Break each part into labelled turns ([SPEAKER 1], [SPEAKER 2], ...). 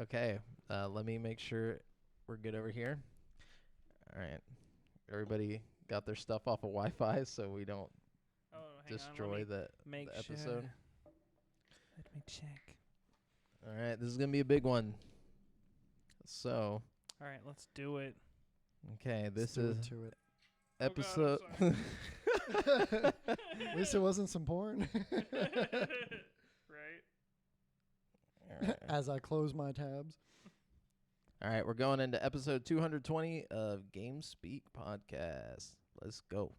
[SPEAKER 1] Okay. Let me make sure we're good over here. All right. Everybody got their stuff off of Wi-Fi so we don't destroy the episode.
[SPEAKER 2] Let me check.
[SPEAKER 1] All right. This is going to be a big one. So.
[SPEAKER 2] All right, let's do it.
[SPEAKER 1] Okay. This
[SPEAKER 3] Let's
[SPEAKER 1] is
[SPEAKER 3] do it.
[SPEAKER 1] episode.
[SPEAKER 2] Oh God,
[SPEAKER 3] At least it wasn't some porn.
[SPEAKER 2] Right?
[SPEAKER 1] All right.
[SPEAKER 3] As I close my tabs.
[SPEAKER 1] All right. We're going into episode 220 of Game Speak Podcast. Let's go.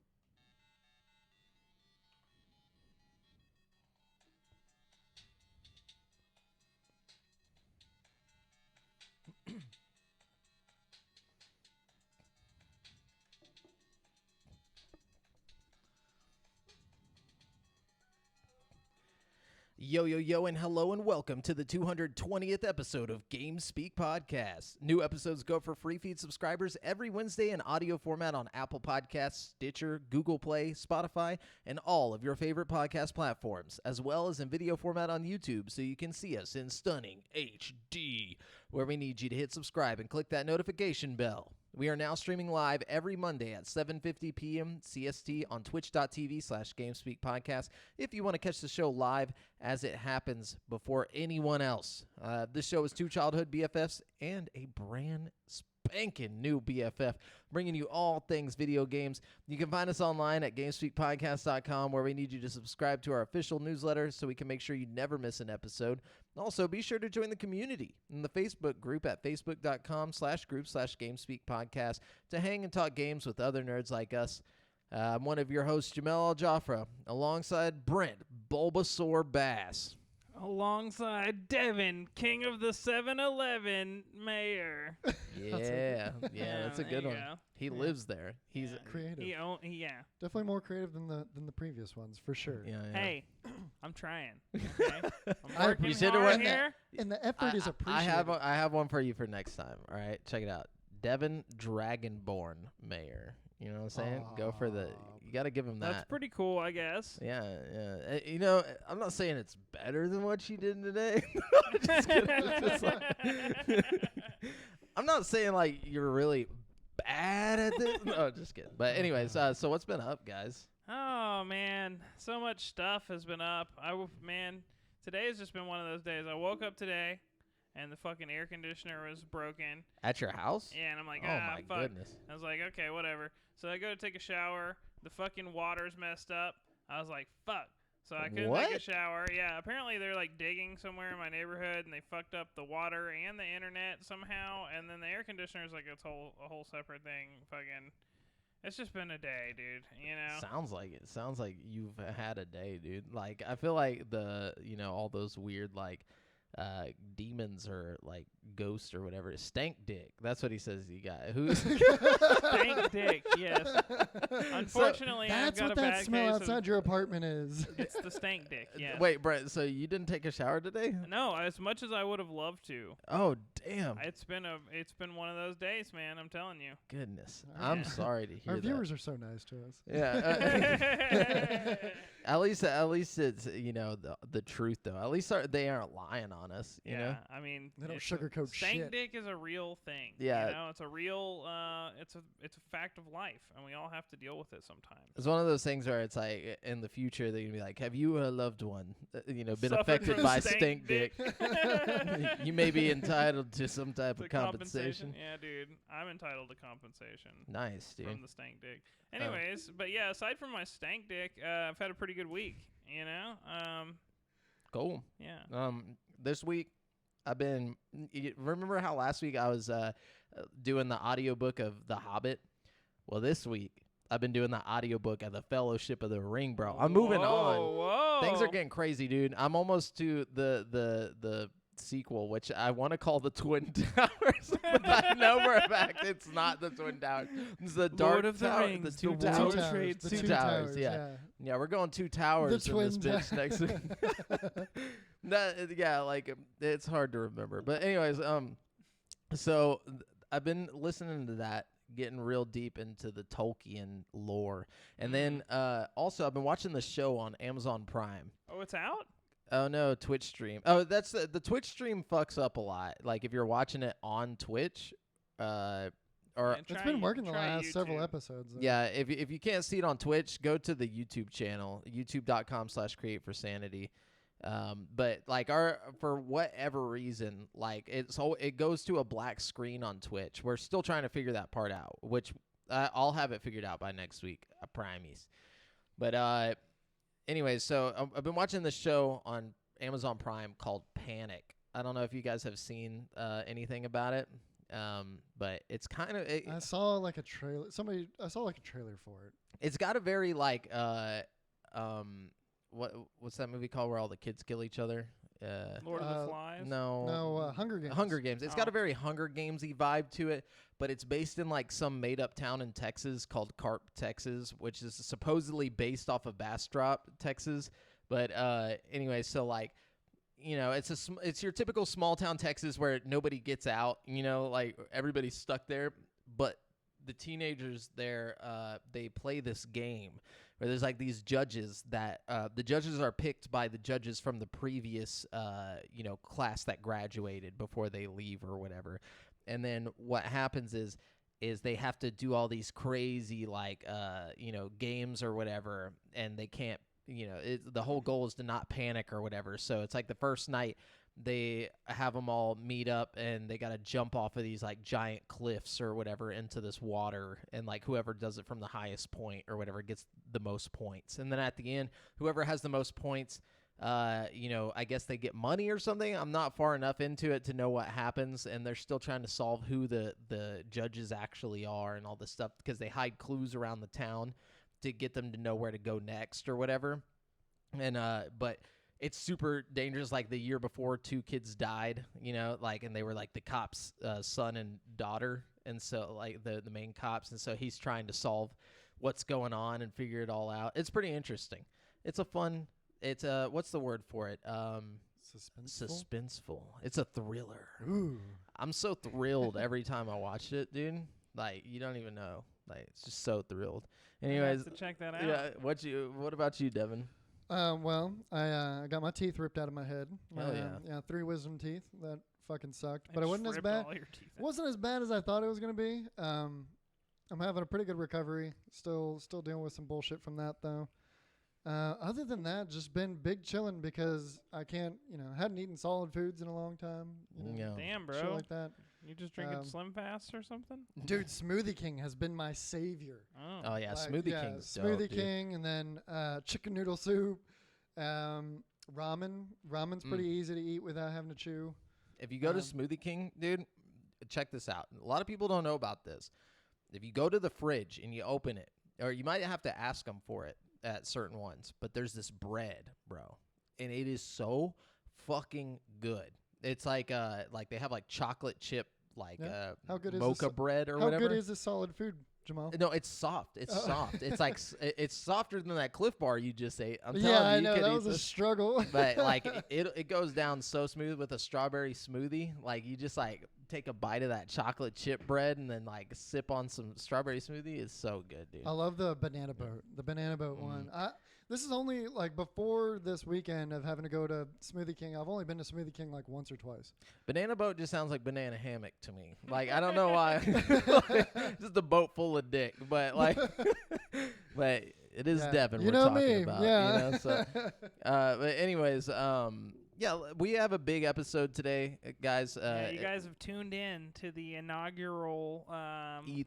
[SPEAKER 1] Yo, yo, yo, and hello and welcome to the 220th episode of Game Speak Podcast. New episodes go for free feed subscribers every Wednesday in audio format on Apple Podcasts, Stitcher, Google Play, Spotify, and all of your favorite podcast platforms, as well as in video format on YouTube so you can see us in stunning HD, where we need you to hit subscribe and click that notification bell. We are now streaming live every Monday at 7:50 p.m. CST on twitch.tv/GameSpeak Podcast if you want to catch the show live as it happens before anyone else. This show is two childhood BFFs and a brand spanking new BFF, bringing you all things video games. You can find us online at GameSpeakPodcast.com, where we need you to subscribe to our official newsletter so we can make sure you never miss an episode. Also, be sure to join the community in the Facebook group at facebook.com/group/GameSpeakPodcast to hang and talk games with other nerds like us. I'm one of your hosts, Jamel Al-Jafra, alongside Brent Bulbasaur Bass.
[SPEAKER 2] Alongside Devin, king of the 7-Eleven mayor.
[SPEAKER 1] Yeah, that's a
[SPEAKER 2] there
[SPEAKER 1] good
[SPEAKER 2] you
[SPEAKER 1] one.
[SPEAKER 2] go.
[SPEAKER 1] He
[SPEAKER 2] Yeah.
[SPEAKER 1] lives there. He's
[SPEAKER 2] Yeah.
[SPEAKER 3] Creative.
[SPEAKER 2] Yeah.
[SPEAKER 3] Definitely more creative than the previous ones, for sure.
[SPEAKER 1] yeah.
[SPEAKER 2] Hey, I'm trying. Okay? I'm
[SPEAKER 3] I
[SPEAKER 2] working
[SPEAKER 1] appreciate it
[SPEAKER 2] hard
[SPEAKER 1] when-
[SPEAKER 2] here.
[SPEAKER 3] And the effort is appreciated.
[SPEAKER 1] I have one for you for next time. All right, check it out. Devin Dragonborn Mayor. You know what I'm saying? Go for the. You got to give him that.
[SPEAKER 2] That's pretty cool, I guess.
[SPEAKER 1] Yeah. You know, I'm not saying it's better than what you did today. Just kidding. It's like- I'm not saying like you're really bad at this. No, just kidding. But anyways, so what's been up, guys?
[SPEAKER 2] Oh man, so much stuff has been up. Man, today has just been one of those days. I woke up today, and the fucking air conditioner was broken.
[SPEAKER 1] At your house?
[SPEAKER 2] Yeah, and I'm like,
[SPEAKER 1] Oh my
[SPEAKER 2] fuck.
[SPEAKER 1] goodness.
[SPEAKER 2] I was like, okay, whatever. So I go to take a shower. The fucking water's messed up. I was like, fuck. So I couldn't take a
[SPEAKER 1] What?
[SPEAKER 2] shower. Yeah, apparently they're like digging somewhere in my neighborhood, and they fucked up the water and the internet somehow. And then the air conditioner is like a whole separate thing. Fucking, it's just been a day, dude. You know.
[SPEAKER 1] Sounds like it. Sounds like you've had a day, dude. Like I feel like all those weird like demons or like ghosts or whatever. Stank dick. That's what he says you got. Who's
[SPEAKER 2] Stank dick. Yes. Unfortunately,
[SPEAKER 3] That's
[SPEAKER 2] I've got
[SPEAKER 3] what
[SPEAKER 2] a
[SPEAKER 3] that
[SPEAKER 2] bad
[SPEAKER 3] smell
[SPEAKER 2] case
[SPEAKER 3] outside your apartment is.
[SPEAKER 2] It's the stank dick. Yeah.
[SPEAKER 1] Wait, Brett, so you didn't take a shower today?
[SPEAKER 2] No, as much as I would have loved to.
[SPEAKER 1] Oh, damn.
[SPEAKER 2] It's been one of those days, man. I'm telling you.
[SPEAKER 1] Goodness.
[SPEAKER 3] Yeah.
[SPEAKER 1] I'm sorry to hear
[SPEAKER 3] Our
[SPEAKER 1] that.
[SPEAKER 3] viewers are so nice to us.
[SPEAKER 1] Yeah. At least it's the truth though. At least they aren't lying on us, you know.
[SPEAKER 2] I mean,
[SPEAKER 3] They don't
[SPEAKER 2] it's
[SPEAKER 3] sugarcoat
[SPEAKER 2] stank
[SPEAKER 3] shit.
[SPEAKER 2] dick is a real thing.
[SPEAKER 1] Yeah.
[SPEAKER 2] You know, it's a real it's a fact of life, and we all have to deal with it sometimes.
[SPEAKER 1] It's one of those things where it's like in the future they're gonna be like, "Have you a loved one, been
[SPEAKER 2] Suffered
[SPEAKER 1] affected
[SPEAKER 2] from
[SPEAKER 1] by
[SPEAKER 2] stank
[SPEAKER 1] stink dick? You may be entitled to some type
[SPEAKER 2] The
[SPEAKER 1] of compensation."
[SPEAKER 2] Yeah, dude. I'm entitled to compensation.
[SPEAKER 1] Nice, dude.
[SPEAKER 2] From the stank dick. Anyways, but yeah, aside from my stank dick, I've had a pretty good week, you know?
[SPEAKER 1] Cool.
[SPEAKER 2] Yeah.
[SPEAKER 1] This week I've been. Remember how last week I was doing the audiobook of The Hobbit? Well, this week I've been doing the audiobook of The Fellowship of the Ring, bro. I'm moving on.
[SPEAKER 2] Whoa.
[SPEAKER 1] Things are getting crazy, dude. I'm almost to the sequel, which I want to call the Twin Towers, but I know for a fact it's not the Twin Towers. It's the Dark
[SPEAKER 2] Lord of the
[SPEAKER 1] Tower,
[SPEAKER 2] Rings,
[SPEAKER 1] the Two
[SPEAKER 2] the
[SPEAKER 1] Towers.
[SPEAKER 2] World Trade
[SPEAKER 3] The
[SPEAKER 1] Two
[SPEAKER 3] two
[SPEAKER 1] Towers, yeah. Yeah, we're going two towers
[SPEAKER 3] The
[SPEAKER 1] in this
[SPEAKER 3] Twin
[SPEAKER 1] bitch next week. It's hard to remember. But anyways, so I've been listening to that, getting real deep into the Tolkien lore. And then also I've been watching the show on Amazon Prime.
[SPEAKER 2] Oh, it's out?
[SPEAKER 1] Oh no, Twitch stream. Oh, that's the Twitch stream fucks up a lot. Like if you're watching it on Twitch, or
[SPEAKER 2] Yeah,
[SPEAKER 3] It's
[SPEAKER 2] try
[SPEAKER 3] been
[SPEAKER 2] you-
[SPEAKER 3] working the
[SPEAKER 2] try
[SPEAKER 3] last several
[SPEAKER 2] YouTube.
[SPEAKER 3] episodes. Though.
[SPEAKER 1] yeah, if you can't see it on Twitch, go to the YouTube channel, youtube.com/createforsanity. But like for whatever reason, like it goes to a black screen on Twitch. We're still trying to figure that part out, which I'll have it figured out by next week. I promise. But anyways, so I've been watching this show on Amazon Prime called Panic. I don't know if you guys have seen anything about it, but it's kind of
[SPEAKER 3] I saw like a trailer. I saw like a trailer for it.
[SPEAKER 1] it's got a very like what's that movie called where all the kids kill each other?
[SPEAKER 2] Lord of the Flies.
[SPEAKER 3] No, Hunger Games.
[SPEAKER 1] Hunger Games. It's got
[SPEAKER 2] Oh.
[SPEAKER 1] a very Hunger Gamesy vibe to it, but it's based in like some made up town in Texas called Carp, Texas, which is supposedly based off of Bastrop, Texas. But anyway, so like, you know, it's your typical small town Texas where nobody gets out. You know, like everybody's stuck there, but the teenagers there, they play this game where there's like these judges that the judges are picked by the judges from the previous class that graduated before they leave or whatever. And then what happens is they have to do all these crazy like games or whatever, and they can't, the whole goal is to not panic or whatever. So it's like the first night they have them all meet up and they got to jump off of these like giant cliffs or whatever into this water, and like whoever does it from the highest point or whatever gets the most points. And then at the end, whoever has the most points, I guess they get money or something. I'm not far enough into it to know what happens, and they're still trying to solve who the judges actually are and all this stuff because they hide clues around the town to get them to know where to go next or whatever. And but it's super dangerous. Like the year before, 2 kids died, and they were like the cop's son and daughter. And so like the main cops. And so he's trying to solve what's going on and figure it all out. It's pretty interesting. It's what's the word for it? Suspenseful. It's a thriller.
[SPEAKER 3] Ooh.
[SPEAKER 1] I'm so thrilled every time I watch it, dude. Like you don't even know. Like it's just so thrilled. Anyways,
[SPEAKER 2] to check that out.
[SPEAKER 1] yeah. What about you, Devin?
[SPEAKER 3] Well, I got my teeth ripped out of my head.
[SPEAKER 1] Hell yeah.
[SPEAKER 3] Yeah, 3 wisdom teeth. That fucking sucked.
[SPEAKER 2] I
[SPEAKER 3] But it
[SPEAKER 2] just
[SPEAKER 3] wasn't as
[SPEAKER 2] ripped
[SPEAKER 3] bad.
[SPEAKER 2] all your teeth
[SPEAKER 3] It
[SPEAKER 2] out.
[SPEAKER 3] wasn't as bad as I thought it was gonna be. I'm having a pretty good recovery. Still dealing with some bullshit from that though. Other than that, just been big chilling because I can't, hadn't eaten solid foods in a long time.
[SPEAKER 1] Yeah.
[SPEAKER 2] Damn,
[SPEAKER 3] Shit
[SPEAKER 2] bro.
[SPEAKER 3] like that.
[SPEAKER 2] You just drinking
[SPEAKER 3] Um,
[SPEAKER 2] Slim Fast or something?
[SPEAKER 3] Dude, Smoothie King has been my savior.
[SPEAKER 1] Oh yeah,
[SPEAKER 3] Like,
[SPEAKER 1] Smoothie
[SPEAKER 3] yeah,
[SPEAKER 1] King's dope,
[SPEAKER 3] Smoothie
[SPEAKER 1] dude.
[SPEAKER 3] King, and then chicken noodle soup, ramen. Ramen's pretty easy to eat without having to chew.
[SPEAKER 1] If you go to
[SPEAKER 3] Um,
[SPEAKER 1] Smoothie King, dude, check this out. A lot of people don't know about this. If you go to the fridge and you open it, or you might have to ask them for it at certain ones, but there's this bread, bro, and it is so fucking good. It's like they have like chocolate chip
[SPEAKER 3] Yeah. How good is
[SPEAKER 1] mocha
[SPEAKER 3] this-
[SPEAKER 1] bread or
[SPEAKER 3] How
[SPEAKER 1] whatever.
[SPEAKER 3] good is this solid food, Jamal?
[SPEAKER 1] No, it's soft. It's
[SPEAKER 3] Oh.
[SPEAKER 1] soft. It's like it's softer than that Cliff Bar you just ate. I'm
[SPEAKER 3] Yeah,
[SPEAKER 1] telling
[SPEAKER 3] I
[SPEAKER 1] you,
[SPEAKER 3] know
[SPEAKER 1] you could
[SPEAKER 3] that
[SPEAKER 1] eat
[SPEAKER 3] was a
[SPEAKER 1] this.
[SPEAKER 3] struggle.
[SPEAKER 1] But like it goes down so smooth with a strawberry smoothie. Like you just like take a bite of that chocolate chip bread and then like sip on some strawberry smoothie. It's so good, dude.
[SPEAKER 3] I love the banana boat. The banana boat one. This is only like before this weekend of having to go to Smoothie King. I've only been to Smoothie King like once or twice.
[SPEAKER 1] Banana boat just sounds like banana hammock to me. Like I don't know why. Just a boat full of dick, but like, but it is
[SPEAKER 3] Yeah.
[SPEAKER 1] Devin
[SPEAKER 3] You
[SPEAKER 1] we're
[SPEAKER 3] know
[SPEAKER 1] talking
[SPEAKER 3] me.
[SPEAKER 1] about.
[SPEAKER 3] Yeah.
[SPEAKER 1] You know, so, but anyways, yeah, we have a big episode today, guys.
[SPEAKER 2] Yeah, you guys have tuned in to the inaugural
[SPEAKER 1] E3.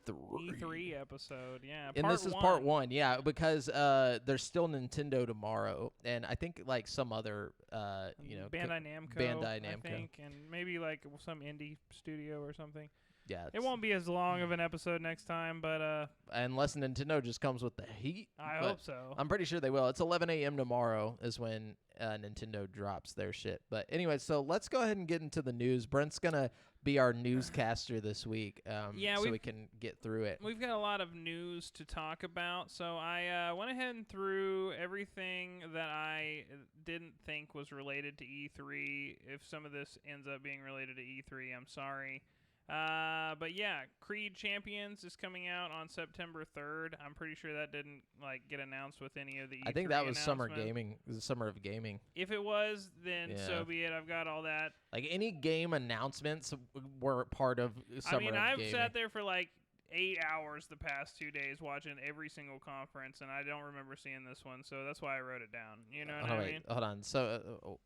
[SPEAKER 2] E3 episode. Yeah,
[SPEAKER 1] And this is part 1, yeah, because there's still Nintendo tomorrow, and I think like some other,
[SPEAKER 2] Bandai Namco,
[SPEAKER 1] Bandai
[SPEAKER 2] I
[SPEAKER 1] Namco.
[SPEAKER 2] think, and maybe like some indie studio or something.
[SPEAKER 1] yeah,
[SPEAKER 2] It won't be as long of an episode next time, but
[SPEAKER 1] unless Nintendo just comes with the heat.
[SPEAKER 2] I
[SPEAKER 1] but
[SPEAKER 2] hope so.
[SPEAKER 1] I'm pretty sure they will. It's 11 a.m. tomorrow is when Nintendo drops their shit. But anyway, so let's go ahead and get into the news. Brent's gonna be our newscaster this week,
[SPEAKER 2] Yeah,
[SPEAKER 1] so
[SPEAKER 2] we've-
[SPEAKER 1] we can get through it.
[SPEAKER 2] We've got a lot of news to talk about, so I went ahead and threw everything that I didn't think was related to E3. If some of this ends up being related to E3, I'm sorry. But yeah, Creed Champions is coming out on September 3rd. I'm pretty sure that didn't like get announced with any of the E3
[SPEAKER 1] I think that was summer
[SPEAKER 2] announcements.
[SPEAKER 1] gaming. It was the summer of gaming.
[SPEAKER 2] If it was, then
[SPEAKER 1] Yeah.
[SPEAKER 2] so be it. I've got all that.
[SPEAKER 1] Like any game announcements were part of summer
[SPEAKER 2] I mean,
[SPEAKER 1] of
[SPEAKER 2] I've
[SPEAKER 1] gaming.
[SPEAKER 2] sat there for like 8 hours the past 2 days watching every single conference, and I don't remember seeing this one, so that's why I wrote it down. You know what I mean?
[SPEAKER 1] Hold on. So,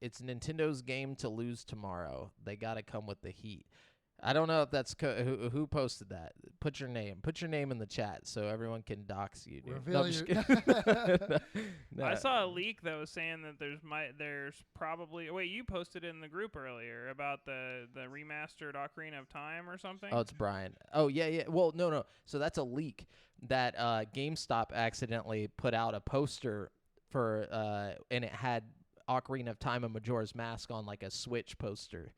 [SPEAKER 1] it's Nintendo's game to lose tomorrow. They got to come with the heat. I don't know if that's who posted that. Put your name in the chat so everyone can dox you. Dude.
[SPEAKER 3] Reveal
[SPEAKER 1] No, I'm just
[SPEAKER 3] your-
[SPEAKER 1] kidding. No.
[SPEAKER 2] I saw a leak that was saying that there's probably wait, you posted it in the group earlier about the remastered Ocarina of Time or something.
[SPEAKER 1] Oh, it's Brian. Oh, yeah. Well, no. So that's a leak that GameStop accidentally put out a poster for, and it had Ocarina of Time and Majora's Mask on like a Switch poster.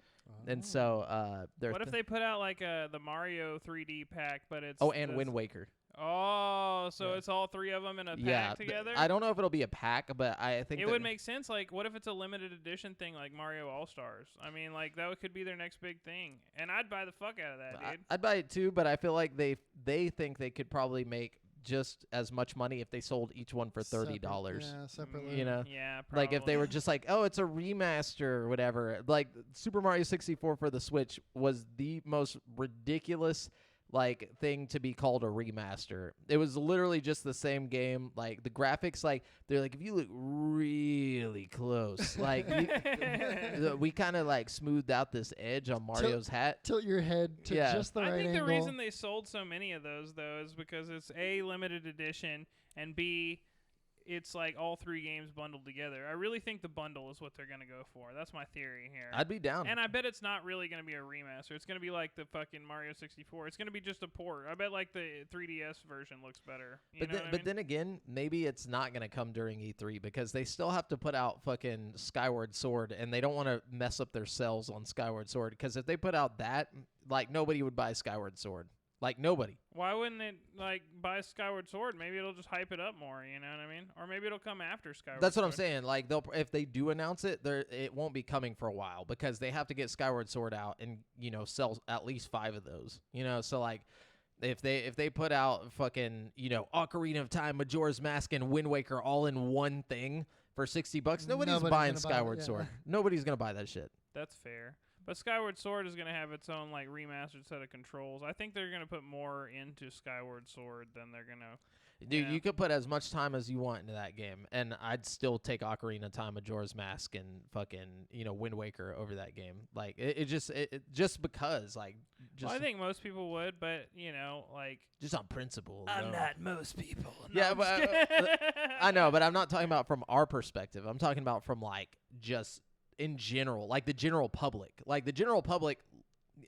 [SPEAKER 1] And so
[SPEAKER 2] what if they put out like the Mario 3D pack, but it's
[SPEAKER 1] and Wind Waker.
[SPEAKER 2] Oh, so
[SPEAKER 1] Yeah.
[SPEAKER 2] it's all three of them in a pack
[SPEAKER 1] Yeah,
[SPEAKER 2] together?
[SPEAKER 1] I don't know if it'll be a pack, but I think
[SPEAKER 2] It
[SPEAKER 1] that
[SPEAKER 2] would make sense. Like, what if it's a limited edition thing like Mario All-Stars? I mean, like, that could be their next big thing. And I'd buy the fuck out of that, dude.
[SPEAKER 1] I'd buy it too, but I feel like they think they could probably make just as much money if they sold each one for $30.
[SPEAKER 3] Yeah, separately.
[SPEAKER 1] You know,
[SPEAKER 2] Yeah, probably.
[SPEAKER 1] like if they were just like, oh, it's a remaster or whatever. Like Super Mario 64 for the Switch was the most ridiculous like thing to be called a remaster. It was literally just the same game. Like the graphics, like they're like if you look really close, like we kind of like smoothed out this edge on Mario's hat.
[SPEAKER 3] Tilt your head to
[SPEAKER 1] Yeah.
[SPEAKER 3] just the right
[SPEAKER 2] I think
[SPEAKER 3] angle.
[SPEAKER 2] the reason they sold so many of those, though, is because it's A, limited edition, and B, it's like all three games bundled together. I really think the bundle is what they're going to go for. That's my theory here.
[SPEAKER 1] I'd be down.
[SPEAKER 2] And I bet it's not really going to be a remaster. It's going to be like the fucking Mario 64. It's going to be just a port. I bet like the 3DS version looks better. You know what I mean?
[SPEAKER 1] Then again, maybe it's not going to come during E3 because they still have to put out fucking Skyward Sword, and they don't want to mess up their sales on Skyward Sword. Because if they put out that, like nobody would buy Skyward Sword. Like nobody.
[SPEAKER 2] Why wouldn't it like buy Skyward Sword? Maybe it'll just hype it up more. You know what I mean? Or maybe it'll come after Skyward.
[SPEAKER 1] That's what
[SPEAKER 2] Sword.
[SPEAKER 1] I'm saying. Like if they do announce it, it won't be coming for a while because they have to get Skyward Sword out and sell at least 5 of those. So like. If they put out fucking Ocarina of Time, Majora's Mask, and Wind Waker all in one thing for $60, nobody's buying
[SPEAKER 3] gonna buy it,
[SPEAKER 1] Skyward
[SPEAKER 3] yeah.
[SPEAKER 1] Sword. Nobody's gonna buy that shit.
[SPEAKER 2] That's fair. But Skyward Sword is going to have its own like remastered set of controls. I think they're going to put more into Skyward Sword than they're going to.
[SPEAKER 1] Dude,
[SPEAKER 2] Yeah.
[SPEAKER 1] you could put as much time as you want into that game, and I'd still take Ocarina of Time, Majora's Mask, and fucking Wind Waker over that game. Like it just because like just
[SPEAKER 2] Well, I think most people would, but like
[SPEAKER 1] just on principle.
[SPEAKER 2] I'm
[SPEAKER 1] alone.
[SPEAKER 2] not most people. No,
[SPEAKER 1] Yeah,
[SPEAKER 2] I'm
[SPEAKER 1] but
[SPEAKER 2] just kidding.
[SPEAKER 1] I know, but I'm not talking about from our perspective. I'm talking about from like just in general, like the general public. Like the general public,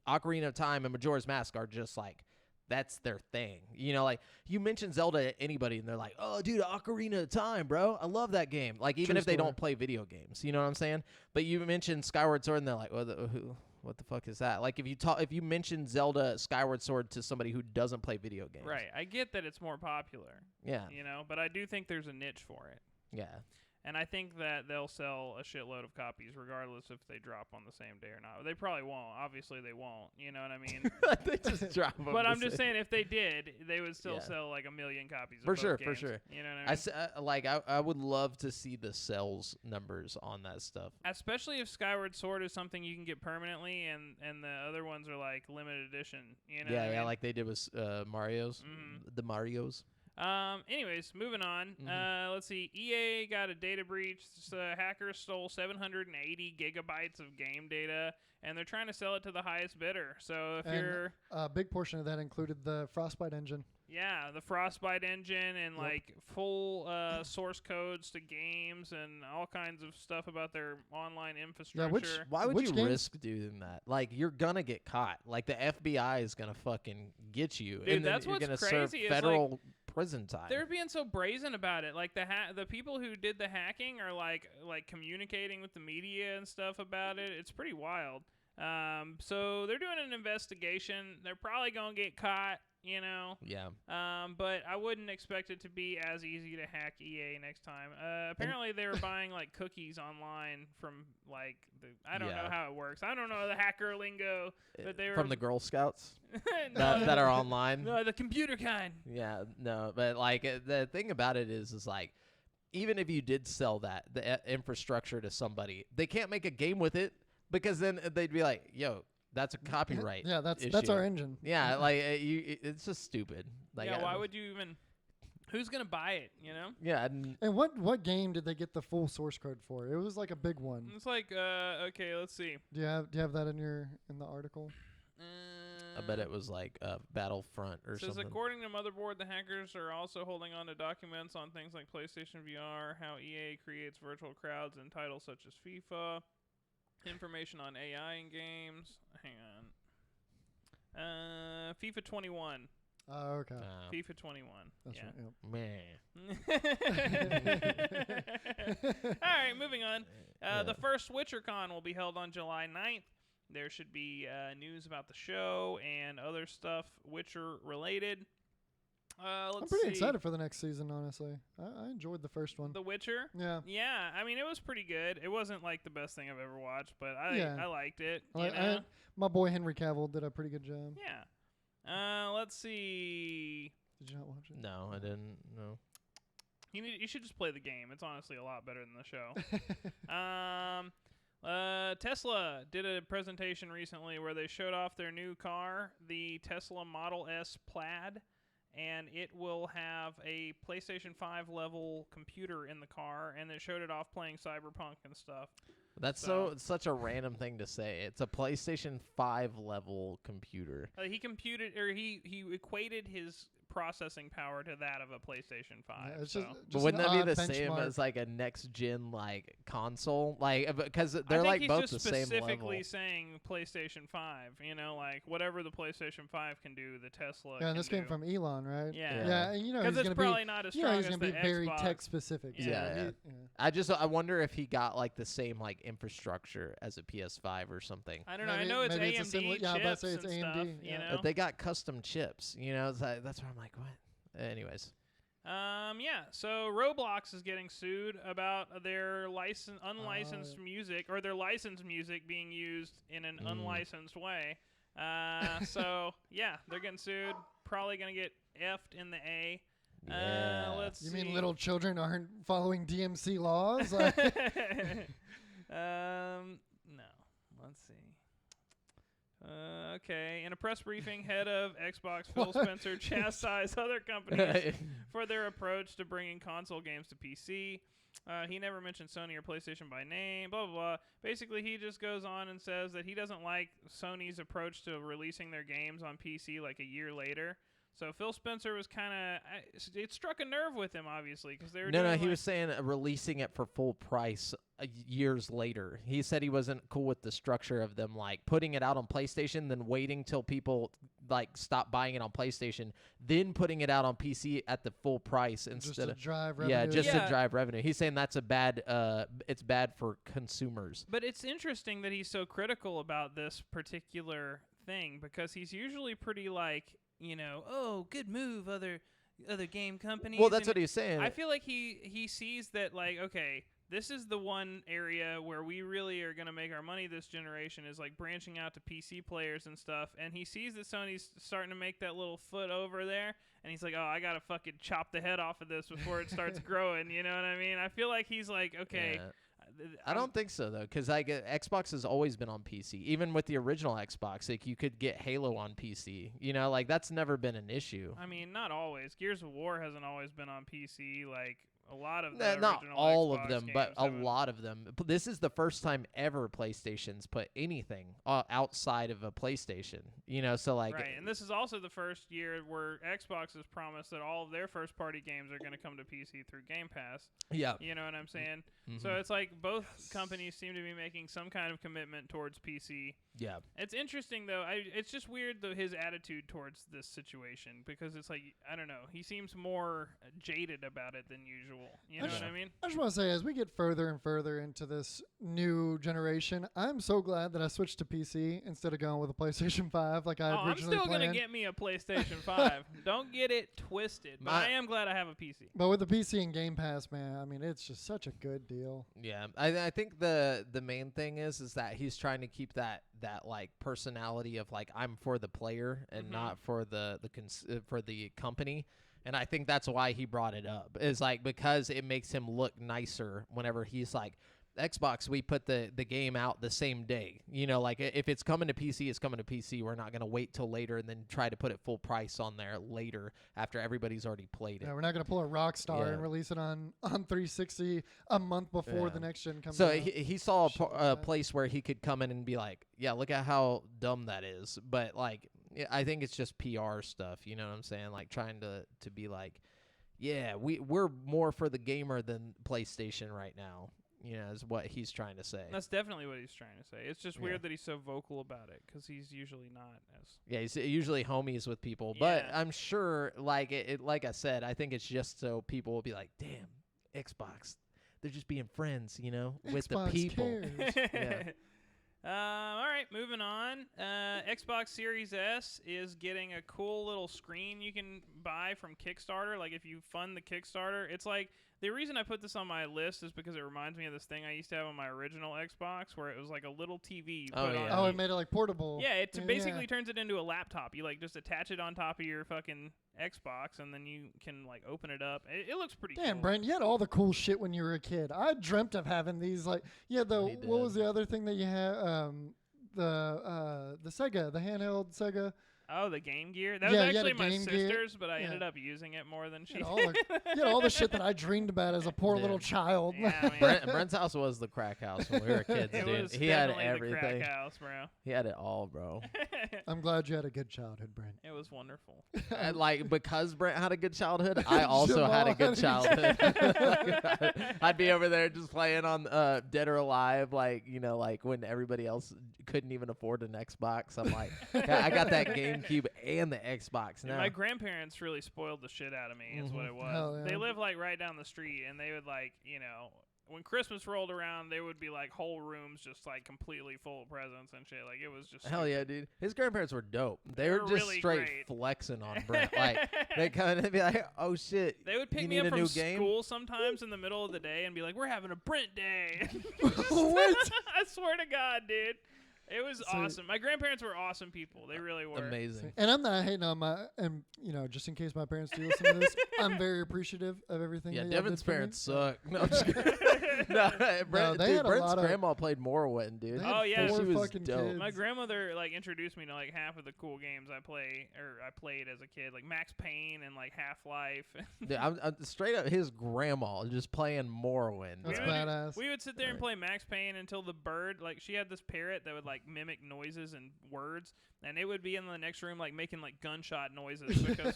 [SPEAKER 1] Ocarina of Time and Majora's Mask are just like that's their thing. Like you mention Zelda to anybody and they're like, "Oh, dude, Ocarina of Time, bro. I love that game." Like even
[SPEAKER 3] True
[SPEAKER 1] if they
[SPEAKER 3] story.
[SPEAKER 1] don't play video games, you know what I'm saying? But you mention Skyward Sword and they're like, what the fuck is that? Like if you mention Zelda Skyward Sword to somebody who doesn't play video games.
[SPEAKER 2] Right. I get that it's more popular,
[SPEAKER 1] Yeah.
[SPEAKER 2] but I do think there's a niche for it.
[SPEAKER 1] Yeah.
[SPEAKER 2] And I think that they'll sell a shitload of copies regardless if they drop on the same day or not. They probably won't. Obviously, they won't. You know what I mean?
[SPEAKER 1] They just drop them.
[SPEAKER 2] But I'm just saying, if they did, they would still
[SPEAKER 1] Yeah.
[SPEAKER 2] sell like 1 million copies.
[SPEAKER 1] For
[SPEAKER 2] of both
[SPEAKER 1] sure, for
[SPEAKER 2] games.
[SPEAKER 1] sure.
[SPEAKER 2] You know what I mean?
[SPEAKER 1] I would love to see the sales numbers on that stuff.
[SPEAKER 2] Especially if Skyward Sword is something you can get permanently, and the other ones are like limited edition. You know? what I mean?
[SPEAKER 1] Like they did with Mario's,
[SPEAKER 2] Mhm.
[SPEAKER 1] the Marios.
[SPEAKER 2] Anyways, moving on.
[SPEAKER 1] Mhm.
[SPEAKER 2] Let's see. EA got a data breach. Hackers stole 780 gigabytes of game data, and they're trying to sell it to the highest bidder. So if
[SPEAKER 3] And
[SPEAKER 2] you're,
[SPEAKER 3] a big portion of that included the Frostbite engine.
[SPEAKER 2] the Frostbite engine and
[SPEAKER 3] Yep.
[SPEAKER 2] like full source codes to games and all kinds of stuff about their online infrastructure.
[SPEAKER 1] Why would
[SPEAKER 3] Which
[SPEAKER 1] you
[SPEAKER 3] games-
[SPEAKER 1] risk doing that? Like you're gonna get caught. Like the FBI is gonna fucking get you,
[SPEAKER 2] Dude,
[SPEAKER 1] and then
[SPEAKER 2] that's
[SPEAKER 1] you're
[SPEAKER 2] what's
[SPEAKER 1] gonna
[SPEAKER 2] crazy is,
[SPEAKER 1] serve federal prison time.
[SPEAKER 2] They're being so brazen about it. Like the people who did the hacking are like communicating with the media and stuff about it. It's pretty wild. So they're doing an investigation. They're probably gonna get caught, you know.
[SPEAKER 1] Yeah.
[SPEAKER 2] But I wouldn't expect it to be as easy to hack EA next time. Apparently they were buying like cookies online from like I don't know how it works. I don't know the hacker lingo, but they were
[SPEAKER 1] From the Girl Scouts
[SPEAKER 2] no,
[SPEAKER 1] that are online.
[SPEAKER 2] no, the computer kind.
[SPEAKER 1] Yeah, no, but like the thing about it is like even if you did sell the infrastructure to somebody, they can't make a game with it because then they'd be like, "Yo, that's a copyright."
[SPEAKER 3] Yeah, that's
[SPEAKER 1] issue.
[SPEAKER 3] our engine.
[SPEAKER 1] Yeah, like it's just stupid. Like,
[SPEAKER 2] Yeah, why would you even? Who's gonna buy it? You know?
[SPEAKER 1] Yeah, and
[SPEAKER 3] And what game did they get the full source code for? It was like a big one.
[SPEAKER 2] It's like okay, let's see.
[SPEAKER 3] Do you have that in the article?
[SPEAKER 1] I bet it was like Battlefront or
[SPEAKER 2] Says
[SPEAKER 1] something.
[SPEAKER 2] according to Motherboard, the hackers are also holding on to documents on things like PlayStation VR, how EA creates virtual crowds in titles such as FIFA, information on AI in games. Hang on. FIFA 21.
[SPEAKER 3] Oh, okay.
[SPEAKER 2] FIFA 21.
[SPEAKER 3] That's
[SPEAKER 2] yeah.
[SPEAKER 3] right. Yep.
[SPEAKER 2] All right, moving on. The first WitcherCon will be held on July 9th. There should be news about the show and other stuff Witcher related. Let's
[SPEAKER 3] I'm pretty
[SPEAKER 2] see.
[SPEAKER 3] excited for the next season, honestly. I enjoyed the first one.
[SPEAKER 2] The Witcher?
[SPEAKER 3] Yeah.
[SPEAKER 2] Yeah, I mean, it was pretty good. It wasn't like the best thing I've ever watched, but I liked it.
[SPEAKER 3] My boy Henry Cavill did a pretty good job.
[SPEAKER 2] Yeah. Let's see.
[SPEAKER 3] Did you not watch it?
[SPEAKER 1] No, I didn't. No.
[SPEAKER 2] You should just play the game. It's honestly a lot better than the show. Tesla did a presentation recently where they showed off their new car, the Tesla Model S Plaid, and it will have a PlayStation 5 level computer in the car, and they showed it off playing Cyberpunk and stuff.
[SPEAKER 1] That's such a random thing to say. It's a PlayStation 5 level computer.
[SPEAKER 2] He equated his processing power to that of a PlayStation 5.
[SPEAKER 3] Yeah, it's
[SPEAKER 2] so.
[SPEAKER 3] just
[SPEAKER 1] But wouldn't that be
[SPEAKER 3] an
[SPEAKER 1] the
[SPEAKER 3] odd
[SPEAKER 1] same
[SPEAKER 3] benchmark.
[SPEAKER 1] as like a next gen like console? Like because
[SPEAKER 2] I
[SPEAKER 1] they're
[SPEAKER 2] think
[SPEAKER 1] like
[SPEAKER 2] he's
[SPEAKER 1] both
[SPEAKER 2] just
[SPEAKER 1] the same level.
[SPEAKER 2] specifically saying PlayStation 5. You know, like whatever the PlayStation 5 can do, the Tesla.
[SPEAKER 3] Yeah, and this
[SPEAKER 2] can
[SPEAKER 3] came
[SPEAKER 2] do.
[SPEAKER 3] from Elon, right?
[SPEAKER 2] Yeah.
[SPEAKER 3] Yeah, and
[SPEAKER 2] Because
[SPEAKER 3] he's
[SPEAKER 2] it's
[SPEAKER 3] gonna
[SPEAKER 2] probably
[SPEAKER 3] be,
[SPEAKER 2] not as
[SPEAKER 3] he's
[SPEAKER 2] strong
[SPEAKER 3] gonna
[SPEAKER 2] as
[SPEAKER 3] be
[SPEAKER 2] the
[SPEAKER 3] very
[SPEAKER 2] Xbox.
[SPEAKER 3] tech specific.
[SPEAKER 1] Yeah. I wonder if he got like the same like infrastructure as a PS5 or something.
[SPEAKER 2] I don't know.
[SPEAKER 3] Maybe-
[SPEAKER 2] I know it's
[SPEAKER 3] maybe
[SPEAKER 2] AMD
[SPEAKER 3] it's a similar- yeah, I was about to
[SPEAKER 2] chips
[SPEAKER 3] say it's
[SPEAKER 2] and
[SPEAKER 3] AMD,
[SPEAKER 2] stuff.
[SPEAKER 3] yeah.
[SPEAKER 2] You know.
[SPEAKER 1] But they got custom chips. You know, it's like, that's where I'm like, what? Anyways.
[SPEAKER 2] Yeah. So Roblox is getting sued about their unlicensed music or their licensed music being used in an unlicensed way. So yeah, they're getting sued. Probably gonna get F'd in the A.
[SPEAKER 1] Yeah.
[SPEAKER 2] Let's
[SPEAKER 3] You
[SPEAKER 2] see.
[SPEAKER 3] mean little children aren't following DMC laws?
[SPEAKER 2] No. Let's see. Okay. In a press briefing, head of Xbox Phil
[SPEAKER 3] What?
[SPEAKER 2] Spencer chastised other companies for their approach to bringing console games to PC. He never mentioned Sony or PlayStation by name, blah, blah, blah. Basically, he just goes on and says that he doesn't like Sony's approach to releasing their games on PC like a year later. So Phil Spencer was kind of, it struck a nerve with him, obviously, because they were
[SPEAKER 1] No,
[SPEAKER 2] doing
[SPEAKER 1] he
[SPEAKER 2] like,
[SPEAKER 1] was saying releasing it for full price years later. He said he wasn't cool with the structure of them like putting it out on PlayStation, then waiting till people like stop buying it on PlayStation, then putting it out on PC at the full price
[SPEAKER 3] just
[SPEAKER 1] instead
[SPEAKER 3] to
[SPEAKER 1] of
[SPEAKER 3] drive revenue.
[SPEAKER 1] yeah, just
[SPEAKER 2] Yeah.
[SPEAKER 1] to drive revenue. He's saying that's a bad it's bad for consumers.
[SPEAKER 2] But it's interesting that he's so critical about this particular thing because he's usually pretty like, you know, oh, good move, other game companies.
[SPEAKER 1] Well, that's
[SPEAKER 2] and
[SPEAKER 1] what he's saying.
[SPEAKER 2] I feel like he sees that like, okay, this is the one area where we really are gonna make our money this generation is like branching out to PC players and stuff. And he sees that Sony's starting to make that little foot over there, and he's like, oh, I gotta fucking chop the head off of this before it starts growing. You know what I mean? I feel like he's like, okay.
[SPEAKER 1] Yeah. I don't think so though, because like Xbox has always been on PC. Even with the original Xbox, like you could get Halo on PC. You know, like that's never been an issue.
[SPEAKER 2] I mean, not always. Gears of War hasn't always been on PC. Like a lot of
[SPEAKER 1] Not
[SPEAKER 2] original
[SPEAKER 1] all
[SPEAKER 2] Xbox
[SPEAKER 1] of them,
[SPEAKER 2] games
[SPEAKER 1] but a
[SPEAKER 2] haven't.
[SPEAKER 1] lot of them. This is the first time ever PlayStation's put anything outside of a PlayStation. You know, so like
[SPEAKER 2] Right, and this is also the first year where Xbox has promised that all of their first-party games are going to come to PC through Game Pass.
[SPEAKER 1] yeah.
[SPEAKER 2] You know what I'm saying?
[SPEAKER 1] Mhm.
[SPEAKER 2] So it's like both companies seem to be making some kind of commitment towards PC.
[SPEAKER 1] Yeah.
[SPEAKER 2] It's interesting though. It's just weird though his attitude towards this situation because it's like I don't know. He seems more jaded about it than usual. You know what I mean?
[SPEAKER 3] I just want to say, as we get further and further into this new generation, I'm so glad that I switched to PC instead of going with a PlayStation 5 like I
[SPEAKER 2] I'm
[SPEAKER 3] originally
[SPEAKER 2] still
[SPEAKER 3] planned.
[SPEAKER 2] gonna get me a PlayStation 5. Don't get it twisted. But I am glad I have a PC.
[SPEAKER 3] But with the PC and Game Pass, man, I mean, it's just such a good deal.
[SPEAKER 1] Yeah, I think the main thing is that he's trying to keep that like personality of like I'm for the player and not for for the company, and I think that's why he brought it up. Is like because it makes him look nicer whenever he's like. Xbox, we put the game out the same day. You know, like if it's coming to PC, it's coming to PC. We're not going to wait till later and then try to put it full price on there later after everybody's already played it.
[SPEAKER 3] Yeah, we're not going to pull a Rockstar and release it on 360 a month before the next gen comes
[SPEAKER 1] so
[SPEAKER 3] out.
[SPEAKER 1] he saw a place where he could come in and be like, yeah, look at how dumb that is. But like, I think it's just PR stuff. You know what I'm saying? Like trying to be like, yeah, we're more for the gamer than PlayStation right now. You know, is what he's trying to say.
[SPEAKER 2] That's definitely what he's trying to say. It's just weird that he's so vocal about it because he's usually not as.
[SPEAKER 1] Yeah, he's usually homies with people, but I'm sure, like like I said, I think it's just so people will be like, "Damn, Xbox, they're just being friends," you know, with the
[SPEAKER 3] Xbox
[SPEAKER 1] people.
[SPEAKER 3] cares.
[SPEAKER 1] Yeah.
[SPEAKER 2] All right, moving on. Xbox Series S is getting a cool little screen you can buy from Kickstarter. Like if you fund the Kickstarter, it's like the reason I put this on my list is because it reminds me of this thing I used to have on my original Xbox where it was like a little TV you put on.
[SPEAKER 3] Oh, it made it like portable.
[SPEAKER 2] Yeah, it basically turns it into a laptop. You like just attach it on top of your fucking Xbox and then you can like open it up. It looks pretty cool.
[SPEAKER 3] Damn, Brent, you had all the cool shit when you were a kid. I dreamt of having these. Like, what was the other thing that you had? The Sega, the handheld Sega.
[SPEAKER 2] Oh, the Game Gear? That was actually my sister's, but I ended up using it more than she did.
[SPEAKER 3] You had all the shit that I dreamed about as a poor little child.
[SPEAKER 2] Yeah, man.
[SPEAKER 1] Brent's house was the crack house when we were kids,
[SPEAKER 2] It
[SPEAKER 1] dude.
[SPEAKER 2] was
[SPEAKER 1] He had
[SPEAKER 2] definitely
[SPEAKER 1] everything.
[SPEAKER 2] the crack house, bro.
[SPEAKER 1] He had it all, bro.
[SPEAKER 3] I'm glad you had a good childhood, Brent.
[SPEAKER 2] It was wonderful.
[SPEAKER 1] And like because Brent had a good childhood, I also had a good childhood. I'd be over there just playing on Dead or Alive, like you know, like when everybody else couldn't even afford an Xbox. I'm like, I got that GameCube and the Xbox now.
[SPEAKER 2] My grandparents really spoiled the shit out of me, is what it was.
[SPEAKER 3] Hell yeah.
[SPEAKER 2] They live like right down the street, and they would like, you know, when Christmas rolled around, there would be like whole rooms just like completely full of presents and shit. Like it was just
[SPEAKER 1] Hell yeah, dude. His grandparents were dope. They
[SPEAKER 2] They
[SPEAKER 1] were
[SPEAKER 2] were
[SPEAKER 1] just
[SPEAKER 2] really
[SPEAKER 1] straight
[SPEAKER 2] great.
[SPEAKER 1] flexing on Brent. Like they come in and be like, "Oh shit,
[SPEAKER 2] They would pick
[SPEAKER 1] you
[SPEAKER 2] me
[SPEAKER 1] need
[SPEAKER 2] up
[SPEAKER 1] a
[SPEAKER 2] from
[SPEAKER 1] new game?"
[SPEAKER 2] school sometimes in the middle of the day and be like, "We're having a Brent day."
[SPEAKER 3] What?
[SPEAKER 2] I swear to God, dude. It was
[SPEAKER 3] So-
[SPEAKER 2] awesome. My grandparents were awesome people. They really were.
[SPEAKER 1] Amazing.
[SPEAKER 3] And I'm not hating on and you know, just in case my parents do listen to this, I'm very appreciative of everything.
[SPEAKER 1] Yeah,
[SPEAKER 3] that y'all
[SPEAKER 1] Devin's
[SPEAKER 3] did for me.
[SPEAKER 1] parents suck. No, I'm just kidding. No, Brent,
[SPEAKER 3] they
[SPEAKER 1] dude,
[SPEAKER 3] had a
[SPEAKER 1] Brent's
[SPEAKER 3] lot of-
[SPEAKER 1] grandma played Morrowind, dude.
[SPEAKER 3] They had
[SPEAKER 2] Oh, yeah.
[SPEAKER 3] four
[SPEAKER 1] She was
[SPEAKER 3] fucking
[SPEAKER 1] dope.
[SPEAKER 3] kids.
[SPEAKER 2] My grandmother like introduced me to like half of the cool games I played as a kid, like Max Payne and like Half-Life.
[SPEAKER 1] Dude, I'm straight up his grandma just playing Morrowind.
[SPEAKER 3] That's
[SPEAKER 1] bro.
[SPEAKER 3] badass.
[SPEAKER 2] We would sit there and play Max Payne until the bird, like she had this parrot that would like mimic noises and words, and it would be in the next room like making like gunshot noises because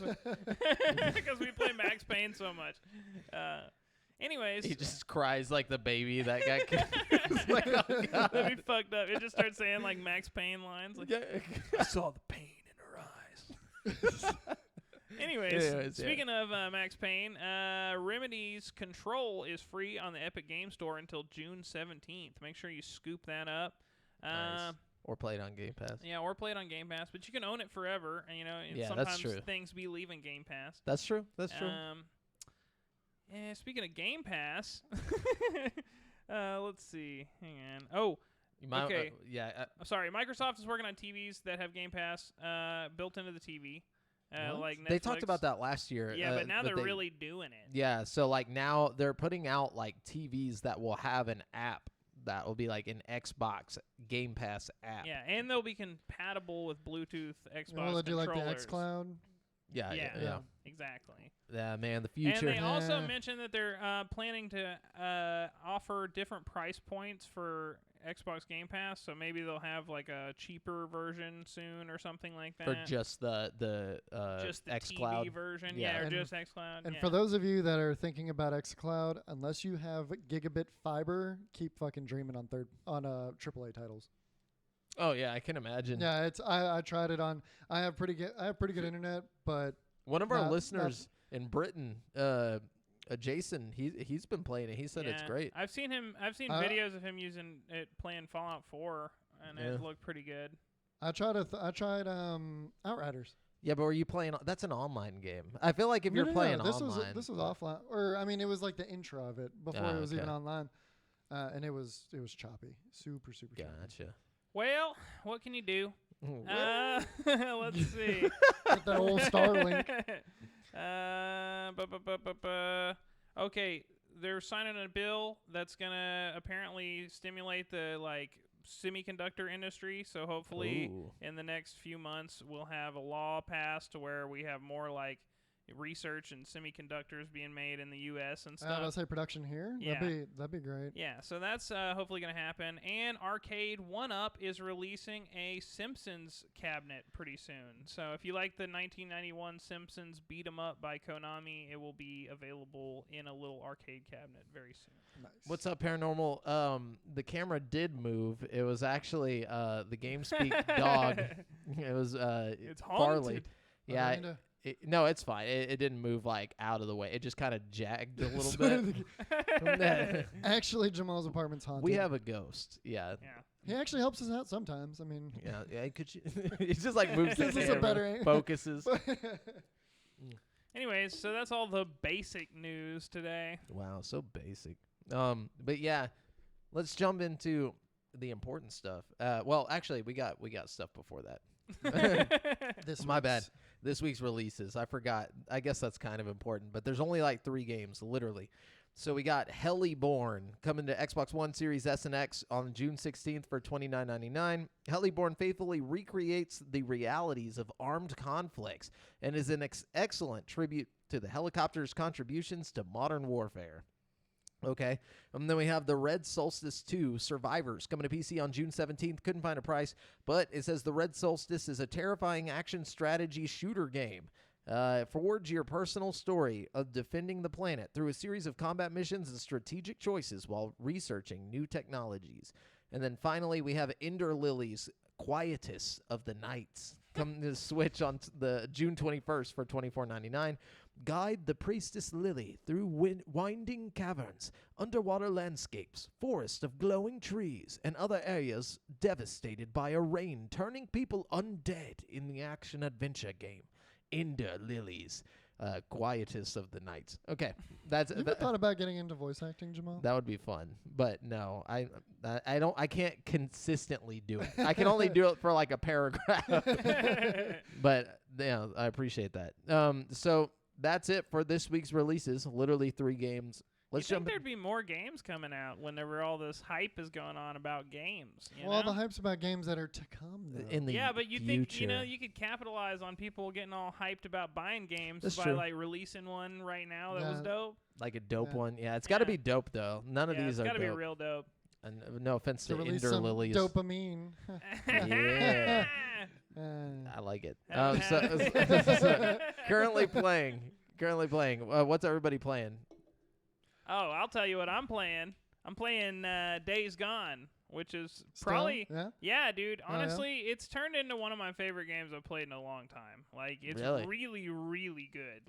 [SPEAKER 2] because we play Max Payne so much. Anyways,
[SPEAKER 1] He just cries like the baby that got killed. It's like, oh, God.
[SPEAKER 2] that'd be fucked up. It just starts saying like Max Payne lines. Like,
[SPEAKER 1] Yeah.
[SPEAKER 2] I saw the pain in her eyes. Anyways, speaking of Max Payne, Remedy's Control is free on the Epic Game Store until June 17th. Make sure you scoop that up.
[SPEAKER 1] Nice. Or play it on Game Pass.
[SPEAKER 2] Yeah, or play it on Game Pass, but you can own it forever. And, you know, and
[SPEAKER 1] Yeah, that's
[SPEAKER 2] sometimes
[SPEAKER 1] true.
[SPEAKER 2] things be leaving Game Pass.
[SPEAKER 1] That's true. That's true.
[SPEAKER 2] Yeah, speaking of Game Pass, let's see. Hang on. Oh,
[SPEAKER 1] You might,
[SPEAKER 2] okay.
[SPEAKER 1] yeah.
[SPEAKER 2] sorry. Microsoft is working on TVs that have Game Pass built into the TV.
[SPEAKER 3] What?
[SPEAKER 2] Like Netflix.
[SPEAKER 1] They talked about that last year.
[SPEAKER 2] Yeah, but now they're
[SPEAKER 1] they-
[SPEAKER 2] really doing it.
[SPEAKER 1] Yeah, so like now they're putting out like TVs that will have an app that will be like an Xbox Game Pass app.
[SPEAKER 2] Yeah, and they'll be compatible with Bluetooth Xbox
[SPEAKER 3] Well, they do like the
[SPEAKER 2] controllers.
[SPEAKER 3] xCloud.
[SPEAKER 1] Yeah,
[SPEAKER 2] Yeah.
[SPEAKER 1] yeah.
[SPEAKER 2] Exactly.
[SPEAKER 1] Yeah, man, the future.
[SPEAKER 2] And they also
[SPEAKER 3] Yeah.
[SPEAKER 2] mentioned that they're planning to offer different price points for Xbox Game Pass, so maybe they'll have like a cheaper version soon or something like that.
[SPEAKER 1] for just the
[SPEAKER 2] just the
[SPEAKER 1] xCloud.
[SPEAKER 2] TV version,
[SPEAKER 1] Yeah.
[SPEAKER 2] or
[SPEAKER 3] And-
[SPEAKER 2] just xCloud.
[SPEAKER 3] And
[SPEAKER 2] yeah.
[SPEAKER 3] for those of you that are thinking about xCloud, unless you have gigabit fiber, keep fucking dreaming on AAA titles.
[SPEAKER 1] Oh yeah, I can imagine.
[SPEAKER 3] Yeah, it's I tried it on. I have pretty good internet, but
[SPEAKER 1] One of our
[SPEAKER 3] Not-
[SPEAKER 1] listeners in Britain, Jason, he's been playing it. He said it's
[SPEAKER 2] Yeah.
[SPEAKER 1] great.
[SPEAKER 2] I've seen
[SPEAKER 3] Uh,
[SPEAKER 2] videos of him using it playing Fallout 4, and
[SPEAKER 1] Yeah.
[SPEAKER 2] it looked pretty good.
[SPEAKER 3] I tried Outriders.
[SPEAKER 1] Yeah, but were you playing? That's an online game. I feel like if
[SPEAKER 3] No,
[SPEAKER 1] you're
[SPEAKER 3] no, no,
[SPEAKER 1] playing
[SPEAKER 3] this
[SPEAKER 1] online,
[SPEAKER 3] was offline, or I mean, it was like the intro of it before
[SPEAKER 1] Oh,
[SPEAKER 3] it was even
[SPEAKER 1] okay.
[SPEAKER 3] online, and it was choppy, super choppy.
[SPEAKER 1] gotcha.
[SPEAKER 2] Well, what can you do?
[SPEAKER 1] Well,
[SPEAKER 2] Let's see.
[SPEAKER 3] With that old Starlink.
[SPEAKER 2] Okay, they're signing a bill that's gonna apparently stimulate the semiconductor industry. So hopefully,
[SPEAKER 1] Ooh.
[SPEAKER 2] in the next few months, we'll have a law passed to where we have more research and semiconductors being made in the U.S. and
[SPEAKER 3] I
[SPEAKER 2] stuff.
[SPEAKER 3] would say production here.
[SPEAKER 2] Yeah.
[SPEAKER 3] That'd be great.
[SPEAKER 2] Yeah, so that's hopefully going to happen. And Arcade 1-Up is releasing a Simpsons cabinet pretty soon. So if you like the 1991 Simpsons Beat 'em Up by Konami, it will be available in a little arcade cabinet very soon.
[SPEAKER 3] Nice.
[SPEAKER 1] What's up, Paranormal? The camera did move. It was actually the GameSpeak dog. It was
[SPEAKER 2] It's
[SPEAKER 1] Farley.
[SPEAKER 2] haunted.
[SPEAKER 1] Yeah.
[SPEAKER 3] Amanda?
[SPEAKER 1] No, it's fine. It didn't move out of the way. It just kind of jagged a little bit.
[SPEAKER 3] Actually, Jamal's apartment's haunted.
[SPEAKER 1] We have a ghost. Yeah.
[SPEAKER 2] Yeah.
[SPEAKER 3] He actually helps us out sometimes. I mean,
[SPEAKER 1] Yeah. Could you? He just moves the
[SPEAKER 3] This is a
[SPEAKER 1] camera,
[SPEAKER 3] better-
[SPEAKER 1] focuses.
[SPEAKER 2] Anyways, so that's all the basic news today.
[SPEAKER 1] Wow, so basic. But yeah, let's jump into the important stuff. Well, actually, we got stuff before that. My bad.
[SPEAKER 3] week's-
[SPEAKER 1] This week's releases. I forgot. I guess that's kind of important, but there's only 3 games, literally. So we got Hellyborn coming to Xbox One Series S and X on June 16th for $29.99. Hellyborn faithfully recreates the realities of armed conflicts and is an excellent tribute to the helicopter's contributions to modern warfare. Okay, and then we have the Red Solstice 2 Survivors coming to PC on June 17th. Couldn't find a price, but it says the Red Solstice is a terrifying action strategy shooter game. Forge your personal story of defending the planet through a series of combat missions and strategic choices while researching new technologies. And then finally, we have Ender Lilies, Quietus of the Nights, coming to Switch on the June 21st for $24.99. Guide the Priestess Lily through winding caverns, underwater landscapes, forests of glowing trees, and other areas devastated by a rain, turning people undead in the action-adventure game. Ender Lilies, Quietus of the Nights. Okay, that's
[SPEAKER 3] You ever thought about getting into voice acting, Jamal?
[SPEAKER 1] that would be fun, but no, I can't consistently do it. I can only do it for a paragraph. But yeah, I appreciate that. So that's it for this week's releases. Literally 3 games. Let's
[SPEAKER 2] you think
[SPEAKER 1] jump.
[SPEAKER 2] there'd be more games coming out whenever all this hype is going on about games? You
[SPEAKER 3] Well,
[SPEAKER 2] know?
[SPEAKER 3] the hype's about games that are to come, though.
[SPEAKER 1] In the
[SPEAKER 2] Yeah, but you think
[SPEAKER 1] future.
[SPEAKER 2] you could capitalize on people getting all hyped about buying games
[SPEAKER 1] That's
[SPEAKER 2] by
[SPEAKER 1] true.
[SPEAKER 2] releasing one right now that was
[SPEAKER 3] Yeah.
[SPEAKER 2] dope.
[SPEAKER 1] like a dope
[SPEAKER 3] Yeah.
[SPEAKER 1] one. Yeah, it's got to
[SPEAKER 2] Yeah.
[SPEAKER 1] be dope though. None of
[SPEAKER 2] Yeah,
[SPEAKER 1] these
[SPEAKER 2] it's
[SPEAKER 1] are
[SPEAKER 2] gotta be
[SPEAKER 1] dope.
[SPEAKER 2] real dope.
[SPEAKER 1] And no offense
[SPEAKER 3] to
[SPEAKER 1] to
[SPEAKER 3] release
[SPEAKER 1] Ender
[SPEAKER 3] some
[SPEAKER 1] Lilies.
[SPEAKER 3] dopamine.
[SPEAKER 1] Yeah.
[SPEAKER 3] Uh,
[SPEAKER 1] I like it.
[SPEAKER 2] Haven't
[SPEAKER 1] So,
[SPEAKER 2] had it.
[SPEAKER 1] so currently playing. What's everybody playing?
[SPEAKER 2] Oh, I'll tell you what I'm playing. I'm playing Days Gone, which is
[SPEAKER 3] still?
[SPEAKER 2] probably
[SPEAKER 3] Yeah.
[SPEAKER 2] dude.
[SPEAKER 3] Oh, yeah?
[SPEAKER 2] Honestly, it's turned into one of my favorite games I've played in a long time. It's
[SPEAKER 1] Really?
[SPEAKER 2] really, really good.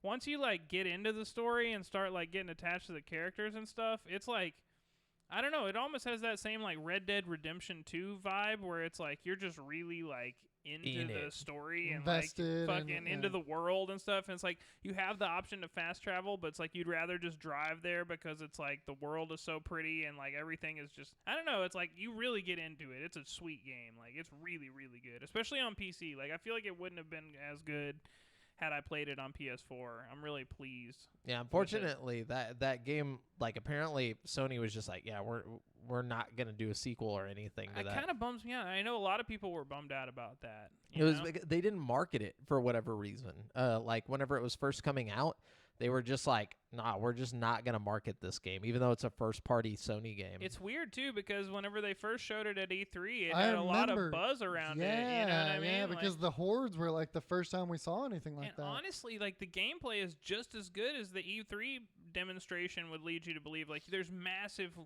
[SPEAKER 2] Once you get into the story and start getting attached to the characters and stuff, it's I don't know. It almost has that same Red Dead Redemption 2 vibe, where it's you're just really into
[SPEAKER 1] In
[SPEAKER 2] the
[SPEAKER 1] it.
[SPEAKER 2] story and
[SPEAKER 3] Invested
[SPEAKER 2] fucking
[SPEAKER 3] and,
[SPEAKER 2] into
[SPEAKER 3] yeah.
[SPEAKER 2] the world and stuff. And it's you have the option to fast travel, but it's you'd rather just drive there because it's the world is so pretty and everything is just, I don't know. It's you really get into it. It's a sweet game. It's really, really good, especially on PC. I feel like it wouldn't have been as good had I played it on PS4. I'm really pleased.
[SPEAKER 1] Yeah, unfortunately, that game, apparently Sony was just yeah, we're not gonna do a sequel or anything to
[SPEAKER 2] It
[SPEAKER 1] that.
[SPEAKER 2] kind of bums me out. I know a lot of people were bummed out about that.
[SPEAKER 1] It was they didn't market it for whatever reason. Whenever it was first coming out, they were just nah, we're just not gonna market this game, even though it's a first-party Sony game.
[SPEAKER 2] It's weird too because whenever they first showed it at E3, it
[SPEAKER 3] I
[SPEAKER 2] had a lot of
[SPEAKER 3] remember.
[SPEAKER 2] buzz around
[SPEAKER 3] yeah,
[SPEAKER 2] it. You know what I mean?
[SPEAKER 3] Yeah, because the hordes were the first time we saw anything like
[SPEAKER 2] and
[SPEAKER 3] that.
[SPEAKER 2] honestly, the gameplay is just as good as the E3 demonstration would lead you to believe. There's massive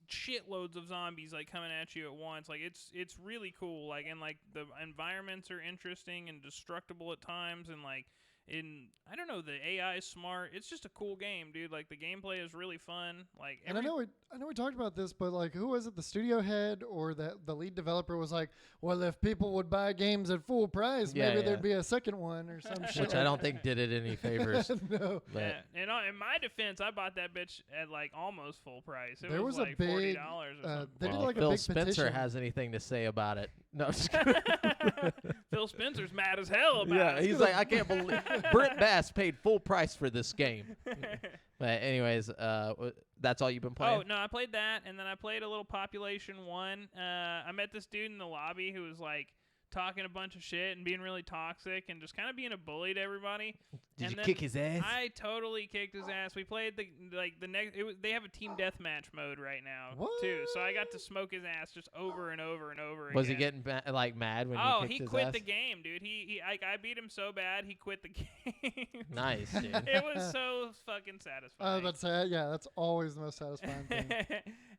[SPEAKER 2] shitloads of zombies like coming at you at once. Like it's really cool. Like, and like the environments are interesting and destructible at times, and like I don't know, the AI is smart. It's just a cool game, dude. Like the gameplay is really fun. Like,
[SPEAKER 3] And I know we talked about this, but like, who was it? The studio head or the lead developer was like, well, if people would buy games at full price,
[SPEAKER 1] Yeah,
[SPEAKER 3] maybe
[SPEAKER 1] yeah.
[SPEAKER 3] there'd be a second one or some shit.
[SPEAKER 1] Which I don't think did it any favors.
[SPEAKER 3] No.
[SPEAKER 1] But
[SPEAKER 2] yeah. And in my defense, I bought that bitch at like almost full price. It
[SPEAKER 3] There was a
[SPEAKER 2] like $40
[SPEAKER 3] big,
[SPEAKER 2] or something.
[SPEAKER 3] they did
[SPEAKER 1] well,
[SPEAKER 3] like
[SPEAKER 1] if Phil
[SPEAKER 3] a big
[SPEAKER 1] Spencer
[SPEAKER 3] petition.
[SPEAKER 1] has anything to say about it. No, I'm just kidding.
[SPEAKER 2] Phil Spencer's mad as hell about
[SPEAKER 1] Yeah,
[SPEAKER 2] it.
[SPEAKER 1] he's like, I can't believe Brent Bass paid full price for this game. But anyways, that's all you've been playing?
[SPEAKER 2] Oh, no, I played that, and then I played a little Population 1. I met this dude in the lobby who was, like, talking a bunch of shit and being really toxic and just kind of being a bully to everybody.
[SPEAKER 1] Did
[SPEAKER 2] and
[SPEAKER 1] you
[SPEAKER 2] then
[SPEAKER 1] kick his ass?
[SPEAKER 2] I totally kicked his ass. We played the next. They have a team deathmatch mode right now too, so I got to smoke his ass just over and over and over.
[SPEAKER 1] Was he
[SPEAKER 2] again.
[SPEAKER 1] getting mad when you
[SPEAKER 2] Oh,
[SPEAKER 1] kicked
[SPEAKER 2] he
[SPEAKER 1] his
[SPEAKER 2] quit
[SPEAKER 1] ass?
[SPEAKER 2] the game, dude. I beat him so bad he quit the game.
[SPEAKER 1] Nice, dude.
[SPEAKER 2] It was so fucking satisfying.
[SPEAKER 3] I was about to say, yeah, that's always the most satisfying thing.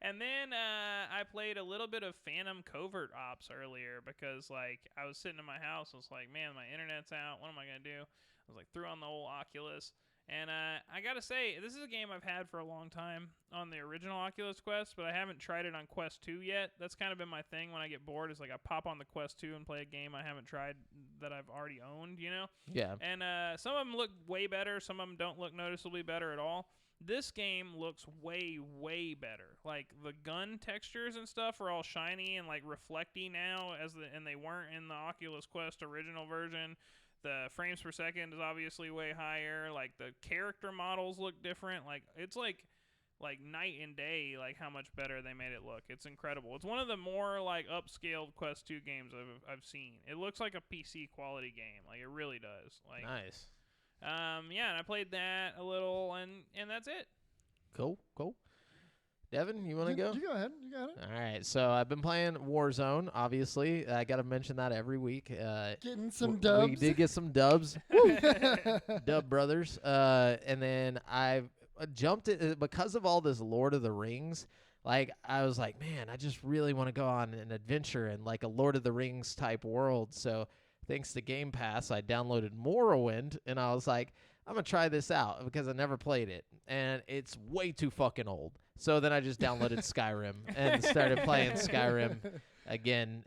[SPEAKER 2] And then I played a little bit of Phantom Covert Ops earlier because like I was sitting in my house. I was like, man, my internet's out. What am I gonna do? I was like, threw on the old Oculus. And I gotta say, this is a game I've had for a long time on the original Oculus Quest, but I haven't tried it on Quest 2 yet. That's kind of been my thing when I get bored, is like I pop on the Quest 2 and play a game I haven't tried that I've already owned, you know?
[SPEAKER 1] Yeah.
[SPEAKER 2] And some of them look way better. Some of them don't look noticeably better at all. This game looks way, way better. Like the gun textures and stuff are all shiny and like reflecty now, and they weren't in the Oculus Quest original version. The frames per second is obviously way higher. Like the character models look different. Like it's like night and day. Like how much better they made it look. It's incredible. It's one of the more like upscaled Quest 2 games I've seen. It looks like a PC quality game. Like it really does. Like
[SPEAKER 1] Nice.
[SPEAKER 2] yeah, and I played that a little, and that's it.
[SPEAKER 1] Cool. Devin, you want to go?
[SPEAKER 3] You go ahead. You got it.
[SPEAKER 1] All right. So I've been playing Warzone, obviously. I got to mention that every week.
[SPEAKER 3] Getting some
[SPEAKER 1] We
[SPEAKER 3] dubs.
[SPEAKER 1] did get some dubs. Dub Brothers. And then I've jumped it because of all this Lord of the Rings. Like, I was like, man, I just really want to go on an adventure in like a Lord of the Rings type world. So thanks to Game Pass, I downloaded Morrowind, and I was like, I'm going to try this out because I never played it. And it's way too fucking old. So then I just downloaded Skyrim and started playing Skyrim again.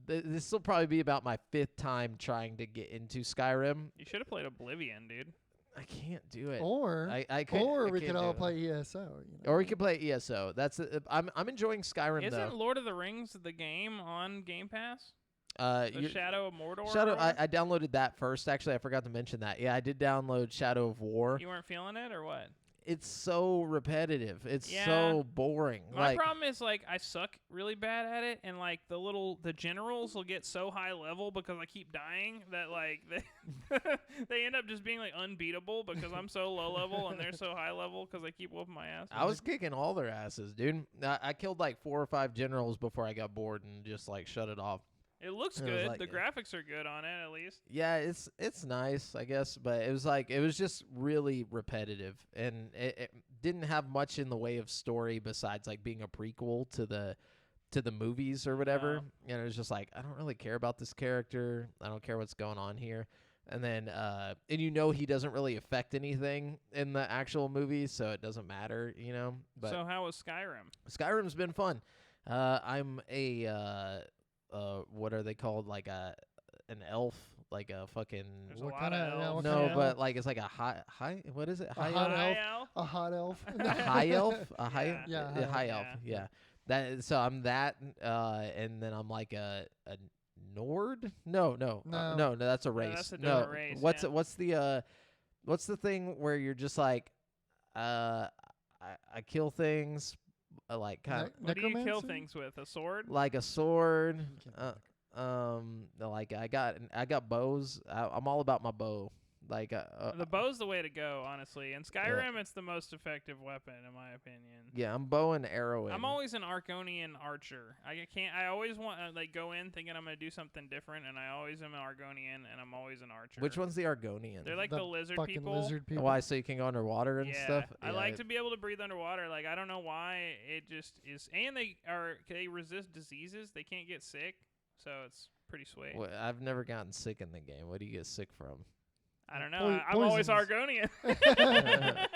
[SPEAKER 1] This will probably be about my 5th time trying to get into Skyrim.
[SPEAKER 2] You should have played Oblivion, dude.
[SPEAKER 1] I can't do it.
[SPEAKER 3] Or
[SPEAKER 1] I
[SPEAKER 3] we
[SPEAKER 1] can't
[SPEAKER 3] could all
[SPEAKER 1] do it.
[SPEAKER 3] play ESO. You know?
[SPEAKER 1] Or we could play ESO. I'm enjoying Skyrim
[SPEAKER 2] Isn't
[SPEAKER 1] though.
[SPEAKER 2] Lord of the Rings the game on Game Pass?
[SPEAKER 1] The
[SPEAKER 2] The Shadow of Mordor?
[SPEAKER 1] Shadow.
[SPEAKER 2] or whatever?
[SPEAKER 1] I downloaded that first. Actually, I forgot to mention that. Yeah, I did download Shadow of War.
[SPEAKER 2] You weren't feeling it, or what?
[SPEAKER 1] It's so repetitive. It's
[SPEAKER 2] Yeah.
[SPEAKER 1] so boring.
[SPEAKER 2] My
[SPEAKER 1] like,
[SPEAKER 2] problem is like I suck really bad at it, and like the generals will get so high level because I keep dying that like they end up just being like unbeatable because I'm so low level and they're so high level because I keep whooping my ass.
[SPEAKER 1] I was kicking all their asses, dude. I killed like 4 or 5 generals before I got bored and just like shut it off.
[SPEAKER 2] It looks
[SPEAKER 1] It was
[SPEAKER 2] good.
[SPEAKER 1] like-
[SPEAKER 2] The graphics are good on it, at least.
[SPEAKER 1] Yeah, it's nice, I guess, but it was just really repetitive, and it didn't have much in the way of story besides like being a prequel to the movies or whatever. And it was just like, I don't really care about this character. I don't care what's going on here. And then and he doesn't really affect anything in the actual movie, so it doesn't matter, But
[SPEAKER 2] So how was Skyrim?
[SPEAKER 1] Skyrim's been fun. I'm a what are they called? Like an elf, like a fucking
[SPEAKER 2] There's
[SPEAKER 3] What
[SPEAKER 2] a lot
[SPEAKER 3] kinda-
[SPEAKER 2] of
[SPEAKER 3] yeah,
[SPEAKER 2] elves.
[SPEAKER 3] what
[SPEAKER 1] no,
[SPEAKER 3] kinda
[SPEAKER 1] but
[SPEAKER 3] elf?
[SPEAKER 1] like it's like a high. What is it? High
[SPEAKER 3] hot
[SPEAKER 1] elf?
[SPEAKER 3] elf.
[SPEAKER 2] High elf?
[SPEAKER 3] A hot elf.
[SPEAKER 1] A high elf? A high?
[SPEAKER 2] Yeah.
[SPEAKER 3] Yeah,
[SPEAKER 1] a high elf.
[SPEAKER 2] Yeah.
[SPEAKER 1] Yeah. That. So I'm that, and then I'm like a Nord. No. No. That's a race.
[SPEAKER 2] that's a
[SPEAKER 1] no.
[SPEAKER 2] different race,
[SPEAKER 1] What's the thing where you're just like, I kill things, like kind of
[SPEAKER 2] What do you kill
[SPEAKER 3] Necromancer?
[SPEAKER 2] things with? A sword?
[SPEAKER 1] like a sword.
[SPEAKER 3] You can't
[SPEAKER 1] Like I got bows. I'm all about my bow. Like
[SPEAKER 2] The bow's the way to go, honestly. In Skyrim, it's the most effective weapon, in my opinion.
[SPEAKER 1] yeah, I'm bow and arrowing.
[SPEAKER 2] I'm always an Argonian archer. I always want to like go in thinking I'm gonna do something different, and I always am an Argonian, and I'm always an archer.
[SPEAKER 1] Which one's the Argonian?
[SPEAKER 2] They're like the lizard
[SPEAKER 3] fucking
[SPEAKER 2] people.
[SPEAKER 3] lizard people.
[SPEAKER 1] Why? So you can go underwater and
[SPEAKER 2] Yeah,
[SPEAKER 1] stuff.
[SPEAKER 2] I like to be able to breathe underwater. Like I don't know why it just is, and they resist diseases. They can't get sick, so it's pretty sweet.
[SPEAKER 1] Well, I've never gotten sick in the game. What do you get sick from?
[SPEAKER 2] I don't know. I'm
[SPEAKER 3] Poisons.
[SPEAKER 2] always Argonian.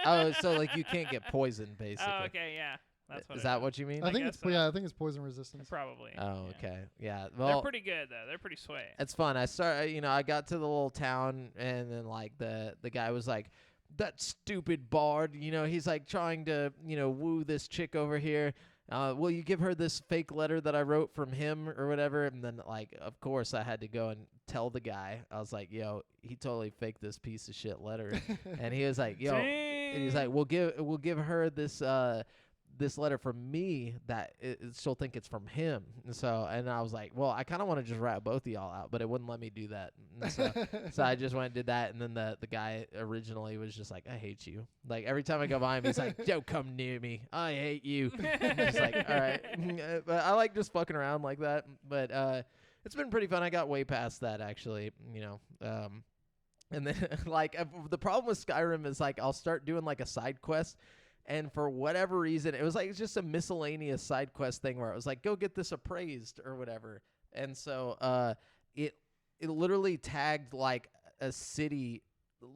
[SPEAKER 1] Oh, so like you can't get poisoned, basically.
[SPEAKER 2] Oh, okay, yeah, that's what.
[SPEAKER 1] Is that what you mean?
[SPEAKER 3] I think
[SPEAKER 2] guess
[SPEAKER 3] it's
[SPEAKER 2] so.
[SPEAKER 3] yeah. I think it's poison resistance.
[SPEAKER 2] Probably.
[SPEAKER 1] Oh,
[SPEAKER 2] yeah.
[SPEAKER 1] okay. Yeah.
[SPEAKER 2] They're
[SPEAKER 1] Well,
[SPEAKER 2] pretty good though. They're pretty sweet.
[SPEAKER 1] it's fun. I got to the little town, and then like the guy was like, "That stupid bard," he's like trying to woo this chick over here. Will you give her this fake letter that I wrote from him or whatever? And then like, of course, I had to go and tell the guy. I was like, "Yo, he totally faked this piece of shit letter," and he was like, "Yo," and he's like, "We'll give her this." This letter from me that she'll think it's from him. And I was like, well, I kind of want to just rat both of y'all out, but it wouldn't let me do that. And so I just went and did that. And then the guy originally was just like, I hate you. Like every time I go by him, he's like, yo, come near me. I hate you. I'm just like, all right. But I like just fucking around like that. But it's been pretty fun. I got way past that actually, and then like the problem with Skyrim is like I'll start doing like a side quest. And for whatever reason, it was like just a miscellaneous side quest thing where it was like, go get this appraised or whatever. And so it literally tagged like a city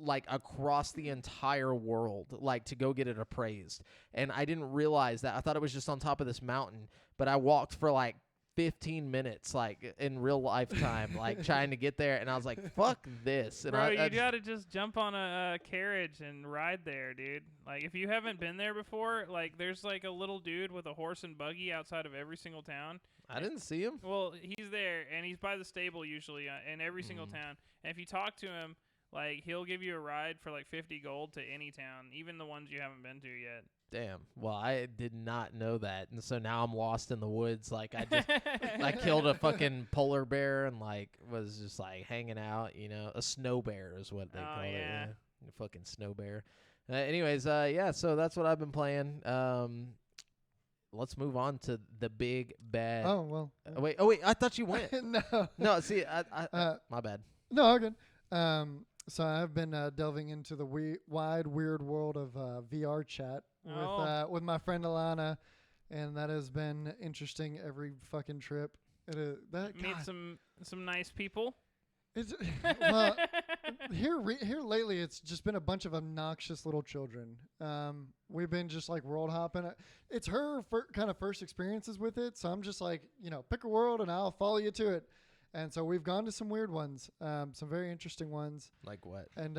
[SPEAKER 1] like across the entire world, like to go get it appraised. And I didn't realize that. I thought it was just on top of this mountain, but I walked for like 15 minutes like in real lifetime like trying to get there, and I was like, fuck this. And
[SPEAKER 2] Bro,
[SPEAKER 1] I
[SPEAKER 2] you gotta just jump on a carriage and ride there, dude. Like if you haven't been there before, like there's like a little dude with a horse and buggy outside of every single town.
[SPEAKER 1] I didn't see him.
[SPEAKER 2] Well, he's there, and he's by the stable usually in every single town. And if you talk to him, like he'll give you a ride for like 50 gold to any town, even the ones you haven't been to yet.
[SPEAKER 1] Damn. Well, I did not know that, and so now I'm lost in the woods. Like I killed a fucking polar bear and like was just like hanging out. A snow bear is what they call it. Yeah, a fucking snow bear. Anyways, yeah. So that's what I've been playing. Let's move on to the big bad.
[SPEAKER 3] Oh well.
[SPEAKER 1] Wait. I thought you went.
[SPEAKER 3] No.
[SPEAKER 1] No. See, I my bad.
[SPEAKER 3] No, all good. So I've been delving into the wide, weird world of VR chat with my friend Alana, and that has been interesting every fucking trip. It is that
[SPEAKER 2] Meet some nice people.
[SPEAKER 3] It's well here lately. It's just been a bunch of obnoxious little children. We've been just like world hopping. It's her kind of first experiences with it, so I'm just like, pick a world and I'll follow you to it. And so we've gone to some weird ones, some very interesting ones.
[SPEAKER 1] Like what?
[SPEAKER 3] And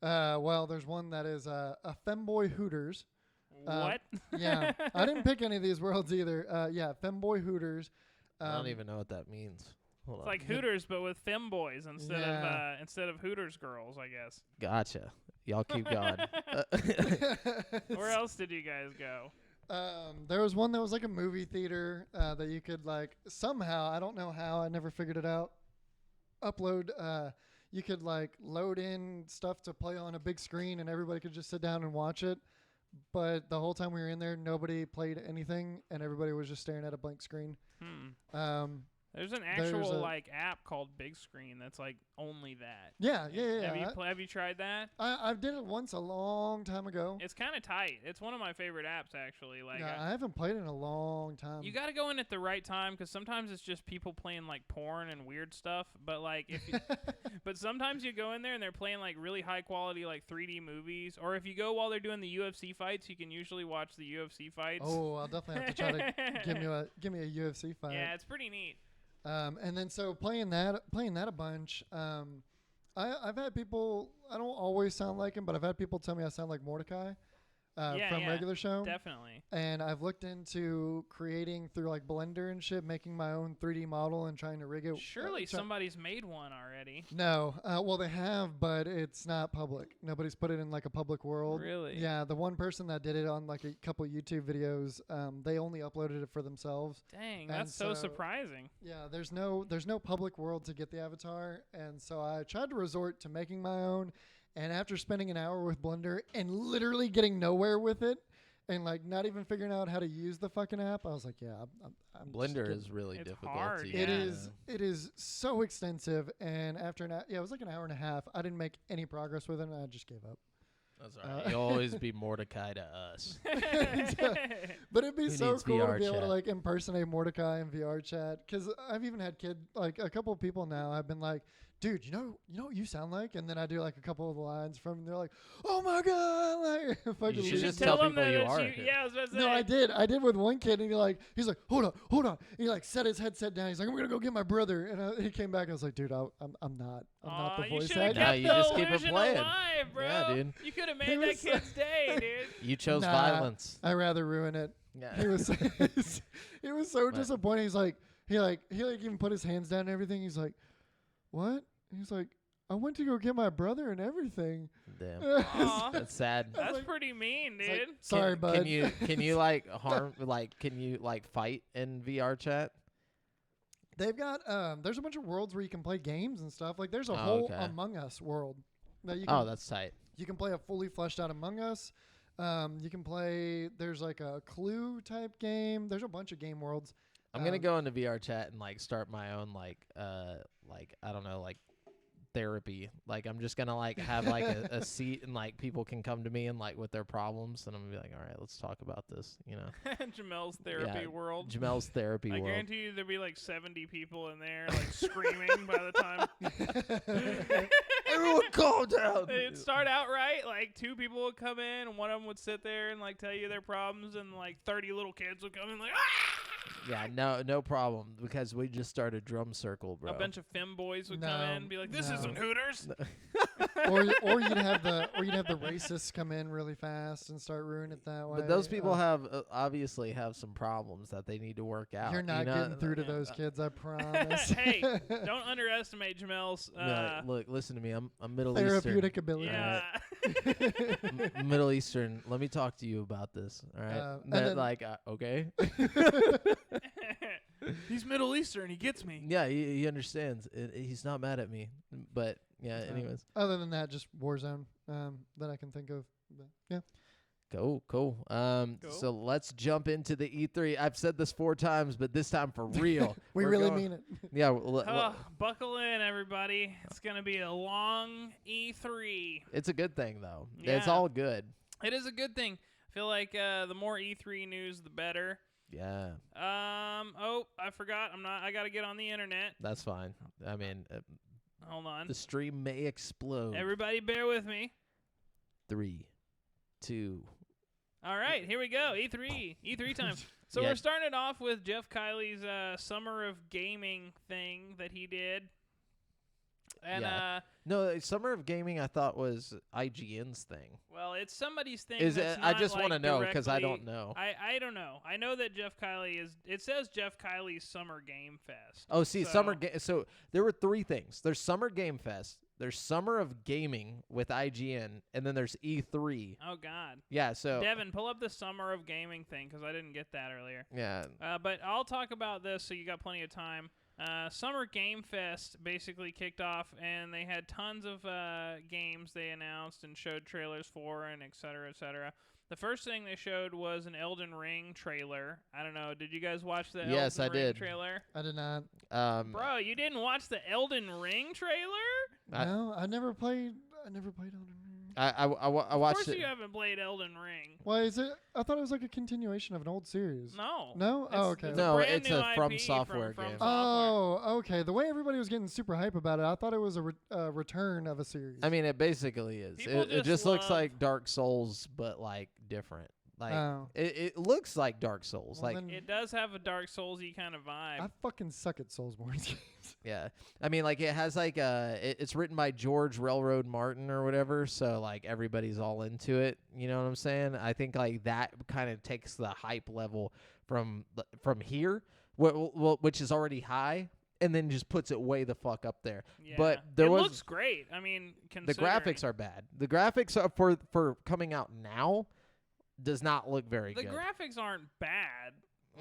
[SPEAKER 3] well, there's one that is a femboy Hooters.
[SPEAKER 2] What?
[SPEAKER 3] Yeah, I didn't pick any of these worlds either. Yeah, femboy Hooters.
[SPEAKER 1] I don't even know what that means. Hold
[SPEAKER 2] It's
[SPEAKER 1] on.
[SPEAKER 2] like Hooters, but with femboys instead of Hooters girls, I guess.
[SPEAKER 1] Gotcha. Y'all keep going.
[SPEAKER 2] Where else did you guys go?
[SPEAKER 3] There was one that was like a movie theater that you could like somehow, I don't know how, I never figured it out, upload. You could like load in stuff to play on a big screen and everybody could just sit down and watch it. But the whole time we were in there, nobody played anything and everybody was just staring at a blank screen.
[SPEAKER 2] There's an actual like app called Big Screen that's like only that.
[SPEAKER 3] Yeah.
[SPEAKER 2] Have you tried that?
[SPEAKER 3] I did it once a long time ago.
[SPEAKER 2] It's kind of tight. It's one of my favorite apps actually. Like
[SPEAKER 3] yeah, I haven't played it in a long time.
[SPEAKER 2] you got to go in at the right time because sometimes it's just people playing like porn and weird stuff. But like if you, but sometimes you go in there and they're playing like really high quality like 3D movies. Or if you go while they're doing the UFC fights, you can usually watch the UFC fights.
[SPEAKER 3] Oh, I'll definitely have to try to give me a UFC fight.
[SPEAKER 2] Yeah, it's pretty neat.
[SPEAKER 3] And then so playing that a bunch. I've had people. I don't always sound like him, but I've had people tell me I sound like Mordecai. from regular show.
[SPEAKER 2] Definitely.
[SPEAKER 3] And I've looked into creating through like Blender and shit, making my own 3D model and trying to rig it.
[SPEAKER 2] Surely somebody's made one already.
[SPEAKER 3] No. Well, they have, but it's not public. Nobody's put it in like a public world.
[SPEAKER 2] Really?
[SPEAKER 3] Yeah. The one person that did it on like a couple YouTube videos, they only uploaded it for themselves.
[SPEAKER 2] Dang,
[SPEAKER 3] And
[SPEAKER 2] that's so surprising.
[SPEAKER 3] Yeah. There's no public world to get the avatar. And so I tried to resort to making my own. And after spending an hour with Blender and literally getting nowhere with it, and like not even figuring out how to use the fucking app, I was like, yeah, I'm
[SPEAKER 1] Blender
[SPEAKER 3] just
[SPEAKER 1] is really
[SPEAKER 2] It's
[SPEAKER 1] difficult.
[SPEAKER 2] hard,
[SPEAKER 1] to
[SPEAKER 2] yeah.
[SPEAKER 1] use.
[SPEAKER 3] it is so extensive. And after it was like an hour and a half. I didn't make any progress with it, and I just gave up.
[SPEAKER 1] That's all right. You'll always be Mordecai to us.
[SPEAKER 3] But it'd be
[SPEAKER 1] Who
[SPEAKER 3] so
[SPEAKER 1] needs
[SPEAKER 3] cool to
[SPEAKER 1] VR
[SPEAKER 3] be able to
[SPEAKER 1] chat?
[SPEAKER 3] like impersonate Mordecai in VR chat. Because I've even had like a couple of people now have been like, dude, you know what you sound like? And then I do like a couple of the lines from, and they're like, oh my god, like fucking
[SPEAKER 1] You should
[SPEAKER 3] lose
[SPEAKER 1] just
[SPEAKER 3] it.
[SPEAKER 1] tell
[SPEAKER 2] them
[SPEAKER 1] people
[SPEAKER 2] that
[SPEAKER 1] you
[SPEAKER 2] it's
[SPEAKER 1] are.
[SPEAKER 2] Yeah, I was about to say.
[SPEAKER 3] No, I did with one kid, and he's like, hold on. And he like set his headset down. He's like, I'm gonna go get my brother, and he came back. And I was like, dude, I'm not the
[SPEAKER 2] You
[SPEAKER 3] voice
[SPEAKER 2] should have
[SPEAKER 3] actor.
[SPEAKER 1] Now
[SPEAKER 2] kept
[SPEAKER 1] you
[SPEAKER 2] the
[SPEAKER 1] just keep it
[SPEAKER 2] illusion
[SPEAKER 1] playing.
[SPEAKER 2] alive, bro.
[SPEAKER 1] Yeah, dude.
[SPEAKER 2] You could have
[SPEAKER 3] He
[SPEAKER 2] made that
[SPEAKER 3] was-
[SPEAKER 2] kid's day, dude.
[SPEAKER 1] You chose
[SPEAKER 3] Nah.
[SPEAKER 1] violence.
[SPEAKER 3] I'd rather ruin it.
[SPEAKER 1] Yeah.
[SPEAKER 3] He was he was so
[SPEAKER 1] Right.
[SPEAKER 3] disappointed. He's like he even put his hands down and everything. He's like, what? He's like, I went to go get my brother and everything.
[SPEAKER 1] Damn.
[SPEAKER 2] Aw.
[SPEAKER 1] That's sad.
[SPEAKER 2] That's
[SPEAKER 3] like-
[SPEAKER 2] pretty mean,
[SPEAKER 3] It's like,
[SPEAKER 2] dude.
[SPEAKER 3] sorry,
[SPEAKER 1] can,
[SPEAKER 3] bud.
[SPEAKER 1] Can you like harm like can you like fight in VR chat?
[SPEAKER 3] They've got there's a bunch of worlds where you can play games and stuff. Like there's a
[SPEAKER 1] Oh,
[SPEAKER 3] whole
[SPEAKER 1] okay.
[SPEAKER 3] Among Us world that you can
[SPEAKER 1] Oh, that's tight.
[SPEAKER 3] you can play a fully fleshed out Among Us. You can play. There's like a Clue type game. There's a bunch of game worlds.
[SPEAKER 1] I'm gonna
[SPEAKER 3] Um,
[SPEAKER 1] go into VR chat and like start my own like I don't know like therapy. Like I'm just gonna like have like a seat and like people can come to me and like with their problems and I'm gonna be like, all right, let's talk about this. You know,
[SPEAKER 2] Jamel's therapy
[SPEAKER 1] Yeah,
[SPEAKER 2] world.
[SPEAKER 1] Jamel's therapy
[SPEAKER 2] I
[SPEAKER 1] world.
[SPEAKER 2] guarantee you there'd be like 70 people in there, like screaming by the time.
[SPEAKER 1] Everyone, calm down.
[SPEAKER 2] It'd start out right, like 2 people would come in, and one of them would sit there and like tell you their problems, and like 30 little kids would come in, like
[SPEAKER 1] Yeah, no problem because we just started drum circle, bro.
[SPEAKER 2] a bunch of femboys would
[SPEAKER 3] No,
[SPEAKER 2] come in, and be like, "This
[SPEAKER 3] no.
[SPEAKER 2] isn't Hooters."
[SPEAKER 3] or you'd have the racists come in really fast and start ruining it that way.
[SPEAKER 1] But those people have obviously have some problems that they need to work out.
[SPEAKER 3] You're not
[SPEAKER 1] you know?
[SPEAKER 3] getting through to those kids, I promise.
[SPEAKER 2] Hey, don't underestimate Jamel's.
[SPEAKER 1] No, look, listen to me. I'm Middle
[SPEAKER 3] Therapeutic ability.
[SPEAKER 2] Yeah.
[SPEAKER 1] Eastern. Middle Eastern. Let me talk to you about this. All right.
[SPEAKER 3] And
[SPEAKER 1] That,
[SPEAKER 3] then-
[SPEAKER 1] like, okay.
[SPEAKER 2] He's Middle Eastern. He gets me.
[SPEAKER 1] Yeah, he understands. He's not mad at me. But yeah. Anyways,
[SPEAKER 3] Other than that, just Warzone that I can think of. But, yeah.
[SPEAKER 1] cool. So let's jump into the E3. I've said this 4 times, but this time for real.
[SPEAKER 3] We
[SPEAKER 1] We're
[SPEAKER 3] really
[SPEAKER 1] going-
[SPEAKER 3] mean it.
[SPEAKER 1] Yeah.
[SPEAKER 2] Buckle in, everybody. It's gonna be a long E3.
[SPEAKER 1] It's a good thing though. It's
[SPEAKER 2] Yeah.
[SPEAKER 1] all good.
[SPEAKER 2] It is a good thing. I feel like the more E3 news, the better.
[SPEAKER 1] Yeah.
[SPEAKER 2] Oh, I forgot. I gotta get on the internet.
[SPEAKER 1] That's fine. I mean,
[SPEAKER 2] Hold on.
[SPEAKER 1] the stream may explode.
[SPEAKER 2] Everybody, bear with me.
[SPEAKER 1] 3, 2.
[SPEAKER 2] All right, here we go. E3 time. So
[SPEAKER 1] Yeah.
[SPEAKER 2] we're starting it off with Jeff Kiley's Summer of Gaming thing that he did. And
[SPEAKER 1] Yeah. No, Summer of Gaming I thought was IGN's thing.
[SPEAKER 2] well, it's somebody's thing.
[SPEAKER 1] Is
[SPEAKER 2] that's
[SPEAKER 1] it? I
[SPEAKER 2] not,
[SPEAKER 1] just
[SPEAKER 2] like,
[SPEAKER 1] want to know because I
[SPEAKER 2] directly-
[SPEAKER 1] don't know.
[SPEAKER 2] I don't know. I know that Jeff Kiley is. It says Jeff Kiley's Summer Game Fest.
[SPEAKER 1] Oh, see,
[SPEAKER 2] So-
[SPEAKER 1] So there were 3 things. There's Summer Game Fest. There's Summer of Gaming with IGN, and then there's E3.
[SPEAKER 2] Oh God,
[SPEAKER 1] Yeah. So
[SPEAKER 2] Devin, pull up the Summer of Gaming thing because I didn't get that earlier.
[SPEAKER 1] yeah.
[SPEAKER 2] But I'll talk about this so you got plenty of time. Summer Game Fest basically kicked off, and they had tons of games they announced and showed trailers for, and et cetera, et cetera. The first thing they showed was an Elden Ring trailer. I don't know. Did you guys watch the
[SPEAKER 1] Yes,
[SPEAKER 2] Elden
[SPEAKER 1] I
[SPEAKER 2] Ring
[SPEAKER 1] did.
[SPEAKER 2] trailer?
[SPEAKER 3] I did not.
[SPEAKER 2] Bro, you didn't watch the Elden Ring trailer?
[SPEAKER 3] No, I never played Elden Ring.
[SPEAKER 1] I
[SPEAKER 2] Of
[SPEAKER 1] watched
[SPEAKER 2] course
[SPEAKER 1] it.
[SPEAKER 2] you haven't played Elden Ring.
[SPEAKER 3] Why is it? I thought it was like a continuation of an old series.
[SPEAKER 2] No.
[SPEAKER 3] No? Oh, okay.
[SPEAKER 2] It's
[SPEAKER 1] No,
[SPEAKER 2] brand
[SPEAKER 1] it's
[SPEAKER 2] new
[SPEAKER 1] a From
[SPEAKER 2] IP
[SPEAKER 1] Software
[SPEAKER 2] from
[SPEAKER 1] game.
[SPEAKER 2] Software.
[SPEAKER 3] Oh, okay. The way everybody was getting super hype about it, I thought it was a return of a series.
[SPEAKER 1] I mean, it basically is.
[SPEAKER 2] People
[SPEAKER 1] It
[SPEAKER 2] just
[SPEAKER 1] just looks
[SPEAKER 2] love-
[SPEAKER 1] like Dark Souls, but like different. Like
[SPEAKER 3] Oh.
[SPEAKER 1] it looks like Dark Souls.
[SPEAKER 3] Well,
[SPEAKER 1] like
[SPEAKER 3] then
[SPEAKER 2] It does have a Dark Souls-y kind of vibe.
[SPEAKER 3] I fucking suck at Soulsborne games.
[SPEAKER 1] yeah, I mean like it has like it's written by George Railroad Martin or whatever. So like everybody's all into it. You know what I'm saying? I think like that kind of takes the hype level from here, which is already high, and then just puts it way the fuck up there.
[SPEAKER 2] yeah.
[SPEAKER 1] But there
[SPEAKER 2] it
[SPEAKER 1] was
[SPEAKER 2] looks great. I mean,
[SPEAKER 1] the graphics are bad. The graphics are for coming out now does not look very
[SPEAKER 2] the
[SPEAKER 1] good.
[SPEAKER 2] graphics aren't bad.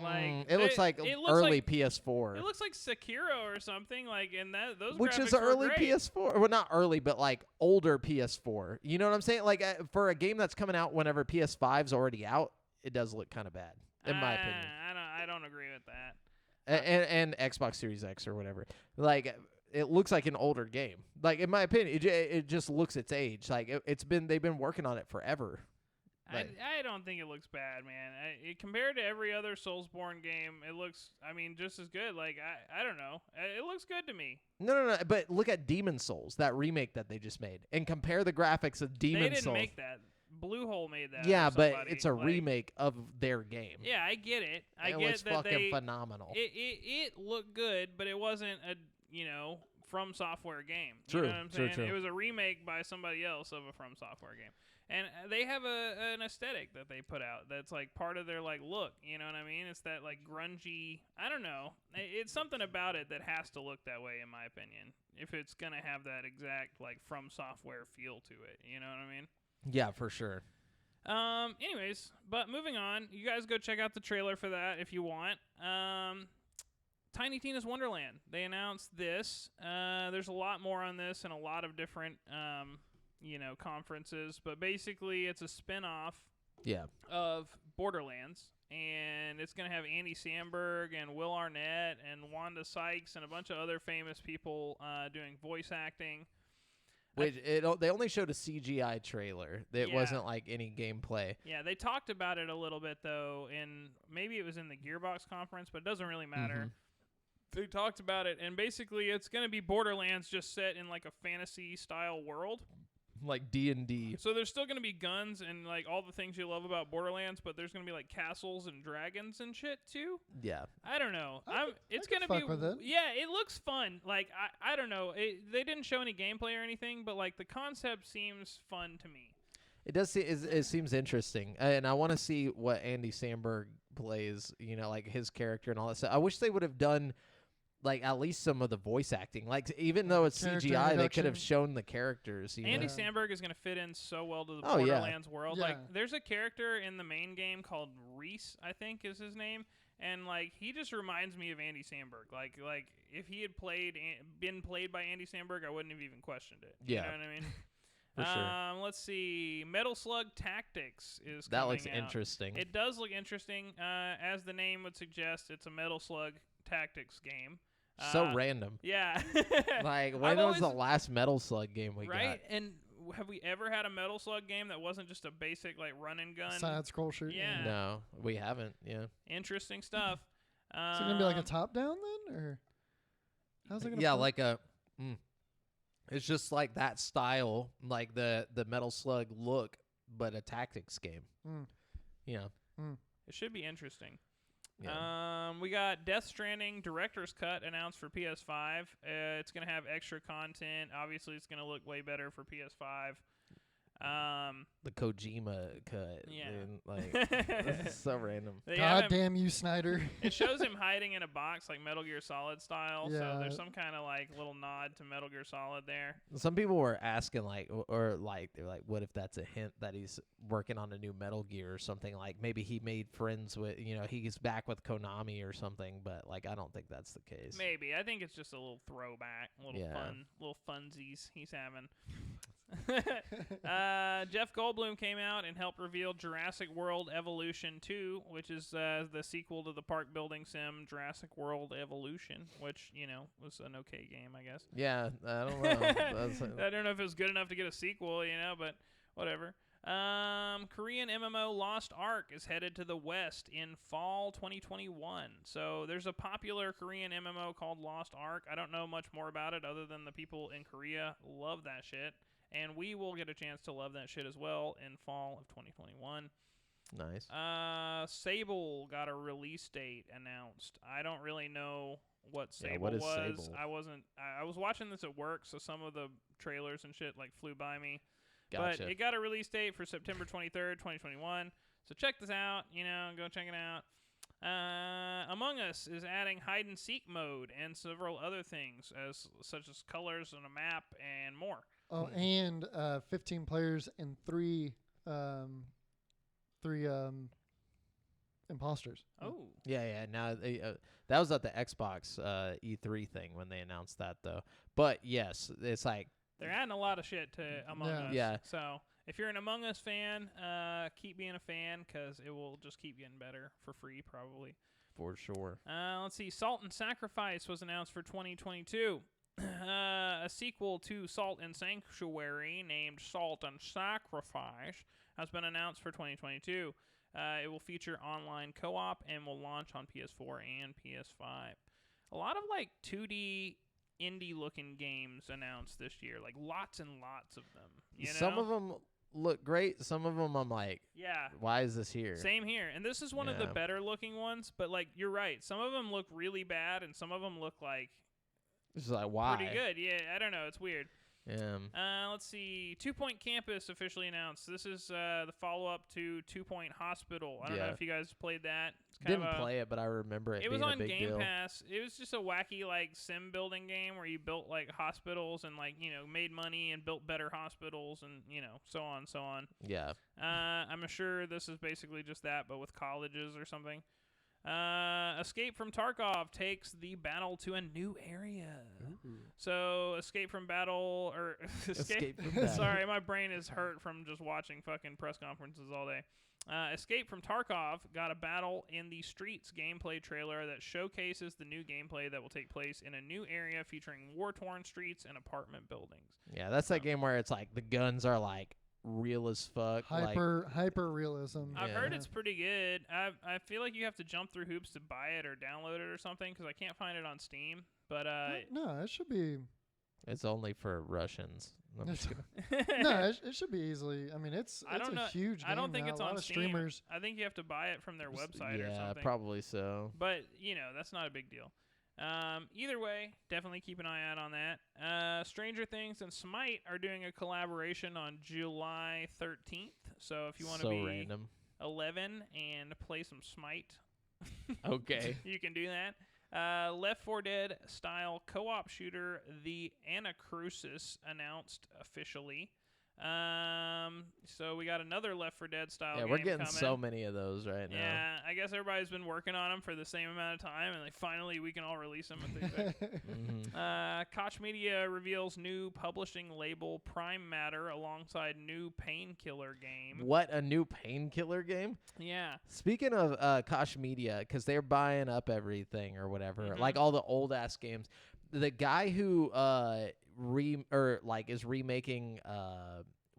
[SPEAKER 2] Like
[SPEAKER 1] It looks like
[SPEAKER 2] it looks
[SPEAKER 1] early
[SPEAKER 2] like,
[SPEAKER 1] PS4.
[SPEAKER 2] It looks like Sekiro or something. Like and those
[SPEAKER 1] Which
[SPEAKER 2] graphics
[SPEAKER 1] is
[SPEAKER 2] were
[SPEAKER 1] early
[SPEAKER 2] great.
[SPEAKER 1] PS4. Well, not early, but like older PS4. You know what I'm saying? Like for a game that's coming out whenever PS5's already out, it does look kind of bad, in my opinion.
[SPEAKER 2] I don't agree with that.
[SPEAKER 1] And Xbox Series X or whatever. Like it looks like an older game. Like in my opinion, it just looks its age. Like they've been working on it forever.
[SPEAKER 2] I don't think it looks bad, man. Compared to every other Soulsborne game, it looks, I mean, just as good. Like, I don't know. It looks good to me.
[SPEAKER 1] No. But look at Demon Souls, that remake that they just made, and compare the graphics of Demon Souls.
[SPEAKER 2] They didn't make that. Bluehole made that.
[SPEAKER 1] Yeah,
[SPEAKER 2] or
[SPEAKER 1] but
[SPEAKER 2] somebody.
[SPEAKER 1] it's a
[SPEAKER 2] Like,
[SPEAKER 1] remake of their game.
[SPEAKER 2] Yeah, I get it. I
[SPEAKER 1] it
[SPEAKER 2] get
[SPEAKER 1] looks
[SPEAKER 2] that
[SPEAKER 1] fucking phenomenal.
[SPEAKER 2] It looked good, but it wasn't a From Software game.
[SPEAKER 1] True,
[SPEAKER 2] You know what I'm saying?
[SPEAKER 1] true.
[SPEAKER 2] It was a remake by somebody else of a From Software game. And they have an aesthetic that they put out that's like part of their like look, you know what I mean? It's that like grungy, I don't know. It's something about it that has to look that way in my opinion. If it's going to have that exact like From Software feel to it, you know what I mean?
[SPEAKER 1] Yeah, for sure.
[SPEAKER 2] Anyways, but moving on, you guys go check out the trailer for that if you want. Tiny Tina's Wonderland. They announced this. There's a lot more on this and a lot of different conferences, but basically it's a spin-off
[SPEAKER 1] Yeah.
[SPEAKER 2] of Borderlands, and it's going to have Andy Samberg and Will Arnett and Wanda Sykes and a bunch of other famous people doing voice acting.
[SPEAKER 1] Which they only showed a CGI trailer. It
[SPEAKER 2] Yeah.
[SPEAKER 1] wasn't like any gameplay.
[SPEAKER 2] Yeah, they talked about it a little bit, though, maybe it was in the Gearbox conference, but it doesn't really matter. They talked about it, and basically it's going to be Borderlands just set in like a fantasy-style world.
[SPEAKER 1] Like D&D.
[SPEAKER 2] So there's still going to be guns and like all the things you love about Borderlands, but there's going to be like castles and dragons and shit too.
[SPEAKER 1] Yeah.
[SPEAKER 2] I don't know. It's
[SPEAKER 3] I could
[SPEAKER 2] going to
[SPEAKER 3] fuck
[SPEAKER 2] be
[SPEAKER 3] with it.
[SPEAKER 2] Yeah, it looks fun. Like I don't know. They didn't show any gameplay or anything, but like the concept seems fun to me.
[SPEAKER 1] It does. It seems interesting, and I want to see what Andy Samberg plays. You know, like his character and all that stuff. I wish they would have done like at least some of the voice acting. Like even though it's
[SPEAKER 3] Character
[SPEAKER 1] CGI, they could have
[SPEAKER 3] introduction.
[SPEAKER 1] shown the characters. You
[SPEAKER 2] Andy
[SPEAKER 1] know?
[SPEAKER 2] Samberg is going to fit in so well to the
[SPEAKER 1] Oh, yeah.
[SPEAKER 2] Borderlands world.
[SPEAKER 3] Yeah.
[SPEAKER 2] Like there's a character in the main game called Reese, I think is his name. And like he just reminds me of Andy Samberg. Like if he had been played by Andy Samberg, I wouldn't have even questioned it.
[SPEAKER 1] Yeah.
[SPEAKER 2] You know what I mean?
[SPEAKER 1] For sure.
[SPEAKER 2] Let's see. Metal Slug Tactics is
[SPEAKER 1] That
[SPEAKER 2] coming
[SPEAKER 1] looks
[SPEAKER 2] out.
[SPEAKER 1] interesting.
[SPEAKER 2] It does look interesting. As the name would suggest, it's a Metal Slug Tactics game.
[SPEAKER 1] So random.
[SPEAKER 2] Yeah.
[SPEAKER 1] Like when
[SPEAKER 2] I've
[SPEAKER 1] was the
[SPEAKER 2] always-
[SPEAKER 1] last Metal Slug game we
[SPEAKER 2] right? And have we ever had a Metal Slug game that wasn't just a basic like run and gun?
[SPEAKER 3] Side scroll shoot.
[SPEAKER 2] Yeah.
[SPEAKER 1] got? No, we haven't. Yeah.
[SPEAKER 2] Interesting stuff.
[SPEAKER 3] Is it gonna be like a top down then, or how's it gonna?
[SPEAKER 1] Yeah,
[SPEAKER 3] play?
[SPEAKER 1] like a. It's just like that style, like the Metal Slug look, but a tactics game.
[SPEAKER 3] Mm.
[SPEAKER 1] Yeah.
[SPEAKER 2] It should be interesting.
[SPEAKER 1] Yeah.
[SPEAKER 2] We got Death Stranding Director's Cut announced for PS5. It's going to have extra content. Obviously, it's going to look way better for PS5.
[SPEAKER 1] The Kojima cut.
[SPEAKER 2] Yeah.
[SPEAKER 1] Man, like it's so random.
[SPEAKER 2] They have
[SPEAKER 3] God
[SPEAKER 2] him-
[SPEAKER 3] damn you, Snyder.
[SPEAKER 2] It shows him hiding in a box like Metal Gear Solid style. So
[SPEAKER 3] Yeah.
[SPEAKER 2] there's some kind of like little nod to Metal Gear Solid there.
[SPEAKER 1] Some people were asking like, or like they're like, what if that's a hint that he's working on a new Metal Gear or something? Like maybe he made friends with, he's back with Konami or something. But like, I don't think that's the case.
[SPEAKER 2] Maybe. I think it's just a little throwback,
[SPEAKER 1] Yeah.
[SPEAKER 2] little funsies he's having. Jeff Goldblum came out and helped reveal Jurassic World Evolution 2, which is the sequel to the park building sim Jurassic World Evolution, which, was an okay game, I guess.
[SPEAKER 1] Yeah, I don't know. That's,
[SPEAKER 2] I don't know if it was good enough to get a sequel, but whatever. Korean MMO Lost Ark is headed to the West in fall 2021. So there's a popular Korean MMO called Lost Ark. I don't know much more about it other than the people in Korea love that shit. And we will get a chance to love that shit as well in fall of 2021.
[SPEAKER 1] Nice.
[SPEAKER 2] Sable got a release date announced. I don't really know what
[SPEAKER 1] Yeah,
[SPEAKER 2] Sable
[SPEAKER 1] what is
[SPEAKER 2] was.
[SPEAKER 1] Sable?
[SPEAKER 2] I was watching this at work, so some of the trailers and shit like flew by me.
[SPEAKER 1] Gotcha.
[SPEAKER 2] But it got a release date for September 23rd, 2021. So check this out. Go check it out. Among Us is adding hide and seek mode and several other things, such as colors on a map and more.
[SPEAKER 3] Oh, and 15 players and three imposters.
[SPEAKER 2] Oh,
[SPEAKER 1] Yeah. Now that was at the Xbox E3 thing when they announced that, though. But yes, it's like
[SPEAKER 2] they're adding a lot of shit to Among Us.
[SPEAKER 1] Yeah.
[SPEAKER 2] So if you're an Among Us fan, keep being a fan because it will just keep getting better for free, probably.
[SPEAKER 1] for sure.
[SPEAKER 2] Let's see. Salt and Sacrifice was announced for 2022. A sequel to Salt and Sanctuary named Salt and Sacrifice has been announced for 2022. It will feature online co-op and will launch on PS4 and PS5. A lot of like 2D indie-looking games announced this year, like lots and lots of them.
[SPEAKER 1] Some of them look great. Some of them I'm like,
[SPEAKER 2] yeah.
[SPEAKER 1] why is this here?
[SPEAKER 2] Same here. And this is one of the
[SPEAKER 1] Yeah.
[SPEAKER 2] better looking ones, but like you're right. Some of them look really bad and some of them look like
[SPEAKER 1] It's just like, why?
[SPEAKER 2] pretty good. Yeah, I don't know. It's weird.
[SPEAKER 1] Yeah.
[SPEAKER 2] Let's see. 2 Point Campus officially announced. This is the follow-up to 2 Point Hospital. I don't know
[SPEAKER 1] Yeah.
[SPEAKER 2] if you guys played that. It's kind
[SPEAKER 1] Didn't
[SPEAKER 2] of a,
[SPEAKER 1] play it, but I remember it
[SPEAKER 2] It was
[SPEAKER 1] being a
[SPEAKER 2] on
[SPEAKER 1] big
[SPEAKER 2] Game
[SPEAKER 1] deal.
[SPEAKER 2] Pass. It was just a wacky like sim building game where you built like hospitals and like made money and built better hospitals and so on and so on.
[SPEAKER 1] Yeah.
[SPEAKER 2] I'm sure this is basically just that, but with colleges or something. Escape from Tarkov takes the battle to a new area. So Escape from Battle or
[SPEAKER 1] Escape from Battle.
[SPEAKER 2] Sorry, my brain is hurt from just watching fucking press conferences all day. Escape from Tarkov got a battle in the Streets gameplay trailer that showcases the new gameplay that will take place in a new area featuring war-torn streets and apartment buildings.
[SPEAKER 1] Yeah, that's that game where it's like the guns are like real as fuck.
[SPEAKER 3] Hyper realism.
[SPEAKER 2] I've
[SPEAKER 1] Yeah.
[SPEAKER 2] heard it's pretty good. I feel like you have to jump through hoops to buy it or download it or something because I can't find it on Steam. But
[SPEAKER 3] No, it should be.
[SPEAKER 1] It's only for Russians. I'm just kidding.
[SPEAKER 3] No, it should be easily. I mean, it's
[SPEAKER 2] I don't
[SPEAKER 3] a
[SPEAKER 2] know.
[SPEAKER 3] huge game
[SPEAKER 2] I don't think
[SPEAKER 3] now.
[SPEAKER 2] it's
[SPEAKER 3] a lot
[SPEAKER 2] on
[SPEAKER 3] of
[SPEAKER 2] Steam.
[SPEAKER 3] streamers.
[SPEAKER 2] I think you have to buy it from their website or
[SPEAKER 1] Yeah,
[SPEAKER 2] something.
[SPEAKER 1] probably so.
[SPEAKER 2] But that's not a big deal. Either way, definitely keep an eye out on that. Stranger Things and Smite are doing a collaboration on July 13th. So if you want to
[SPEAKER 1] So
[SPEAKER 2] be
[SPEAKER 1] random.
[SPEAKER 2] 11 and play some Smite,
[SPEAKER 1] Okay.
[SPEAKER 2] you can do that. Left 4 Dead style co-op shooter, The Anacrusis, announced officially. So we got another Left 4 Dead style
[SPEAKER 1] Yeah,
[SPEAKER 2] game
[SPEAKER 1] we're getting
[SPEAKER 2] coming.
[SPEAKER 1] so many of those right now.
[SPEAKER 2] Yeah, I guess everybody's been working on them for the same amount of time, and finally we can all release them. Koch Media reveals new publishing label Prime Matter alongside new Painkiller game.
[SPEAKER 1] What, a new Painkiller game?
[SPEAKER 2] Yeah.
[SPEAKER 1] Speaking of Koch Media, because they're buying up everything or whatever,
[SPEAKER 2] Mhm.
[SPEAKER 1] like all the old ass games. The guy who is remaking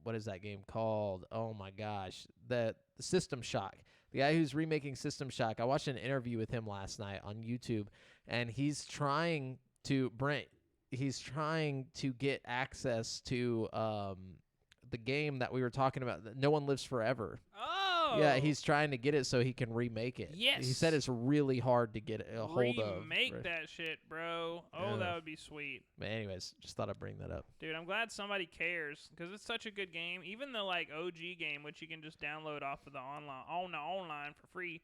[SPEAKER 1] what is that game called? Oh my gosh, the System Shock. The guy who's remaking System Shock. I watched an interview with him last night on YouTube, and he's trying to get access to the game that we were talking about, No One Lives Forever.
[SPEAKER 2] Oh.
[SPEAKER 1] Yeah, he's trying to get it so he can remake it.
[SPEAKER 2] Yes.
[SPEAKER 1] He said it's really hard to get a hold of.
[SPEAKER 2] Remake
[SPEAKER 1] Right.
[SPEAKER 2] that shit, bro. Oh,
[SPEAKER 1] Yeah.
[SPEAKER 2] that would be sweet.
[SPEAKER 1] But anyways, just thought I'd bring that up.
[SPEAKER 2] Dude, I'm glad somebody cares because it's such a good game. Even the OG game, which you can just download off of the online for free,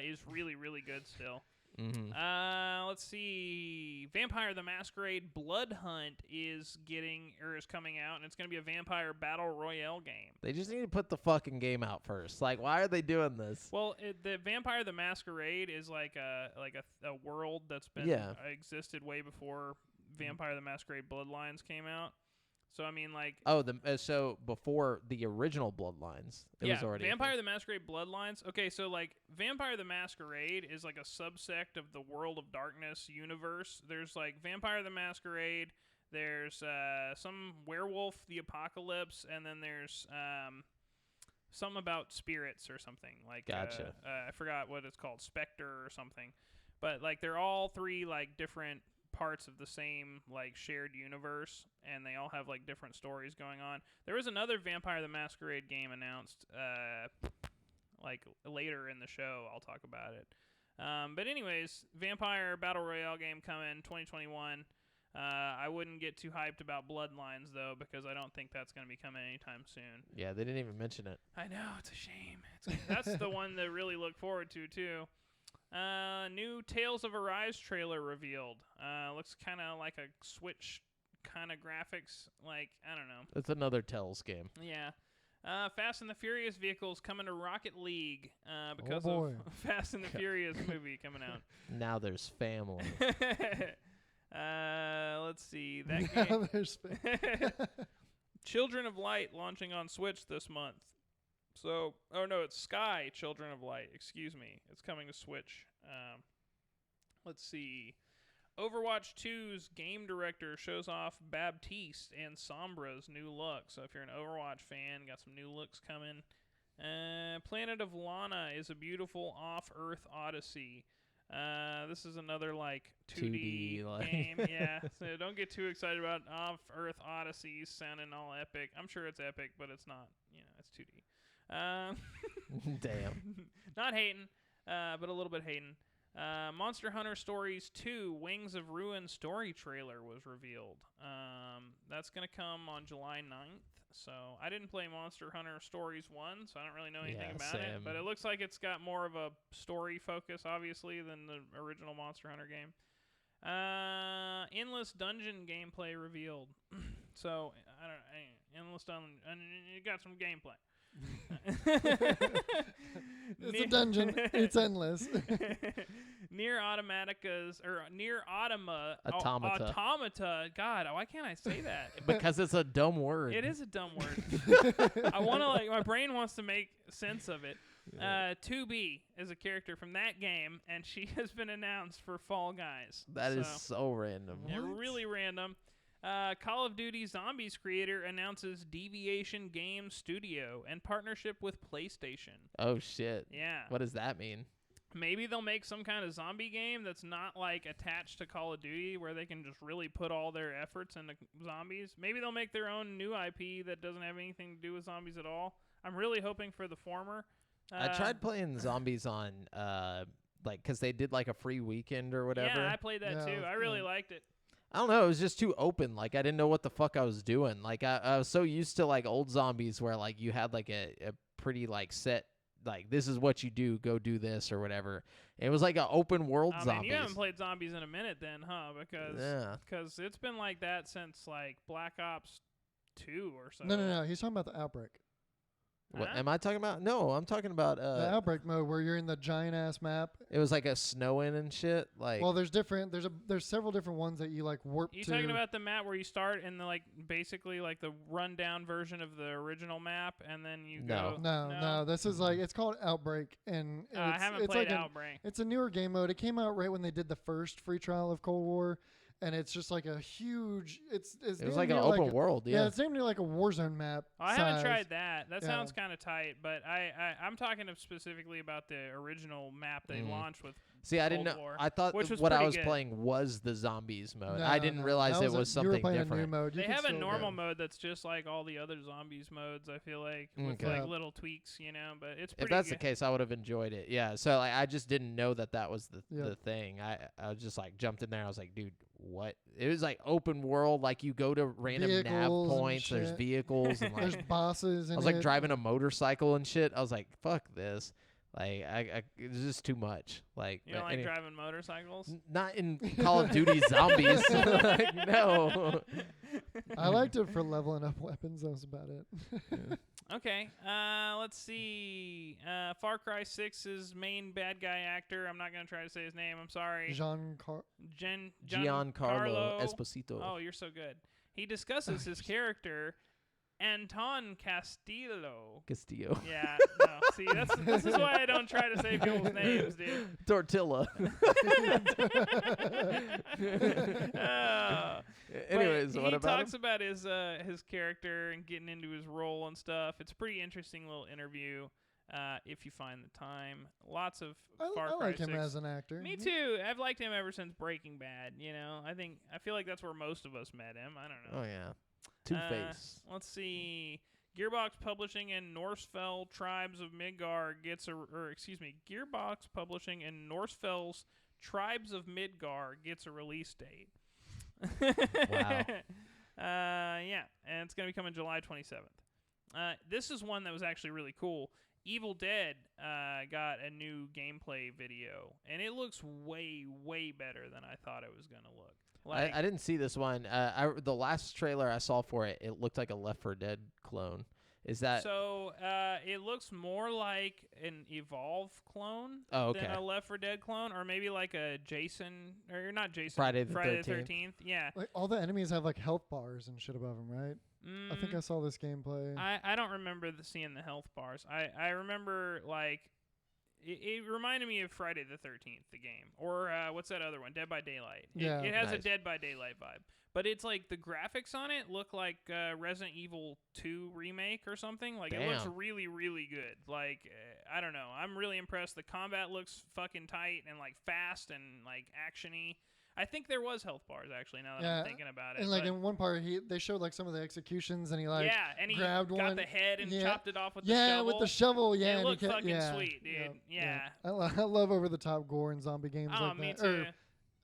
[SPEAKER 2] is really, really good still.
[SPEAKER 1] Mm-hmm.
[SPEAKER 2] Let's see. Vampire the Masquerade Blood Hunt is coming out, and it's going to be a vampire battle royale game.
[SPEAKER 1] They just need to put the fucking game out first. Like, why are they doing this?
[SPEAKER 2] Well, the Vampire the Masquerade is like a world that's been existed way before Vampire the Masquerade Bloodlines came out. So I mean, like,
[SPEAKER 1] Oh, so before the original Bloodlines, it was already
[SPEAKER 2] Vampire the Masquerade Bloodlines. Okay, so like Vampire the Masquerade is like a subsect of the World of Darkness universe. There's like Vampire the Masquerade. There's some Werewolf the Apocalypse, and then there's some about spirits or something. Like,
[SPEAKER 1] Gotcha.
[SPEAKER 2] I forgot what it's called, Spectre or something. But like they're all three like different parts of the same like shared universe, and they all have like different stories going on. There was another Vampire the Masquerade game announced like later in the show. I'll talk about it. But anyways, Vampire Battle Royale game coming 2021. I wouldn't get too hyped about Bloodlines though, because I don't think that's going to be coming anytime soon.
[SPEAKER 1] Yeah, they didn't even mention it.
[SPEAKER 2] I know, it's a shame. That's the one to really look forward to too. New Tales of Arise trailer revealed. Looks kind of like a Switch kind of graphics. Like, I don't know.
[SPEAKER 1] It's another Tales game.
[SPEAKER 2] Yeah. Fast and the Furious vehicles coming to Rocket League because
[SPEAKER 3] boy.
[SPEAKER 2] of Fast and the Furious movie coming out.
[SPEAKER 1] Now there's family.
[SPEAKER 2] Let's see. That
[SPEAKER 3] Now
[SPEAKER 2] game.
[SPEAKER 3] there's
[SPEAKER 2] Children of Light launching on Switch this month. So, oh no, it's Sky Children of Light. Excuse me. It's coming to Switch. Let's see. Overwatch 2's game director shows off Baptiste and Sombra's new look. So if you're an Overwatch fan, got some new looks coming. Planet of Lana is a beautiful off-Earth odyssey. This is another like 2D,
[SPEAKER 1] 2D, like-
[SPEAKER 2] game. Yeah, so don't get too excited about off-Earth odysseys sounding all epic. I'm sure it's epic, but it's not. You know, it's 2D.
[SPEAKER 1] Damn.
[SPEAKER 2] Not hating, but a little bit hating. Monster Hunter Stories 2 Wings of Ruin story trailer was revealed. That's going to come on July 9th. So I didn't play Monster Hunter Stories 1, so I don't really know anything
[SPEAKER 1] Yeah,
[SPEAKER 2] about it.
[SPEAKER 1] same.
[SPEAKER 2] But it looks like it's got more of a story focus, obviously, than the original Monster Hunter game. Endless Dungeon gameplay revealed. So, I don't know. Endless Dungeon, and you got some gameplay.
[SPEAKER 3] It's a dungeon. It's endless.
[SPEAKER 2] Near Automatica's or Near
[SPEAKER 1] Automata.
[SPEAKER 2] Automata. God, why can't I say that?
[SPEAKER 1] Because it's a dumb word.
[SPEAKER 2] It is a dumb word. I want to my brain wants to make sense of it. 2B is a character from that game, and she has been announced for Fall Guys.
[SPEAKER 1] That is so random.
[SPEAKER 2] Yeah, really random. Call of Duty Zombies creator announces Deviation Game Studio and partnership with PlayStation.
[SPEAKER 1] Oh, shit.
[SPEAKER 2] Yeah.
[SPEAKER 1] What does that mean?
[SPEAKER 2] Maybe they'll make some kind of zombie game that's not like attached to Call of Duty where they can just really put all their efforts into zombies. Maybe they'll make their own new IP that doesn't have anything to do with zombies at all. I'm really hoping for the former.
[SPEAKER 1] I tried playing zombies on, because they did like a free weekend or whatever.
[SPEAKER 2] Yeah, I played that
[SPEAKER 3] Yeah,
[SPEAKER 2] too. I really liked it.
[SPEAKER 1] I don't know. It was just too open. Like, I didn't know what the fuck I was doing. Like, I was so used to, like, old zombies where, like, you had, like, a pretty, like, set, like, this is what you do. Go do this or whatever. It was like an open world
[SPEAKER 2] I mean,
[SPEAKER 1] zombies.
[SPEAKER 2] you haven't played zombies in a minute then, huh? Because it's been like that since, like, Black Ops 2 or so.
[SPEAKER 3] No. He's talking about the Outbreak.
[SPEAKER 1] What
[SPEAKER 2] Huh?
[SPEAKER 1] am I talking about? No, I'm talking about
[SPEAKER 3] The Outbreak mode where you're in the giant ass map.
[SPEAKER 1] it was like a snowing and shit. Like,
[SPEAKER 3] Well, there's several different ones that you like warp
[SPEAKER 2] You
[SPEAKER 3] to.
[SPEAKER 2] talking about the map where you start in the, like, basically, like, the rundown version of the original map, and then you
[SPEAKER 1] No.
[SPEAKER 2] go...
[SPEAKER 3] No. This is like it's called Outbreak, and
[SPEAKER 2] I
[SPEAKER 3] it's,
[SPEAKER 2] haven't
[SPEAKER 3] it's
[SPEAKER 2] played
[SPEAKER 3] like
[SPEAKER 2] Outbreak.
[SPEAKER 3] it's a newer game mode. It came out right when they did the first free trial of Cold War, and it's just like a huge. It's
[SPEAKER 1] it was
[SPEAKER 3] damn
[SPEAKER 1] like an
[SPEAKER 3] near
[SPEAKER 1] open world.
[SPEAKER 3] Yeah,
[SPEAKER 1] Yeah.
[SPEAKER 3] it's damn near like a Warzone map.
[SPEAKER 2] I haven't
[SPEAKER 3] size.
[SPEAKER 2] tried that. That
[SPEAKER 3] Yeah.
[SPEAKER 2] sounds kind of tight, but I'm talking specifically about the original map they launched with.
[SPEAKER 1] See, I didn't
[SPEAKER 2] Cold
[SPEAKER 1] know.
[SPEAKER 2] War,
[SPEAKER 1] I thought
[SPEAKER 2] which was
[SPEAKER 1] what I
[SPEAKER 2] pretty
[SPEAKER 1] was
[SPEAKER 2] good.
[SPEAKER 1] playing was the zombies mode.
[SPEAKER 3] No,
[SPEAKER 1] I didn't
[SPEAKER 3] no,
[SPEAKER 1] realize
[SPEAKER 3] that
[SPEAKER 1] it was
[SPEAKER 3] you were
[SPEAKER 1] something
[SPEAKER 3] playing
[SPEAKER 1] different.
[SPEAKER 3] A new mode. You
[SPEAKER 2] They
[SPEAKER 3] could
[SPEAKER 2] have a
[SPEAKER 3] still-
[SPEAKER 2] normal mode that's just like all the other zombies modes. I feel like with
[SPEAKER 1] Okay.
[SPEAKER 2] like
[SPEAKER 3] Yeah.
[SPEAKER 2] little tweaks, you know. But it's
[SPEAKER 1] If
[SPEAKER 2] pretty
[SPEAKER 1] that's the
[SPEAKER 2] good.
[SPEAKER 1] case, I would have enjoyed it. Yeah. So like, I just didn't know that was the
[SPEAKER 3] Yep.
[SPEAKER 1] thing. I was just like jumped in there. I was like, dude, what? It was like open world. Like you go to random nav
[SPEAKER 3] Vehicles and
[SPEAKER 1] points. There's
[SPEAKER 3] shit.
[SPEAKER 1] vehicles and
[SPEAKER 3] There's
[SPEAKER 1] like
[SPEAKER 3] bosses.
[SPEAKER 1] I was like driving a motorcycle and shit. I was like, fuck this. Like it was just too much. Like
[SPEAKER 2] You don't
[SPEAKER 1] but
[SPEAKER 2] like
[SPEAKER 1] anyway,
[SPEAKER 2] driving motorcycles?
[SPEAKER 1] not in Call of Duty Zombies. Like, no.
[SPEAKER 3] I liked it for leveling up weapons. That was about it.
[SPEAKER 2] Okay. Let's see. Far Cry 6's main bad guy actor. I'm not gonna try to say his name. I'm sorry.
[SPEAKER 1] Giancarlo Esposito.
[SPEAKER 2] Oh, you're so good. He discusses his character, Anton Castillo.
[SPEAKER 1] Castillo.
[SPEAKER 2] Yeah, no. See, this is why I don't try to say people's names, dude.
[SPEAKER 1] Tortilla. Anyways,
[SPEAKER 2] But
[SPEAKER 1] what
[SPEAKER 2] he
[SPEAKER 1] about
[SPEAKER 2] talks
[SPEAKER 1] him?
[SPEAKER 2] about his character and getting into his role and stuff. It's a pretty interesting little interview. If you find the time, lots of Far
[SPEAKER 3] I
[SPEAKER 2] Cry
[SPEAKER 3] like him
[SPEAKER 2] 6.
[SPEAKER 3] as an actor.
[SPEAKER 2] Me too. I've liked him ever since Breaking Bad. You know, I feel like that's where most of us met him. I don't know.
[SPEAKER 1] Oh yeah, Two-Face.
[SPEAKER 2] Let's see. Gearbox Publishing and Norsefell Tribes of Midgar Gearbox Publishing and Norsefell's Tribes of Midgar gets a release date.
[SPEAKER 1] Wow.
[SPEAKER 2] Yeah, and it's going to be coming July 27th. This is one that was actually really cool. Evil Dead got a new gameplay video, and it looks way, way better than I thought it was going to look. Like,
[SPEAKER 1] I didn't see this one. The last trailer I saw for it, it looked like a Left 4 Dead clone. Is that
[SPEAKER 2] so? It looks more like an Evolve clone
[SPEAKER 1] okay.
[SPEAKER 2] than a Left 4 Dead clone, or maybe like a Jason, or not Jason,
[SPEAKER 1] Friday the
[SPEAKER 2] Friday
[SPEAKER 1] 13th.
[SPEAKER 2] the 13th. Yeah.
[SPEAKER 3] Like all the enemies have like health bars and shit above them, right? I think I saw this gameplay.
[SPEAKER 2] I don't remember seeing the health bars. I remember like it reminded me of Friday the 13th, the game, or what's that other one, Dead by Daylight.
[SPEAKER 3] Yeah.
[SPEAKER 2] It has a
[SPEAKER 1] Nice.
[SPEAKER 2] Dead by Daylight vibe, but it's like the graphics on it look like Resident Evil 2 remake or something. Like it looks
[SPEAKER 1] Damn.
[SPEAKER 2] really, really good. Like I don't know, I'm really impressed. The combat looks fucking tight and like fast and like actiony. I think there was health bars actually. Now that I'm thinking about it,
[SPEAKER 3] And like
[SPEAKER 2] but
[SPEAKER 3] in one part, they showed like some of the executions, and he like
[SPEAKER 2] yeah, and he
[SPEAKER 3] grabbed
[SPEAKER 2] got
[SPEAKER 3] one.
[SPEAKER 2] the head and
[SPEAKER 3] Yeah.
[SPEAKER 2] chopped it off with the shovel.
[SPEAKER 3] Yeah, with the shovel. Yeah,
[SPEAKER 2] It
[SPEAKER 3] and he
[SPEAKER 2] looked
[SPEAKER 3] kept-
[SPEAKER 2] fucking
[SPEAKER 3] yeah,
[SPEAKER 2] sweet, dude. Yeah.
[SPEAKER 3] I love over the top gore in zombie games
[SPEAKER 2] Oh,
[SPEAKER 3] like
[SPEAKER 2] me
[SPEAKER 3] that.
[SPEAKER 2] too.
[SPEAKER 3] Or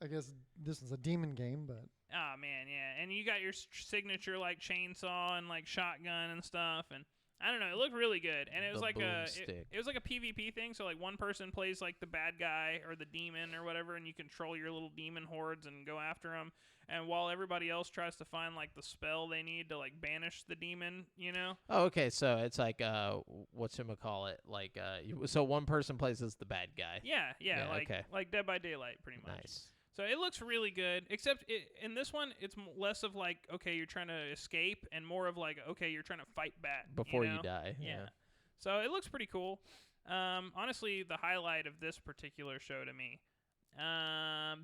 [SPEAKER 3] I guess this is a demon game, but
[SPEAKER 2] Oh man, yeah, and you got your signature like chainsaw and like shotgun and stuff, and I don't know, it looked really good, and it was
[SPEAKER 1] The
[SPEAKER 2] like
[SPEAKER 1] boomstick.
[SPEAKER 2] it was like a PvP thing, so like one person plays like the bad guy or the demon or whatever, and you control your little demon hordes and go after them, and while everybody else tries to find like the spell they need to like banish the demon, you know?
[SPEAKER 1] Oh, okay. So it's like whatchamacallit? Like so one person plays as the bad guy.
[SPEAKER 2] Yeah,
[SPEAKER 1] Yeah, okay.
[SPEAKER 2] like Dead by Daylight, pretty much.
[SPEAKER 1] Nice.
[SPEAKER 2] So it looks really good, except in this one, it's less of like, okay, you're trying to escape, and more of like, okay, you're trying to fight back.
[SPEAKER 1] Before
[SPEAKER 2] you
[SPEAKER 1] you
[SPEAKER 2] know?
[SPEAKER 1] die.
[SPEAKER 2] Yeah. So it looks pretty cool. Honestly, the highlight of this particular show to me.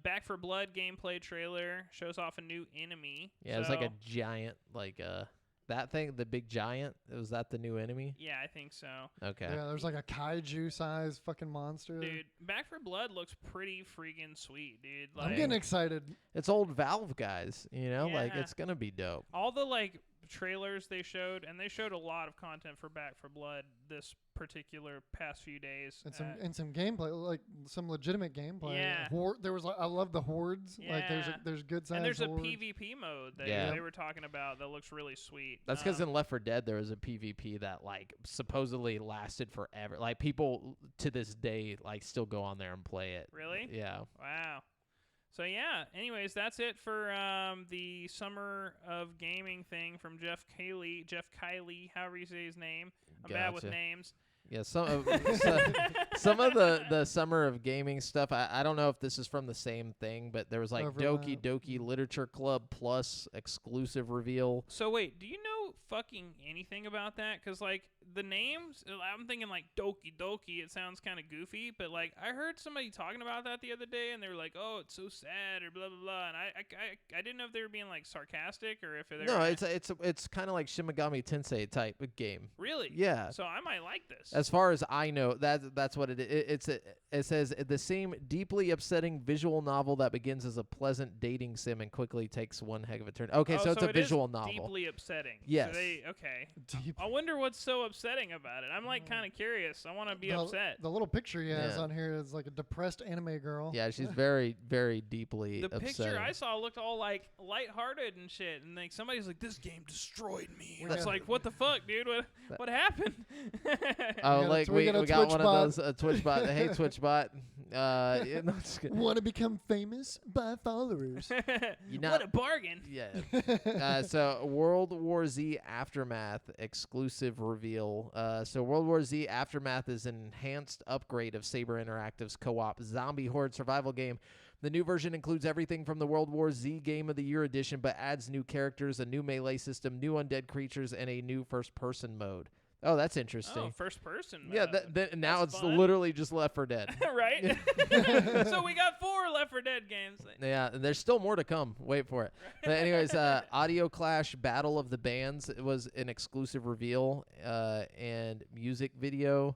[SPEAKER 2] Back for Blood gameplay trailer shows off a new enemy.
[SPEAKER 1] Yeah, it's like a
[SPEAKER 2] So-
[SPEAKER 1] giant, like that thing, the big giant. Was that the new enemy?
[SPEAKER 2] Yeah, I think so.
[SPEAKER 1] Okay.
[SPEAKER 3] yeah, there's like a kaiju sized fucking monster.
[SPEAKER 2] Dude, Back for Blood looks pretty freaking sweet, dude. Like,
[SPEAKER 3] I'm getting excited.
[SPEAKER 1] It's old Valve guys, you know, like
[SPEAKER 2] Yeah.
[SPEAKER 1] it's gonna be dope.
[SPEAKER 2] all the like trailers they showed, and they showed a lot of content for Back for Blood this particular past few days.
[SPEAKER 3] And some gameplay, like some legitimate gameplay.
[SPEAKER 2] Yeah.
[SPEAKER 3] There was like I love the hordes. Like
[SPEAKER 2] Yeah.
[SPEAKER 3] there's good sized
[SPEAKER 2] and there's a
[SPEAKER 3] hordes.
[SPEAKER 2] PvP mode that
[SPEAKER 1] Yeah.
[SPEAKER 2] they were talking about that looks really sweet.
[SPEAKER 1] That's because in Left 4 Dead there was a PvP that like supposedly lasted forever. Like people to this day like still go on there and play it.
[SPEAKER 2] Really?
[SPEAKER 1] Yeah.
[SPEAKER 2] Wow. So yeah. Anyways, that's it for the Summer of Gaming thing from Jeff Kiley, however you say his name. I'm bad with
[SPEAKER 1] Gotcha.
[SPEAKER 2] names.
[SPEAKER 1] Yeah, some of the Summer of Gaming stuff. I don't know if this is from the same thing, but there was like Doki
[SPEAKER 3] Overlap.
[SPEAKER 1] Doki Literature Club Plus exclusive reveal.
[SPEAKER 2] So wait, do you know fucking anything about that? Because like the names, I'm thinking like Doki Doki. It sounds kind of goofy, but like I heard somebody talking about that the other day, and they were like, "Oh, it's so sad," or blah blah blah. And I didn't know if they were being like sarcastic or if they
[SPEAKER 1] No,
[SPEAKER 2] were
[SPEAKER 1] it's kind of like Shimigami Tensei type of game.
[SPEAKER 2] really.
[SPEAKER 1] Yeah.
[SPEAKER 2] So I might like this.
[SPEAKER 1] As far as I know, that's what it is. It says the same deeply upsetting visual novel that begins as a pleasant dating sim and quickly takes one heck of a turn. Okay,
[SPEAKER 2] Oh,
[SPEAKER 1] so it's a
[SPEAKER 2] it is
[SPEAKER 1] visual novel.
[SPEAKER 2] Deeply upsetting.
[SPEAKER 1] Yes.
[SPEAKER 2] So okay.
[SPEAKER 3] Deep.
[SPEAKER 2] I wonder what's so upsetting about it. I'm like kind of curious. I want to be
[SPEAKER 3] the,
[SPEAKER 2] upset.
[SPEAKER 3] The little picture he has
[SPEAKER 1] Yeah.
[SPEAKER 3] on here is like a depressed anime girl.
[SPEAKER 1] Yeah, she's very, very deeply
[SPEAKER 2] The
[SPEAKER 1] upsetting.
[SPEAKER 2] picture I saw looked all like lighthearted and shit, and like somebody's like, "This game destroyed me." And
[SPEAKER 3] Yeah.
[SPEAKER 2] it's like, what the fuck, dude? What happened?
[SPEAKER 1] Oh,
[SPEAKER 3] got a-
[SPEAKER 1] like
[SPEAKER 3] we
[SPEAKER 1] we
[SPEAKER 3] got a
[SPEAKER 1] got
[SPEAKER 3] Twitch
[SPEAKER 1] one
[SPEAKER 3] bot.
[SPEAKER 1] of those Twitch bot. Hey, Twitch bot. Yeah, no, just kidding.
[SPEAKER 3] Want to become famous by followers.
[SPEAKER 1] You know-
[SPEAKER 2] what a bargain!
[SPEAKER 1] Yeah. So World War Z Aftermath exclusive reveal. So World War Z Aftermath is an enhanced upgrade of Saber Interactive's co-op zombie horde survival game. The new version includes everything from the World War Z Game of the Year edition, but adds new characters, a new melee system, new undead creatures, and a new first-person mode. Oh, that's interesting.
[SPEAKER 2] Oh, first person.
[SPEAKER 1] Yeah,
[SPEAKER 2] mode.
[SPEAKER 1] now
[SPEAKER 2] That's
[SPEAKER 1] it's
[SPEAKER 2] fun.
[SPEAKER 1] literally just Left 4 Dead.
[SPEAKER 2] right? So we got 4 Left 4 Dead games.
[SPEAKER 1] Yeah, and there's still more to come. Wait for it. But anyways, Audio Clash Battle of the Bands, it was an exclusive reveal and music video.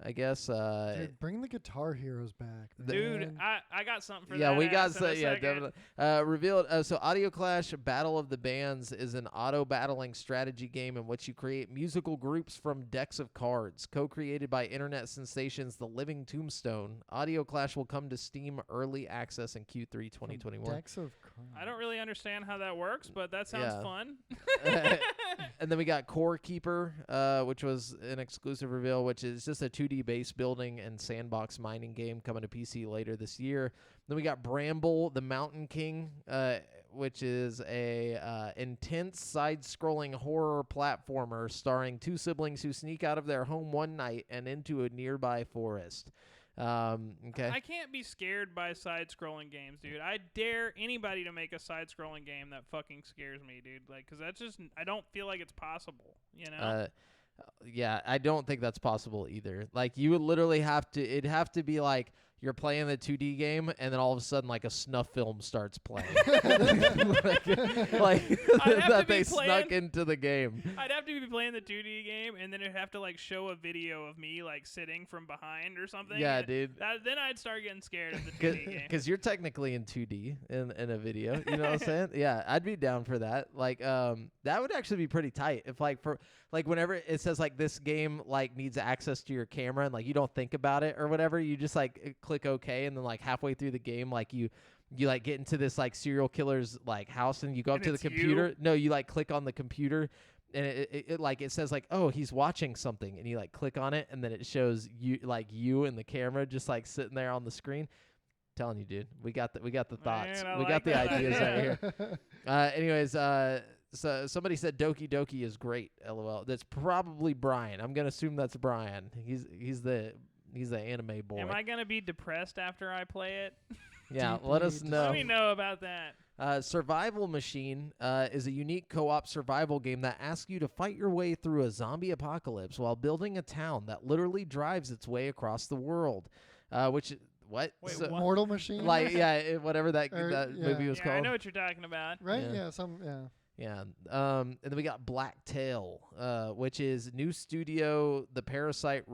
[SPEAKER 1] I guess.
[SPEAKER 3] Dude, bring the Guitar Heroes back,
[SPEAKER 2] Dude,
[SPEAKER 3] man.
[SPEAKER 2] I got something for
[SPEAKER 1] Yeah,
[SPEAKER 2] that.
[SPEAKER 1] we got
[SPEAKER 2] ass in a
[SPEAKER 1] yeah,
[SPEAKER 2] second.
[SPEAKER 1] definitely. Revealed. So, Audio Clash: Battle of the Bands is an auto-battling strategy game in which you create musical groups from decks of cards. Co-created by internet sensations The Living Tombstone, Audio Clash will come to Steam early access in Q3 2021.
[SPEAKER 3] Decks of cards.
[SPEAKER 2] I don't really understand how that works, but that sounds
[SPEAKER 1] Yeah.
[SPEAKER 2] fun.
[SPEAKER 1] And then we got Core Keeper, which was an exclusive reveal, which is just a 2D base building and sandbox mining game coming to PC later this year. Then we got Bramble, the Mountain King, which is a intense side-scrolling horror platformer starring two siblings who sneak out of their home one night and into a nearby forest. Okay.
[SPEAKER 2] I can't be scared by side-scrolling games, dude. I dare anybody to make a side-scrolling game that fucking scares me, dude. Like, 'cause that's just, I don't feel like it's possible, you know?
[SPEAKER 1] Yeah, I don't think that's possible either. Like, you would literally have to, it'd have to be like you're playing the 2D game and then all of a sudden like a snuff film starts playing. like that they snuck into the game.
[SPEAKER 2] I'd have to be playing the 2D game, and then it'd have to like show a video of me like sitting from behind or something.
[SPEAKER 1] Yeah,
[SPEAKER 2] and
[SPEAKER 1] dude.
[SPEAKER 2] then I'd start getting scared of the 2D game.
[SPEAKER 1] Because you're technically in 2D in a video. You know what I'm saying? Yeah, I'd be down for that. Like, that would actually be pretty tight. If whenever it says like this game like needs access to your camera and like you don't think about it or whatever, you just like click OK, and then like halfway through the game, like you like get into this like serial killer's like house and you go up
[SPEAKER 2] And
[SPEAKER 1] to the
[SPEAKER 2] it's you?
[SPEAKER 1] computer. No, you like click on the computer. And it like it says like, oh, he's watching something, and you like click on it, and then it shows you and the camera just like sitting there on the screen. Telling you, dude, we got the thoughts,
[SPEAKER 2] Man, I
[SPEAKER 1] we
[SPEAKER 2] like
[SPEAKER 1] got the
[SPEAKER 2] that
[SPEAKER 1] ideas
[SPEAKER 2] idea.
[SPEAKER 1] right here. Anyways, so somebody said Doki Doki is great. LOL. That's probably Brian. I'm gonna assume that's Brian. He's the anime boy.
[SPEAKER 2] Am I gonna be depressed after I play it?
[SPEAKER 1] Yeah,
[SPEAKER 3] Deeply
[SPEAKER 1] let us
[SPEAKER 3] dis-
[SPEAKER 1] know.
[SPEAKER 2] Let me know about that.
[SPEAKER 1] Survival Machine is a unique co-op survival game that asks you to fight your way through a zombie apocalypse while building a town that literally drives its way across the world. What?
[SPEAKER 2] Wait,
[SPEAKER 1] So-
[SPEAKER 2] what?
[SPEAKER 3] Mortal Machine?
[SPEAKER 1] Like, yeah, whatever that
[SPEAKER 3] Or-
[SPEAKER 1] that
[SPEAKER 3] yeah.
[SPEAKER 1] movie was
[SPEAKER 2] Yeah,
[SPEAKER 1] called.
[SPEAKER 2] I know what you're talking about.
[SPEAKER 3] Right?
[SPEAKER 1] Yeah.
[SPEAKER 3] Yeah.
[SPEAKER 1] Yeah. And then we got Black Tail, which is new studio. The Parasite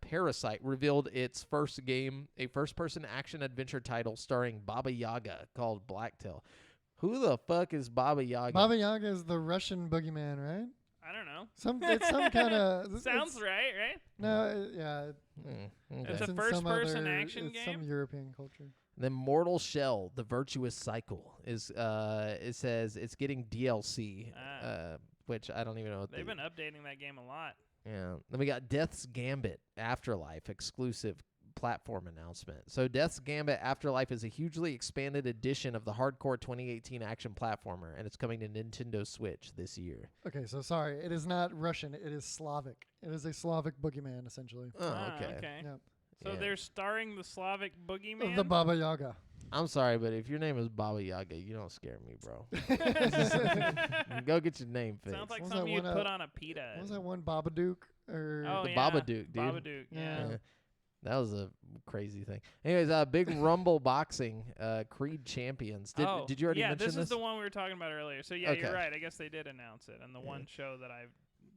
[SPEAKER 1] Parasite revealed its first game, a first-person action adventure title starring Baba Yaga called Black Tail. Who the fuck is Baba Yaga?
[SPEAKER 3] Baba Yaga is the Russian boogeyman, right?
[SPEAKER 2] I don't know.
[SPEAKER 3] It's some kind of
[SPEAKER 2] Sounds right?
[SPEAKER 3] No, yeah.
[SPEAKER 1] Okay.
[SPEAKER 2] It's a
[SPEAKER 3] in
[SPEAKER 2] first-person
[SPEAKER 3] some other-
[SPEAKER 2] action
[SPEAKER 3] it's
[SPEAKER 2] game?
[SPEAKER 3] Some European culture.
[SPEAKER 1] Then Mortal Shell, The Virtuous Cycle is it says it's getting DLC, which I don't even know what
[SPEAKER 2] They've been updating that game a lot.
[SPEAKER 1] Yeah. Then we got Death's Gambit Afterlife exclusive platform announcement. So Death's Gambit Afterlife is a hugely expanded edition of the hardcore 2018 action platformer, and it's coming to Nintendo Switch this year.
[SPEAKER 3] Okay, so sorry, it is not Russian. It is Slavic. It is a Slavic boogeyman, essentially.
[SPEAKER 1] Oh, okay.
[SPEAKER 3] Yep.
[SPEAKER 2] So
[SPEAKER 1] Yeah.
[SPEAKER 2] they're starring the Slavic boogeyman?
[SPEAKER 3] The Baba Yaga.
[SPEAKER 1] I'm sorry, but if your name is Baba Yaga, you don't scare me, bro. Go get your name fixed.
[SPEAKER 2] Sounds like
[SPEAKER 3] What was
[SPEAKER 2] something
[SPEAKER 3] that
[SPEAKER 2] you'd
[SPEAKER 3] one,
[SPEAKER 2] put on a pita.
[SPEAKER 3] What was that one, Babadook? Or
[SPEAKER 2] Oh,
[SPEAKER 1] The
[SPEAKER 2] yeah.
[SPEAKER 1] Babadook, dude.
[SPEAKER 2] Babadook, yeah.
[SPEAKER 3] Yeah.
[SPEAKER 1] That was a crazy thing. Anyways, Big Rumble Boxing, Creed Champions. Did you already
[SPEAKER 2] yeah,
[SPEAKER 1] mention
[SPEAKER 2] this is the one we were talking about earlier. So yeah,
[SPEAKER 1] Okay.
[SPEAKER 2] you're right. I guess they did announce it, and the one show that I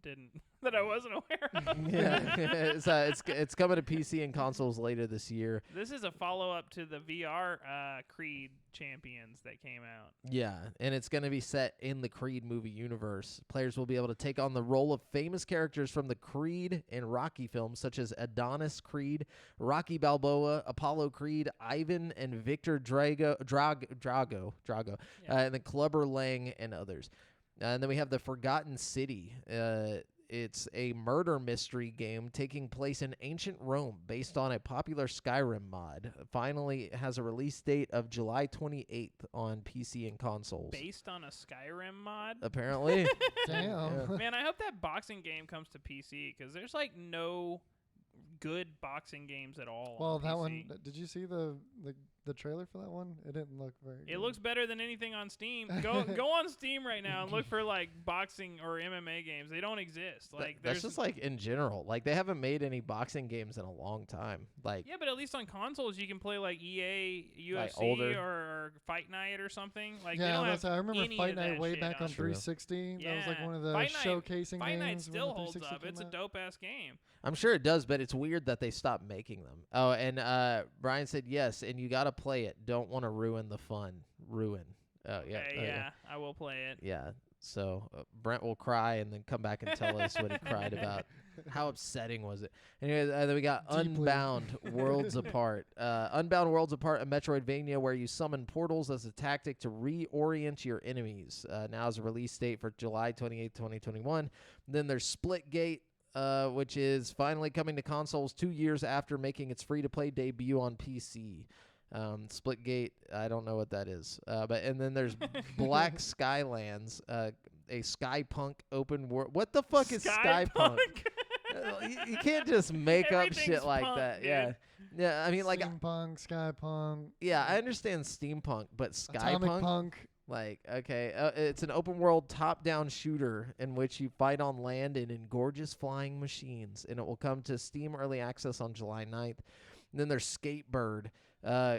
[SPEAKER 2] didn't, that I wasn't aware of.
[SPEAKER 1] Yeah, it's coming to PC and consoles later this year.
[SPEAKER 2] This is a follow-up to the VR Creed Champions that came out.
[SPEAKER 1] Yeah, and it's going to be set in the Creed movie universe. Players will be able to take on the role of famous characters from the Creed and Rocky films, such as Adonis Creed, Rocky Balboa, Apollo Creed, Ivan and Victor Drago,
[SPEAKER 2] Yeah.
[SPEAKER 1] and then Clubber Lang and others. And then we have The Forgotten City. It's a murder mystery game taking place in ancient Rome based on a popular Skyrim mod. Finally, it has a release date of July 28th on PC and consoles.
[SPEAKER 2] Based on a Skyrim mod.
[SPEAKER 1] Apparently.
[SPEAKER 3] Damn.
[SPEAKER 2] Man, I hope that boxing game comes to PC because there's like no good boxing games at all.
[SPEAKER 3] Well,
[SPEAKER 2] on
[SPEAKER 3] that
[SPEAKER 2] PC.
[SPEAKER 3] one. Did you see the the trailer for that one, it didn't look very.
[SPEAKER 2] It
[SPEAKER 3] good.
[SPEAKER 2] looks better than anything on Steam. Go on Steam right now and look for like boxing or MMA games. They don't exist. Like
[SPEAKER 1] that's just like in general. Like they haven't made any boxing games in a long time. Like
[SPEAKER 2] yeah, but at least on consoles you can play like EA,
[SPEAKER 1] Like
[SPEAKER 2] UFC,
[SPEAKER 1] older.
[SPEAKER 2] or Fight Night or something. Like they
[SPEAKER 3] Yeah,
[SPEAKER 2] don't have
[SPEAKER 3] I remember
[SPEAKER 2] any
[SPEAKER 3] Fight
[SPEAKER 2] of
[SPEAKER 3] Night
[SPEAKER 2] that
[SPEAKER 3] way
[SPEAKER 2] shit
[SPEAKER 3] back on
[SPEAKER 1] True.
[SPEAKER 3] 360. That was like
[SPEAKER 2] Yeah.
[SPEAKER 3] one of the
[SPEAKER 2] Fight Night-
[SPEAKER 3] showcasing
[SPEAKER 2] Fight Night
[SPEAKER 3] games. when
[SPEAKER 2] still
[SPEAKER 3] the
[SPEAKER 2] holds
[SPEAKER 3] 360
[SPEAKER 2] up. It's a
[SPEAKER 3] came out.
[SPEAKER 2] dope ass game.
[SPEAKER 1] I'm sure it does, but it's weird that they stopped making them. Oh, and Brian said yes, and you got to play it. Don't want to ruin the fun. Ruin. Oh yeah.
[SPEAKER 2] Okay,
[SPEAKER 1] oh,
[SPEAKER 2] yeah, I will play it.
[SPEAKER 1] Yeah. So Brent will cry and then come back and tell us what he cried about. How upsetting was it? Anyway, then we got
[SPEAKER 3] Deeply.
[SPEAKER 1] Unbound Worlds Apart. Unbound Worlds Apart, a Metroidvania where you summon portals as a tactic to reorient your enemies. Now is a release date for July 28, 2021. Then there's Splitgate, which is finally coming to consoles 2 years after making its free-to-play debut on PC. Splitgate, I don't know what that is. And then there's Black Skylands, a Skypunk open world. What the fuck is Skypunk? You can't just make up
[SPEAKER 2] Everything's
[SPEAKER 1] shit like
[SPEAKER 2] punk,
[SPEAKER 1] that.
[SPEAKER 2] dude.
[SPEAKER 1] Yeah. Yeah, I mean, like,
[SPEAKER 3] Steampunk, Skypunk,
[SPEAKER 1] yeah, I understand steampunk, but
[SPEAKER 3] Atomic
[SPEAKER 1] Skypunk?
[SPEAKER 3] Punk.
[SPEAKER 1] Like, okay, it's an open world top-down shooter in which you fight on land and in gorgeous flying machines, and it will come to Steam Early Access on July 9th. And then there's Skatebird.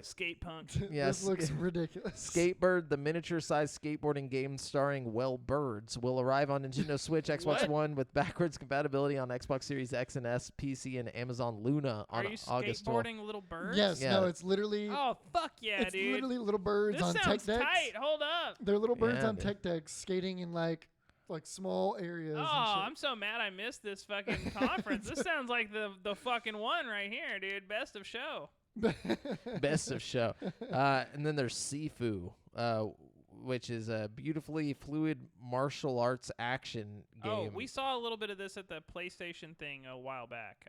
[SPEAKER 2] Skate punk.
[SPEAKER 1] Yes.
[SPEAKER 3] This looks ridiculous.
[SPEAKER 1] Skatebird, the miniature-sized skateboarding game starring Birds, will arrive on Nintendo Switch, Xbox
[SPEAKER 2] What?
[SPEAKER 1] One with backwards compatibility on Xbox Series X and S, PC, and Amazon Luna on
[SPEAKER 2] Are you
[SPEAKER 1] August 12th.
[SPEAKER 2] skateboarding little birds?
[SPEAKER 3] Yes,
[SPEAKER 1] Yeah.
[SPEAKER 3] no, it's literally
[SPEAKER 2] Oh fuck yeah,
[SPEAKER 3] it's
[SPEAKER 2] dude.
[SPEAKER 3] literally little birds
[SPEAKER 2] This
[SPEAKER 3] on
[SPEAKER 2] sounds
[SPEAKER 3] tech decks.
[SPEAKER 2] tight. Hold up.
[SPEAKER 3] They're little birds
[SPEAKER 1] Yeah,
[SPEAKER 3] on
[SPEAKER 1] dude.
[SPEAKER 3] tech decks skating in like small areas.
[SPEAKER 2] Oh, I'm so mad I missed this fucking conference. This sounds like the fucking one right here, dude. Best of show.
[SPEAKER 3] and shit.
[SPEAKER 1] Best of show. And then there's Sifu, which is a beautifully fluid martial arts action game.
[SPEAKER 2] Oh, we saw a little bit of this at the PlayStation thing a while back.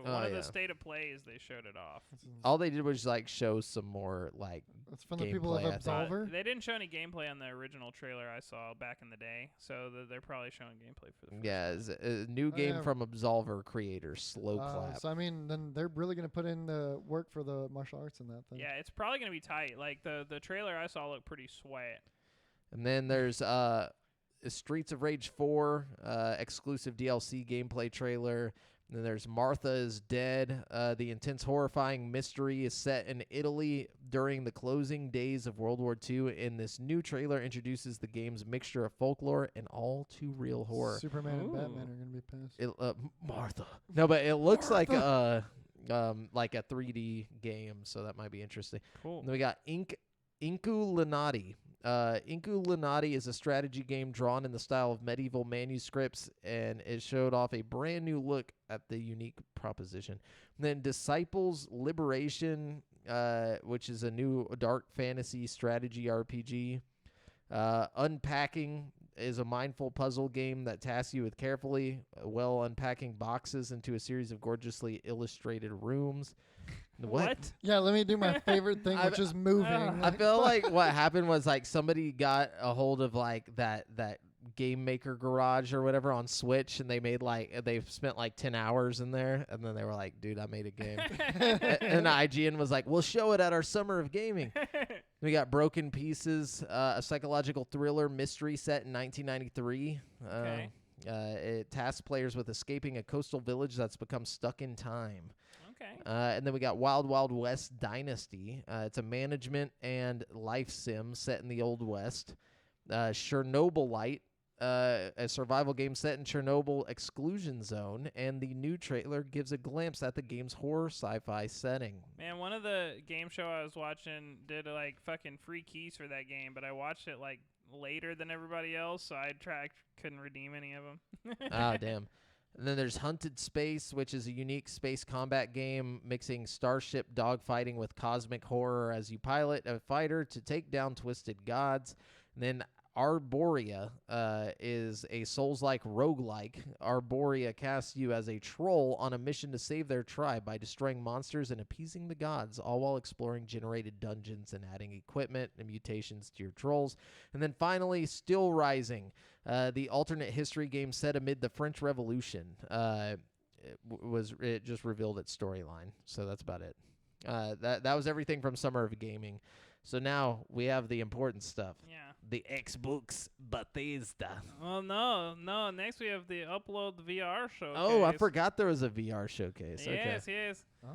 [SPEAKER 2] One of
[SPEAKER 1] yeah.
[SPEAKER 2] the state of plays they showed it off.
[SPEAKER 1] All they did was like show some more like
[SPEAKER 3] It's from the people
[SPEAKER 1] gameplay, I
[SPEAKER 3] of
[SPEAKER 1] think.
[SPEAKER 3] Absolver.
[SPEAKER 2] They didn't show any gameplay on the original trailer I saw back in the day, so they're probably showing gameplay for the first
[SPEAKER 1] it's a new game
[SPEAKER 3] yeah.
[SPEAKER 1] from Absolver creators, Slow Clap.
[SPEAKER 3] So I mean, then they're really gonna put in the work for the martial arts in that thing.
[SPEAKER 2] Yeah, it's probably gonna be tight. Like the trailer I saw looked pretty sweat.
[SPEAKER 1] And then there's Streets of Rage 4 exclusive DLC gameplay trailer. And then there's Martha is Dead. The intense, horrifying mystery is set in Italy during the closing days of World War II, and this new trailer introduces the game's mixture of folklore and all too real horror.
[SPEAKER 3] Superman and Batman
[SPEAKER 2] Ooh.
[SPEAKER 3] are gonna be pissed.
[SPEAKER 1] Martha. No, but it looks like a 3D game, so that might be interesting.
[SPEAKER 2] Cool.
[SPEAKER 1] And then we got Inkulinati. Inkulinati is a strategy game drawn in the style of medieval manuscripts, and it showed off a brand new look at the unique proposition. And then Disciples Liberation, which is a new dark fantasy strategy RPG. Unpacking is a mindful puzzle game that tasks you with carefully unpacking boxes into a series of gorgeously illustrated rooms. What?
[SPEAKER 3] Yeah, let me do my favorite thing, which is moving.
[SPEAKER 1] I feel like what happened was like somebody got a hold of like that Game Maker Garage or whatever on Switch, and they spent like 10 hours in there, and then they were like, dude, I made a game. And IGN was like, we'll show it at our Summer of Gaming. We got Broken Pieces, a psychological thriller mystery set in 1993.
[SPEAKER 2] Okay.
[SPEAKER 1] It tasks players with escaping a coastal village that's become stuck in time.
[SPEAKER 2] Okay.
[SPEAKER 1] And then we got Wild Wild West Dynasty. It's a management and life sim set in the Old West. Chernobylite, a survival game set in Chernobyl exclusion zone, and the new trailer gives a glimpse at the game's horror sci-fi setting.
[SPEAKER 2] Man, one of the game show I was watching did like fucking free keys for that game, but I watched it like later than everybody else, so I couldn't redeem any of them.
[SPEAKER 1] Ah, damn. And then there's Hunted Space, which is a unique space combat game mixing starship dogfighting with cosmic horror as you pilot a fighter to take down twisted gods. And then Arborea is a Souls-like roguelike. Arborea casts you as a troll on a mission to save their tribe by destroying monsters and appeasing the gods, all while exploring generated dungeons and adding equipment and mutations to your trolls. And then finally, Still Rising, the alternate history game set amid the French Revolution. It just revealed its storyline, so that's about it. That was everything from Summer of Gaming. So now we have the important stuff.
[SPEAKER 2] Yeah.
[SPEAKER 1] The Xbox Bethesda.
[SPEAKER 2] Well, no. Next we have the Upload VR showcase.
[SPEAKER 1] Oh, I forgot there was a VR showcase. Okay.
[SPEAKER 2] Yes.
[SPEAKER 3] Oh.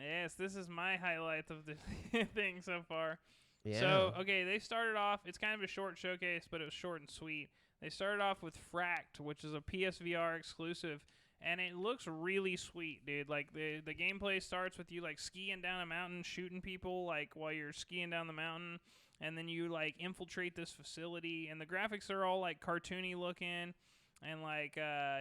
[SPEAKER 2] Yes, this is my highlight of the thing so far.
[SPEAKER 1] Yeah.
[SPEAKER 2] So, okay, they started off, it's kind of a short showcase, but it was short and sweet. They started off with Fracked, which is a PSVR exclusive, and it looks really sweet, dude. Like, the gameplay starts with you, like, skiing down a mountain, shooting people, like, while you're skiing down the mountain, and then you, like, infiltrate this facility, and the graphics are all, like, cartoony looking, and, like,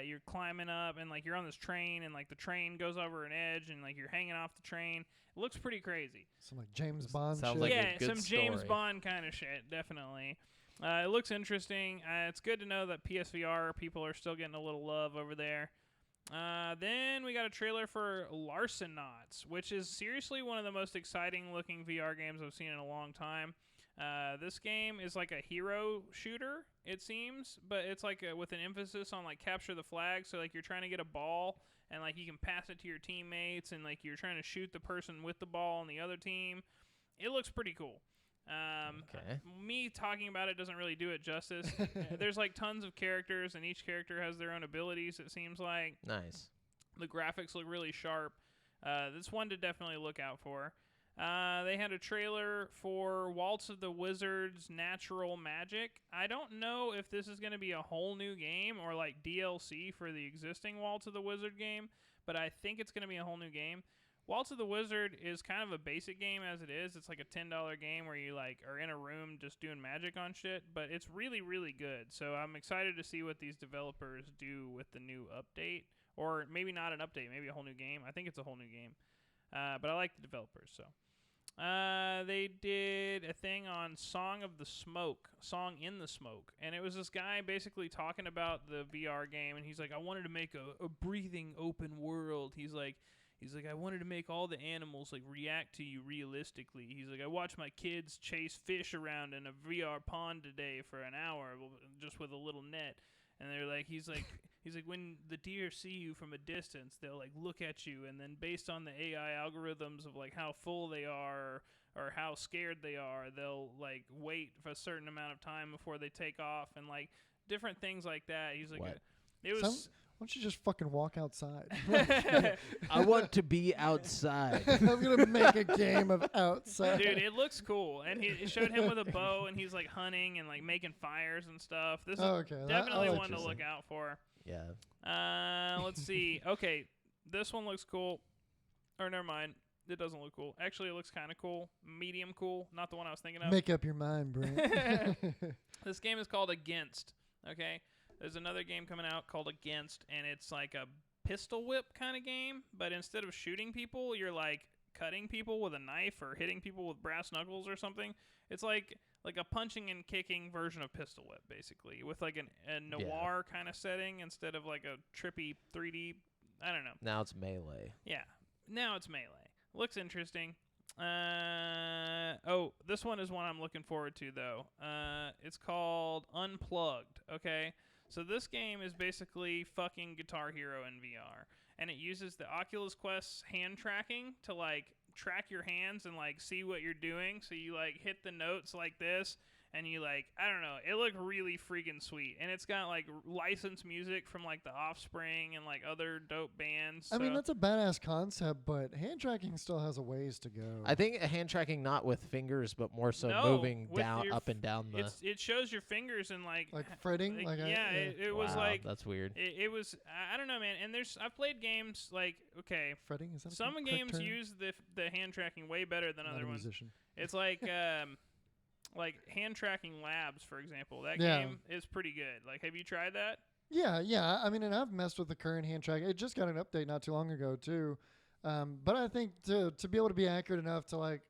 [SPEAKER 2] you're climbing up, and, like, you're on this train, and, like, the train goes over an edge, and, like, you're hanging off the train. It looks pretty crazy.
[SPEAKER 3] Some like James Bond
[SPEAKER 1] sounds
[SPEAKER 3] shit.
[SPEAKER 1] like a
[SPEAKER 2] Yeah,
[SPEAKER 1] good
[SPEAKER 2] some James
[SPEAKER 1] story.
[SPEAKER 2] Bond kind of shit, definitely. It looks interesting. It's good to know that PSVR people are still getting a little love over there. Then we got a trailer for Larcenauts, which is seriously one of the most exciting looking VR games I've seen in a long time. This game is like a hero shooter, it seems, but it's like with an emphasis on like capture the flag. So like you're trying to get a ball and like you can pass it to your teammates, and like you're trying to shoot the person with the ball on the other team. It looks pretty cool.
[SPEAKER 1] Okay.
[SPEAKER 2] Me talking about it doesn't really do it justice. There's like tons of characters, and each character has their own abilities, it seems like.
[SPEAKER 1] Nice.
[SPEAKER 2] The graphics look really sharp. This one to definitely look out for. They had a trailer for Waltz of the Wizard's Natural Magic. I don't know if this is going to be a whole new game or like DLC for the existing Waltz of the Wizard game, but I think it's going to be a whole new game. Waltz of the Wizard is kind of a basic game as it is. It's like a $10 game where you like are in a room just doing magic on shit, but it's really, really good. So I'm excited to see what these developers do with the new update, or maybe not an update, maybe a whole new game. I think it's a whole new game, but I like the developers. So they did a thing on Song in the Smoke, and it was this guy basically talking about the VR game, and he's like, I wanted to make a breathing open world. He's like, I wanted to make all the animals like react to you realistically. He's like, I watched my kids chase fish around in a VR pond today for an hour just with a little net. And they're like, he's like, when the deer see you from a distance, they'll like look at you, and then based on the AI algorithms of like how full they are or how scared they are, they'll like wait for a certain amount of time before they take off, and like different things like that. He's like,
[SPEAKER 1] What?
[SPEAKER 2] it was.
[SPEAKER 3] Why don't you just fucking walk outside?
[SPEAKER 1] I want to be outside.
[SPEAKER 3] I'm gonna make a game of outside.
[SPEAKER 2] Dude, it looks cool, and he showed him with a bow, and he's like hunting and like making fires and stuff. This is
[SPEAKER 3] Okay,
[SPEAKER 2] definitely
[SPEAKER 3] I like
[SPEAKER 2] one to
[SPEAKER 3] this
[SPEAKER 2] look
[SPEAKER 3] one.
[SPEAKER 2] out for.
[SPEAKER 1] Yeah.
[SPEAKER 2] Let's see. Okay, this one looks cool. Or never mind, it doesn't look cool. Actually, it looks kind of cool, medium cool, not the one I was thinking of.
[SPEAKER 3] Make up your mind, Brent.
[SPEAKER 2] This game is called Against. Okay, there's another game coming out called Against, and it's like a pistol whip kind of game, but instead of shooting people, you're like cutting people with a knife or hitting people with brass knuckles or something. It's like a punching and kicking version of Pistol Whip, basically, with like a noir kind of setting instead of like a trippy 3D. I don't know.
[SPEAKER 1] Now it's Melee.
[SPEAKER 2] Yeah, now it's Melee. Looks interesting. This one is one I'm looking forward to, though. It's called Unplugged, okay? So this game is basically fucking Guitar Hero in VR, and it uses the Oculus Quest's hand tracking to, like, track your hands and, like, see what you're doing. So you, like, hit the notes like this, and you, like, I don't know, it looked really freaking sweet. And it's got, like, licensed music from, like, The Offspring and, like, other dope bands.
[SPEAKER 3] I mean,
[SPEAKER 2] so-
[SPEAKER 3] that's a badass concept, but hand tracking still has a ways to go.
[SPEAKER 1] I think a hand tracking not with fingers, but more so
[SPEAKER 2] No,
[SPEAKER 1] moving
[SPEAKER 2] with
[SPEAKER 1] down,
[SPEAKER 2] your
[SPEAKER 1] up and down the.
[SPEAKER 2] it shows your fingers and like
[SPEAKER 3] fretting.
[SPEAKER 2] it was
[SPEAKER 1] Wow,
[SPEAKER 2] like
[SPEAKER 1] that's weird.
[SPEAKER 2] it was I don't know, man. And I've played games like
[SPEAKER 3] fretting. Is that
[SPEAKER 2] some
[SPEAKER 3] a correct
[SPEAKER 2] games
[SPEAKER 3] term?
[SPEAKER 2] use the hand tracking way better than
[SPEAKER 3] Not
[SPEAKER 2] other
[SPEAKER 3] a
[SPEAKER 2] ones.
[SPEAKER 3] musician.
[SPEAKER 2] It's like hand tracking labs, for example. That
[SPEAKER 3] Yeah.
[SPEAKER 2] game is pretty good. Like, have you tried that?
[SPEAKER 3] Yeah. I mean, and I've messed with the current hand track. It just got an update not too long ago too. But I think to be able to be accurate enough to like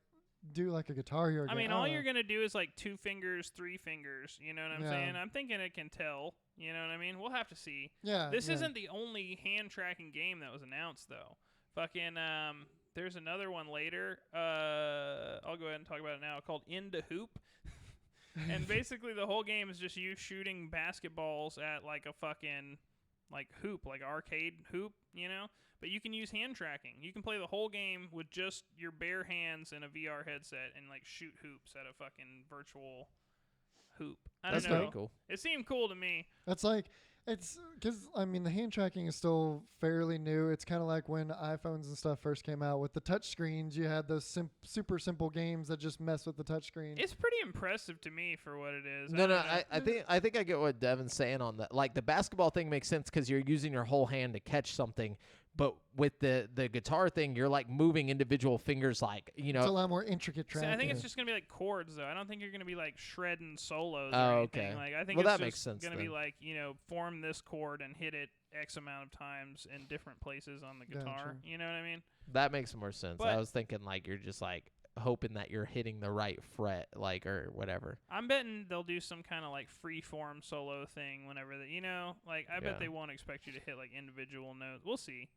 [SPEAKER 3] do like a Guitar Hero game.
[SPEAKER 2] I mean,
[SPEAKER 3] don't
[SPEAKER 2] all
[SPEAKER 3] know.
[SPEAKER 2] you're gonna do is like 2 fingers, 3 fingers. You know what I'm
[SPEAKER 3] Yeah.
[SPEAKER 2] saying? I'm thinking it can tell. You know what I mean? We'll have to see.
[SPEAKER 3] Yeah.
[SPEAKER 2] This
[SPEAKER 3] yeah.
[SPEAKER 2] isn't the only hand tracking game that was announced, though. Fucking, there's another one later. I'll go ahead and talk about it now. Called Into Hoop. And basically, the whole game is just you shooting basketballs at like a fucking like hoop, like arcade hoop, you know. But you can use hand tracking. You can play the whole game with just your bare hands and a VR headset and like shoot hoops at a fucking virtual hoop. I
[SPEAKER 1] That's
[SPEAKER 2] don't know.
[SPEAKER 1] very cool.
[SPEAKER 2] It seemed cool to me.
[SPEAKER 3] That's like, it's because I mean the hand tracking is still fairly new. It's kind of like when iPhones and stuff first came out with the touch screens. You had those super simple games that just mess with the touch screen.
[SPEAKER 2] It's pretty impressive to me for what it is.
[SPEAKER 1] No,
[SPEAKER 2] I don't know.
[SPEAKER 1] I think I get what Devin's saying on that. Like the basketball thing makes sense because you're using your whole hand to catch something, but with the guitar thing, you're like moving individual fingers, like
[SPEAKER 3] It's a lot more intricate
[SPEAKER 2] See,
[SPEAKER 3] tracking.
[SPEAKER 2] I think it's just gonna be like chords, though. I don't think you're gonna be like shredding solos
[SPEAKER 1] Oh,
[SPEAKER 2] or anything.
[SPEAKER 1] okay.
[SPEAKER 2] Like I think
[SPEAKER 1] Well,
[SPEAKER 2] it's
[SPEAKER 1] that makes
[SPEAKER 2] just
[SPEAKER 1] sense
[SPEAKER 2] gonna be
[SPEAKER 1] then.
[SPEAKER 2] like form this chord and hit it X amount of times in different places on the guitar.
[SPEAKER 3] Gotcha.
[SPEAKER 2] You know what I mean?
[SPEAKER 1] that makes more sense.
[SPEAKER 2] But-
[SPEAKER 1] I was thinking like you're just like hoping that you're hitting the right fret, like or whatever.
[SPEAKER 2] I'm betting they'll do some kind of like free form solo thing whenever they, like I
[SPEAKER 1] Yeah.
[SPEAKER 2] bet they won't expect you to hit like individual notes. We'll see.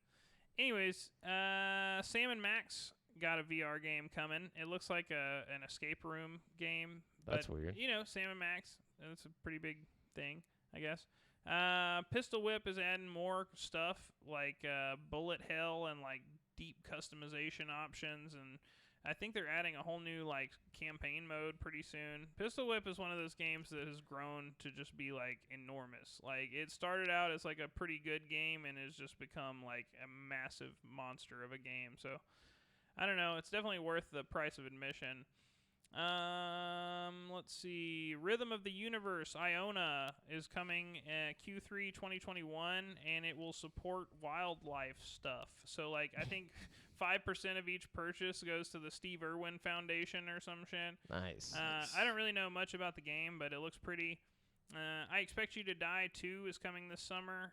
[SPEAKER 2] Anyways, Sam and Max got a VR game coming. It looks like an escape room game.
[SPEAKER 1] That's
[SPEAKER 2] but,
[SPEAKER 1] weird.
[SPEAKER 2] Sam and Max, that's a pretty big thing, I guess. Pistol Whip is adding more stuff like bullet hell and like deep customization options, and I think they're adding a whole new like campaign mode pretty soon. Pistol Whip is one of those games that has grown to just be like enormous. Like it started out as like a pretty good game and has just become like a massive monster of a game. So I don't know. It's definitely worth the price of admission. Let's see. Rhythm of the Universe, Iona, is coming Q3 2021, and it will support wildlife stuff. So, like, I think 5% of each purchase goes to the Steve Irwin Foundation or some shit.
[SPEAKER 1] Nice.
[SPEAKER 2] I don't really know much about the game, but it looks pretty. I Expect You to Die 2 is coming this summer.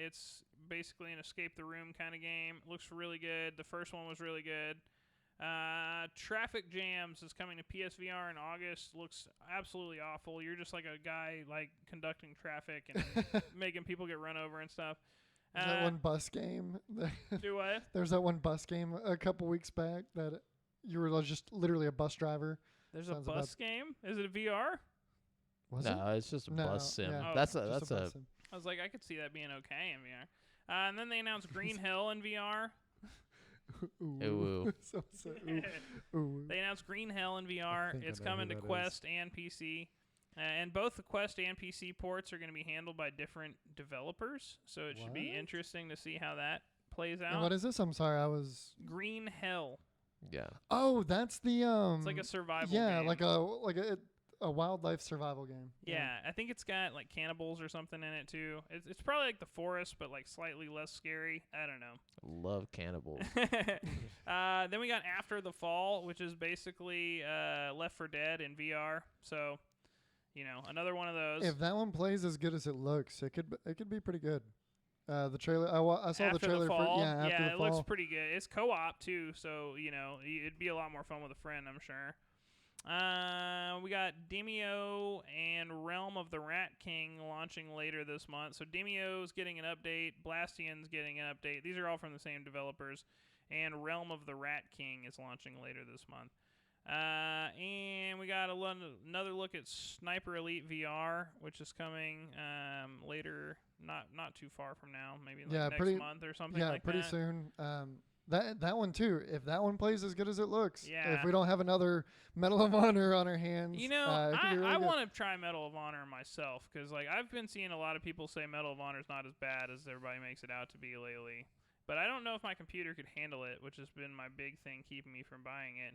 [SPEAKER 2] It's basically an escape the room kind of game. It looks really good. The first one was really good. Traffic Jams is coming to PSVR in August. Looks absolutely awful. You're just like a guy like conducting traffic and making people get run over and stuff.
[SPEAKER 3] There's that one bus game.
[SPEAKER 2] Do what?
[SPEAKER 3] There's that one bus game a couple weeks back that you were just literally a bus driver.
[SPEAKER 2] There's
[SPEAKER 3] Sounds
[SPEAKER 2] a bus game? Is it a VR?
[SPEAKER 3] Was it?
[SPEAKER 1] No, it's just a
[SPEAKER 3] No,
[SPEAKER 1] bus sim.
[SPEAKER 3] yeah.
[SPEAKER 2] Oh,
[SPEAKER 1] That's
[SPEAKER 3] Just
[SPEAKER 1] a
[SPEAKER 3] bus sim.
[SPEAKER 2] I was like, I could see that being okay in VR. And then they announced Green Hill in VR.
[SPEAKER 1] Ooh.
[SPEAKER 3] Ooh.
[SPEAKER 2] They announced Green Hell in VR.
[SPEAKER 3] think I
[SPEAKER 2] It's
[SPEAKER 3] know who
[SPEAKER 2] coming to
[SPEAKER 3] that is.
[SPEAKER 2] Quest and PC. And both the Quest and PC ports are going to be handled by different developers. So it should be
[SPEAKER 3] What?
[SPEAKER 2] interesting to see how that plays
[SPEAKER 3] And
[SPEAKER 2] out.
[SPEAKER 3] what is this? I'm sorry, I was.
[SPEAKER 2] Green Hell.
[SPEAKER 1] Yeah.
[SPEAKER 3] Oh, that's the
[SPEAKER 2] It's like a survival
[SPEAKER 3] yeah,
[SPEAKER 2] game.
[SPEAKER 3] like a wildlife survival game.
[SPEAKER 2] Yeah, I think it's got like cannibals or something in it too. It's probably like the forest, but like slightly less scary. I don't know.
[SPEAKER 1] Love cannibals.
[SPEAKER 2] Then we got After the Fall, which is basically Left 4 Dead in VR. So, another one of those.
[SPEAKER 3] If that one plays as good as it looks, it could be pretty good. The trailer, I saw
[SPEAKER 2] After
[SPEAKER 3] the trailer
[SPEAKER 2] fall,
[SPEAKER 3] for After the
[SPEAKER 2] it
[SPEAKER 3] Fall.
[SPEAKER 2] looks pretty good. It's co-op too, so it'd be a lot more fun with a friend, I'm sure. We got Demio and Realm of the Rat King launching later this month. So Demio's getting an update, Blastion's getting an update. These are all from the same developers. And Realm of the Rat King is launching later this month. And we got another look at Sniper Elite VR, which is coming later, not too far from now, maybe next month or something like that.
[SPEAKER 3] pretty soon. That one too. If that one plays as good as it looks,
[SPEAKER 2] Yeah.
[SPEAKER 3] if we don't have another Medal of Honor on our hands, it could be really
[SPEAKER 2] I
[SPEAKER 3] good.
[SPEAKER 2] want to try Medal of Honor myself because I've been seeing a lot of people say Medal of Honor is not as bad as everybody makes it out to be lately. But I don't know if my computer could handle it, which has been my big thing keeping me from buying it.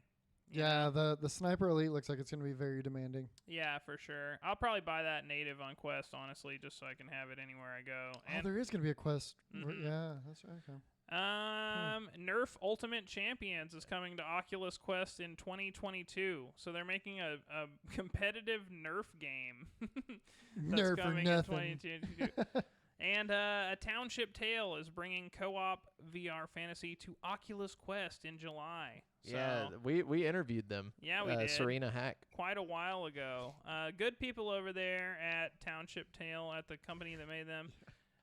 [SPEAKER 2] You
[SPEAKER 3] Yeah,
[SPEAKER 2] know?
[SPEAKER 3] the Sniper Elite looks like it's going to be very demanding.
[SPEAKER 2] Yeah, for sure. I'll probably buy that native on Quest, honestly, just so I can have it anywhere I go.
[SPEAKER 3] Oh, there is going to be a quest.
[SPEAKER 2] Mhm.
[SPEAKER 3] Yeah, that's right. Okay.
[SPEAKER 2] Nerf Ultimate Champions is coming to Oculus Quest in 2022. So they're making a competitive Nerf game. That's
[SPEAKER 3] Nerf or
[SPEAKER 2] coming in
[SPEAKER 3] nothing.
[SPEAKER 2] 2022. And A Township Tale is bringing co-op VR fantasy to Oculus Quest in July. So,
[SPEAKER 1] Yeah, we interviewed them.
[SPEAKER 2] Yeah, we did.
[SPEAKER 1] Serena Hack.
[SPEAKER 2] Quite a while ago. Good people over there at Township Tale, at the company that made them.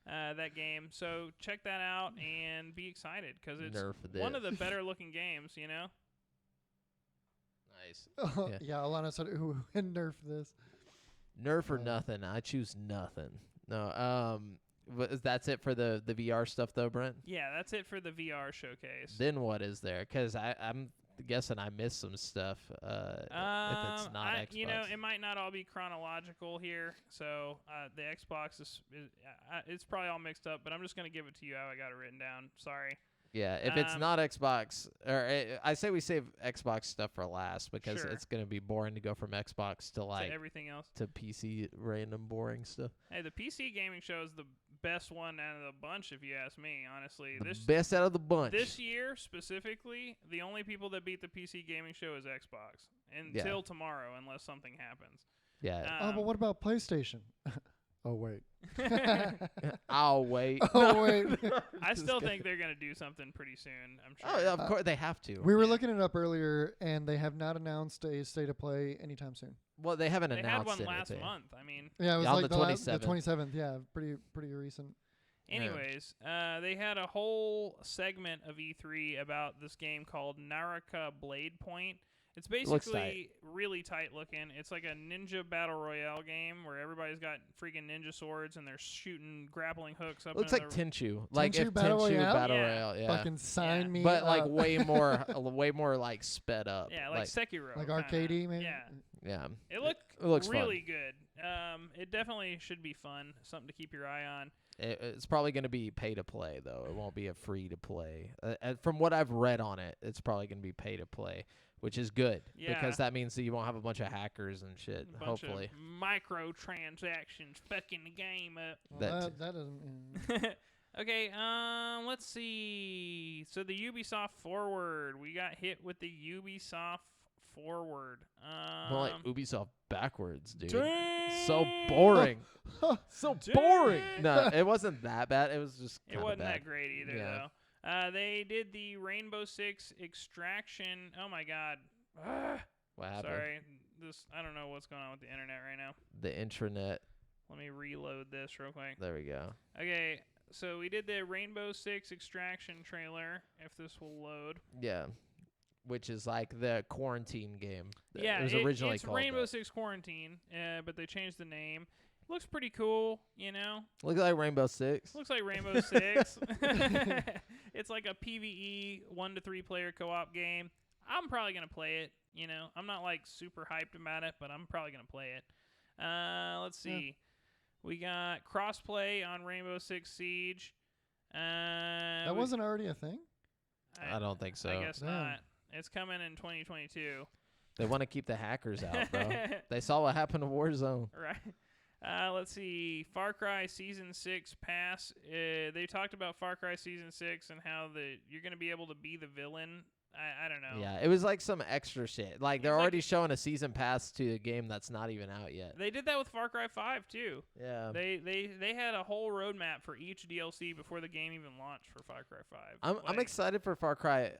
[SPEAKER 2] That game. So check that out and be excited because it's
[SPEAKER 1] Nerf
[SPEAKER 2] one of
[SPEAKER 1] this.
[SPEAKER 2] the better looking games,
[SPEAKER 1] Nice.
[SPEAKER 3] Oh,
[SPEAKER 1] Yeah.
[SPEAKER 3] yeah, Alana said, "Ooh, and Nerf this."
[SPEAKER 1] Nerf or
[SPEAKER 3] Yeah.
[SPEAKER 1] nothing. I choose nothing. No. That's it for the VR stuff, though, Brent?
[SPEAKER 2] Yeah, that's it for the VR showcase.
[SPEAKER 1] Then what is there? Because I'm guessing I missed some stuff if it's not Xbox.
[SPEAKER 2] You know, it might not all be chronological here, so the Xbox is it's probably all mixed up, but I'm just going to give it to you how I got it written down. Sorry.
[SPEAKER 1] Yeah, if it's not Xbox, or I say we save Xbox stuff for last because
[SPEAKER 2] Sure.
[SPEAKER 1] it's going to be boring to go from Xbox to like
[SPEAKER 2] everything else.
[SPEAKER 1] to PC random boring stuff.
[SPEAKER 2] Hey, the PC gaming show is the best one out of the bunch, if you ask me, honestly.
[SPEAKER 1] The best out of the bunch.
[SPEAKER 2] This year, specifically, the only people that beat the PC gaming show is Xbox. Until tomorrow, unless something happens.
[SPEAKER 1] Yeah.
[SPEAKER 3] But what about PlayStation? Oh, wait.
[SPEAKER 1] I'll wait.
[SPEAKER 3] Oh, wait.
[SPEAKER 2] I still think they're going to do something pretty soon, I'm sure.
[SPEAKER 1] Oh, yeah, of course they have to.
[SPEAKER 3] We were looking it up earlier, and they have not announced a state of play anytime soon.
[SPEAKER 1] Well, they haven't
[SPEAKER 2] They had
[SPEAKER 1] announced
[SPEAKER 2] one last
[SPEAKER 1] anything.
[SPEAKER 2] month. I mean,
[SPEAKER 3] Yeah, it was
[SPEAKER 1] Yeah, on
[SPEAKER 3] like
[SPEAKER 1] the
[SPEAKER 3] the
[SPEAKER 1] 27th.
[SPEAKER 3] 27th. Yeah, pretty recent.
[SPEAKER 2] anyways, they had a whole segment of E3 about this game called Naraka Blade Point. It's
[SPEAKER 1] looks tight.
[SPEAKER 2] basically really tight looking. It's like a ninja battle royale game where everybody's got freaking ninja swords and they're shooting grappling hooks up.
[SPEAKER 1] Looks
[SPEAKER 2] into
[SPEAKER 1] like
[SPEAKER 2] the
[SPEAKER 1] Tenchu. Like
[SPEAKER 3] Tenchu
[SPEAKER 1] if
[SPEAKER 3] Battle
[SPEAKER 1] Tenchu
[SPEAKER 3] Royale?
[SPEAKER 1] Battle
[SPEAKER 2] Yeah.
[SPEAKER 1] Royale, yeah.
[SPEAKER 3] Fucking sign me
[SPEAKER 1] But like
[SPEAKER 3] up.
[SPEAKER 1] way more like sped up.
[SPEAKER 2] yeah, like Sekiro.
[SPEAKER 3] like
[SPEAKER 2] kinda.
[SPEAKER 3] arcadey, maybe?
[SPEAKER 2] Yeah.
[SPEAKER 1] Yeah.
[SPEAKER 2] It looked
[SPEAKER 1] It looks
[SPEAKER 2] really good. It definitely should be fun. Something to keep your eye on.
[SPEAKER 1] It's probably going to be pay to play though. It won't be a free to play. From what I've read on it, it's probably going to be pay to play, which is good because that means that you won't have a bunch of hackers and shit.
[SPEAKER 2] A bunch
[SPEAKER 1] Hopefully,
[SPEAKER 2] of microtransactions fucking the game up.
[SPEAKER 3] Well, that doesn't.
[SPEAKER 2] Okay, let's see. So the Ubisoft Forward, we got hit with the Ubisoft Forward.
[SPEAKER 1] more like Ubisoft backwards, dude.
[SPEAKER 2] Dang!
[SPEAKER 1] So boring. So
[SPEAKER 2] Dang!
[SPEAKER 1] boring. No, it wasn't that bad. It was just
[SPEAKER 2] It
[SPEAKER 1] kinda
[SPEAKER 2] wasn't
[SPEAKER 1] bad.
[SPEAKER 2] that great either,
[SPEAKER 1] Yeah.
[SPEAKER 2] though. They did the Rainbow Six Extraction. Oh my God.
[SPEAKER 1] What happened?
[SPEAKER 2] Sorry, I don't know what's going on with the internet right now.
[SPEAKER 1] The intranet.
[SPEAKER 2] Let me reload this real quick.
[SPEAKER 1] There we go.
[SPEAKER 2] Okay, so we did the Rainbow Six Extraction trailer. If this will load.
[SPEAKER 1] Yeah. Which is like the quarantine game.
[SPEAKER 2] Yeah,
[SPEAKER 1] it was originally
[SPEAKER 2] it's
[SPEAKER 1] called
[SPEAKER 2] Rainbow
[SPEAKER 1] that.
[SPEAKER 2] Six Quarantine, but they changed the name. Looks pretty cool, you know.
[SPEAKER 1] Looks like Rainbow Six.
[SPEAKER 2] Looks like Rainbow Six. It's like a PvE 1 to 3 player co-op game. I'm probably gonna play it. You know, I'm not like super hyped about it, but I'm probably gonna play it. Let's see. We got crossplay on Rainbow Six Siege.
[SPEAKER 3] That wasn't already a thing?
[SPEAKER 1] I don't think so.
[SPEAKER 2] I guess
[SPEAKER 3] Damn.
[SPEAKER 2] not. It's coming in 2022.
[SPEAKER 1] They want to keep the hackers out, bro. They saw what happened to Warzone.
[SPEAKER 2] Right. Let's see. Far Cry Season 6 pass. They talked about Far Cry Season 6 and how you're going to be able to be the villain. I don't know.
[SPEAKER 1] Yeah, it was like some extra shit. Like they're
[SPEAKER 2] It's like-
[SPEAKER 1] already showing a season pass to a game that's not even out yet.
[SPEAKER 2] They did that with Far Cry 5 too.
[SPEAKER 1] Yeah.
[SPEAKER 2] They had a whole roadmap for each DLC before the game even launched for Far Cry 5.
[SPEAKER 1] I'm
[SPEAKER 2] Like,
[SPEAKER 1] excited for Far Cry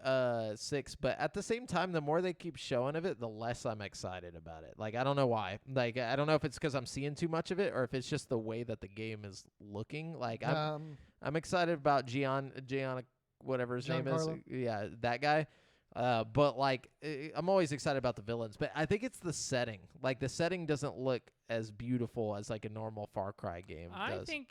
[SPEAKER 1] 6, but at the same time, the more they keep showing of it, the less I'm excited about it. Like I don't know why. Like I don't know if it's because I'm seeing too much of it or if it's just the way that the game is looking. Like I'm excited about Gian whatever his name is.
[SPEAKER 3] Giancarlo?
[SPEAKER 1] Yeah, that guy. But like I'm always excited about the villains, but I think it's the setting. Like the setting doesn't look as beautiful as like a normal Far Cry game
[SPEAKER 2] I
[SPEAKER 1] does.
[SPEAKER 2] think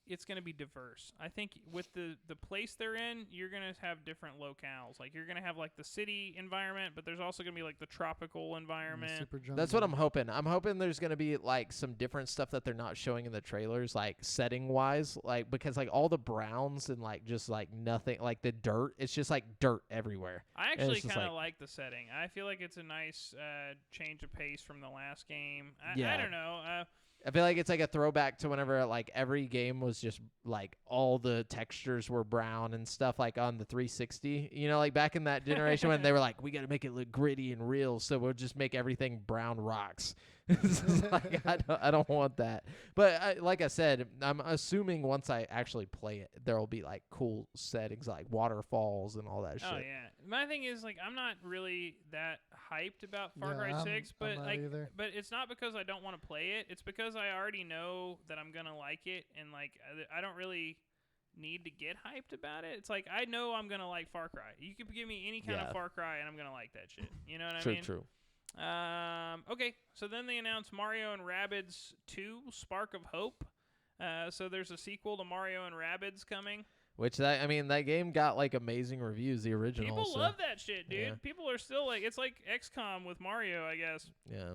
[SPEAKER 2] it's going to be diverse. I think with the place they're in, you're going to have different locales. Like you're going to have like the city environment, but there's also going to be like the tropical environment.
[SPEAKER 3] Super jungle.
[SPEAKER 1] That's what I'm hoping. I'm hoping there's going to be like some different stuff that they're not showing in the trailers, like setting wise, like because like all the browns and like just like nothing, like the dirt, it's just like dirt everywhere.
[SPEAKER 2] I
[SPEAKER 1] it's
[SPEAKER 2] actually
[SPEAKER 1] just
[SPEAKER 2] kind of
[SPEAKER 1] like-
[SPEAKER 2] like the setting. I feel like it's a nice change of pace from the last game. I
[SPEAKER 1] Yeah.
[SPEAKER 2] don't know.
[SPEAKER 1] I feel like it's like a throwback to whenever like every game was just like all the textures were brown and stuff like on the 360. You know, like back in that generation when they were like, we got to make it look gritty and real, so we'll just make everything brown rocks. It's just like, I don't want that. But like I said, I'm assuming once I actually play it, there will be like cool settings like waterfalls and all that
[SPEAKER 2] Oh
[SPEAKER 1] shit.
[SPEAKER 2] yeah. My thing is like I'm not really that hyped about Far
[SPEAKER 3] Yeah,
[SPEAKER 2] Cry
[SPEAKER 3] I'm-
[SPEAKER 2] 6, but
[SPEAKER 3] I'm not
[SPEAKER 2] like
[SPEAKER 3] either.
[SPEAKER 2] but it's not because I don't want to play it. It's because I already know that I'm going to like it and like I don't really need to get hyped about it. It's like I know I'm going to like Far Cry. You could give me any kind
[SPEAKER 1] Yeah.
[SPEAKER 2] of Far Cry and I'm going to like that shit. You know what
[SPEAKER 1] True,
[SPEAKER 2] I mean?
[SPEAKER 1] true.
[SPEAKER 2] Okay, so then they announced Mario and Rabbids 2 Spark of Hope. So there's a sequel to Mario and Rabbids coming.
[SPEAKER 1] Which that game got like amazing reviews. The original.
[SPEAKER 2] People
[SPEAKER 1] so,
[SPEAKER 2] love that shit, dude.
[SPEAKER 1] yeah.
[SPEAKER 2] People are still like, it's like XCOM with Mario, I guess.
[SPEAKER 1] Yeah.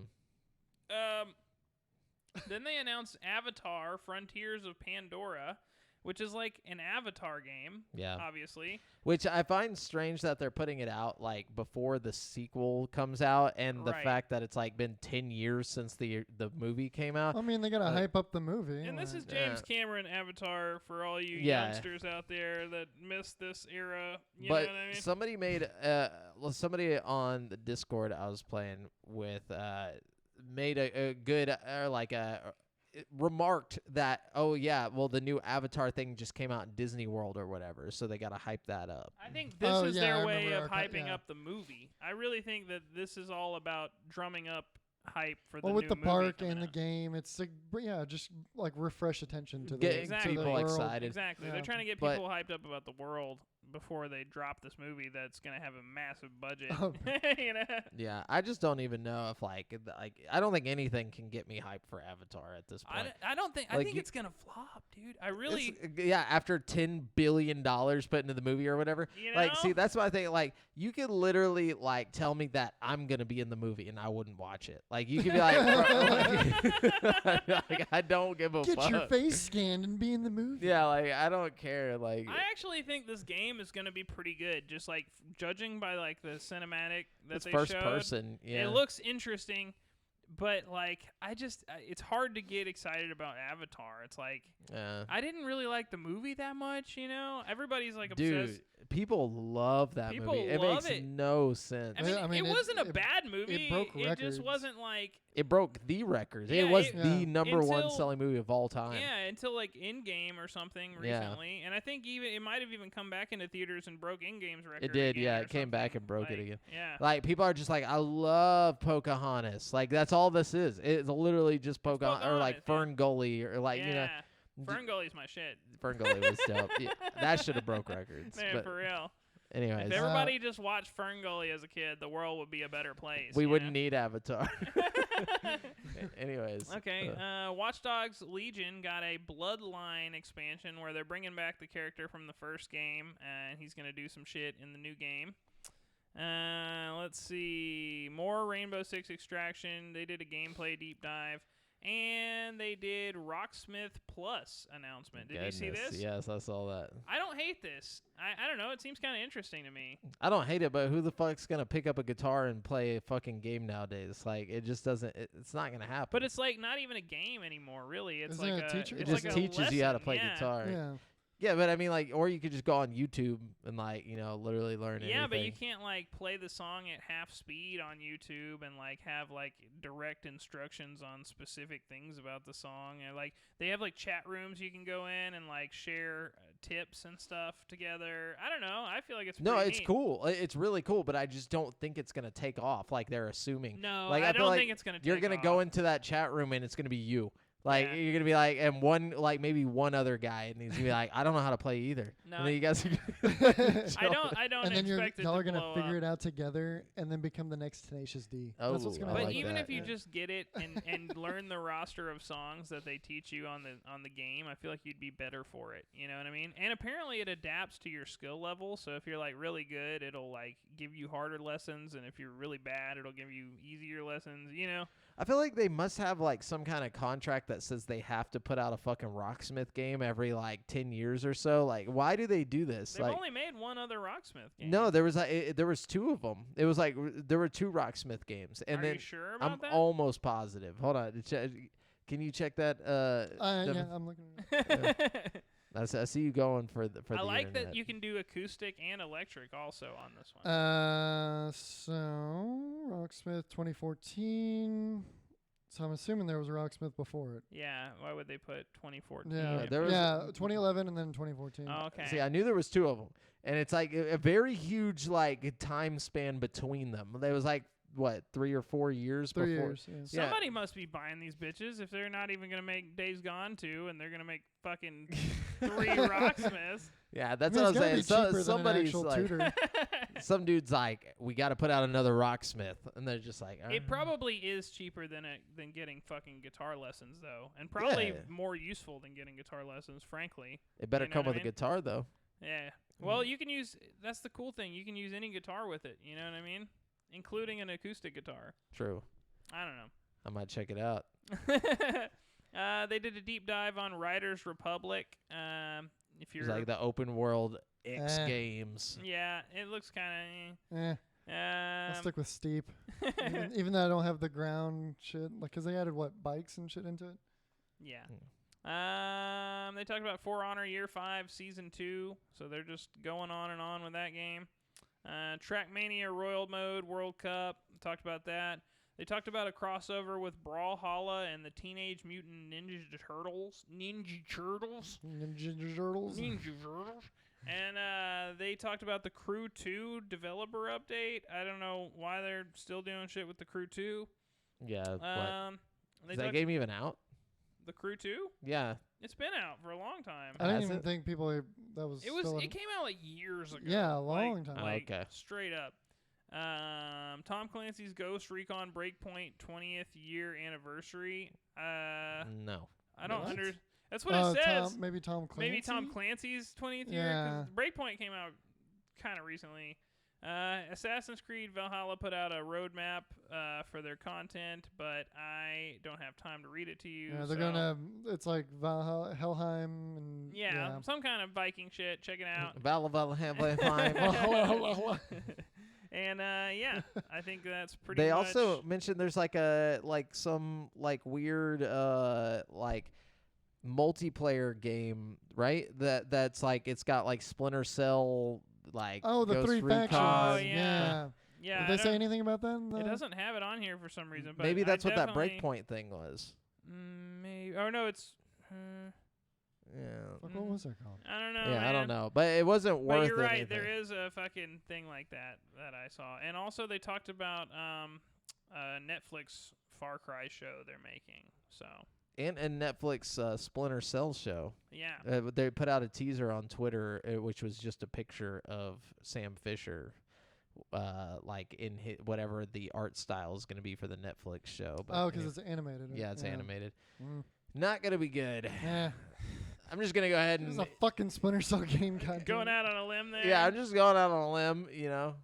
[SPEAKER 2] Then they announced Avatar: Frontiers of Pandora, which is like an Avatar game.
[SPEAKER 1] Yeah.
[SPEAKER 2] Obviously.
[SPEAKER 1] Which I find strange that they're putting it out like before the sequel comes out, and the
[SPEAKER 2] Right.
[SPEAKER 1] fact that it's like been 10 years since the movie came out.
[SPEAKER 3] I mean, they gotta hype up the movie.
[SPEAKER 2] And this is
[SPEAKER 3] like-
[SPEAKER 2] James Cameron Avatar for all you
[SPEAKER 1] Yeah.
[SPEAKER 2] youngsters out there that missed this era. You
[SPEAKER 1] But
[SPEAKER 2] know what I mean?
[SPEAKER 1] somebody made somebody on the Discord I was playing with made a good remarked that, oh yeah, well the new Avatar thing just came out in Disney World or whatever, so they got to hype that up.
[SPEAKER 2] I think this
[SPEAKER 3] Oh,
[SPEAKER 2] is
[SPEAKER 3] yeah,
[SPEAKER 2] their
[SPEAKER 3] I
[SPEAKER 2] way
[SPEAKER 3] remember
[SPEAKER 2] of
[SPEAKER 3] our
[SPEAKER 2] hyping
[SPEAKER 3] yeah.
[SPEAKER 2] up the movie. I really think that this is all about drumming up hype for
[SPEAKER 3] Well,
[SPEAKER 2] the
[SPEAKER 3] with
[SPEAKER 2] new
[SPEAKER 3] the
[SPEAKER 2] movie
[SPEAKER 3] park
[SPEAKER 2] coming
[SPEAKER 3] and the
[SPEAKER 2] out.
[SPEAKER 3] game, it's like, just like refresh attention to
[SPEAKER 1] Get
[SPEAKER 3] the
[SPEAKER 2] Exactly.
[SPEAKER 3] to the
[SPEAKER 1] people
[SPEAKER 3] world.
[SPEAKER 1] excited.
[SPEAKER 2] Exactly.
[SPEAKER 3] Yeah.
[SPEAKER 2] They're trying to get
[SPEAKER 1] But-
[SPEAKER 2] people hyped up about the world before they drop this movie that's going to have a massive budget.
[SPEAKER 3] Oh.
[SPEAKER 2] You know?
[SPEAKER 1] Yeah, I just don't even know if like I don't think anything can get me hyped for Avatar at this point.
[SPEAKER 2] I don't think. I
[SPEAKER 1] Like,
[SPEAKER 2] think
[SPEAKER 1] you-
[SPEAKER 2] it's going to flop, dude. I really.
[SPEAKER 1] Yeah, after $10 billion put into the movie or whatever.
[SPEAKER 2] You
[SPEAKER 1] Like,
[SPEAKER 2] know?
[SPEAKER 1] see, that's what I think. Like, you could literally like tell me that I'm gonna be in the movie and I wouldn't watch it. Like, you could be like, like, I don't give a
[SPEAKER 3] Get
[SPEAKER 1] fuck.
[SPEAKER 3] your face scanned and be in the movie.
[SPEAKER 1] Yeah, like I don't care. Like,
[SPEAKER 2] I actually think this game is going to be pretty good. Just like judging by like the cinematic that
[SPEAKER 1] it's
[SPEAKER 2] they
[SPEAKER 1] first
[SPEAKER 2] showed.
[SPEAKER 1] person. Yeah,
[SPEAKER 2] It looks interesting, but like it's hard to get excited about Avatar. It's like
[SPEAKER 1] yeah.
[SPEAKER 2] I didn't really like the movie that much, you know? Everybody's like
[SPEAKER 1] Dude,
[SPEAKER 2] obsessed.
[SPEAKER 1] people love that
[SPEAKER 2] People
[SPEAKER 1] movie. It
[SPEAKER 2] love
[SPEAKER 1] makes
[SPEAKER 2] it.
[SPEAKER 1] no sense.
[SPEAKER 2] I mean, it wasn't a bad movie.
[SPEAKER 3] it broke
[SPEAKER 2] It
[SPEAKER 3] records.
[SPEAKER 2] just wasn't like
[SPEAKER 1] It broke the records.
[SPEAKER 2] Yeah,
[SPEAKER 1] it was
[SPEAKER 2] it-
[SPEAKER 1] the
[SPEAKER 3] Yeah.
[SPEAKER 1] number one
[SPEAKER 2] Until-
[SPEAKER 1] selling movie of all time.
[SPEAKER 2] yeah, until like In-Game or something
[SPEAKER 1] Yeah.
[SPEAKER 2] recently. And I think even it might have even come back into theaters and broke In-Game's record.
[SPEAKER 1] It did,
[SPEAKER 2] again
[SPEAKER 1] yeah.
[SPEAKER 2] or
[SPEAKER 1] It came back
[SPEAKER 2] something.
[SPEAKER 1] and broke it
[SPEAKER 2] Like,
[SPEAKER 1] again.
[SPEAKER 2] Yeah.
[SPEAKER 1] Like, people are just like, I love Pocahontas. Like, that's all this is. It's literally just Pocahontas, or like
[SPEAKER 2] Pocahontas,
[SPEAKER 1] Fern Gully, or like,
[SPEAKER 2] yeah.
[SPEAKER 1] you know,
[SPEAKER 2] Ferngully's my shit.
[SPEAKER 1] Fern Gully was dope. Yeah, that should have broke records.
[SPEAKER 2] Man,
[SPEAKER 1] But
[SPEAKER 2] for real.
[SPEAKER 1] anyways,
[SPEAKER 2] If everybody just watched Ferngully as a kid, the world would be a better place.
[SPEAKER 1] we
[SPEAKER 2] you
[SPEAKER 1] wouldn't
[SPEAKER 2] know?
[SPEAKER 1] need Avatar. Anyways.
[SPEAKER 2] Okay, Watch Dogs Legion got a Bloodline expansion where they're bringing back the character from the first game, and he's going to do some shit in the new game. Let's see. More Rainbow Six Extraction. They did a gameplay deep dive. And they did Rocksmith Plus announcement. Did you see
[SPEAKER 1] Goodness,
[SPEAKER 2] this?
[SPEAKER 1] Yes, I saw that.
[SPEAKER 2] I don't hate this. I don't know. It seems kind of interesting to me.
[SPEAKER 1] I don't hate it, but who the fuck's gonna pick up a guitar and play a fucking game nowadays? Like, it just doesn't. It's not gonna happen.
[SPEAKER 2] But it's like not even a game anymore, really. It's
[SPEAKER 3] Isn't
[SPEAKER 2] like
[SPEAKER 3] it a teacher?
[SPEAKER 1] it
[SPEAKER 2] it's
[SPEAKER 1] just
[SPEAKER 2] like a
[SPEAKER 1] teaches you how to
[SPEAKER 2] lesson,
[SPEAKER 1] play
[SPEAKER 2] yeah.
[SPEAKER 1] guitar.
[SPEAKER 3] Yeah.
[SPEAKER 1] Yeah, but I mean, like, or you could just go on YouTube and like, you know, literally learn anything.
[SPEAKER 2] Yeah, but you can't like play the song at half speed on YouTube and like have like direct instructions on specific things about the song. And like they have like chat rooms you can go in and like share tips and stuff together. I don't know. I feel like it's
[SPEAKER 1] No,
[SPEAKER 2] pretty
[SPEAKER 1] it's
[SPEAKER 2] neat.
[SPEAKER 1] cool. It's really cool, but I just don't think it's gonna take off like they're assuming.
[SPEAKER 2] No,
[SPEAKER 1] Like,
[SPEAKER 2] I
[SPEAKER 1] feel
[SPEAKER 2] don't
[SPEAKER 1] like
[SPEAKER 2] think it's gonna.
[SPEAKER 1] You're
[SPEAKER 2] take
[SPEAKER 1] gonna
[SPEAKER 2] off.
[SPEAKER 1] go into that chat room and it's gonna be you. Like,
[SPEAKER 2] Yeah.
[SPEAKER 1] you're gonna be like, and one, like, maybe one other guy, and he's gonna be like, I don't know how to play either.
[SPEAKER 2] No,
[SPEAKER 1] And then you guys.
[SPEAKER 2] I don't
[SPEAKER 3] And then
[SPEAKER 2] expect it
[SPEAKER 3] y'all
[SPEAKER 2] to
[SPEAKER 3] are gonna
[SPEAKER 2] blow
[SPEAKER 3] figure
[SPEAKER 2] up.
[SPEAKER 3] it out together and then become the next Tenacious D. That's what's
[SPEAKER 1] Oh,
[SPEAKER 3] gonna
[SPEAKER 1] I
[SPEAKER 2] But
[SPEAKER 1] like
[SPEAKER 2] even
[SPEAKER 1] that.
[SPEAKER 2] if you
[SPEAKER 3] Yeah.
[SPEAKER 2] just get it and learn the roster of songs that they teach you on the game, I feel like you'd be better for it. You know what I mean? And apparently it adapts to your skill level. So if you're like really good, it'll like give you harder lessons, and if you're really bad, it'll give you easier lessons. You know?
[SPEAKER 1] I feel like they must have like some kind of contract that says they have to put out a fucking Rocksmith game every like 10 years or so. Like, why do they do this?
[SPEAKER 2] They've
[SPEAKER 1] Like,
[SPEAKER 2] only made one other Rocksmith game.
[SPEAKER 1] no, there was like there was two of them. It was like there were two Rocksmith games, and
[SPEAKER 2] Are
[SPEAKER 1] then
[SPEAKER 2] you sure about
[SPEAKER 1] I'm
[SPEAKER 2] that?
[SPEAKER 1] almost positive. Hold on, can you check that? Devin?
[SPEAKER 3] Yeah, I'm looking. At it.
[SPEAKER 1] I see you going for the
[SPEAKER 2] I like
[SPEAKER 1] internet.
[SPEAKER 2] that you can do acoustic and electric also on this one.
[SPEAKER 3] So Rocksmith 2014. So I'm assuming there was a Rocksmith before it.
[SPEAKER 2] Yeah, why would they put 2014?
[SPEAKER 3] Yeah,
[SPEAKER 1] there was-
[SPEAKER 3] yeah, 2011 and then 2014.
[SPEAKER 2] Oh, okay.
[SPEAKER 1] See, I knew there was two of them, and it's like a very huge like time span between them. There was like what 3 or 4 years
[SPEAKER 3] 3
[SPEAKER 1] before.
[SPEAKER 3] years. Yeah.
[SPEAKER 1] Yeah.
[SPEAKER 2] Somebody must be buying these bitches if they're not even gonna make Days Gone 2 and they're gonna make fucking 3 Rocksmiths.
[SPEAKER 1] Yeah, that's
[SPEAKER 3] I mean,
[SPEAKER 1] what I'm
[SPEAKER 3] it's
[SPEAKER 1] saying.
[SPEAKER 3] gotta be cheaper than an
[SPEAKER 1] Somebody's
[SPEAKER 3] actual
[SPEAKER 1] like,
[SPEAKER 3] tutor.
[SPEAKER 1] some dude's like, we got to put out another Rocksmith, and they're just like,
[SPEAKER 2] It probably is cheaper than getting fucking guitar lessons though, and probably
[SPEAKER 1] Yeah.
[SPEAKER 2] more useful than getting guitar lessons. Frankly,
[SPEAKER 1] It better
[SPEAKER 2] you know
[SPEAKER 1] come
[SPEAKER 2] what I
[SPEAKER 1] with a
[SPEAKER 2] mean?
[SPEAKER 1] guitar though.
[SPEAKER 2] yeah. Well, you can use. That's the cool thing. You can use any guitar with it. You know what I mean? Including an acoustic guitar.
[SPEAKER 1] True.
[SPEAKER 2] I don't know.
[SPEAKER 1] I might check it out.
[SPEAKER 2] They did a deep dive on Riders Republic. If you're
[SPEAKER 1] It's like the open world X
[SPEAKER 3] Eh.
[SPEAKER 1] games.
[SPEAKER 2] yeah, it looks kind
[SPEAKER 3] Eh,
[SPEAKER 2] of.
[SPEAKER 3] I'll stick with steep. even though I don't have the ground shit, like, 'cause they added what, bikes and shit into it.
[SPEAKER 2] Yeah. They talked about For Honor Year 5 Season 2, so they're just going on and on with that game. Trackmania Royal Mode World Cup, talked about that. They talked about a crossover with Brawlhalla and the Teenage Mutant Ninja Turtles. Ninja Turtles?
[SPEAKER 3] Ninja Turtles.
[SPEAKER 2] Ninja Turtles. And they talked about the Crew 2 developer update. I don't know why they're still doing shit with the Crew 2.
[SPEAKER 1] Yeah. What?
[SPEAKER 2] They
[SPEAKER 1] Is that
[SPEAKER 2] talked-
[SPEAKER 1] game even out?
[SPEAKER 2] The Crew 2?
[SPEAKER 1] Yeah.
[SPEAKER 2] It's been out for a long time.
[SPEAKER 3] I didn't
[SPEAKER 1] Has
[SPEAKER 3] even
[SPEAKER 1] it?
[SPEAKER 3] think people that was.
[SPEAKER 2] It was.
[SPEAKER 3] still
[SPEAKER 2] It came out like years ago.
[SPEAKER 3] Yeah, a
[SPEAKER 2] like-
[SPEAKER 3] long time.
[SPEAKER 1] Oh,
[SPEAKER 2] Like,
[SPEAKER 1] okay.
[SPEAKER 2] straight up. Tom Clancy's Ghost Recon Breakpoint 20th year anniversary.
[SPEAKER 1] No.
[SPEAKER 2] I don't
[SPEAKER 3] What?
[SPEAKER 2] under. That's what it says.
[SPEAKER 3] Maybe Tom Clancy.
[SPEAKER 2] Maybe Tom Clancy's 20th year.
[SPEAKER 3] Yeah.
[SPEAKER 2] 'Cause Breakpoint came out kind of recently. Assassin's Creed Valhalla put out a roadmap for their content, but I don't have time to read it to you.
[SPEAKER 3] Yeah, they're
[SPEAKER 2] so-
[SPEAKER 3] gonna. It's like Valhalla, Helheim, and
[SPEAKER 2] Yeah, some kind of Viking shit. Check it out.
[SPEAKER 1] Valhalla.
[SPEAKER 2] And yeah, I think that's pretty.
[SPEAKER 1] They
[SPEAKER 2] much
[SPEAKER 1] also mentioned there's like some weird like multiplayer game, right? That's like it's got like Splinter Cell, like
[SPEAKER 3] Oh, the
[SPEAKER 1] Ghost
[SPEAKER 3] 3
[SPEAKER 1] Recon.
[SPEAKER 3] factions.
[SPEAKER 2] Oh,
[SPEAKER 3] yeah.
[SPEAKER 2] Yeah,
[SPEAKER 3] Did
[SPEAKER 2] I
[SPEAKER 3] they say
[SPEAKER 2] don't-
[SPEAKER 3] anything about that?
[SPEAKER 2] It doesn't have it on here for some reason. But
[SPEAKER 1] Maybe
[SPEAKER 2] I
[SPEAKER 1] that's what that
[SPEAKER 2] definitely-
[SPEAKER 1] Breakpoint thing was.
[SPEAKER 2] Maybe. Oh no, it's.
[SPEAKER 1] Yeah.
[SPEAKER 3] Fuck, what was that called?
[SPEAKER 2] I don't know.
[SPEAKER 1] Yeah, I don't
[SPEAKER 2] man.
[SPEAKER 1] know, but it wasn't
[SPEAKER 2] But
[SPEAKER 1] worth
[SPEAKER 2] you're right.
[SPEAKER 1] anything.
[SPEAKER 2] There is a fucking thing like that I saw, and also they talked about Netflix Far Cry show they're making. So
[SPEAKER 1] And Netflix Splinter Cell show.
[SPEAKER 2] yeah.
[SPEAKER 1] They put out a teaser on Twitter, which was just a picture of Sam Fisher, like in whatever the art style is going to be for the Netflix show. But
[SPEAKER 3] Oh, 'cause it's animated.
[SPEAKER 1] yeah, it's animated.
[SPEAKER 3] Mm.
[SPEAKER 1] Not going to be good.
[SPEAKER 3] Yeah.
[SPEAKER 1] I'm just going to go ahead
[SPEAKER 3] This
[SPEAKER 1] and
[SPEAKER 3] is a fucking Splinter Cell game. God
[SPEAKER 2] Going
[SPEAKER 3] damn it.
[SPEAKER 2] out on a limb there.
[SPEAKER 1] yeah, I'm just going out on a limb. You know,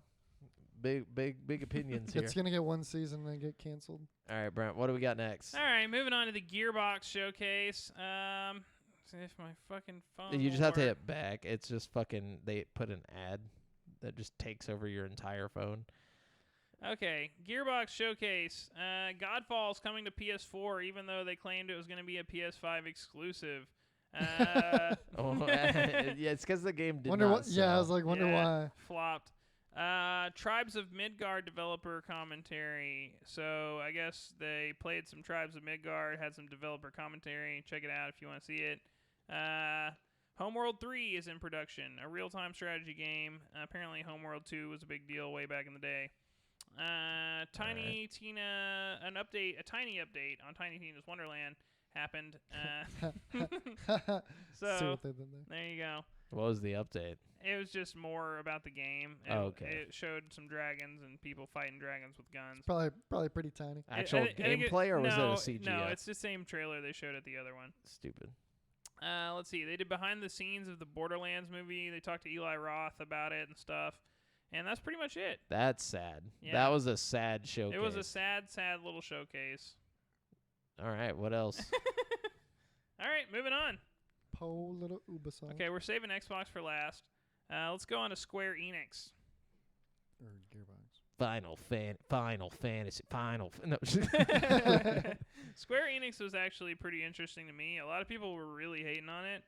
[SPEAKER 1] big opinions here.
[SPEAKER 3] It's gonna get one season and then get canceled.
[SPEAKER 1] All right, Brent, what do we got next?
[SPEAKER 2] All right, moving on to the Gearbox showcase. See if my fucking phone.
[SPEAKER 1] You just
[SPEAKER 2] will
[SPEAKER 1] have to
[SPEAKER 2] work.
[SPEAKER 1] hit back. It's just fucking. They put an ad that just takes over your entire phone.
[SPEAKER 2] Okay, Gearbox Showcase. Godfall's coming to PS4, even though they claimed it was going to be a PS5 exclusive.
[SPEAKER 1] Oh, yeah, it's because the game did
[SPEAKER 3] Wonder
[SPEAKER 1] not
[SPEAKER 3] what? Yeah, I was
[SPEAKER 1] sell.
[SPEAKER 3] like, wonder
[SPEAKER 2] Yeah,
[SPEAKER 3] why.
[SPEAKER 2] flopped. Tribes of Midgard developer commentary. So I guess they played some Tribes of Midgard, had some developer commentary. Check it out if you want to see it. Homeworld 3 is in production, a real-time strategy game. Apparently Homeworld 2 was a big deal way back in the day. Tiny Tina, a tiny update on Tiny Tina's Wonderland happened.
[SPEAKER 3] See
[SPEAKER 2] So
[SPEAKER 3] what they did there.
[SPEAKER 2] there you go.
[SPEAKER 1] What was the update?
[SPEAKER 2] It was just more about the game. It,
[SPEAKER 1] Oh, okay.
[SPEAKER 2] It showed some dragons and people fighting dragons with guns.
[SPEAKER 3] Probably pretty tiny.
[SPEAKER 1] Actual
[SPEAKER 2] I think
[SPEAKER 1] gameplay, or was
[SPEAKER 2] no,
[SPEAKER 1] it a CGI?
[SPEAKER 2] No, it's the same trailer they showed at the other one.
[SPEAKER 1] Stupid.
[SPEAKER 2] Let's see. They did behind the scenes of the Borderlands movie. They talked to Eli Roth about it and stuff. And that's pretty much it.
[SPEAKER 1] That's sad.
[SPEAKER 2] Yeah.
[SPEAKER 1] That was a sad showcase.
[SPEAKER 2] It was a sad little showcase.
[SPEAKER 1] All right, what else?
[SPEAKER 2] All right, moving on.
[SPEAKER 3] Po little Ubisoft.
[SPEAKER 2] Okay, we're saving Xbox for last. Let's go on to Square Enix.
[SPEAKER 3] Or Gearbox.
[SPEAKER 1] Final Fantasy. No.
[SPEAKER 2] Square Enix was actually pretty interesting to me. A lot of people were really hating on it,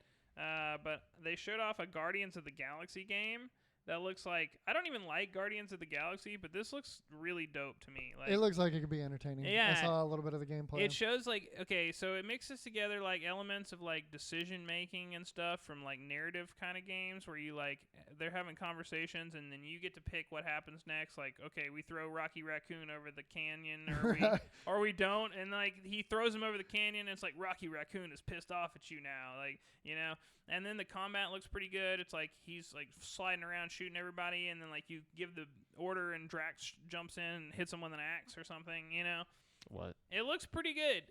[SPEAKER 2] but they showed off a Guardians of the Galaxy game that looks like, I don't even like Guardians of the Galaxy, but this looks really dope to me. Like,
[SPEAKER 3] It looks like it could be entertaining.
[SPEAKER 2] Yeah.
[SPEAKER 3] I saw a little bit of the gameplay.
[SPEAKER 2] it shows like, okay, so it mixes together like elements of like decision making and stuff from like narrative kind of games where you like, they're having conversations and then you get to pick what happens next. Like, okay, we throw Rocky Raccoon over the canyon or we don't. And like he throws him over the canyon and it's like Rocky Raccoon is pissed off at you now. Like, you know, and then the combat looks pretty good. It's like he's like sliding around shooting everybody and then like you give the order and Drax jumps in and hits him with an axe or something, you know.
[SPEAKER 1] What?
[SPEAKER 2] It looks pretty good.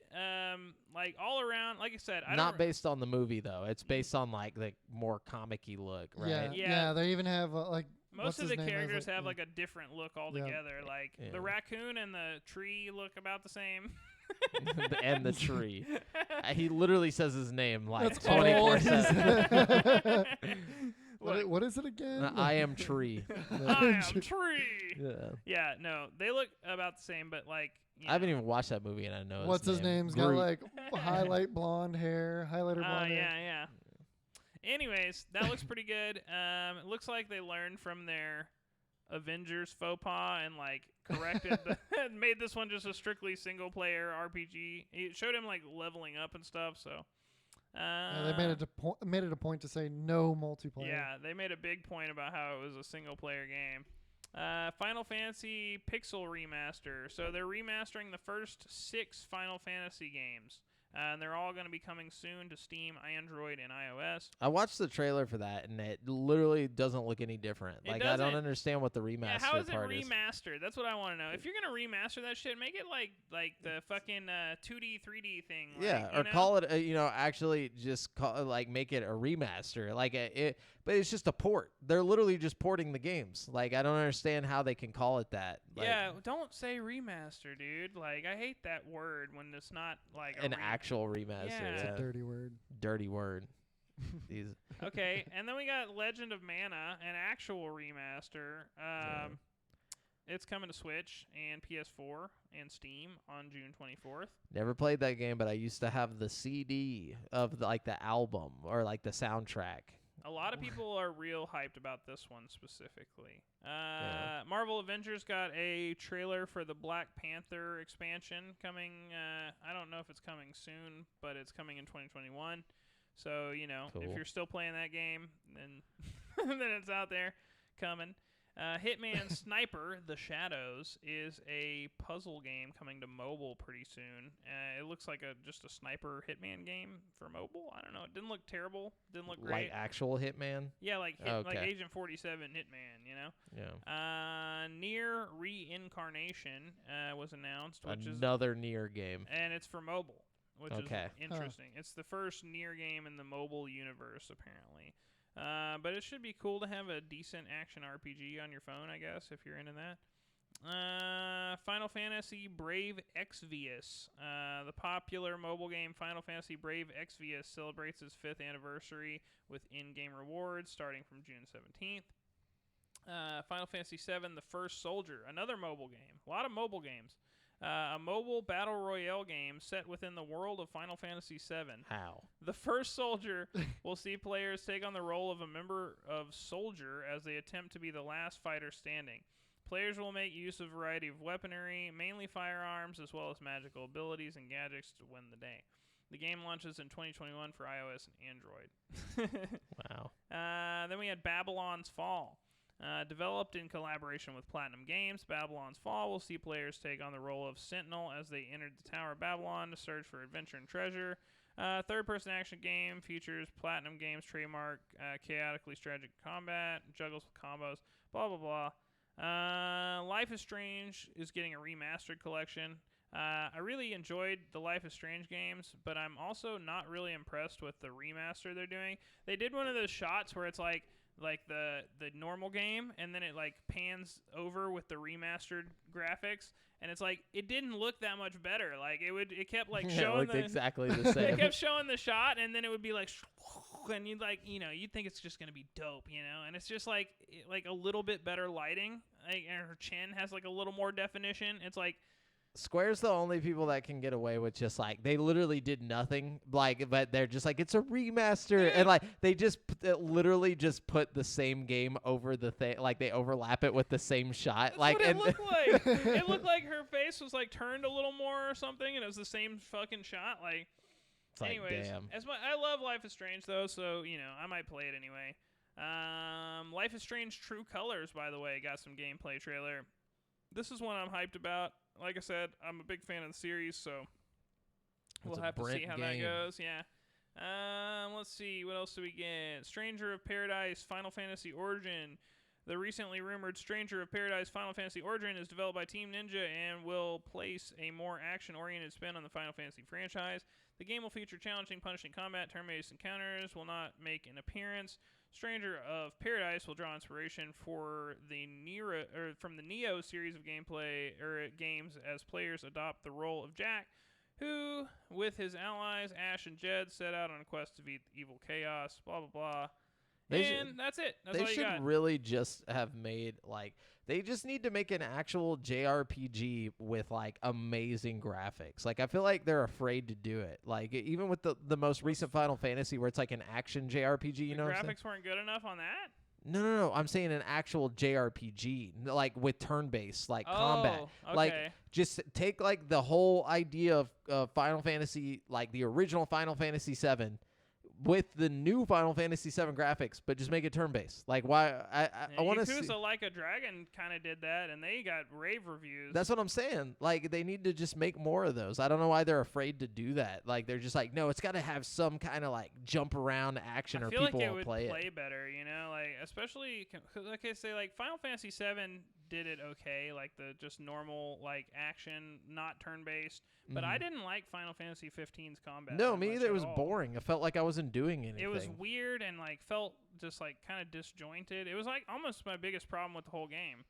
[SPEAKER 2] Like all around, like I said,
[SPEAKER 1] Not based on the movie though. It's based on like the more comic-y look, right?
[SPEAKER 3] Yeah,
[SPEAKER 2] Yeah.
[SPEAKER 3] They even have like
[SPEAKER 2] most
[SPEAKER 3] what's
[SPEAKER 2] of
[SPEAKER 3] his
[SPEAKER 2] the
[SPEAKER 3] name?
[SPEAKER 2] characters have
[SPEAKER 3] yeah.
[SPEAKER 2] like a different look altogether. Like
[SPEAKER 1] Yeah.
[SPEAKER 2] the raccoon and the tree look about the same.
[SPEAKER 1] And the tree. He literally says his name like
[SPEAKER 3] That's all
[SPEAKER 1] 24/7.
[SPEAKER 2] Look,
[SPEAKER 3] What is it again?
[SPEAKER 1] I am tree.
[SPEAKER 2] I am tree.
[SPEAKER 1] Yeah.
[SPEAKER 2] Yeah, no, they look about the same, but like you
[SPEAKER 1] I haven't
[SPEAKER 2] know.
[SPEAKER 1] even watched that movie and I know
[SPEAKER 3] What's his
[SPEAKER 1] name.
[SPEAKER 3] name's got
[SPEAKER 1] Groot.
[SPEAKER 3] like highlight blonde hair, highlighter blonde hair.
[SPEAKER 2] Yeah. Anyways, that looks pretty good. It looks like they learned from their Avengers faux pas and like corrected made this one just a strictly single player RPG. It showed him like leveling up and stuff, so
[SPEAKER 3] Yeah, they made it a point to say no multiplayer.
[SPEAKER 2] yeah, they made a big point about how it was a single player game. Final Fantasy Pixel Remaster. So they're remastering the first 6 Final Fantasy games. And they're all going to be coming soon to Steam, Android, and iOS.
[SPEAKER 1] I watched the trailer for that and it literally doesn't look any different.
[SPEAKER 2] It
[SPEAKER 1] Like I don't
[SPEAKER 2] doesn't.
[SPEAKER 1] understand what the remaster
[SPEAKER 2] Yeah, how is it
[SPEAKER 1] part is.
[SPEAKER 2] remastered? That's what I want to know. If you're gonna remaster that shit, make it like the fucking 2D, 3D thing. Like,
[SPEAKER 1] Yeah,
[SPEAKER 2] you
[SPEAKER 1] or
[SPEAKER 2] know?
[SPEAKER 1] call it, actually just call like make it a remaster, but it's just a port. They're literally just porting the games. Like I don't understand how they can call it that. Like,
[SPEAKER 2] Yeah, don't say remaster, dude. Like I hate that word when it's not like
[SPEAKER 1] an actual remaster.
[SPEAKER 2] Yeah.
[SPEAKER 3] It's
[SPEAKER 1] Yeah.
[SPEAKER 3] a dirty word.
[SPEAKER 1] Dirty word. These.
[SPEAKER 2] Okay, and then we got Legend of Mana, an actual remaster. It's coming to Switch and PS4 and Steam on June 24th.
[SPEAKER 1] Never played that game, but I used to have the CD of the album or like the soundtrack.
[SPEAKER 2] A lot of people are real hyped about this one specifically. Marvel Avengers got a trailer for the Black Panther expansion coming. I don't know if it's coming soon, but it's coming in 2021. So,
[SPEAKER 1] Cool.
[SPEAKER 2] if you're still playing that game, then then it's out there coming. Hitman Sniper: The Shadows is a puzzle game coming to mobile pretty soon. It looks like just a sniper Hitman game for mobile. I don't know. It didn't look terrible. Didn't look great.
[SPEAKER 1] Like actual Hitman.
[SPEAKER 2] Yeah, like like
[SPEAKER 1] Okay.
[SPEAKER 2] Agent 47 Hitman,
[SPEAKER 1] Yeah.
[SPEAKER 2] Nier Reincarnation was announced, which
[SPEAKER 1] Another Nier game.
[SPEAKER 2] and it's for mobile, which
[SPEAKER 1] Okay.
[SPEAKER 2] is interesting. It's the first Nier game in the mobile universe, apparently. But it should be cool to have a decent action RPG on your phone, I guess, if you're into that. Final Fantasy Brave Exvius. The popular mobile game Final Fantasy Brave Exvius celebrates its 5th anniversary with in-game rewards starting from June 17th. Final Fantasy VII The First Soldier, another mobile game. A lot of mobile games. A mobile battle royale game set within the world of Final Fantasy VII.
[SPEAKER 1] How?
[SPEAKER 2] The First Soldier will see players take on the role of a member of Soldier as they attempt to be the last fighter standing. Players will make use of a variety of weaponry, mainly firearms, as well as magical abilities and gadgets to win the day. The game launches in 2021 for iOS and Android.
[SPEAKER 1] Wow.
[SPEAKER 2] Then we had Babylon's Fall. Developed in collaboration with Platinum Games, Babylon's Fall will see players take on the role of Sentinel as they enter the Tower of Babylon to search for adventure and treasure. Third-person action game features Platinum Games trademark chaotically strategic combat, juggles with combos, blah, blah, blah. Life is Strange is getting a remastered collection. I really enjoyed the Life is Strange games, but I'm also not really impressed with the remaster they're doing. They did one of those shots where it's like the normal game, and then it like pans over with the remastered graphics, and it's like it didn't look that much better. Like it kept like
[SPEAKER 1] Yeah, it
[SPEAKER 2] showing
[SPEAKER 1] looked
[SPEAKER 2] the
[SPEAKER 1] exactly the
[SPEAKER 2] it
[SPEAKER 1] same.
[SPEAKER 2] kept showing the shot, and then it would be like, and you'd like you'd think it's just gonna be dope, and it's just like a little bit better lighting. Like, and her chin has like a little more definition. It's like
[SPEAKER 1] Square's the only people that can get away with just like they literally did nothing, like, but they're just like it's a remaster, and like they just literally just put the same game over the thing, like they overlap it with the same shot.
[SPEAKER 2] That's
[SPEAKER 1] like
[SPEAKER 2] what it
[SPEAKER 1] and
[SPEAKER 2] looked like. It looked like her face was like turned a little more or something, and it was the same fucking shot. Like,
[SPEAKER 1] it's like,
[SPEAKER 2] anyways,
[SPEAKER 1] damn.
[SPEAKER 2] I love Life is Strange though, so I might play it anyway. Life is Strange True Colors, by the way, got some gameplay trailer. This is one I'm hyped about. Like I said, I'm a big fan of the series, so we'll have to see how that goes. Yeah. Let's see. What else do we get? Stranger of Paradise Final Fantasy Origin. The recently rumored Stranger of Paradise Final Fantasy Origin is developed by Team Ninja and will place a more action-oriented spin on the Final Fantasy franchise. The game will feature challenging, punishing combat. Turn-based encounters will not make an appearance. Stranger of Paradise will draw inspiration from the Neo series of gameplay games as players adopt the role of Jack, who, with his allies Ash and Jed, set out on a quest to defeat evil chaos. Blah blah blah. That's it. That's all you got.
[SPEAKER 1] They should really just have made like they just need to make an actual JRPG with like amazing graphics. Like I feel like they're afraid to do it. Like even with the most recent Final Fantasy where it's like an action JRPG, you know what I'm saying?
[SPEAKER 2] Graphics weren't good enough on that?
[SPEAKER 1] No. I'm saying an actual JRPG, like with turn-based, like combat.
[SPEAKER 2] Okay.
[SPEAKER 1] Like just take like the whole idea of Final Fantasy, like the original Final Fantasy VII, with the new Final Fantasy VII graphics, but just make it turn-based. Like why? I want to see.
[SPEAKER 2] Yakuza Like a Dragon kind of did that, and they got rave reviews.
[SPEAKER 1] That's what I'm saying. Like they need to just make more of those. I don't know why they're afraid to do that. Like they're just like, no, it's got to have some kind of like jump around action, or people will play it.
[SPEAKER 2] I feel like it would play better, like especially like I say, like Final Fantasy VII did it okay, like the just normal like action, not turn-based. But I didn't like Final Fantasy 15's combat.
[SPEAKER 1] No, me either. It was boring. I felt like I wasn't doing anything.
[SPEAKER 2] It was weird and like felt just like kind of disjointed. It was like almost my biggest problem with the whole game.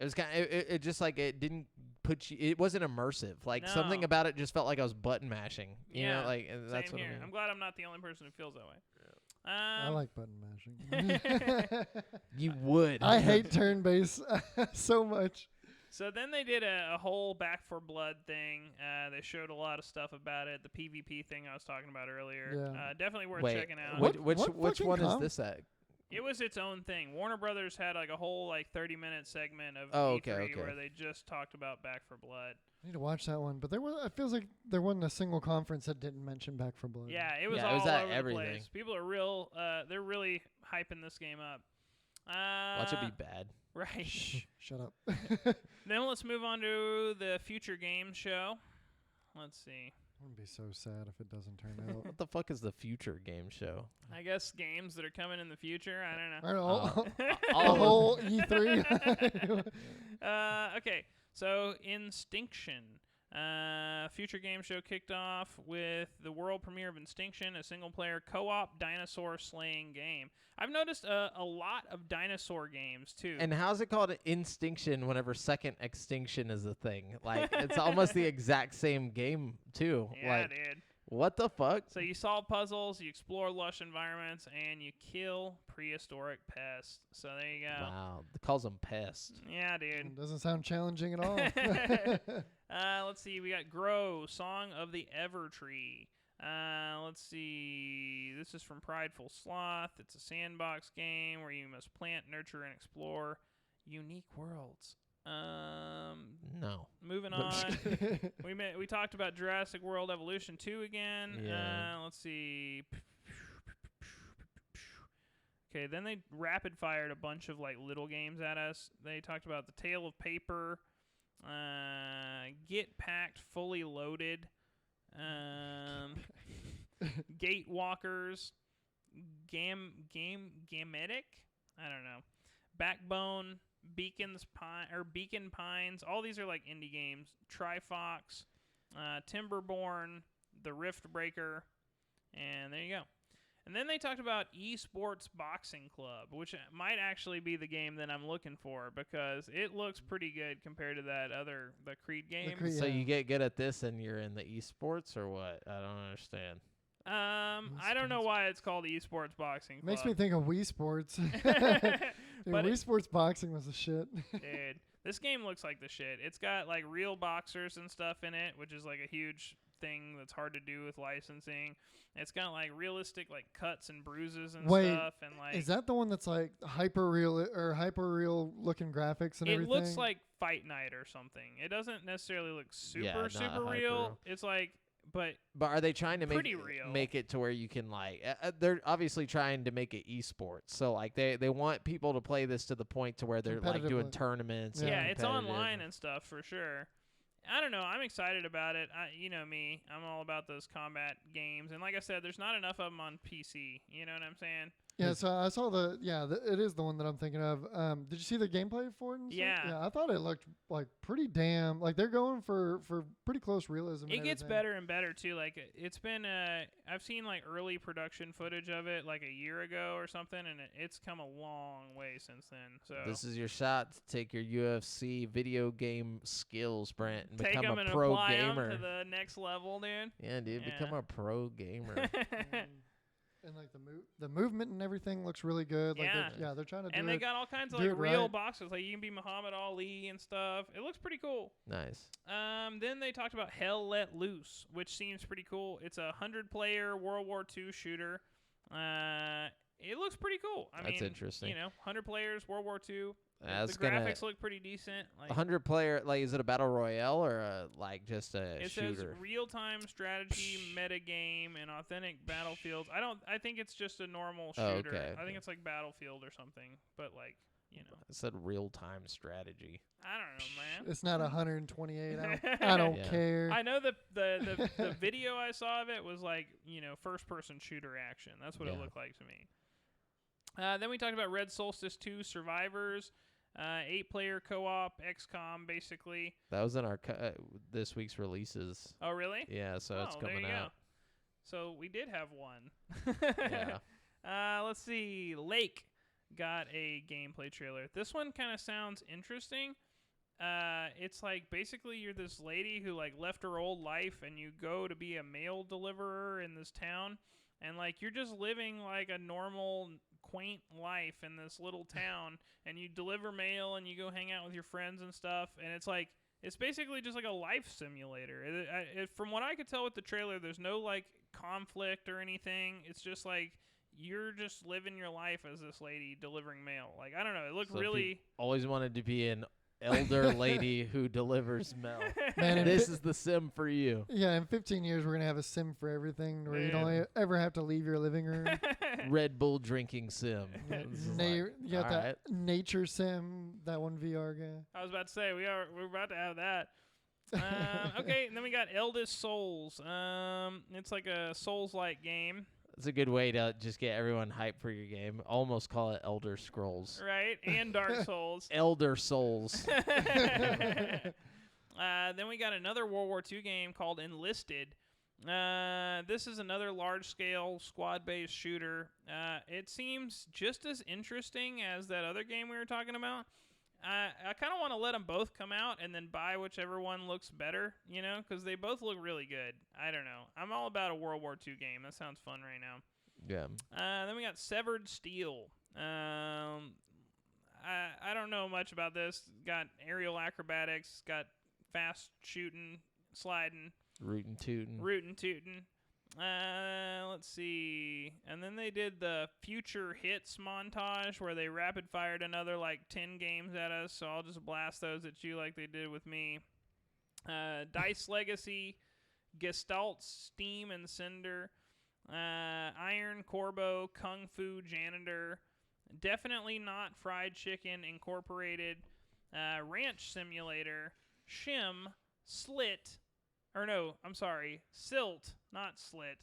[SPEAKER 1] It was kind of it just like it didn't put you. It wasn't immersive. Like something about it just felt like I was button mashing. You know, like that's what
[SPEAKER 2] here.
[SPEAKER 1] I mean.
[SPEAKER 2] I'm glad I'm not the only person who feels that way.
[SPEAKER 3] I like button mashing.
[SPEAKER 1] You would.
[SPEAKER 3] I hate turn-based so much.
[SPEAKER 2] So then they did a whole Back 4 Blood thing. They showed a lot of stuff about it. The PvP thing I was talking about earlier.
[SPEAKER 3] Yeah.
[SPEAKER 2] Definitely worth checking out.
[SPEAKER 1] Which one is this at?
[SPEAKER 2] It was its own thing. Warner Brothers had like a whole like 30-minute segment of E3 where they just talked about Back 4 Blood.
[SPEAKER 3] I need to watch that one, but it feels like there wasn't a single conference that didn't mention Back 4 Blood.
[SPEAKER 2] Yeah, it was all over the place. People are they're really hyping this game up.
[SPEAKER 1] Watch it be bad.
[SPEAKER 2] Right.
[SPEAKER 3] Shh, shut up.
[SPEAKER 2] Then let's move on to the future game show. Let's see.
[SPEAKER 3] I would be so sad if it doesn't turn out.
[SPEAKER 1] What the fuck is the future game show?
[SPEAKER 2] I guess games that are coming in the future. I don't know.
[SPEAKER 3] I don't know. The whole E3.
[SPEAKER 2] Okay, so Instinction. Future game show kicked off with the world premiere of Instinction, a single-player co-op dinosaur slaying game. I've noticed a lot of dinosaur games too.
[SPEAKER 1] And how's it called Instinction whenever Second Extinction is a thing? Like it's almost the exact same game too.
[SPEAKER 2] Yeah,
[SPEAKER 1] like,
[SPEAKER 2] dude.
[SPEAKER 1] What the fuck?
[SPEAKER 2] So you solve puzzles, you explore lush environments, and you kill prehistoric pests. So there you go.
[SPEAKER 1] Wow, it calls them pests.
[SPEAKER 2] Yeah, dude.
[SPEAKER 3] It doesn't sound challenging at all.
[SPEAKER 2] Let's see. We got Grow, Song of the Evertree. Let's see. This is from Prideful Sloth. It's a sandbox game where you must plant, nurture, and explore unique worlds.
[SPEAKER 1] No.
[SPEAKER 2] Moving on. We talked about Jurassic World Evolution 2 again.
[SPEAKER 1] Yeah.
[SPEAKER 2] Let's see. Okay, then they rapid fired a bunch of like little games at us. They talked about The Tale of Paper, Get Packed Fully Loaded, Gatewalkers, Gametic, I don't know, Backbone, Beacon Pines. All these are like indie games. Trifox, Timberborn, The Rift Breaker, and there you go. And then they talked about Esports Boxing Club, which might actually be the game that I'm looking for because it looks pretty good compared to the Creed game.
[SPEAKER 1] So you get good at this and you're in the esports or what? I don't understand.
[SPEAKER 2] I don't know why it's called Esports Boxing Club.
[SPEAKER 3] Makes me think of Wii Sports. Dude,
[SPEAKER 2] But
[SPEAKER 3] Wii Sports Boxing was a shit.
[SPEAKER 2] Dude. This game looks like the shit. It's got like real boxers and stuff in it, which is like a huge thing that's hard to do with licensing. It's got like realistic like cuts and bruises and
[SPEAKER 3] Wait,
[SPEAKER 2] stuff, and like
[SPEAKER 3] Is that the one that's like hyper real looking graphics and
[SPEAKER 2] it
[SPEAKER 3] everything?
[SPEAKER 2] looks like Fight Night or something. It doesn't necessarily look super
[SPEAKER 1] not
[SPEAKER 2] super
[SPEAKER 1] hyper
[SPEAKER 2] real.
[SPEAKER 1] real.
[SPEAKER 2] It's like, but
[SPEAKER 1] But are they trying to
[SPEAKER 2] Pretty real.
[SPEAKER 1] make it to where you can like? They're obviously trying to make it esports. So like they want people to play this to the point to where they're like doing
[SPEAKER 3] Competitively.
[SPEAKER 1] tournaments.
[SPEAKER 3] Yeah.
[SPEAKER 2] yeah,
[SPEAKER 1] and
[SPEAKER 2] it's
[SPEAKER 1] competitive.
[SPEAKER 2] online and stuff for sure. I don't know. I'm excited about it. You know me. I'm all about those combat games, and like I said, there's not enough of them on PC. You know what I'm saying?
[SPEAKER 3] Yeah, so I saw it is the one that I'm thinking of. Did you see the gameplay for it? And stuff?
[SPEAKER 2] Yeah.
[SPEAKER 3] Yeah, I thought it looked like pretty damn, like they're going for pretty close realism.
[SPEAKER 2] It
[SPEAKER 3] and
[SPEAKER 2] gets
[SPEAKER 3] everything.
[SPEAKER 2] better and better too. Like it's been, I've seen like early production footage of it like a year ago or something, and it's come a long way since then. So
[SPEAKER 1] This is your shot to take your UFC video game skills, Brent, and
[SPEAKER 2] take
[SPEAKER 1] become
[SPEAKER 2] them
[SPEAKER 1] a
[SPEAKER 2] and
[SPEAKER 1] pro
[SPEAKER 2] apply 'em
[SPEAKER 1] gamer.
[SPEAKER 2] to the next level, dude.
[SPEAKER 1] Yeah, dude,
[SPEAKER 2] Yeah.
[SPEAKER 1] become a pro gamer.
[SPEAKER 3] And like the movement and everything looks really good. Like
[SPEAKER 2] Yeah.
[SPEAKER 3] they're trying to
[SPEAKER 2] And
[SPEAKER 3] do
[SPEAKER 2] they
[SPEAKER 3] it.
[SPEAKER 2] got all kinds of
[SPEAKER 3] do
[SPEAKER 2] like
[SPEAKER 3] it
[SPEAKER 2] real
[SPEAKER 3] right.
[SPEAKER 2] boxers. Like you can be Muhammad Ali and stuff. It looks pretty cool.
[SPEAKER 1] Nice.
[SPEAKER 2] Then they talked about Hell Let Loose, which seems pretty cool. It's a 100-player World War II shooter. It looks pretty cool. I
[SPEAKER 1] That's
[SPEAKER 2] mean,
[SPEAKER 1] interesting.
[SPEAKER 2] You know, 100 players, World War II.
[SPEAKER 1] That's
[SPEAKER 2] The graphics look pretty decent. Like
[SPEAKER 1] 100 player. Like, is it a battle royale or like just a
[SPEAKER 2] it says
[SPEAKER 1] shooter?
[SPEAKER 2] real-time strategy, metagame, and authentic battlefields. I think it's just a normal
[SPEAKER 1] Oh,
[SPEAKER 2] shooter.
[SPEAKER 1] okay,
[SPEAKER 2] I think
[SPEAKER 1] okay.
[SPEAKER 2] it's like Battlefield or something. But like, you know,
[SPEAKER 1] It said real time strategy.
[SPEAKER 2] I don't know, man.
[SPEAKER 3] It's not 128. I don't
[SPEAKER 1] Yeah.
[SPEAKER 3] care.
[SPEAKER 2] I know the video I saw of it was like, you know, first-person shooter action. That's what it
[SPEAKER 1] Yeah.
[SPEAKER 2] looked like to me. Then we talked about Red Solstice 2 Survivors, 8-player co-op, XCOM, basically.
[SPEAKER 1] That was in our this week's releases.
[SPEAKER 2] Oh, really?
[SPEAKER 1] Yeah, so it's
[SPEAKER 2] Oh, there
[SPEAKER 1] coming
[SPEAKER 2] you go.
[SPEAKER 1] out.
[SPEAKER 2] So we did have one.
[SPEAKER 1] Yeah.
[SPEAKER 2] Let's see. Lake got a gameplay trailer. This one kind of sounds interesting. It's like basically you're this lady who like left her old life and you go to be a mail deliverer in this town, and like you're just living like a normal quaint life in this little town, and you deliver mail and you go hang out with your friends and stuff, and it's basically just like a life simulator. From what I could tell with the trailer, there's no like conflict or anything. It's just like you're just living your life as this lady delivering mail. Like, I don't know. It looked
[SPEAKER 1] So if you
[SPEAKER 2] really.
[SPEAKER 1] Always wanted to be an elder lady who delivers mail.
[SPEAKER 3] Man, and
[SPEAKER 1] This is the sim for you.
[SPEAKER 3] Yeah, in 15 years we're gonna have a sim for everything where you
[SPEAKER 2] Man.
[SPEAKER 3] don't ever have to leave your living room.
[SPEAKER 1] Red Bull drinking sim.
[SPEAKER 3] Yeah,
[SPEAKER 1] This is
[SPEAKER 3] you got
[SPEAKER 1] all
[SPEAKER 3] that
[SPEAKER 1] right.
[SPEAKER 3] nature sim, that one VR guy.
[SPEAKER 2] I was about to say we're about to have that. Okay, and then we got Eldest Souls. It's like a Souls-like game,
[SPEAKER 1] It's a good way to just get everyone hyped for your game. Almost call it Elder Scrolls.
[SPEAKER 2] right? And Dark Souls.
[SPEAKER 1] Elder Souls.
[SPEAKER 2] Then we got another World War II game called Enlisted. This is another large-scale squad-based shooter. It seems just as interesting as that other game we were talking about. I kind of want to let them both come out and then buy whichever one looks better, you know, because they both look really good. I don't know. I'm all about a World War II game. That sounds fun right now.
[SPEAKER 1] Yeah.
[SPEAKER 2] Then we got Severed Steel. I don't know much about this. Got aerial acrobatics. Got fast shooting, sliding,
[SPEAKER 1] Rootin' tootin'.
[SPEAKER 2] rootin' tootin'. Let's see. And then they did the future hits montage where they rapid fired another like 10 games at us. So I'll just blast those at you like they did with me. Dice Legacy, Gestalt, Steam and Cinder, Iron Corbo, Kung Fu Janitor, definitely not Fried Chicken Incorporated, Ranch Simulator, Shim, Slit, or no, I'm sorry, Silt, not Slit,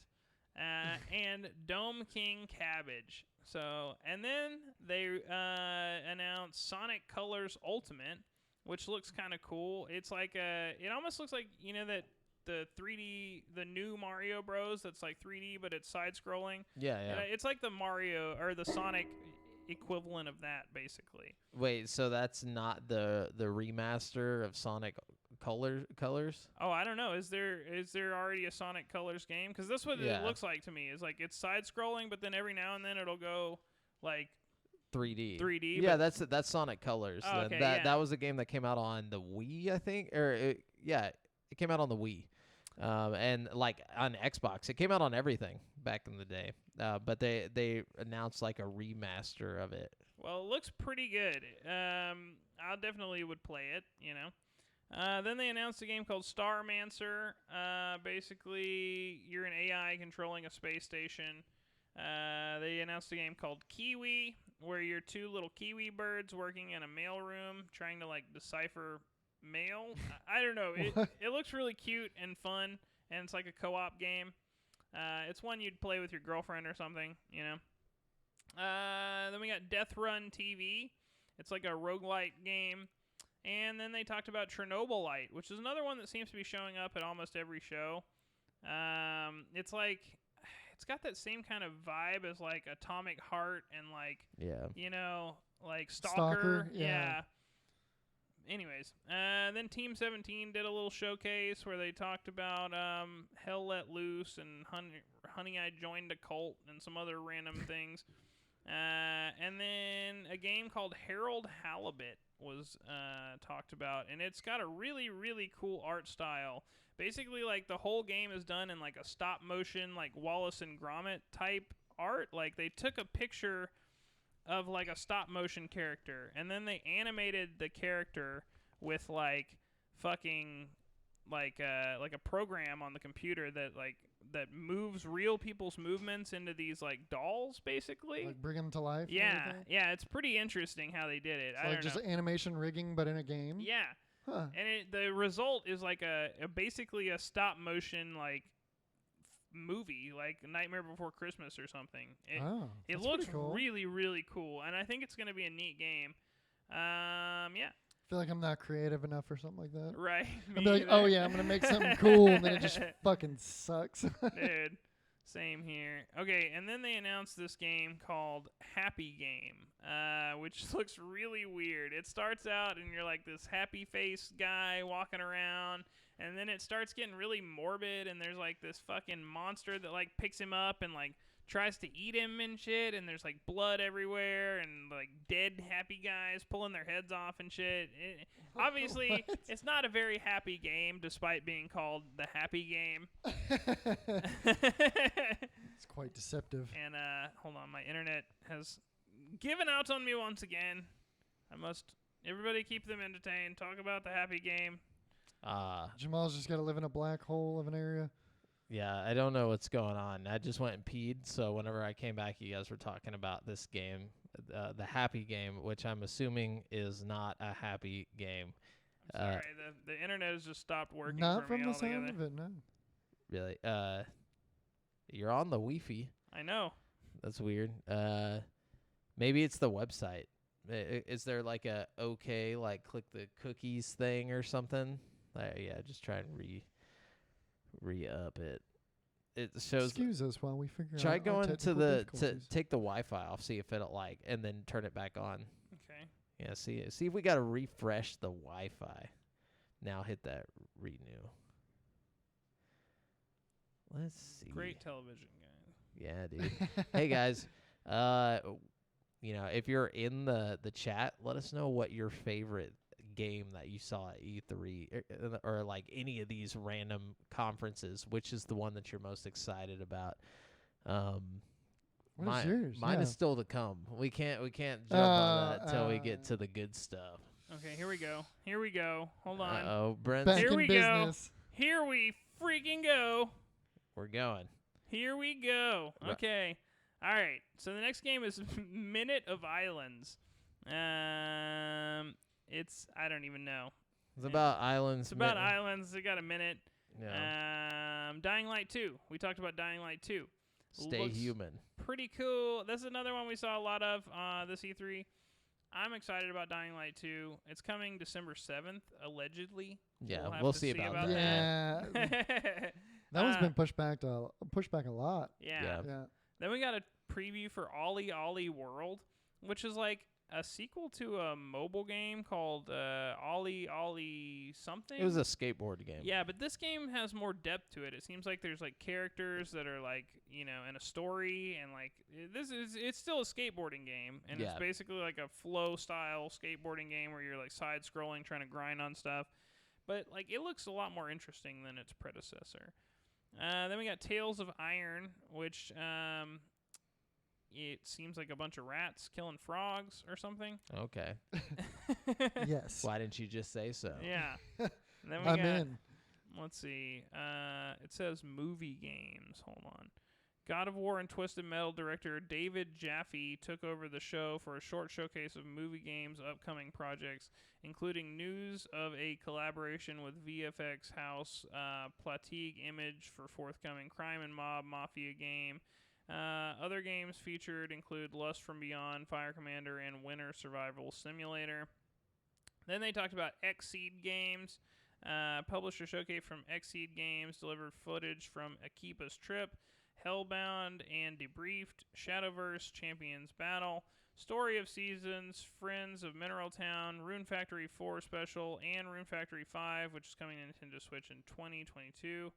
[SPEAKER 2] and Dome King Cabbage. So, and then they announced Sonic Colors Ultimate, which looks kind of cool. It's like it almost looks like, you know, that the 3D, the new Mario Bros. That's like 3D, but it's side-scrolling.
[SPEAKER 1] Yeah, yeah.
[SPEAKER 2] It's like the Mario or the Sonic equivalent of that, basically.
[SPEAKER 1] Wait, so that's not the remaster of Sonic Colors?
[SPEAKER 2] Oh, I don't know. Is there already a Sonic Colors game? Because that's what
[SPEAKER 1] Yeah.
[SPEAKER 2] it looks like to me. Is like it's side-scrolling, but then every now and then it'll go like
[SPEAKER 1] 3D.
[SPEAKER 2] 3D.
[SPEAKER 1] Yeah,
[SPEAKER 2] but
[SPEAKER 1] that's Sonic Colors.
[SPEAKER 2] Oh, okay,
[SPEAKER 1] that was a game that came out on the Wii, I think, it came out on the Wii, and like on Xbox. It came out on everything back in the day. But they announced like a remaster of it.
[SPEAKER 2] Well, it looks pretty good. I definitely would play it, you know. Then they announced a game called Starmancer. Basically, you're an AI controlling a space station. They announced a game called Kiwi, where you're two little kiwi birds working in a mailroom trying to, like, decipher mail. I don't know. It looks really cute and fun, and it's like a co-op game. It's one you'd play with your girlfriend or something, you know. Then we got Death Run TV. It's like a roguelite game. And then they talked about Chernobylite, which is another one that seems to be showing up at almost every show. It's like, it's got that same kind of vibe as like Atomic Heart and like, you know, like Stalker.
[SPEAKER 3] Yeah.
[SPEAKER 2] Anyways, then Team 17 did a little showcase where they talked about Hell Let Loose and Honey, I Joined a Cult and some other random things. And then a game called Harold Halibut was talked about, and it's got a really, really cool art style. Basically, like, the whole game is done in, like, a stop-motion, like, Wallace and Gromit type art. Like, they took a picture of, like, a stop-motion character, and then they animated the character with, like, fucking, like a program on the computer that moves real people's movements into these, like, dolls, basically.
[SPEAKER 3] Like bring them to life.
[SPEAKER 2] Yeah, it's pretty interesting how they did it.
[SPEAKER 3] So
[SPEAKER 2] I
[SPEAKER 3] like
[SPEAKER 2] don't
[SPEAKER 3] just
[SPEAKER 2] know.
[SPEAKER 3] animation rigging, but in a game.
[SPEAKER 2] Yeah,
[SPEAKER 3] Huh.
[SPEAKER 2] and the result is like a basically a stop motion like movie, like Nightmare Before Christmas or something. It
[SPEAKER 3] That's
[SPEAKER 2] looks
[SPEAKER 3] pretty cool.
[SPEAKER 2] really, really cool, and I think it's gonna be a neat game. Yeah,
[SPEAKER 3] I feel like I'm not creative enough or something like that.
[SPEAKER 2] right.
[SPEAKER 3] I'd
[SPEAKER 2] me
[SPEAKER 3] be like,
[SPEAKER 2] either.
[SPEAKER 3] oh yeah, I'm gonna make something cool, and then it just fucking sucks.
[SPEAKER 2] Dude, same here. Okay, and then they announced this game called Happy Game, which looks really weird. It starts out and you're like this happy face guy walking around, and then it starts getting really morbid, and there's like this fucking monster that like picks him up and like tries to eat him and shit, and there's like blood everywhere and like dead happy guys pulling their heads off and shit. Obviously,
[SPEAKER 3] What?
[SPEAKER 2] it's not a very happy game despite being called the Happy Game.
[SPEAKER 3] It's quite deceptive.
[SPEAKER 2] And hold on, my internet has given out on me once again. Everybody keep them entertained. Talk about the Happy Game.
[SPEAKER 3] Jamal's just got to live in a black hole of an area.
[SPEAKER 1] Yeah, I don't know what's going on. I just went and peed, so whenever I came back, you guys were talking about this game, the Happy Game, which I'm assuming is not a happy game.
[SPEAKER 2] I'm sorry, the internet has just stopped working
[SPEAKER 3] Not
[SPEAKER 2] for
[SPEAKER 3] from
[SPEAKER 2] me
[SPEAKER 3] the
[SPEAKER 2] altogether.
[SPEAKER 3] sound of it, no.
[SPEAKER 1] Really? You're on the Wi-Fi.
[SPEAKER 2] I know.
[SPEAKER 1] That's weird. Maybe it's the website. Is there like a like click the cookies thing or something? Yeah, just try and re-up it. It shows.
[SPEAKER 3] Excuse us while we figure out.
[SPEAKER 1] Try
[SPEAKER 3] our
[SPEAKER 1] going to
[SPEAKER 3] technical
[SPEAKER 1] to
[SPEAKER 3] difficulties.
[SPEAKER 1] take the Wi-Fi off, see if it'll like, and then turn it back on.
[SPEAKER 2] Okay.
[SPEAKER 1] Yeah, see if we got to refresh the Wi-Fi. Now hit that renew. Let's see.
[SPEAKER 2] Great television, guys.
[SPEAKER 1] Yeah, dude. Hey guys, you know, if you're in the chat, let us know what your favorite game that you saw at E3 or like any of these random conferences, which is the one that you're most excited about.
[SPEAKER 3] What is yours?
[SPEAKER 1] Mine
[SPEAKER 3] Yeah.
[SPEAKER 1] is still to come. We can't jump on that till we get to the good stuff.
[SPEAKER 2] Okay, here we go. Hold on.
[SPEAKER 1] Oh, Brent's
[SPEAKER 3] Back
[SPEAKER 2] Here
[SPEAKER 3] in
[SPEAKER 2] we go.
[SPEAKER 3] business.
[SPEAKER 2] Here we freaking go.
[SPEAKER 1] we're going.
[SPEAKER 2] Here we go.
[SPEAKER 1] Right.
[SPEAKER 2] Okay. All right. So the next game is Minute of Islands. It's I don't even know.
[SPEAKER 1] It's about islands.
[SPEAKER 2] It's about islands. They got a minute.
[SPEAKER 1] Yeah.
[SPEAKER 2] Dying Light 2. We talked about Dying Light 2.
[SPEAKER 1] Stay
[SPEAKER 2] looks
[SPEAKER 1] human.
[SPEAKER 2] Pretty cool. That's another one we saw a lot of this E3. I'm excited about Dying Light 2. It's coming December 7th, allegedly.
[SPEAKER 1] Yeah,
[SPEAKER 2] have
[SPEAKER 1] we'll
[SPEAKER 2] to
[SPEAKER 1] see about that.
[SPEAKER 3] Yeah,
[SPEAKER 2] that.
[SPEAKER 3] that one's been pushed back a lot.
[SPEAKER 2] Yeah.
[SPEAKER 1] Yeah.
[SPEAKER 3] Yeah.
[SPEAKER 2] Then we got a preview for Ollie Ollie World, which is like a sequel to a mobile game called Ollie something.
[SPEAKER 1] It was a skateboard game.
[SPEAKER 2] Yeah, but this game has more depth to it. It seems like there's like characters that are like, you know, in a story, and like it's still a skateboarding game, and it's
[SPEAKER 1] Yeah.
[SPEAKER 2] basically like a flow style skateboarding game where you're like side scrolling trying to grind on stuff. But like it looks a lot more interesting than its predecessor. Then we got Tales of Iron, which it seems like a bunch of rats killing frogs or something.
[SPEAKER 1] Okay.
[SPEAKER 3] Yes.
[SPEAKER 1] Why didn't you just say so?
[SPEAKER 2] Yeah. And then we
[SPEAKER 3] I'm
[SPEAKER 2] got,
[SPEAKER 3] in.
[SPEAKER 2] let's see. It says movie games. Hold on. God of War and Twisted Metal director David Jaffe took over the show for a short showcase of movie games' upcoming projects, including news of a collaboration with VFX house Platige Image for forthcoming Crime and Mob Mafia game. Other games featured include Lust from Beyond, Fire Commander, and Winter Survival Simulator. Then they talked about Xseed Games. Publisher showcase from Xseed Games delivered footage from Akiba's Trip, Hellbound and Debriefed, Shadowverse Champions Battle, Story of Seasons, Friends of Mineral Town, Rune Factory 4 Special, and Rune Factory 5, which is coming to Nintendo Switch in 2022.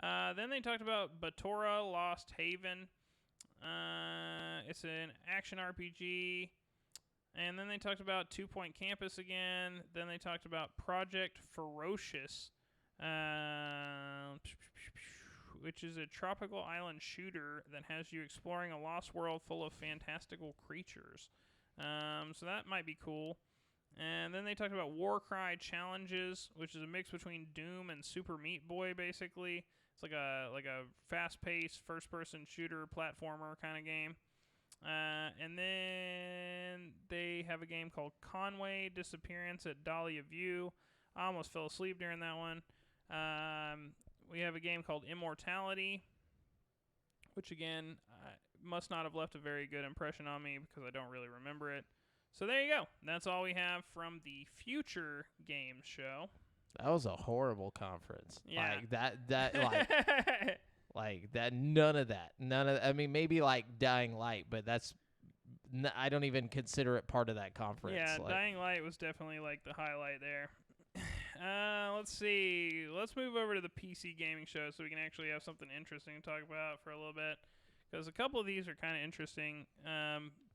[SPEAKER 2] Then they talked about Batora Lost Haven. It's an action RPG. And then they talked about 2 Point Campus again. Then they talked about Project Ferocious, which is a tropical island shooter that has you exploring a lost world full of fantastical creatures. So that might be cool. And then they talked about Warcry Challenges, which is a mix between Doom and Super Meat Boy, basically. It's like a fast-paced first-person shooter platformer kind of game. And then they have a game called Conway Disappearance at Dahlia View. I almost fell asleep during that one. We have a game called Immortality, which again must not have left a very good impression on me because I don't really remember it. So there you go. That's all we have from the Future Games show.
[SPEAKER 1] That was a horrible conference.
[SPEAKER 2] Yeah.
[SPEAKER 1] Like that like that, none of that. I mean, maybe like Dying Light, but that's, I don't even consider it part of that conference.
[SPEAKER 2] Yeah,
[SPEAKER 1] like,
[SPEAKER 2] Dying Light was definitely like the highlight there. Let's see. Let's move over to the PC gaming show so we can actually have something interesting to talk about for a little bit. Because a couple of these are kind of interesting,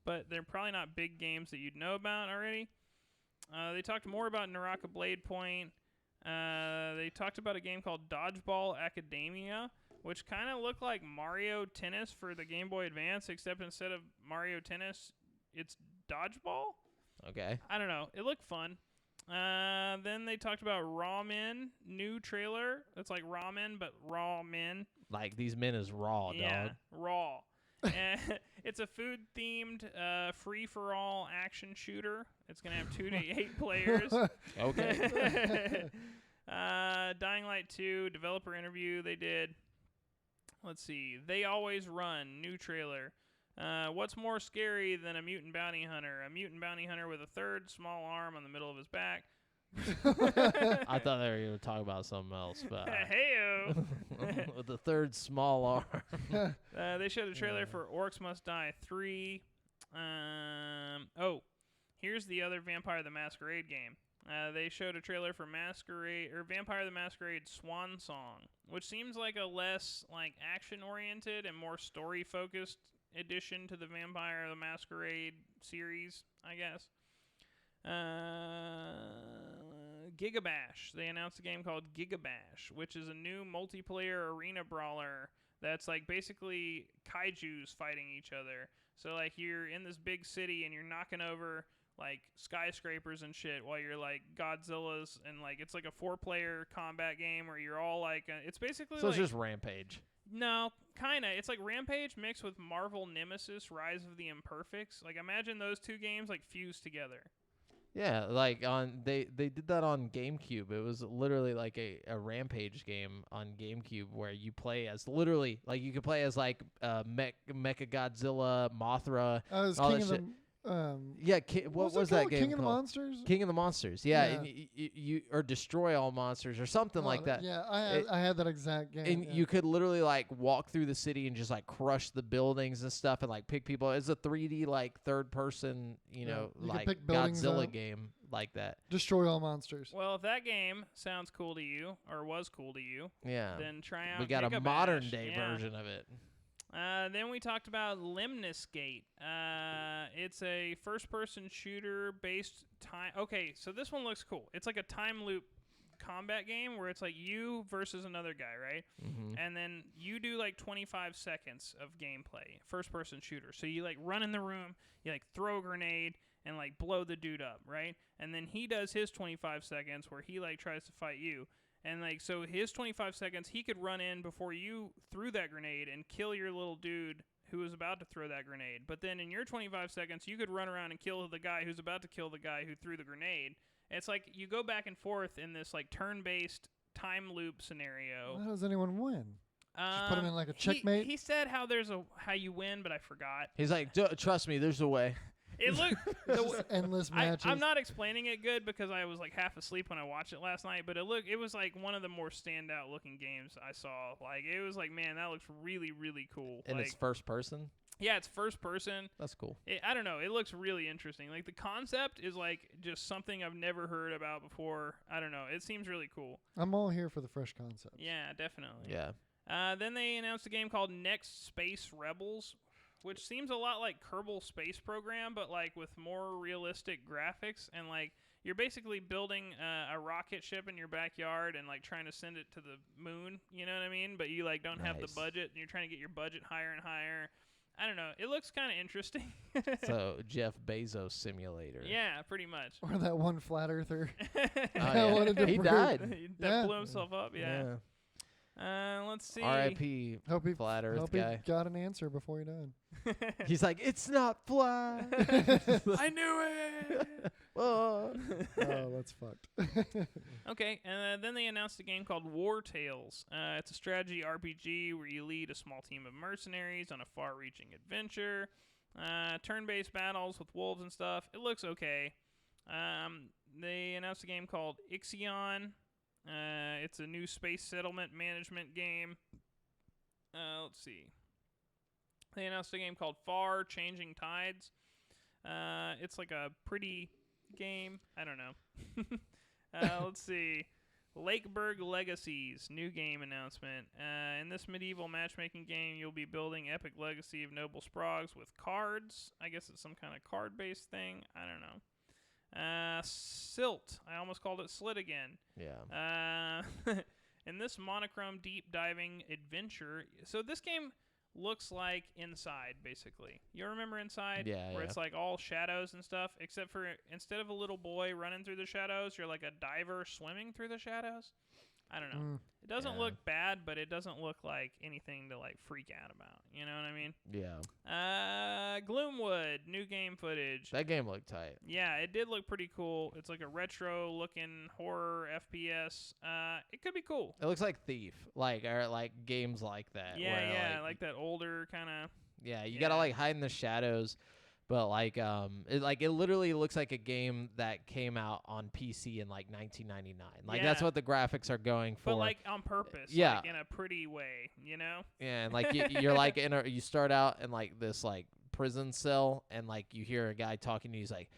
[SPEAKER 2] but they're probably not big games that you'd know about already. They talked more about Naraka Blade Point. They talked about a game called Dodgeball Academia, which kind of looked like Mario Tennis for the Game Boy Advance, except instead of Mario Tennis, it's dodgeball?
[SPEAKER 1] Okay.
[SPEAKER 2] I don't know. It looked fun. Then they talked about Raw Men, new trailer. It's like ramen, but raw men.
[SPEAKER 1] Like, these men is raw,
[SPEAKER 2] Yeah,
[SPEAKER 1] dog.
[SPEAKER 2] raw. It's a food-themed, free-for-all action shooter. It's going to have 2 to 8 players.
[SPEAKER 1] Okay.
[SPEAKER 2] Dying Light 2, developer interview they did. Let's see. They Always Run, new trailer. What's more scary than a mutant bounty hunter? A mutant bounty hunter with a third small arm on the middle of his back.
[SPEAKER 1] I thought they were going to talk about something else, but
[SPEAKER 2] Heyo.
[SPEAKER 1] with the third small arm.
[SPEAKER 2] They showed a trailer for Orcs Must Die 3. Here's the other Vampire the Masquerade game. They showed a trailer for Vampire the Masquerade Swan Song, which seems like a less like action-oriented and more story-focused addition to the Vampire the Masquerade series, I guess. Gigabash. They announced a game called Gigabash, which is a new multiplayer arena brawler that's like basically kaijus fighting each other. So like you're in this big city and you're knocking over like skyscrapers and shit while you're like Godzilla's, and like it's like a 4-player combat game where you're all like it's basically
[SPEAKER 1] So
[SPEAKER 2] like,
[SPEAKER 1] it's just Rampage.
[SPEAKER 2] no, kinda. It's like Rampage mixed with Marvel Nemesis Rise of the Imperfects. Like imagine those two games like fused together.
[SPEAKER 1] Yeah, like they did that on GameCube. It was literally like a Rampage game on GameCube where you play as literally like you could play as like Mecha Godzilla, Mothra.
[SPEAKER 3] I was
[SPEAKER 1] all
[SPEAKER 3] King
[SPEAKER 1] that
[SPEAKER 3] of
[SPEAKER 1] shit. Yeah, what was that game
[SPEAKER 3] King of the
[SPEAKER 1] called?
[SPEAKER 3] Monsters.
[SPEAKER 1] King of the Monsters. Yeah,
[SPEAKER 3] Yeah.
[SPEAKER 1] and you or Destroy All Monsters or something like that.
[SPEAKER 3] Yeah,
[SPEAKER 1] It-
[SPEAKER 3] I had that exact game.
[SPEAKER 1] And
[SPEAKER 3] yeah.
[SPEAKER 1] you could literally like walk through the city and just like crush the buildings and stuff and like pick people. It's a 3D like third person,
[SPEAKER 3] Yeah, you could
[SPEAKER 1] like
[SPEAKER 3] pick buildings
[SPEAKER 1] Godzilla
[SPEAKER 3] up.
[SPEAKER 1] game like that.
[SPEAKER 3] Destroy all monsters.
[SPEAKER 2] Well, if that game sounds cool to you or was cool to you,
[SPEAKER 1] Yeah.
[SPEAKER 2] then try out.
[SPEAKER 1] We got a
[SPEAKER 2] Gigabash.
[SPEAKER 1] modern day
[SPEAKER 2] Yeah.
[SPEAKER 1] version of it.
[SPEAKER 2] Then we talked about Limnus Gate. It's a first-person shooter based time. Okay, so this one looks cool. It's like a time loop combat game where it's like you versus another guy, right?
[SPEAKER 1] Mm-hmm.
[SPEAKER 2] And then you do like 25 seconds of gameplay, first-person shooter. So you like run in the room, you like throw a grenade and like blow the dude up, right? And then he does his 25 seconds where he like tries to fight you. And, like, so his 25 seconds, he could run in before you threw that grenade and kill your little dude who was about to throw that grenade. But then in your 25 seconds, you could run around and kill the guy who's about to kill the guy who threw the grenade. And it's like you go back and forth in this, like, turn-based time loop scenario.
[SPEAKER 3] How does anyone win? Just put him in like a checkmate.
[SPEAKER 2] He said how you win, but I forgot.
[SPEAKER 1] He's like, trust me, there's a way.
[SPEAKER 2] It looked...
[SPEAKER 3] It's just endless matches.
[SPEAKER 2] I'm not explaining it good because I was like half asleep when I watched it last night, but it was like one of the more standout looking games I saw. Like it was like, man, that looks really, really cool.
[SPEAKER 1] And
[SPEAKER 2] like,
[SPEAKER 1] it's first person.
[SPEAKER 2] yeah, it's first person.
[SPEAKER 1] That's cool.
[SPEAKER 2] I don't know. It looks really interesting. Like the concept is like just something I've never heard about before. I don't know. It seems really cool.
[SPEAKER 3] I'm all here for the fresh concepts.
[SPEAKER 2] Yeah, definitely.
[SPEAKER 1] Yeah.
[SPEAKER 2] Then they announced a game called Next Space Rebels, which seems a lot like Kerbal Space Program, but like with more realistic graphics. And like you're basically building a rocket ship in your backyard and like trying to send it to the moon. You know what I mean? But you like don't have the
[SPEAKER 1] Nice.
[SPEAKER 2] budget, and you're trying to get your budget higher and higher. I don't know. It looks kind of interesting.
[SPEAKER 1] So Jeff Bezos simulator.
[SPEAKER 2] Yeah, pretty much.
[SPEAKER 3] Or that one flat earther.
[SPEAKER 1] Oh,
[SPEAKER 3] I
[SPEAKER 1] yeah.
[SPEAKER 3] wanted to
[SPEAKER 1] He
[SPEAKER 3] prove-
[SPEAKER 1] died.
[SPEAKER 2] that
[SPEAKER 3] Yeah.
[SPEAKER 2] blew himself up. Yeah. Let's see.
[SPEAKER 1] R.I.P.
[SPEAKER 3] Hope he
[SPEAKER 1] Flat Earth
[SPEAKER 3] hope
[SPEAKER 1] guy.
[SPEAKER 3] he got an answer before he died.
[SPEAKER 1] He's like, it's not flat.
[SPEAKER 2] I knew it.
[SPEAKER 1] Oh.
[SPEAKER 3] Oh, that's fucked.
[SPEAKER 2] Okay, and then they announced a game called War Tales. It's a strategy RPG where you lead a small team of mercenaries on a far-reaching adventure. Turn-based battles with wolves and stuff. It looks okay. They announced a game called Ixion. It's a new space settlement management game. Let's see. They announced a game called Far Changing Tides. It's like a pretty game. I don't know. Let's see. Lakeburg Legacies, new game announcement. In this medieval matchmaking game, you'll be building epic legacy of noble sprogs with cards. I guess it's some kind of card-based thing. I don't know. Silt. I almost called it Slit again.
[SPEAKER 1] Yeah.
[SPEAKER 2] In this monochrome deep diving adventure, so this game looks like Inside, basically. You remember Inside?
[SPEAKER 1] Yeah,
[SPEAKER 2] Where
[SPEAKER 1] yeah.
[SPEAKER 2] it's like all shadows and stuff, except for instead of a little boy running through the shadows, you're like a diver swimming through the shadows. I don't know. It doesn't
[SPEAKER 1] Yeah.
[SPEAKER 2] look bad, but it doesn't look like anything to like freak out about. You know what I mean?
[SPEAKER 1] Yeah.
[SPEAKER 2] Gloomwood, new game footage.
[SPEAKER 1] That game looked tight.
[SPEAKER 2] Yeah, it did look pretty cool. It's like a retro-looking horror FPS. It could be cool.
[SPEAKER 1] It looks like Thief, or like games like that.
[SPEAKER 2] Yeah,
[SPEAKER 1] where,
[SPEAKER 2] yeah, like that older kind of.
[SPEAKER 1] yeah, you
[SPEAKER 2] yeah.
[SPEAKER 1] gotta like hide in the shadows, but it literally looks like a game that came out on PC in like 1999. Like that's
[SPEAKER 2] Yeah.
[SPEAKER 1] what the graphics are going for.
[SPEAKER 2] But like on purpose,
[SPEAKER 1] Yeah.
[SPEAKER 2] like in a pretty way, you know?
[SPEAKER 1] Yeah, and like you're like you start out in like this like prison cell, and like you hear a guy talking to you. He's like,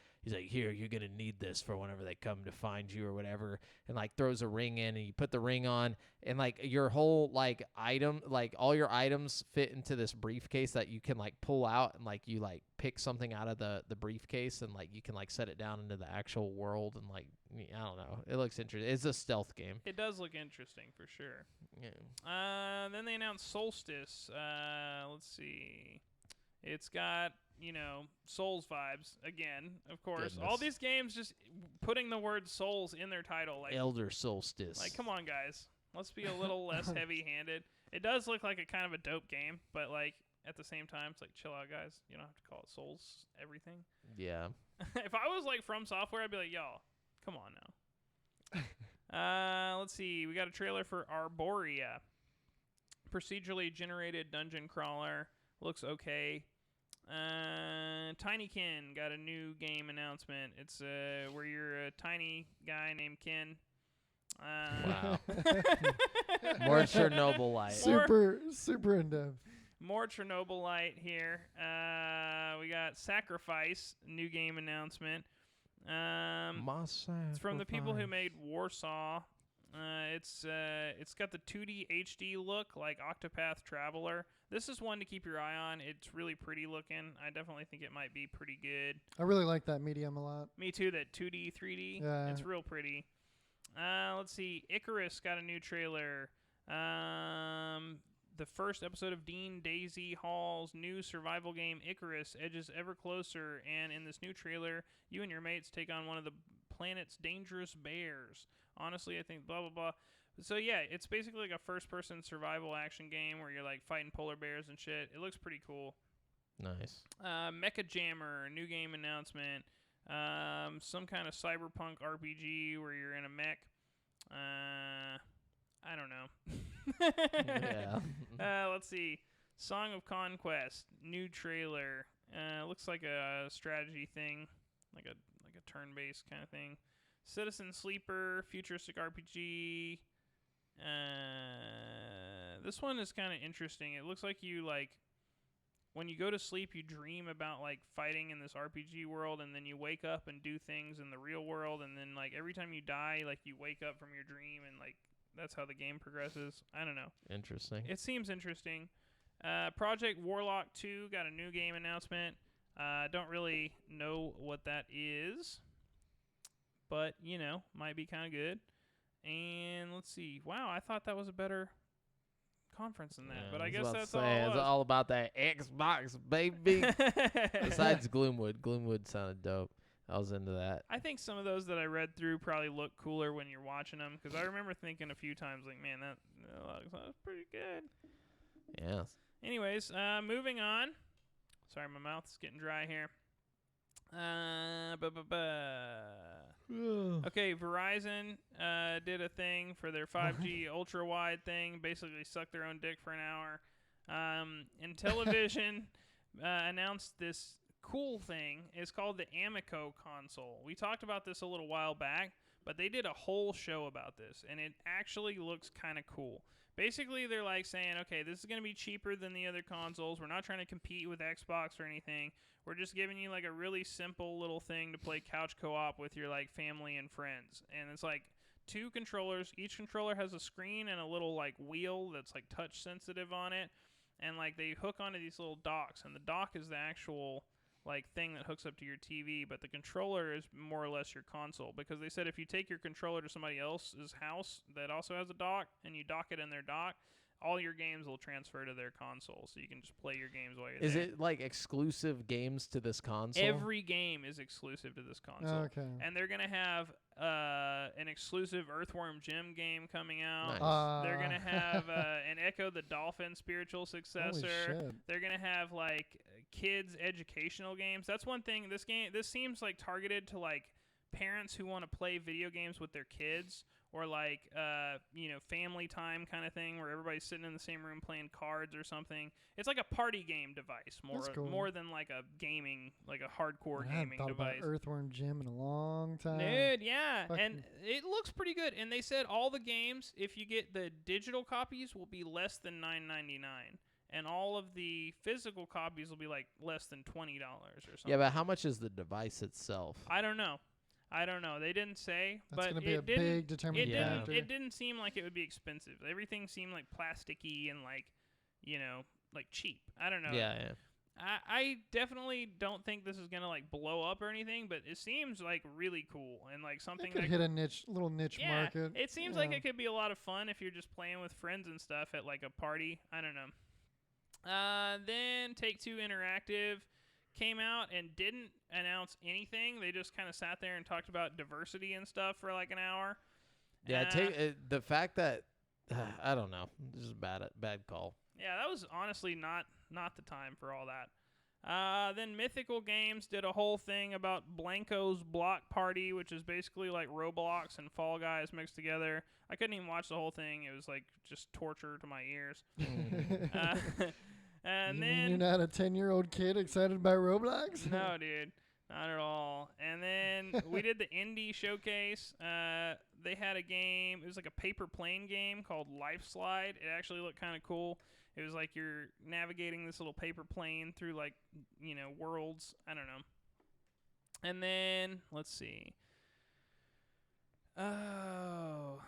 [SPEAKER 1] here, you're gonna need this for whenever they come to find you or whatever, and like throws a ring in, and you put the ring on, and like your whole like item, like all your items fit into this briefcase that you can like pull out, and like you like pick something out of the briefcase, and like you can like set it down into the actual world, and like I don't know, it looks interesting. It's a stealth game.
[SPEAKER 2] It does look interesting for sure.
[SPEAKER 1] Yeah.
[SPEAKER 2] Then they announced Solstice. Let's see. It's got, Souls vibes again, of course.
[SPEAKER 1] Goodness.
[SPEAKER 2] All these games just putting the word Souls in their title. Like,
[SPEAKER 1] Elder Solstice.
[SPEAKER 2] like, come on, guys. Let's be a little less heavy-handed. It does look like a kind of a dope game, but, like, at the same time, it's like, chill out, guys. You don't have to call it Souls everything.
[SPEAKER 1] Yeah.
[SPEAKER 2] If I was, like, From Software, I'd be like, y'all, come on now. Let's see. We got a trailer for Arborea. Procedurally generated dungeon crawler. Looks okay. Tinykin got a new game announcement. It's where you're a tiny guy named Ken.
[SPEAKER 1] Wow. More Chernobylite.
[SPEAKER 3] Super in depth.
[SPEAKER 2] More Chernobylite here. We got Sacrifice, new game announcement. It's from the people who made Warsaw. It's got the 2D HD look like Octopath Traveler. This is one to keep your eye on. It's really pretty looking. I definitely think it might be pretty good.
[SPEAKER 3] I really like that medium a lot.
[SPEAKER 2] Me too, that 2D, 3D.
[SPEAKER 3] Yeah.
[SPEAKER 2] It's real pretty. Let's see. Icarus got a new trailer. The first episode of Dean Daisy Hall's new survival game, Icarus, edges ever closer, and in this new trailer, you and your mates take on one of the planet's dangerous bears. Honestly, I think blah, blah, blah. So, yeah, it's basically like a first-person survival action game where you're, like, fighting polar bears and shit. It looks pretty cool.
[SPEAKER 1] Nice.
[SPEAKER 2] Mecha Jammer, new game announcement. Some kind of cyberpunk RPG where you're in a mech. I don't know.
[SPEAKER 1] Yeah.
[SPEAKER 2] Let's see. Song of Conquest, new trailer. Looks like a strategy thing, like a turn-based kind of thing. Citizen Sleeper, futuristic RPG. This one is kind of interesting. It looks like you when you go to sleep, you dream about fighting in this RPG world, and then you wake up and do things in the real world, and then every time you die, you wake up from your dream, and that's how the game progresses. I don't know.
[SPEAKER 1] Interesting.
[SPEAKER 2] It seems interesting. Project Warlock 2 got a new game announcement. Don't really know what that is, but might be kind of good. And let's see. Wow, I thought that was a better conference than that, but I guess that's all it was.
[SPEAKER 1] It's all about that Xbox, baby. Besides Gloomwood. Gloomwood sounded dope. I was into that.
[SPEAKER 2] I think some of those that I read through probably look cooler when you're watching them, because I remember thinking a few times, man, that looks pretty good.
[SPEAKER 1] Yes.
[SPEAKER 2] Anyways, moving on. Sorry, my mouth's getting dry here. Okay, Verizon did a thing for their 5G ultra wide thing, basically sucked their own dick for an hour. Intellivision announced this cool thing. It's called the Amico console. We talked about this a little while back, but they did a whole show about this, and it actually looks kind of cool. Basically, they're saying, okay, this is going to be cheaper than the other consoles. We're not trying to compete with Xbox or anything. We're just giving you a really simple little thing to play couch co-op with your family and friends. And it's 2 controllers. Each controller has a screen and a little wheel that's touch sensitive on it. And they hook onto these little docks, and the dock is the actual thing that hooks up to your TV, but the controller is more or less your console, because they said if you take your controller to somebody else's house that also has a dock and you dock it in their dock, all your games will transfer to their console, so you can just play your games while you're there.
[SPEAKER 1] Is it exclusive games to this console?
[SPEAKER 2] Every game is exclusive to this console.
[SPEAKER 3] Okay.
[SPEAKER 2] And they're going to have an exclusive Earthworm Jim game coming out.
[SPEAKER 1] Nice.
[SPEAKER 2] They're going to have an Echo the Dolphin spiritual successor.
[SPEAKER 3] Holy shit.
[SPEAKER 2] They're going to have kids educational games. That's one thing. This seems targeted to parents who want to play video games with their kids, or family time kind of thing where everybody's sitting in the same room playing cards or something. It's like a party game device more than a gaming, a hardcore
[SPEAKER 3] I haven't
[SPEAKER 2] gaming
[SPEAKER 3] thought
[SPEAKER 2] device.
[SPEAKER 3] about Earthworm Jim in a long time.
[SPEAKER 2] Dude, yeah,
[SPEAKER 3] Fucking-
[SPEAKER 2] and it looks pretty good. And they said all the games, if you get the digital copies, will be less than $9.99. And all of the physical copies will be less than $20 or something.
[SPEAKER 1] Yeah, but how much is the device itself?
[SPEAKER 2] I don't know. They didn't say.
[SPEAKER 3] That's
[SPEAKER 2] but
[SPEAKER 3] going to be a
[SPEAKER 2] didn't,
[SPEAKER 3] big determining factor.
[SPEAKER 2] It didn't seem like it would be expensive. Everything seemed plasticky and cheap. I don't know.
[SPEAKER 1] Yeah.
[SPEAKER 2] I definitely don't think this is gonna blow up or anything, but it seems really cool and something
[SPEAKER 3] It could
[SPEAKER 2] that
[SPEAKER 3] hit a little niche
[SPEAKER 2] yeah,
[SPEAKER 3] market.
[SPEAKER 2] it seems like it could be a lot of fun if you're just playing with friends and stuff at a party. I don't know. Then Take-Two Interactive came out and didn't announce anything. They just kind of sat there and talked about diversity and stuff for an hour.
[SPEAKER 1] Yeah, the fact that I don't know, this is a bad call.
[SPEAKER 2] Yeah, that was honestly not the time for all that. Then Mythical Games did a whole thing about Blanco's Block Party, which is basically Roblox and Fall Guys mixed together. I couldn't even watch the whole thing. It was just torture to my ears. And
[SPEAKER 3] you
[SPEAKER 2] then
[SPEAKER 3] mean you're not a 10-year-old kid excited by Roblox?
[SPEAKER 2] no, dude, not at all. And then we did the indie showcase. They had a game. It was like a paper plane game called Life Slide. It actually looked kind of cool. It was like you're navigating this little paper plane through like worlds. I don't know. And then let's see. Oh.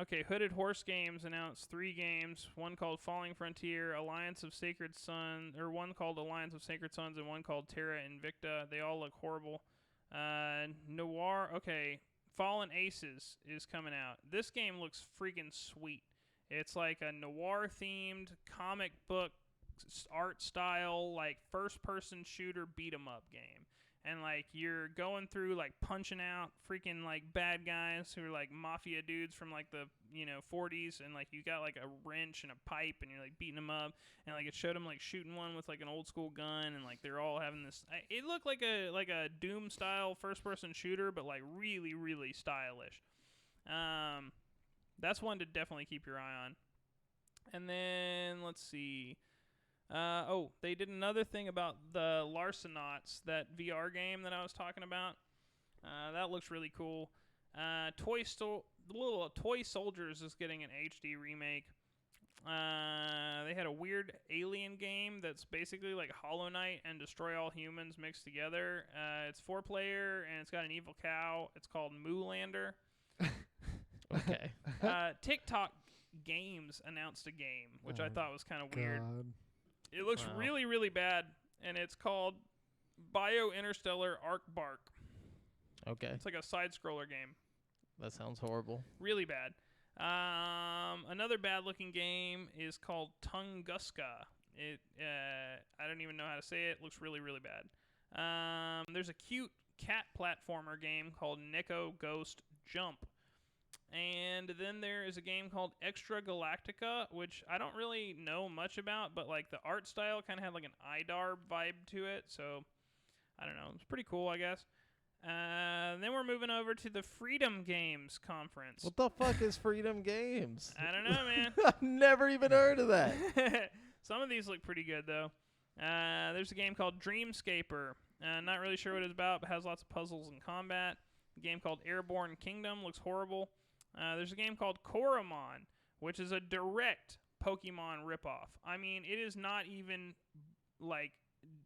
[SPEAKER 2] Okay, Hooded Horse Games announced 3 games. One called Falling Frontier, Alliance of Sacred Sun, or one called Alliance of Sacred Sons, and one called Terra Invicta. They all look horrible. Noir, okay, Fallen Aces is coming out. This game looks freaking sweet. It's like a noir-themed comic book art style, like first-person shooter beat-em-up game. And, like, you're going through, like, punching out freaking, like, bad guys who are, like, mafia dudes from, like, the, 40s. And, like, you got, like, a wrench and a pipe, and you're, like, beating them up. And, like, it showed them, like, shooting one with, like, an old-school gun. And, like, they're all having this... It looked like a Doom-style first-person shooter, but, like, really, really stylish. That's one to definitely keep your eye on. And then, let's see... they did another thing about the Larcenauts, that VR game that I was talking about. That looks really cool. Little Toy Soldiers is getting an HD remake. They had a weird alien game that's basically like Hollow Knight and Destroy All Humans mixed together. It's 4-player, and it's got an evil cow. It's called Moolander.
[SPEAKER 1] Okay.
[SPEAKER 2] TikTok Games announced a game, which I thought was kind of weird.
[SPEAKER 3] God.
[SPEAKER 2] It looks really, really bad, and it's called Bio Interstellar Arc Bark.
[SPEAKER 1] Okay.
[SPEAKER 2] It's like a side-scroller game.
[SPEAKER 1] That sounds horrible.
[SPEAKER 2] Really bad. Another bad-looking game is called Tunguska. I don't even know how to say it. It looks really, really bad. There's a cute cat platformer game called Neko Ghost Jump. And then there is a game called Extra Galactica, which I don't really know much about, but like the art style kind of had like an IDAR vibe to it, so I don't know. It's pretty cool, I guess. Then we're moving over to the Freedom Games conference.
[SPEAKER 1] What the fuck is Freedom Games?
[SPEAKER 2] I don't know, man.
[SPEAKER 1] I've never even heard of that.
[SPEAKER 2] Some of these look pretty good, though. There's a game called Dreamscaper. Not really sure what it's about, but has lots of puzzles and combat. A game called Airborne Kingdom looks horrible. There's a game called Koromon, which is a direct Pokemon ripoff. I mean, it is not even, like,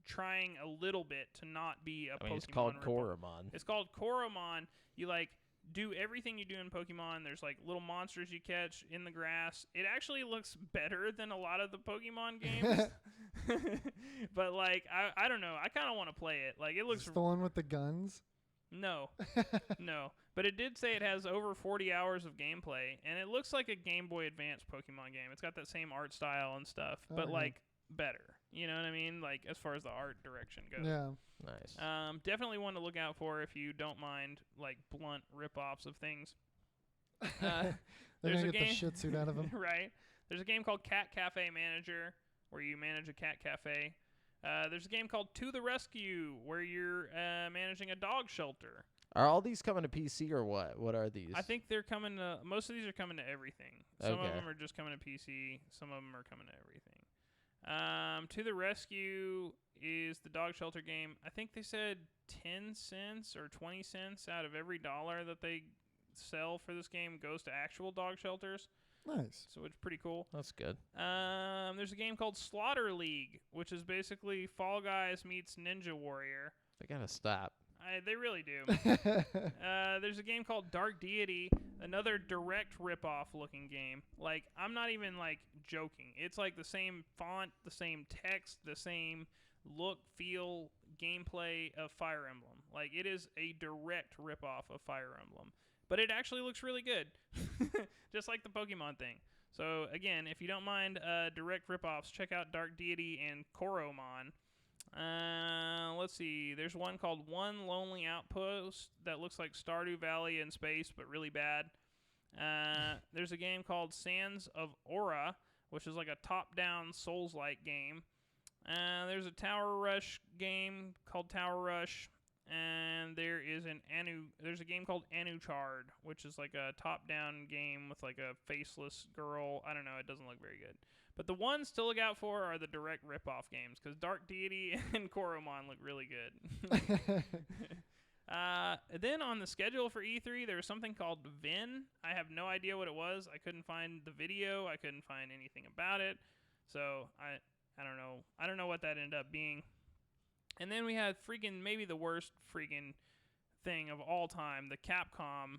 [SPEAKER 2] trying a little bit to not be a Pokemon
[SPEAKER 1] It's called
[SPEAKER 2] ripoff.
[SPEAKER 1] Koromon.
[SPEAKER 2] It's called Koromon. You, like, do everything you do in Pokemon. There's, like, little monsters you catch in the grass. It actually looks better than a lot of the Pokemon games. But, like, I don't know. I kind of want to play it. Like, it looks...
[SPEAKER 3] Is this the one with the guns?
[SPEAKER 2] No. No. But it did say it has over 40 hours of gameplay, and it looks like a Game Boy Advance Pokemon game. It's got that same art style and stuff, but,
[SPEAKER 3] Okay.
[SPEAKER 2] like, better. You know what I mean? Like, as far as the art direction goes.
[SPEAKER 3] Yeah.
[SPEAKER 1] Nice.
[SPEAKER 2] Definitely one to look out for if you don't mind, like, blunt rip-offs of things.
[SPEAKER 3] They're
[SPEAKER 2] there's
[SPEAKER 3] gonna
[SPEAKER 2] a
[SPEAKER 3] get the
[SPEAKER 2] game-
[SPEAKER 3] shit suit out of them.
[SPEAKER 2] Right? There's a game called Cat Cafe Manager, where you manage a cat cafe. There's a game called To the Rescue, where you're managing a dog shelter.
[SPEAKER 1] Are all these coming to PC or what? What are these?
[SPEAKER 2] I think they're coming to... Most of these are coming to everything. Some of
[SPEAKER 1] Okay.
[SPEAKER 2] them are just coming to PC. Some of them are coming to everything. To the Rescue is the dog shelter game. I think they said 10 cents or 20 cents out of every dollar that they sell for this game goes to actual dog shelters.
[SPEAKER 3] Nice.
[SPEAKER 2] So it's pretty cool.
[SPEAKER 1] That's good.
[SPEAKER 2] There's a game called Slaughter League, which is basically Fall Guys meets Ninja Warrior.
[SPEAKER 1] They gotta stop.
[SPEAKER 2] They really do. There's a game called Dark Deity, another direct rip-off looking game. Like, I'm not even, like, joking. It's, like, the same font, the same text, the same look, feel, gameplay of Fire Emblem. Like, it is a direct rip-off of Fire Emblem. But it actually looks really good. Just like the Pokemon thing. So, again, if you don't mind direct rip-offs, check out Dark Deity and Koromon. Let's see. There's one called One Lonely Outpost that looks like Stardew Valley in space, but really bad. There's a game called Sands of Aura, which is like a top-down Souls-like game. There's a Tower Rush game called Tower Rush, and there's a game called Anuchard, which is like a top-down game with like a faceless girl. I don't know. It doesn't look very good. But the ones to look out for are the direct rip-off games, because Dark Deity and Koromon look really good. Then on the schedule for E3, there was something called VIN. I have no idea what it was. I couldn't find the video. I couldn't find anything about it. So I don't know. I don't know what that ended up being. And then we had freaking maybe the worst freaking thing of all time, the Capcom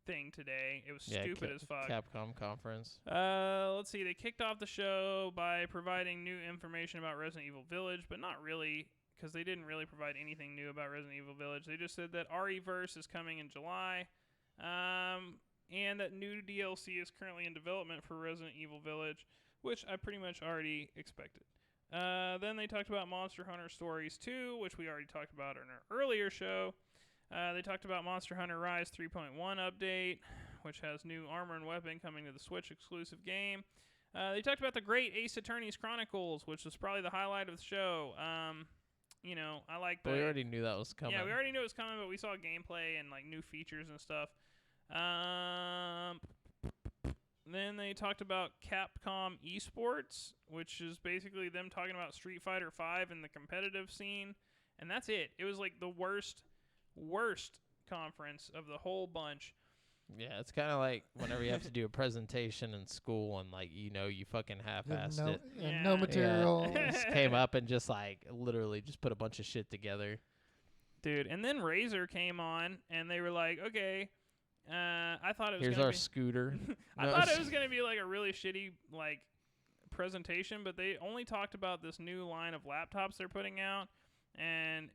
[SPEAKER 2] thing today. It was stupid as fuck.
[SPEAKER 1] Capcom conference.
[SPEAKER 2] Let's see. They kicked off the show by providing new information about Resident Evil Village, but not really, because they didn't really provide anything new about Resident Evil Village. They just said that RE-Verse is coming in July, and that new DLC is currently in development for Resident Evil Village, which I pretty much already expected. Then they talked about Monster Hunter Stories 2, which we already talked about in our earlier show. They talked about Monster Hunter Rise 3.1 update, which has new armor and weapon coming to the Switch exclusive game. They talked about the great Ace Attorney's Chronicles, which was probably the highlight of the show. You know, I like that.
[SPEAKER 1] We already knew that was coming.
[SPEAKER 2] Yeah, we already knew it was coming, but we saw gameplay and like new features and stuff. Then they talked about Capcom Esports, which is basically them talking about Street Fighter V and the competitive scene, and that's it. It was like the worst conference of the whole bunch.
[SPEAKER 1] Yeah, it's kind of like whenever you have to do a presentation in school and like you fucking half-assed it.
[SPEAKER 3] And no material.
[SPEAKER 1] Yeah, just came up and just like literally just put a bunch of shit together.
[SPEAKER 2] Dude, and then Razer came on and they were like, okay, I thought it was
[SPEAKER 1] Here's
[SPEAKER 2] gonna
[SPEAKER 1] our
[SPEAKER 2] be
[SPEAKER 1] scooter.
[SPEAKER 2] I thought it was going to be like a really shitty like presentation, but they only talked about this new line of laptops they're putting out. And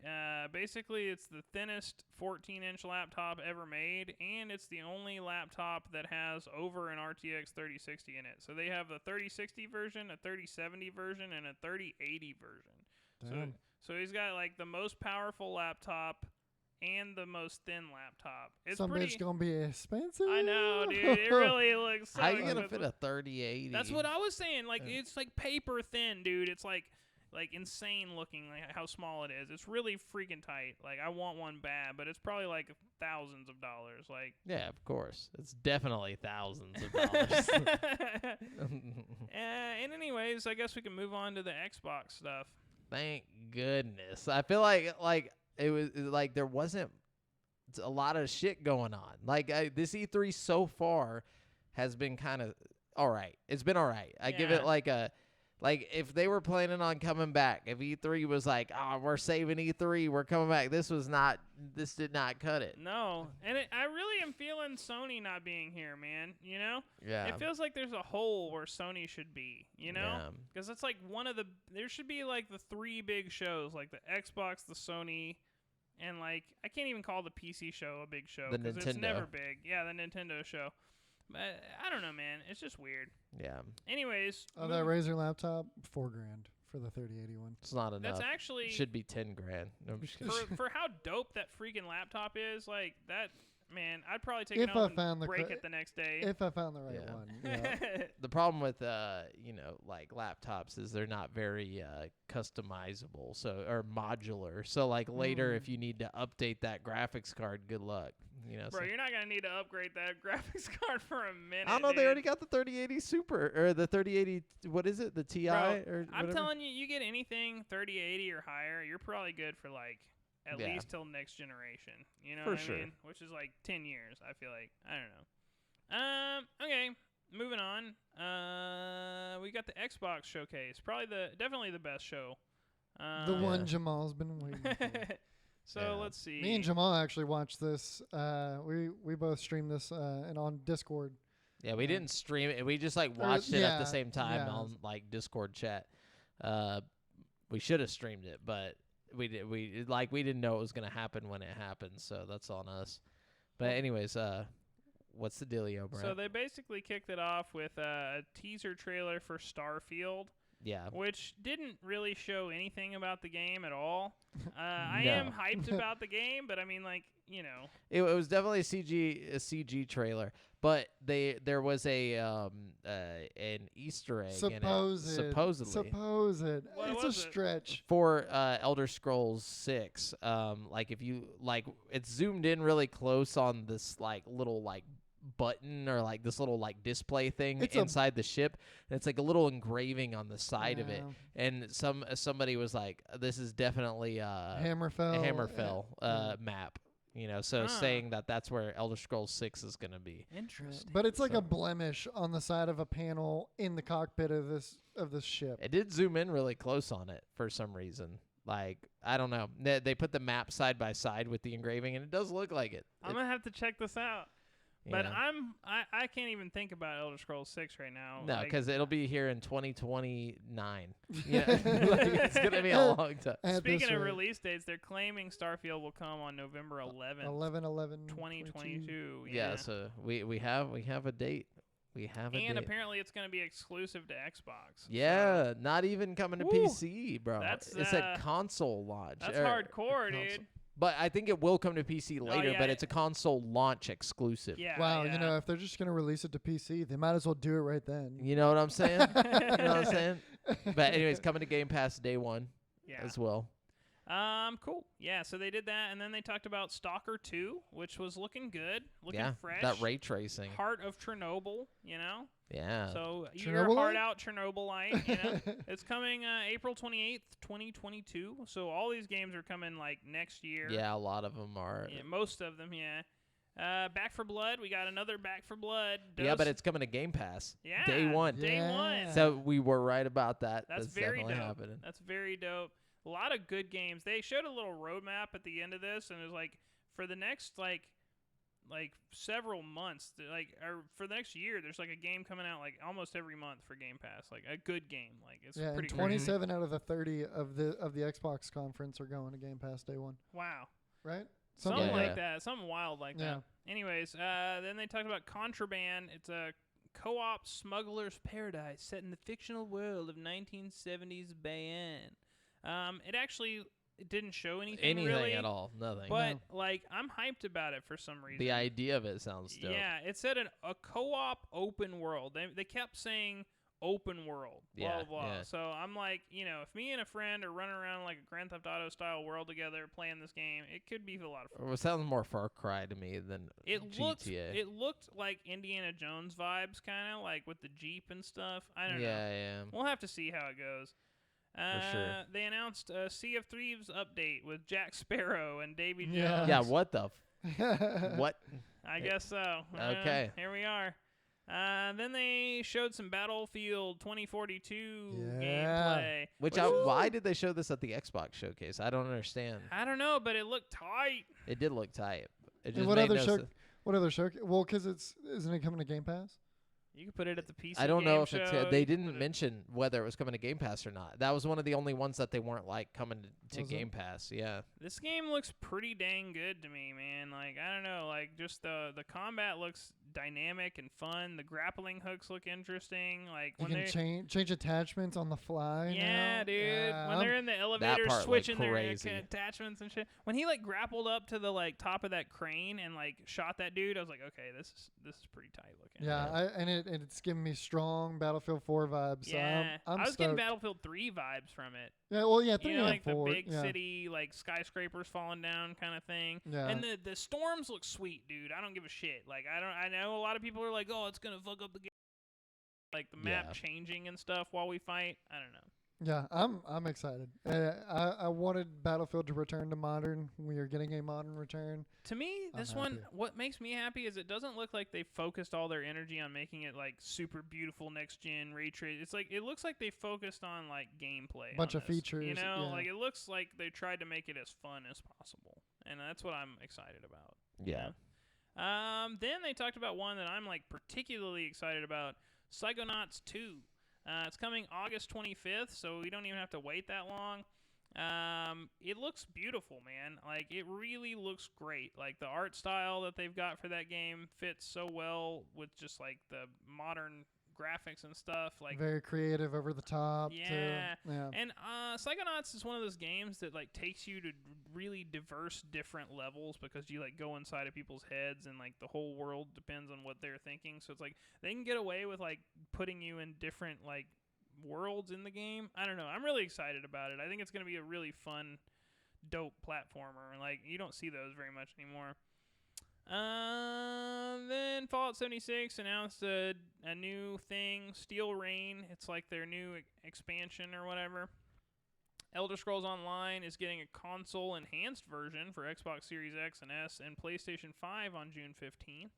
[SPEAKER 2] basically, it's the thinnest 14-inch laptop ever made, and it's the only laptop that has over an RTX 3060 in it. So they have a 3060 version, a 3070 version, and a 3080 version. So he's got like the most powerful laptop and the most thin laptop. It's
[SPEAKER 3] Some
[SPEAKER 2] pretty,
[SPEAKER 3] bitch gonna be expensive.
[SPEAKER 2] I know, dude. It really looks so
[SPEAKER 1] How you gonna
[SPEAKER 2] expensive.
[SPEAKER 1] fit a 3080?
[SPEAKER 2] That's what I was saying. Like, it's like paper thin, dude. It's like insane looking, like how small it is. It's really freaking tight. Like, I want one bad, but it's probably like thousands of dollars. Like,
[SPEAKER 1] yeah, of course. It's definitely thousands of dollars.
[SPEAKER 2] and anyways, I guess we can move on to the Xbox stuff.
[SPEAKER 1] Thank goodness. I feel like it was like there wasn't a lot of shit going on. Like this E3 so far has been kind of all right. It's been all right. I give it like if they were planning on coming back, if E3 was like, oh, we're saving E3, we're coming back. This did not cut it.
[SPEAKER 2] No, and I really am feeling Sony not being here, man. You know?
[SPEAKER 1] Yeah.
[SPEAKER 2] It feels like there's a hole where Sony should be, you know? Because it's like there should be like the three big shows, like the Xbox, the Sony, and like, I can't even call the PC show a big show.
[SPEAKER 1] The
[SPEAKER 2] because
[SPEAKER 1] Nintendo.
[SPEAKER 2] It's never big. Yeah, the Nintendo show. But I don't know, man. It's just weird.
[SPEAKER 1] Yeah.
[SPEAKER 2] Anyways.
[SPEAKER 3] Oh, that Razer laptop, $4,000 for the 3081.
[SPEAKER 1] It's not enough.
[SPEAKER 2] That's actually.
[SPEAKER 1] It should be $10,000. No, I'm just kidding.
[SPEAKER 2] for how dope that freaking laptop is, like that. Man, I'd probably take
[SPEAKER 3] If
[SPEAKER 2] it
[SPEAKER 3] I
[SPEAKER 2] home
[SPEAKER 3] found
[SPEAKER 2] and
[SPEAKER 3] the
[SPEAKER 2] break it the next day.
[SPEAKER 3] If I found the right
[SPEAKER 1] Yeah.
[SPEAKER 3] one. Yeah.
[SPEAKER 1] The problem with like laptops is they're not very customizable, or modular. So like later, if you need to update that graphics card, good luck.
[SPEAKER 2] Bro, you're not gonna need to upgrade that graphics card for a minute.
[SPEAKER 1] I don't know.
[SPEAKER 2] Dude.
[SPEAKER 1] They already got the 3080 Super or the 3080. What is it? The TI
[SPEAKER 2] Bro,
[SPEAKER 1] or
[SPEAKER 2] I'm
[SPEAKER 1] whatever?
[SPEAKER 2] telling you, you get anything 3080 or higher, you're probably good for like at
[SPEAKER 1] Yeah.
[SPEAKER 2] least till next generation. You know
[SPEAKER 1] For
[SPEAKER 2] what
[SPEAKER 1] sure.
[SPEAKER 2] I mean? Which is like 10 years. I feel like. I don't know. Okay. Moving on. We got the Xbox showcase. Definitely the best show.
[SPEAKER 3] The one Jamal's been waiting for.
[SPEAKER 2] So
[SPEAKER 1] Yeah.
[SPEAKER 2] let's see.
[SPEAKER 3] Me and Jamal actually watched this. We both streamed this and on Discord.
[SPEAKER 1] Yeah, we didn't stream it. We just like watched it at the same time
[SPEAKER 3] yeah.
[SPEAKER 1] on like Discord chat. We should have streamed it, but we didn't know it was gonna happen when it happened, so that's on us. But anyways, what's the dealio, Brent?
[SPEAKER 2] So they basically kicked it off with a teaser trailer for Starfield.
[SPEAKER 1] Yeah.
[SPEAKER 2] Which didn't really show anything about the game at all. I
[SPEAKER 1] No.
[SPEAKER 2] am hyped about the game, but I mean, like, you know.
[SPEAKER 1] It was definitely a CG trailer, but there was an Easter egg in it. Supposedly.
[SPEAKER 2] What
[SPEAKER 3] It's a
[SPEAKER 2] was it?
[SPEAKER 3] stretch.
[SPEAKER 1] For Elder Scrolls 6, like if you like, it's zoomed in really close on this like little like button or like this little like display thing
[SPEAKER 3] It's a-
[SPEAKER 1] inside the ship. And it's like a little engraving on the side of it.
[SPEAKER 3] Yeah.
[SPEAKER 1] And somebody was like, "This is definitely a
[SPEAKER 3] Hammerfell.
[SPEAKER 1] Hammerfell map." So
[SPEAKER 2] Huh.
[SPEAKER 1] saying that that's where Elder Scrolls 6 is going to be.
[SPEAKER 2] Interesting.
[SPEAKER 3] But it's like
[SPEAKER 1] So-
[SPEAKER 3] a blemish on the side of a panel in the cockpit of this ship.
[SPEAKER 1] It did zoom in really close on it for some reason. Like, I don't know. They put the map side by side with the engraving, and it does look like it.
[SPEAKER 2] I'm gonna have to check this out. But
[SPEAKER 1] Yeah.
[SPEAKER 2] I can't even think about Elder Scrolls 6 right now.
[SPEAKER 1] No,
[SPEAKER 2] Like,
[SPEAKER 1] because it'll be here in 2029. Yeah, like, it's gonna be a long time.
[SPEAKER 3] At this
[SPEAKER 2] speaking of
[SPEAKER 3] rate.
[SPEAKER 2] release dates, they're claiming Starfield will come on November 11th, 2022.
[SPEAKER 1] Yeah, so we have a date. We have a
[SPEAKER 2] And
[SPEAKER 1] date.
[SPEAKER 2] apparently it's going to be exclusive to Xbox.
[SPEAKER 1] Yeah, not even coming to
[SPEAKER 2] Woo.
[SPEAKER 1] PC, bro.
[SPEAKER 2] That's,
[SPEAKER 1] It said console launch.
[SPEAKER 2] That's
[SPEAKER 1] or
[SPEAKER 2] hardcore,
[SPEAKER 1] console.
[SPEAKER 2] dude.
[SPEAKER 1] But I think it will come to PC later.
[SPEAKER 2] yeah,
[SPEAKER 1] But it's a console launch exclusive.
[SPEAKER 2] Yeah.
[SPEAKER 3] Wow,
[SPEAKER 2] yeah.
[SPEAKER 3] if they're just gonna release it to PC, they might as well do it right then.
[SPEAKER 1] You know what I'm saying? You know what I'm saying? But anyways, coming to Game Pass day one
[SPEAKER 2] Yeah.
[SPEAKER 1] as well.
[SPEAKER 2] Cool. Yeah, so they did that, and then they talked about Stalker 2, which was looking good, looking
[SPEAKER 1] Yeah,
[SPEAKER 2] fresh.
[SPEAKER 1] that ray tracing.
[SPEAKER 2] Heart of Chernobyl,
[SPEAKER 1] Yeah.
[SPEAKER 2] So your heart
[SPEAKER 3] Chernobylite?
[SPEAKER 2] out, Chernobylite. It's coming April 28th, 2022. So all these games are coming like next year.
[SPEAKER 1] Yeah, a lot of them are.
[SPEAKER 2] Yeah, most of them, yeah. Back for Blood. We got another Back for Blood.
[SPEAKER 1] Yeah, but it's coming to Game Pass.
[SPEAKER 2] Yeah,
[SPEAKER 1] Day one.
[SPEAKER 2] Day one.
[SPEAKER 3] Yeah.
[SPEAKER 1] So we were right about that.
[SPEAKER 2] That's very
[SPEAKER 1] definitely
[SPEAKER 2] dope.
[SPEAKER 1] happening.
[SPEAKER 2] That's very dope. A lot of good games. They showed a little roadmap at the end of this, and it was like for the next like several months, or for the next year, there's like a game coming out like almost every month for Game Pass, like a good game. Like it's
[SPEAKER 3] Yeah,
[SPEAKER 2] pretty
[SPEAKER 3] and
[SPEAKER 2] crazy.
[SPEAKER 3] 27 out of the 30 of the Xbox conference are going to Game Pass day one,
[SPEAKER 2] Wow.
[SPEAKER 3] right?
[SPEAKER 2] Something
[SPEAKER 1] Yeah.
[SPEAKER 2] like that. Something wild like
[SPEAKER 3] Yeah.
[SPEAKER 2] that. Anyways, then they talked about Contraband. It's a co-op smuggler's paradise set in the fictional world of 1970s Bayan. It didn't show anything really,
[SPEAKER 1] at all. Nothing.
[SPEAKER 2] but like I'm hyped about it for some reason.
[SPEAKER 1] The idea of it sounds dope.
[SPEAKER 2] Yeah, it said a co-op open world. They kept saying open world, blah
[SPEAKER 1] Yeah,
[SPEAKER 2] blah blah.
[SPEAKER 1] yeah.
[SPEAKER 2] So I'm like, if me and a friend are running around like a Grand Theft Auto style world together playing this game, it could be a lot of fun.
[SPEAKER 1] It sounds more Far Cry to me than GTA.
[SPEAKER 2] It looked like Indiana Jones vibes, kind of like with the Jeep and stuff. I don't know.
[SPEAKER 1] Yeah.
[SPEAKER 2] We'll have to see how it goes.
[SPEAKER 1] sure.
[SPEAKER 2] They announced a Sea of Thieves update with Jack Sparrow and Davy Jones.
[SPEAKER 3] Yeah.
[SPEAKER 1] Yeah, what the what?
[SPEAKER 2] I guess so.
[SPEAKER 1] Okay.
[SPEAKER 2] Here we are. Then they showed some Battlefield 2042 gameplay.
[SPEAKER 1] Why did they show this at the Xbox showcase? I don't understand.
[SPEAKER 2] I don't know, but it looked tight.
[SPEAKER 1] It did look tight. It
[SPEAKER 3] And
[SPEAKER 1] just
[SPEAKER 3] what
[SPEAKER 1] made
[SPEAKER 3] other
[SPEAKER 1] no
[SPEAKER 3] show?
[SPEAKER 1] sense.
[SPEAKER 3] What other show? Well, because isn't it coming to Game Pass?
[SPEAKER 2] You can put it at the PC.
[SPEAKER 1] I don't know
[SPEAKER 2] game
[SPEAKER 1] if it's.
[SPEAKER 2] show,
[SPEAKER 1] They
[SPEAKER 2] you can
[SPEAKER 1] didn't
[SPEAKER 2] put it-
[SPEAKER 1] mention whether it was coming to Game Pass or not. That was one of the only ones that they weren't like coming to
[SPEAKER 3] Was it?
[SPEAKER 1] Game Pass. Yeah.
[SPEAKER 2] This game looks pretty dang good to me, man. Like I don't know, like just the combat looks dynamic and fun. The grappling hooks look interesting. Like
[SPEAKER 3] You
[SPEAKER 2] when
[SPEAKER 3] can
[SPEAKER 2] they
[SPEAKER 3] change attachments on the fly.
[SPEAKER 2] Yeah,
[SPEAKER 3] now.
[SPEAKER 2] dude.
[SPEAKER 3] Yeah,
[SPEAKER 2] When they're in the elevator
[SPEAKER 1] part looked
[SPEAKER 2] switching their
[SPEAKER 1] crazy.
[SPEAKER 2] attachments and shit. When he like grappled up to the like top of that crane and like shot that dude, I was like, okay, this is pretty tight looking.
[SPEAKER 3] Yeah, it's giving me strong Battlefield 4 vibes. So
[SPEAKER 2] Yeah.
[SPEAKER 3] I'm
[SPEAKER 2] I was getting
[SPEAKER 3] stoked.
[SPEAKER 2] Battlefield 3 vibes from it.
[SPEAKER 3] Yeah, well, yeah, 3
[SPEAKER 2] You know,
[SPEAKER 3] and
[SPEAKER 2] like
[SPEAKER 3] 4.
[SPEAKER 2] the big
[SPEAKER 3] yeah.
[SPEAKER 2] city, like skyscrapers falling down kind of thing.
[SPEAKER 3] Yeah.
[SPEAKER 2] And the storms look sweet, dude. I don't give a shit. Like I know a lot of people are like, oh, it's gonna fuck up the game. Like the map
[SPEAKER 1] Yeah.
[SPEAKER 2] changing and stuff while we fight. I don't know.
[SPEAKER 3] Yeah, I'm excited. I wanted Battlefield to return to modern. We are getting a modern return.
[SPEAKER 2] To me,
[SPEAKER 3] I'm
[SPEAKER 2] this one,
[SPEAKER 3] happy.
[SPEAKER 2] what makes me happy is it doesn't look like they focused all their energy on making it like super beautiful next gen ray trace. It's like it looks like they focused on like gameplay,
[SPEAKER 3] Bunch
[SPEAKER 2] on
[SPEAKER 3] of
[SPEAKER 2] this,
[SPEAKER 3] features,
[SPEAKER 2] You know,
[SPEAKER 3] yeah.
[SPEAKER 2] like it looks like they tried to make it as fun as possible, and that's what I'm excited about. you
[SPEAKER 1] Yeah.
[SPEAKER 2] know? Then they talked about one that I'm like particularly excited about, Psychonauts 2. It's coming August 25th, so we don't even have to wait that long. It looks beautiful, man. Like, it really looks great. Like, the art style that they've got for that game fits so well with just, like, the modern graphics and stuff. Like,
[SPEAKER 3] Very creative, over the top.
[SPEAKER 2] Yeah.
[SPEAKER 3] Yeah.
[SPEAKER 2] and Psychonauts is one of those games that like takes you to really diverse, different levels because you like go inside of people's heads and like the whole world depends on what they're thinking. So it's like they can get away with like putting you in different like worlds in the game. I don't know. I'm really excited about it. I think it's gonna be a really fun, dope platformer. Like you don't see those very much anymore. Then Fallout 76 announced a new thing, Steel Rain. It's like their new expansion or whatever. Elder Scrolls Online is getting a console-enhanced version for Xbox Series X and S and PlayStation 5 on June 15th.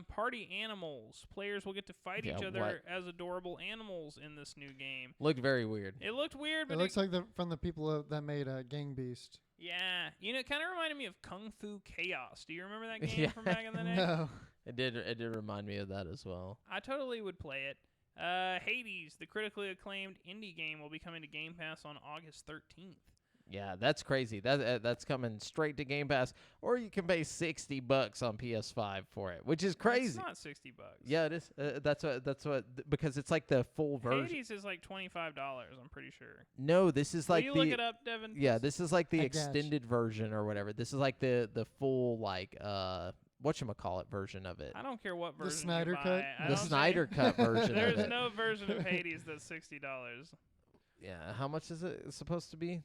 [SPEAKER 2] Party Animals. Players will get to fight each other as adorable animals in this new game.
[SPEAKER 1] Looked very weird.
[SPEAKER 2] It looked weird, but
[SPEAKER 3] It looks like from the people that made Gang Beast.
[SPEAKER 2] yeah, it kind of reminded me of Kung Fu Chaos. Do you remember that game from back in the day?
[SPEAKER 3] No.
[SPEAKER 1] It did remind me of that as well.
[SPEAKER 2] I totally would play it. Hades, the critically acclaimed indie game, will be coming to Game Pass on August 13th.
[SPEAKER 1] Yeah, that's crazy. That's coming straight to Game Pass, or you can pay $60 on PS5 for it, which is crazy.
[SPEAKER 2] It's not $60.
[SPEAKER 1] Yeah, it is. That's what because it's like the full version.
[SPEAKER 2] Hades is like $25. I'm pretty sure.
[SPEAKER 1] No, this is like
[SPEAKER 2] Will you look it up, Devin?
[SPEAKER 1] Yeah, this is like the
[SPEAKER 3] I guess.
[SPEAKER 1] extended version or whatever. This is like the full like whatchamacallit version of it.
[SPEAKER 2] I don't care what
[SPEAKER 3] The
[SPEAKER 2] version.
[SPEAKER 3] Snyder
[SPEAKER 2] you buy.
[SPEAKER 3] Cut?
[SPEAKER 2] I
[SPEAKER 1] The
[SPEAKER 2] don't
[SPEAKER 1] Snyder
[SPEAKER 2] say-
[SPEAKER 1] Cut version of
[SPEAKER 2] There's
[SPEAKER 1] it.
[SPEAKER 2] no version of Hades that's $60.
[SPEAKER 1] Yeah, how much is it supposed to be?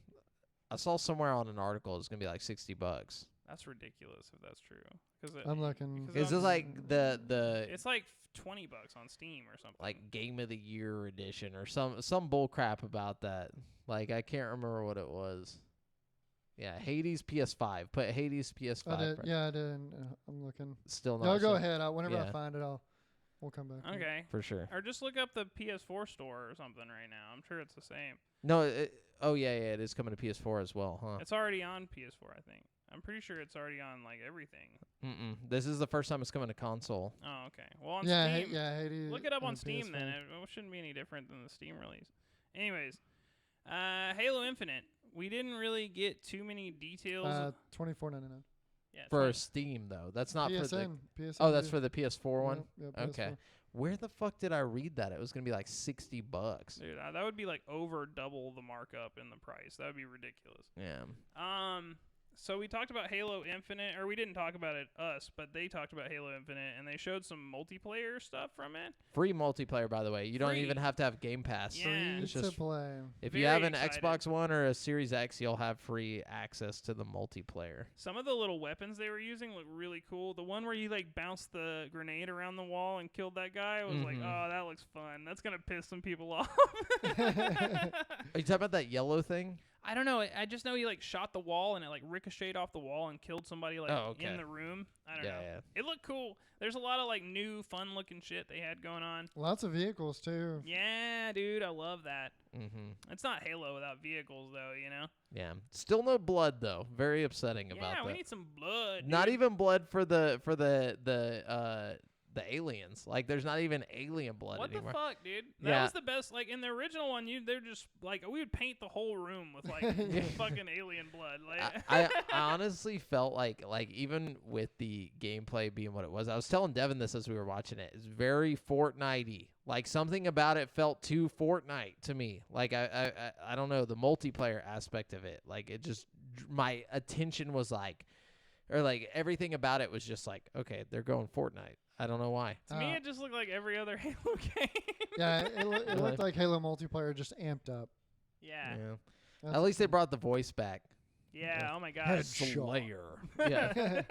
[SPEAKER 1] I saw somewhere on an article it's gonna be like $60.
[SPEAKER 2] That's ridiculous if that's true. Cause
[SPEAKER 3] I'm looking.
[SPEAKER 2] because
[SPEAKER 1] Is this like the
[SPEAKER 2] It's like $20 on Steam or something.
[SPEAKER 1] like Game of the Year edition or some bull crap about that? Like I can't remember what it was. Yeah, Hades PS5. Put Hades PS5.
[SPEAKER 3] I did.
[SPEAKER 1] price.
[SPEAKER 3] Yeah, I did. I'm looking.
[SPEAKER 1] Still not.
[SPEAKER 3] No, go
[SPEAKER 1] sure.
[SPEAKER 3] ahead. Whenever I
[SPEAKER 1] Yeah.
[SPEAKER 3] find it, we'll come back.
[SPEAKER 2] Okay.
[SPEAKER 1] For sure.
[SPEAKER 2] Or just look up the PS4 store or something right now. I'm sure it's the same.
[SPEAKER 1] No. Yeah. It is coming to PS4 as well, huh?
[SPEAKER 2] It's already on PS4, I think. I'm pretty sure it's already on like everything.
[SPEAKER 1] This is the first time it's coming to console.
[SPEAKER 2] Oh, okay. Well, on
[SPEAKER 3] Yeah,
[SPEAKER 2] Steam,
[SPEAKER 3] Hades.
[SPEAKER 2] look it up on
[SPEAKER 3] and
[SPEAKER 2] Steam then.
[SPEAKER 3] PS5.
[SPEAKER 2] It shouldn't be any different than the Steam release. Anyways, Halo Infinite. We didn't really get too many details.
[SPEAKER 3] $24.99.
[SPEAKER 2] Yeah, it's
[SPEAKER 1] For
[SPEAKER 2] like-
[SPEAKER 1] Steam though, that's not for the.
[SPEAKER 3] PSN.
[SPEAKER 1] Oh, that's
[SPEAKER 3] too.
[SPEAKER 1] for the PS4 one.
[SPEAKER 3] Yeah,
[SPEAKER 1] Okay.
[SPEAKER 3] PS4.
[SPEAKER 1] Where the fuck did I read that? It was gonna be like $60.
[SPEAKER 2] Dude, that would be like over double the markup in the price. That would be ridiculous.
[SPEAKER 1] Yeah.
[SPEAKER 2] So we talked about Halo Infinite, or we didn't talk about it us, but they talked about Halo Infinite, and they showed some multiplayer stuff from it.
[SPEAKER 1] Free multiplayer, by the way. You don't
[SPEAKER 2] Free.
[SPEAKER 1] even have to have Game Pass.
[SPEAKER 2] Yeah.
[SPEAKER 3] Free
[SPEAKER 1] It's
[SPEAKER 3] to
[SPEAKER 1] just
[SPEAKER 3] play.
[SPEAKER 1] if you
[SPEAKER 2] Very
[SPEAKER 1] have an
[SPEAKER 2] excited.
[SPEAKER 1] Xbox One or a Series X, you'll have free access to the multiplayer.
[SPEAKER 2] Some of the little weapons they were using look really cool. The one where you like bounced the grenade around the wall and killed that guy was like,
[SPEAKER 1] Mhm.
[SPEAKER 2] oh, that looks fun. That's gonna piss some people off.
[SPEAKER 1] Are you talking about that yellow thing?
[SPEAKER 2] I don't know. I just know he like shot the wall and it like ricocheted off the wall and killed somebody like
[SPEAKER 1] Oh, okay.
[SPEAKER 2] in the room. I don't know.
[SPEAKER 1] Yeah.
[SPEAKER 2] It looked cool. There's a lot of like new fun looking shit they had going on.
[SPEAKER 3] Lots of vehicles too.
[SPEAKER 2] Yeah, dude, I love that.
[SPEAKER 1] Mm-hmm.
[SPEAKER 2] It's not Halo without vehicles though, you know.
[SPEAKER 1] Yeah. Still no blood though. Very upsetting about
[SPEAKER 2] Yeah,
[SPEAKER 1] that.
[SPEAKER 2] we need some blood.
[SPEAKER 1] Not
[SPEAKER 2] dude.
[SPEAKER 1] even blood for the aliens. Like there's not even alien blood
[SPEAKER 2] What
[SPEAKER 1] anymore.
[SPEAKER 2] the fuck, dude? That
[SPEAKER 1] Yeah.
[SPEAKER 2] was the best. Like in the original one, they're just like we would paint the whole room with like fucking alien blood. Like
[SPEAKER 1] I honestly felt like even with the gameplay being what it was, I was telling Devin this as we were watching it. It's very Fortnite-y. Like something about it felt too Fortnite to me. Like I don't know, the multiplayer aspect of it. Like it just my attention was like, or like everything about it was just like, okay, they're going Fortnite. I don't know why.
[SPEAKER 2] to me, it just looked like every other Halo game.
[SPEAKER 3] Yeah, it looked like Halo multiplayer just amped up.
[SPEAKER 2] Yeah.
[SPEAKER 1] Yeah. At least they brought the voice back.
[SPEAKER 2] Yeah. Oh my god.
[SPEAKER 3] Headshot.
[SPEAKER 1] Slayer. Yeah.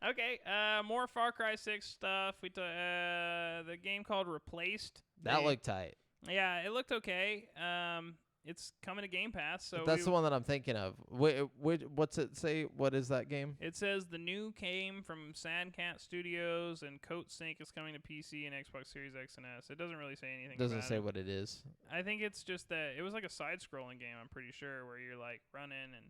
[SPEAKER 2] Okay. More Far Cry 6 stuff. The game called Replaced.
[SPEAKER 1] That
[SPEAKER 2] They-
[SPEAKER 1] looked tight.
[SPEAKER 2] Yeah, it looked okay. It's coming to Game Pass, so
[SPEAKER 1] That's the one that I'm thinking of. What's it say? What is that game?
[SPEAKER 2] It says the new game from Sad Cat Studios and Coat Sync is coming to PC and Xbox Series X and S. It doesn't really say anything.
[SPEAKER 1] Doesn't
[SPEAKER 2] about
[SPEAKER 1] say
[SPEAKER 2] it.
[SPEAKER 1] what it is.
[SPEAKER 2] I think it's just that it was like a side-scrolling game. I'm pretty sure where you're like running and.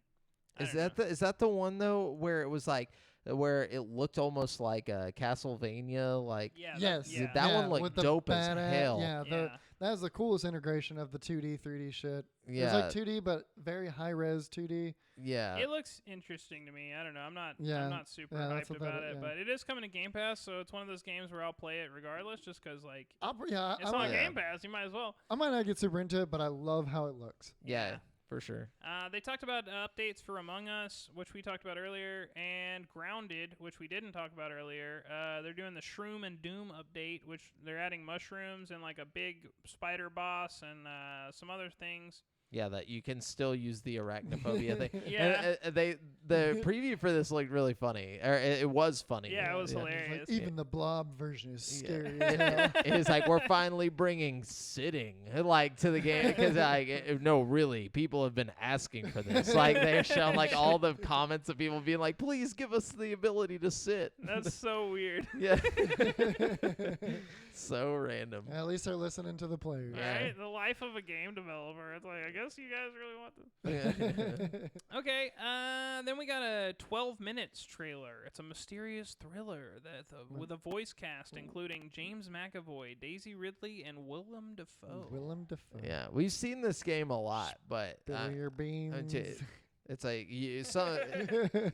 [SPEAKER 2] I
[SPEAKER 1] Is
[SPEAKER 2] don't know.
[SPEAKER 1] that the one though where it was like where it looked almost like a Castlevania like
[SPEAKER 2] Yeah.
[SPEAKER 3] Yes.
[SPEAKER 2] Yeah.
[SPEAKER 1] That one
[SPEAKER 3] Yeah,
[SPEAKER 1] looked
[SPEAKER 3] with the
[SPEAKER 1] dope as
[SPEAKER 3] badass-
[SPEAKER 1] hell.
[SPEAKER 3] Yeah,
[SPEAKER 2] Yeah.
[SPEAKER 3] that was the coolest integration of the 2D, 3D shit.
[SPEAKER 1] Yeah.
[SPEAKER 3] It was like 2D, but very high res 2D.
[SPEAKER 1] Yeah.
[SPEAKER 2] It looks interesting to me. I don't know. I'm not
[SPEAKER 3] Yeah.
[SPEAKER 2] super
[SPEAKER 3] Yeah, that's
[SPEAKER 2] hyped
[SPEAKER 3] what that
[SPEAKER 2] about
[SPEAKER 3] is,
[SPEAKER 2] it,
[SPEAKER 3] yeah.
[SPEAKER 2] but it is coming to Game Pass, so it's one of those games where I'll play it regardless, just because like
[SPEAKER 3] Yeah,
[SPEAKER 2] it's
[SPEAKER 3] I
[SPEAKER 2] on
[SPEAKER 3] might,
[SPEAKER 1] Yeah.
[SPEAKER 2] Game Pass. You might as well.
[SPEAKER 3] I might not get super into it, but I love how it looks.
[SPEAKER 1] yeah, for sure.
[SPEAKER 2] They talked about updates for Among Us, which we talked about earlier, and Grounded, which we didn't talk about earlier. They're doing the Shroom and Doom update, which they're adding mushrooms and like a big spider boss and some other things.
[SPEAKER 1] Yeah, that you can still use the arachnophobia thing.
[SPEAKER 2] Yeah.
[SPEAKER 1] And, the preview for this looked really funny. Or it was funny.
[SPEAKER 2] Yeah, it was
[SPEAKER 3] It's
[SPEAKER 2] hilarious.
[SPEAKER 3] like, even the blob version is
[SPEAKER 1] Yeah.
[SPEAKER 3] scary. as hell.
[SPEAKER 1] It's like we're finally bringing sitting like to the game because no, really, people have been asking for this. Like they're showing like all the comments of people being like, "Please give us the ability to sit."
[SPEAKER 2] That's so weird.
[SPEAKER 1] Yeah, so random.
[SPEAKER 3] At least they're listening to the players.
[SPEAKER 1] Yeah.
[SPEAKER 2] Right? The life of a game developer. It's like, I guess you guys really want this.
[SPEAKER 1] Yeah.
[SPEAKER 2] Okay, then we got a 12 minutes trailer. It's a mysterious thriller with a voice cast including James McAvoy, Daisy Ridley, and Willem Dafoe.
[SPEAKER 3] Willem Dafoe.
[SPEAKER 1] Yeah, we've seen this game a lot, but
[SPEAKER 3] Billy your beans.
[SPEAKER 1] it's like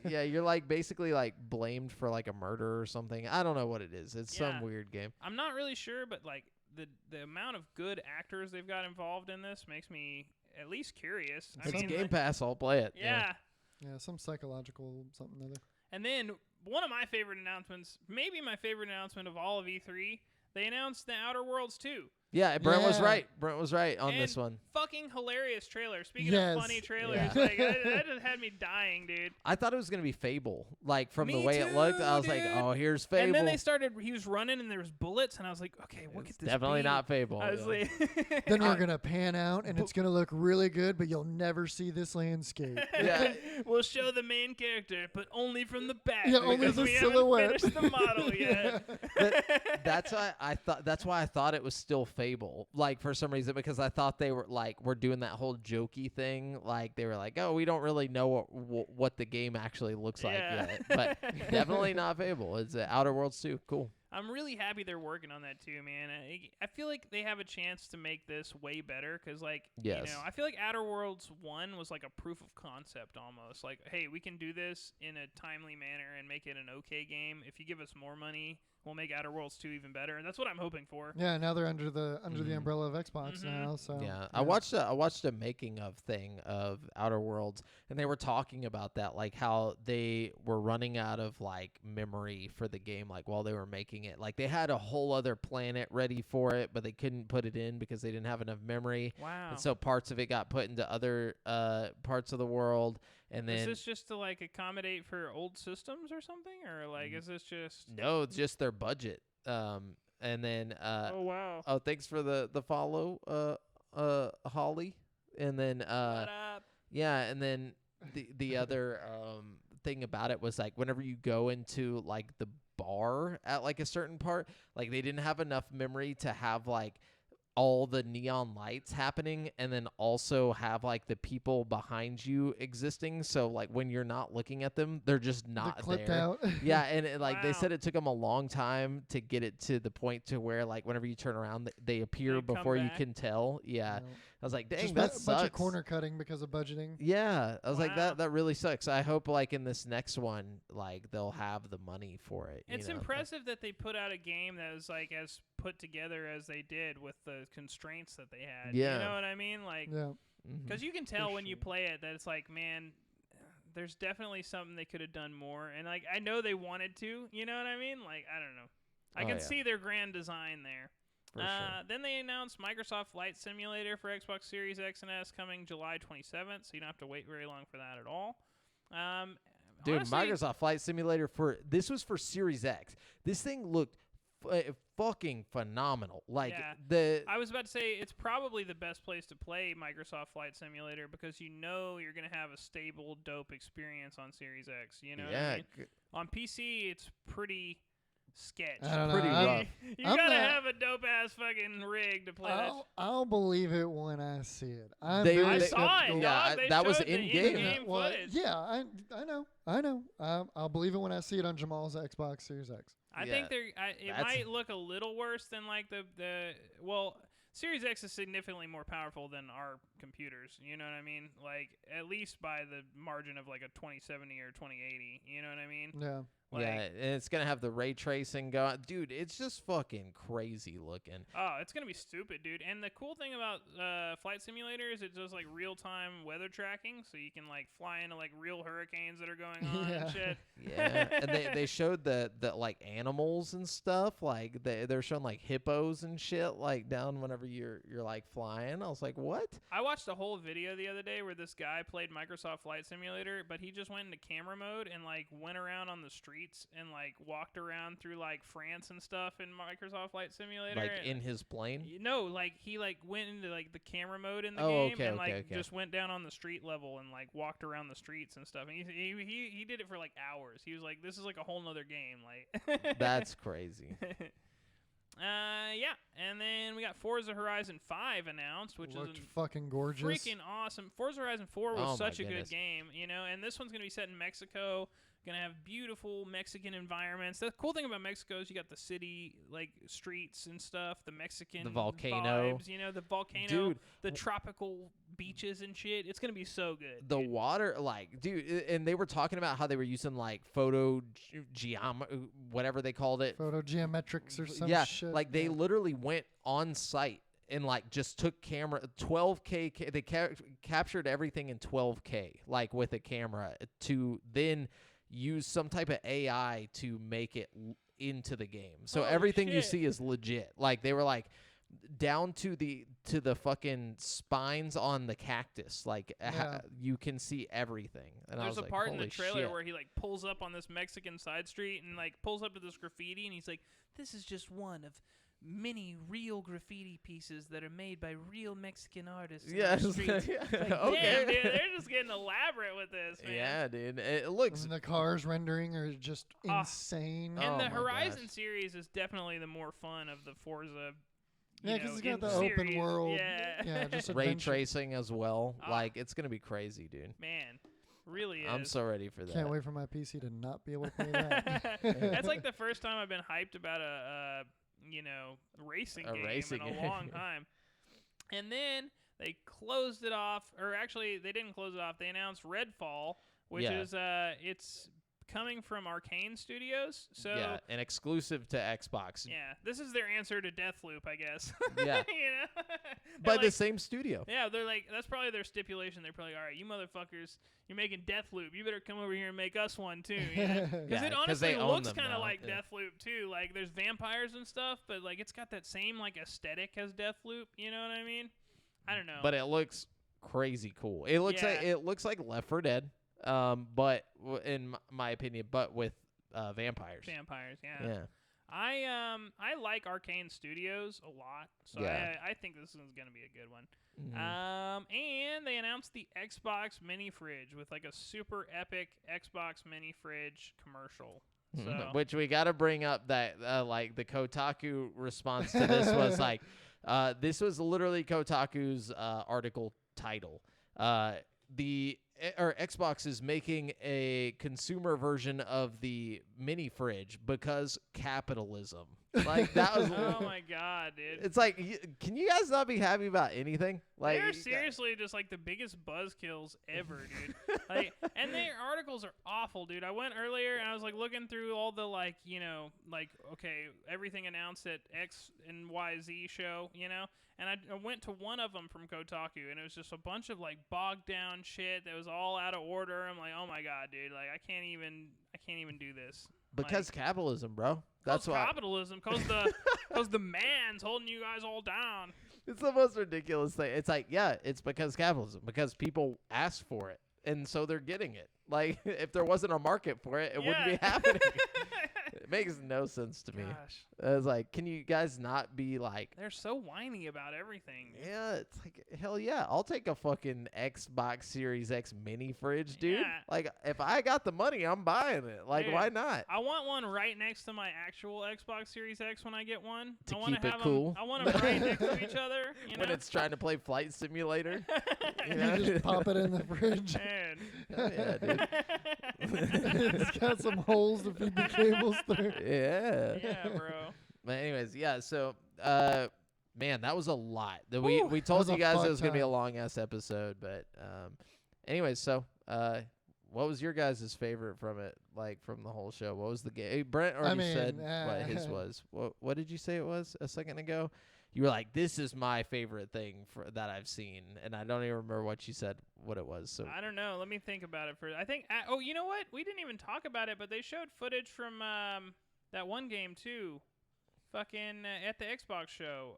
[SPEAKER 1] yeah, you're like basically like blamed for like a murder or something. I don't know what it is. It's
[SPEAKER 2] Yeah.
[SPEAKER 1] some weird game.
[SPEAKER 2] I'm not really sure, but like the amount of good actors they've got involved in this makes me at least curious. I
[SPEAKER 1] It's
[SPEAKER 2] mean,
[SPEAKER 1] Game
[SPEAKER 2] like-
[SPEAKER 1] Pass. I'll play it.
[SPEAKER 2] Yeah.
[SPEAKER 3] Yeah, some psychological something or other.
[SPEAKER 2] And then one of my favorite announcements, maybe my favorite announcement of all of E3, they announced The Outer Worlds 2.
[SPEAKER 1] Yeah, Brent was
[SPEAKER 3] Yeah.
[SPEAKER 1] right. Brent was right on this
[SPEAKER 2] And
[SPEAKER 1] one.
[SPEAKER 2] Fucking hilarious trailer. Speaking
[SPEAKER 3] Yes.
[SPEAKER 2] of funny trailers,
[SPEAKER 1] Yeah.
[SPEAKER 2] like that just had me dying, dude.
[SPEAKER 1] I thought it was gonna be Fable. Like from the
[SPEAKER 2] Me
[SPEAKER 1] way it looked, I
[SPEAKER 2] too,
[SPEAKER 1] was like,
[SPEAKER 2] dude.
[SPEAKER 1] "Oh, here's Fable."
[SPEAKER 2] And then they started. He was running, and there was bullets, and I was like, "Okay, what
[SPEAKER 1] It's
[SPEAKER 2] could this
[SPEAKER 1] definitely
[SPEAKER 2] be?"
[SPEAKER 1] not Fable.
[SPEAKER 2] I was
[SPEAKER 1] yeah.
[SPEAKER 2] like,
[SPEAKER 3] Then we're gonna pan out, and it's gonna look really good, but you'll never see this landscape.
[SPEAKER 1] Yeah.
[SPEAKER 2] we'll show the main character, but only from the back.
[SPEAKER 3] Yeah, only
[SPEAKER 2] because
[SPEAKER 3] the
[SPEAKER 2] we
[SPEAKER 3] silhouette.
[SPEAKER 2] haven't finished the model yet.
[SPEAKER 1] That's why I thought. That's why I thought it was still Fable. Like for some reason, because I thought they were doing that whole jokey thing. Like they were like, "Oh, we don't really know what the game actually looks like
[SPEAKER 2] Yeah.
[SPEAKER 1] yet." But definitely not Fable. It's Outer Worlds 2. Cool.
[SPEAKER 2] I'm really happy they're working on that too, man. I feel like they have a chance to make this way better because, like,
[SPEAKER 1] Yes.
[SPEAKER 2] you know, I feel like Outer Worlds 1 was like a proof of concept almost. Like, hey, we can do this in a timely manner and make it an okay game. If you give us more money, we'll make Outer Worlds 2 even better. And that's what I'm hoping for.
[SPEAKER 3] Yeah, now they're under the umbrella of Xbox
[SPEAKER 2] Mhm.
[SPEAKER 3] now. So
[SPEAKER 1] Yeah, I watched a making of thing of Outer Worlds, and they were talking about that, like how they were running out of like memory for the game, like while they were making it. Like they had a whole other planet ready for it, but they couldn't put it in because they didn't have enough memory,
[SPEAKER 2] Wow.
[SPEAKER 1] and so parts of it got put into other parts of the world, and
[SPEAKER 2] Is
[SPEAKER 1] then
[SPEAKER 2] this just to like accommodate for old systems or something, or like is this just?
[SPEAKER 1] no, it's just their budget. And then
[SPEAKER 2] Oh wow.
[SPEAKER 1] oh, thanks for the follow, Holly, and then
[SPEAKER 2] What up?
[SPEAKER 1] yeah, and then the other thing about it was like whenever you go into like the bar at like a certain part, like they didn't have enough memory to have like all the neon lights happening and then also have like the people behind you existing, so like when you're not looking at them, they're just
[SPEAKER 3] they're
[SPEAKER 1] not
[SPEAKER 3] clipped
[SPEAKER 1] there.
[SPEAKER 3] out.
[SPEAKER 1] Yeah, and they
[SPEAKER 2] Wow.
[SPEAKER 1] said it took them a long time to get it to the point to where like whenever you turn around, they appear
[SPEAKER 2] They come
[SPEAKER 1] before you
[SPEAKER 2] back?
[SPEAKER 1] can tell. Yeah,
[SPEAKER 3] You know,
[SPEAKER 1] I was like, dang,
[SPEAKER 3] just
[SPEAKER 1] that
[SPEAKER 3] a
[SPEAKER 1] sucks.
[SPEAKER 3] bunch of corner cutting because of budgeting.
[SPEAKER 1] Yeah, I was like,
[SPEAKER 2] Wow.
[SPEAKER 1] that really sucks. I hope like in this next one, like they'll have the money for it.
[SPEAKER 2] It's
[SPEAKER 1] you know?
[SPEAKER 2] impressive that they put out a game that was like as put together as they did with the constraints that they had.
[SPEAKER 1] Yeah.
[SPEAKER 2] You know what I mean? Like,
[SPEAKER 3] Yeah.
[SPEAKER 1] Mhm.
[SPEAKER 2] because you can tell when you
[SPEAKER 3] sure.
[SPEAKER 2] play it that it's like, man, there's definitely something they could have done more. And like, I know they wanted to. You know what I mean? Like, I don't know. I
[SPEAKER 1] Oh,
[SPEAKER 2] can
[SPEAKER 1] yeah.
[SPEAKER 2] see their grand design there.
[SPEAKER 1] For sure.
[SPEAKER 2] Then they announced Microsoft Flight Simulator for Xbox Series X and S coming July 27th, so you don't have to wait very long for that at all.
[SPEAKER 1] Dude,
[SPEAKER 2] Honestly,
[SPEAKER 1] Microsoft Flight Simulator this was for Series X. This thing looked fucking phenomenal. Like
[SPEAKER 2] Yeah. I was about to say it's probably the best place to play Microsoft Flight Simulator because you know you're going to have a stable, dope experience on Series X. You know what I mean? On PC, it's pretty sketch.
[SPEAKER 3] I don't know.
[SPEAKER 1] Pretty rough.
[SPEAKER 2] You
[SPEAKER 3] I'm
[SPEAKER 2] gotta
[SPEAKER 3] not-
[SPEAKER 2] have a dope ass fucking rig to play that.
[SPEAKER 3] I'll believe it when I see it. I'm
[SPEAKER 1] They-
[SPEAKER 3] very
[SPEAKER 2] I
[SPEAKER 1] they-
[SPEAKER 2] saw it.
[SPEAKER 3] skeptical.
[SPEAKER 1] Yeah,
[SPEAKER 2] dog. They
[SPEAKER 1] that was
[SPEAKER 2] showed the
[SPEAKER 1] in-game.
[SPEAKER 2] in-game
[SPEAKER 3] Well,
[SPEAKER 2] footage.
[SPEAKER 3] yeah, I know. I'll believe it when I see it on Jamal's Xbox Series X.
[SPEAKER 2] I
[SPEAKER 1] Yeah,
[SPEAKER 2] think it
[SPEAKER 1] that's-
[SPEAKER 2] might look a little worse than like the well, Series X is significantly more powerful than our computers. You know what I mean? Like at least by the margin of like a 2070 or 2080. You know what I mean?
[SPEAKER 3] Yeah.
[SPEAKER 2] Like,
[SPEAKER 1] yeah, and it's gonna have the ray tracing going. Dude, it's just fucking crazy looking.
[SPEAKER 2] oh, it's gonna be stupid, dude. And the cool thing about Flight Simulator is it does like real time weather tracking, so you can like fly into like real hurricanes that are going on
[SPEAKER 3] Yeah.
[SPEAKER 2] and shit.
[SPEAKER 1] Yeah, and they showed the like animals and stuff. Like they're showing like hippos and shit like down whenever you're like flying. I was like, what?
[SPEAKER 2] I watched a whole video the other day where this guy played Microsoft Flight Simulator, but he just went into camera mode and like went around on the streets and like walked around through like France and stuff in Microsoft Flight Simulator.
[SPEAKER 1] Like
[SPEAKER 2] and-
[SPEAKER 1] in his plane?
[SPEAKER 2] No, like he like went into like the camera mode in the
[SPEAKER 1] Oh,
[SPEAKER 2] game
[SPEAKER 1] okay,
[SPEAKER 2] and
[SPEAKER 1] okay,
[SPEAKER 2] like
[SPEAKER 1] okay.
[SPEAKER 2] just went down on the street level and like walked around the streets and stuff. And he did it for like hours. He was like, this is like a whole nother game. Like
[SPEAKER 1] That's crazy.
[SPEAKER 2] yeah. And then we got Forza Horizon 5 announced, which
[SPEAKER 3] Looked
[SPEAKER 2] is
[SPEAKER 3] fucking gorgeous.
[SPEAKER 2] freaking awesome. Forza Horizon 4 was
[SPEAKER 1] Oh my
[SPEAKER 2] such a
[SPEAKER 1] goodness.
[SPEAKER 2] good game, you know, and this one's going to be set in Mexico. Going to have beautiful Mexican environments. The cool thing about Mexico is you got the city, like, streets and stuff, the Mexican
[SPEAKER 1] The volcano.
[SPEAKER 2] vibes, you know, the volcano,
[SPEAKER 1] Dude,
[SPEAKER 2] the tropical beaches and shit. It's going to be so good.
[SPEAKER 1] the
[SPEAKER 2] dude.
[SPEAKER 1] water, like, dude, and they were talking about how they were using like whatever they called it.
[SPEAKER 3] Photogeometrics or some
[SPEAKER 1] yeah,
[SPEAKER 3] shit.
[SPEAKER 1] like they
[SPEAKER 3] yeah.
[SPEAKER 1] literally went on site and like just took camera 12K. They captured everything in 12K, like with a camera, to then use some type of AI to make it into the game. So
[SPEAKER 2] Holy
[SPEAKER 1] everything you
[SPEAKER 2] shit.
[SPEAKER 1] see is legit. Like they were like down to the fucking spines on the cactus. Like
[SPEAKER 3] Yeah.
[SPEAKER 1] you can see everything. And I
[SPEAKER 2] There's
[SPEAKER 1] was
[SPEAKER 2] a
[SPEAKER 1] like,
[SPEAKER 2] part in the
[SPEAKER 1] "Holy
[SPEAKER 2] trailer
[SPEAKER 1] shit."
[SPEAKER 2] where he like pulls up on this Mexican side street and like pulls up to this graffiti and he's like, "This is just one of many real graffiti pieces that are made by real Mexican artists." in
[SPEAKER 1] Yeah,
[SPEAKER 2] our
[SPEAKER 1] just-
[SPEAKER 2] streets."
[SPEAKER 1] yeah,
[SPEAKER 2] Like,
[SPEAKER 1] okay.
[SPEAKER 2] damn, dude, they're just getting elaborate with this, man.
[SPEAKER 1] Yeah, dude. It looks
[SPEAKER 3] And the cars rendering are just
[SPEAKER 2] Ah.
[SPEAKER 3] insane.
[SPEAKER 1] Oh
[SPEAKER 2] And the
[SPEAKER 1] my
[SPEAKER 2] Horizon
[SPEAKER 1] gosh.
[SPEAKER 2] series is definitely the more fun of the Forza.
[SPEAKER 3] Yeah,
[SPEAKER 2] you
[SPEAKER 3] 'cause
[SPEAKER 2] know,
[SPEAKER 3] it's got
[SPEAKER 2] in
[SPEAKER 3] the open
[SPEAKER 2] series.
[SPEAKER 3] world.
[SPEAKER 2] Yeah,
[SPEAKER 3] Yeah, just
[SPEAKER 1] ray
[SPEAKER 3] adventure.
[SPEAKER 1] tracing as well.
[SPEAKER 2] Ah.
[SPEAKER 1] Like it's gonna be crazy, dude.
[SPEAKER 2] man, really is.
[SPEAKER 1] I'm so ready for that.
[SPEAKER 3] Can't wait for my PC to not be able to play that.
[SPEAKER 2] That's like the first time I've been hyped about a racing
[SPEAKER 1] A
[SPEAKER 2] game
[SPEAKER 1] racing
[SPEAKER 2] in a
[SPEAKER 1] game.
[SPEAKER 2] long time. And then they closed it off, or actually they didn't close it off. They announced Redfall, which
[SPEAKER 1] Yeah.
[SPEAKER 2] is it's coming from Arcane Studios. So
[SPEAKER 1] yeah, an exclusive to Xbox.
[SPEAKER 2] yeah, this is their answer to Deathloop, I guess.
[SPEAKER 1] Yeah.
[SPEAKER 2] you know?
[SPEAKER 1] By
[SPEAKER 2] They're
[SPEAKER 1] the
[SPEAKER 2] like-
[SPEAKER 1] same studio.
[SPEAKER 2] yeah, they're like, that's probably their stipulation. They're probably, all right, you motherfuckers, you're making Deathloop. You better come over here and make us one too. You know? Because
[SPEAKER 1] Yeah,
[SPEAKER 2] it
[SPEAKER 1] 'cause
[SPEAKER 2] honestly
[SPEAKER 1] they own
[SPEAKER 2] looks
[SPEAKER 1] them
[SPEAKER 2] kind of
[SPEAKER 1] now,
[SPEAKER 2] like
[SPEAKER 1] yeah.
[SPEAKER 2] Deathloop too. Like there's vampires and stuff, but like it's got that same like aesthetic as Deathloop. You know what I mean? I don't know.
[SPEAKER 1] But it looks crazy cool. It looks like
[SPEAKER 2] Yeah.
[SPEAKER 1] Left 4 Dead. But in my opinion, but with vampires.
[SPEAKER 2] vampires, yeah.
[SPEAKER 1] Yeah.
[SPEAKER 2] I like Arcane Studios a lot, so
[SPEAKER 1] Yeah.
[SPEAKER 2] I think this is gonna be a good one.
[SPEAKER 1] Mhm.
[SPEAKER 2] And they announced the Xbox mini fridge with like a super epic Xbox mini fridge commercial. So
[SPEAKER 1] Which we got to bring up that like the Kotaku response to this was like, this was literally Kotaku's article title. Xbox is making a consumer version of the mini fridge because capitalism. Like that was.
[SPEAKER 2] oh my god, dude.
[SPEAKER 1] It's like, can you guys not be happy about anything? Like,
[SPEAKER 2] They're seriously just like the biggest buzzkills ever, dude. Like, and their articles are awful, dude. I went earlier and I was like looking through all the like, okay, everything announced at X and Y Z show, and I went to one of them from Kotaku, and it was just a bunch of like bogged down shit that was all out of order. I'm like, oh my god, dude, like I can't even do this.
[SPEAKER 1] because capitalism, bro. That's why.
[SPEAKER 2] Capitalism, cause the man's holding you guys all down.
[SPEAKER 1] It's the most ridiculous thing. It's like, yeah, it's because capitalism, because people ask for it, and so they're getting it. Like, if there wasn't a market for it, it wouldn't be happening. It makes no sense to me.
[SPEAKER 2] Gosh,
[SPEAKER 1] I was like, can you guys not be like,
[SPEAKER 2] they're so whiny about everything.
[SPEAKER 1] yeah, it's like, hell yeah, I'll take a fucking Xbox Series X mini fridge, dude.
[SPEAKER 2] Yeah.
[SPEAKER 1] Like, if I got the money, I'm buying it. Like,
[SPEAKER 2] Dude,
[SPEAKER 1] why not?
[SPEAKER 2] I want one right next to my actual Xbox Series X when I get one.
[SPEAKER 1] To
[SPEAKER 2] I wanna
[SPEAKER 1] keep it
[SPEAKER 2] have
[SPEAKER 1] cool.
[SPEAKER 2] I want them right next to each other. You
[SPEAKER 1] When
[SPEAKER 2] know?
[SPEAKER 1] it's trying to play Flight Simulator.
[SPEAKER 3] You
[SPEAKER 1] Yeah.
[SPEAKER 3] just pop it in the fridge.
[SPEAKER 2] Man.
[SPEAKER 1] Hell yeah, dude.
[SPEAKER 3] It's got some holes to feed the cables through.
[SPEAKER 1] Yeah.
[SPEAKER 2] Yeah, bro.
[SPEAKER 1] But anyways, yeah. So, man, that was a lot.
[SPEAKER 2] Whew,
[SPEAKER 1] We
[SPEAKER 3] that
[SPEAKER 1] told
[SPEAKER 3] was
[SPEAKER 1] you
[SPEAKER 3] a
[SPEAKER 1] guys
[SPEAKER 3] fuck
[SPEAKER 1] it was gonna be a
[SPEAKER 3] ton.
[SPEAKER 1] long ass episode, but anyways, so what was your guys' favorite from it? Like from the whole show, what was the game? Brent already said what his was. What did you say it was a second ago? You were like, "This is my favorite thing that I've seen," and I don't even remember what you said. What it was. So
[SPEAKER 2] I don't know. Let me think about it first. I think. Oh, you know what? We didn't even talk about it, but they showed footage from that one game too. Fucking at the Xbox show.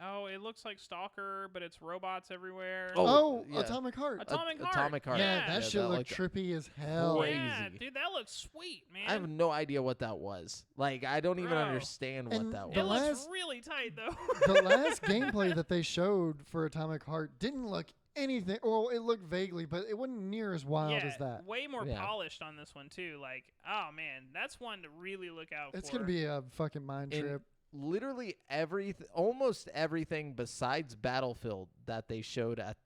[SPEAKER 2] Oh, it looks like Stalker, but it's robots everywhere.
[SPEAKER 3] Oh,
[SPEAKER 1] yeah.
[SPEAKER 3] Atomic Heart.
[SPEAKER 2] Atomic Heart.
[SPEAKER 1] Atomic Heart.
[SPEAKER 3] Yeah, that
[SPEAKER 1] Yeah,
[SPEAKER 3] shit
[SPEAKER 1] that
[SPEAKER 3] looked
[SPEAKER 1] looked
[SPEAKER 3] trippy as hell.
[SPEAKER 1] crazy.
[SPEAKER 2] Yeah, dude, that looks sweet, man.
[SPEAKER 1] I have no idea what that was. Like, I don't even
[SPEAKER 2] Bro.
[SPEAKER 1] understand what
[SPEAKER 3] And
[SPEAKER 1] that
[SPEAKER 2] It
[SPEAKER 1] was.
[SPEAKER 2] looks really tight though.
[SPEAKER 3] The last gameplay that they showed for Atomic Heart didn't look anything. Well, it looked vaguely, but it wasn't near as wild
[SPEAKER 2] yeah,
[SPEAKER 3] as that.
[SPEAKER 2] way more
[SPEAKER 1] Yeah.
[SPEAKER 2] polished on this one too. Like, oh man, that's one to really look out
[SPEAKER 3] It's
[SPEAKER 2] for.
[SPEAKER 3] gonna be a fucking mind
[SPEAKER 1] And
[SPEAKER 3] trip.
[SPEAKER 1] Literally almost everything besides Battlefield that they showed at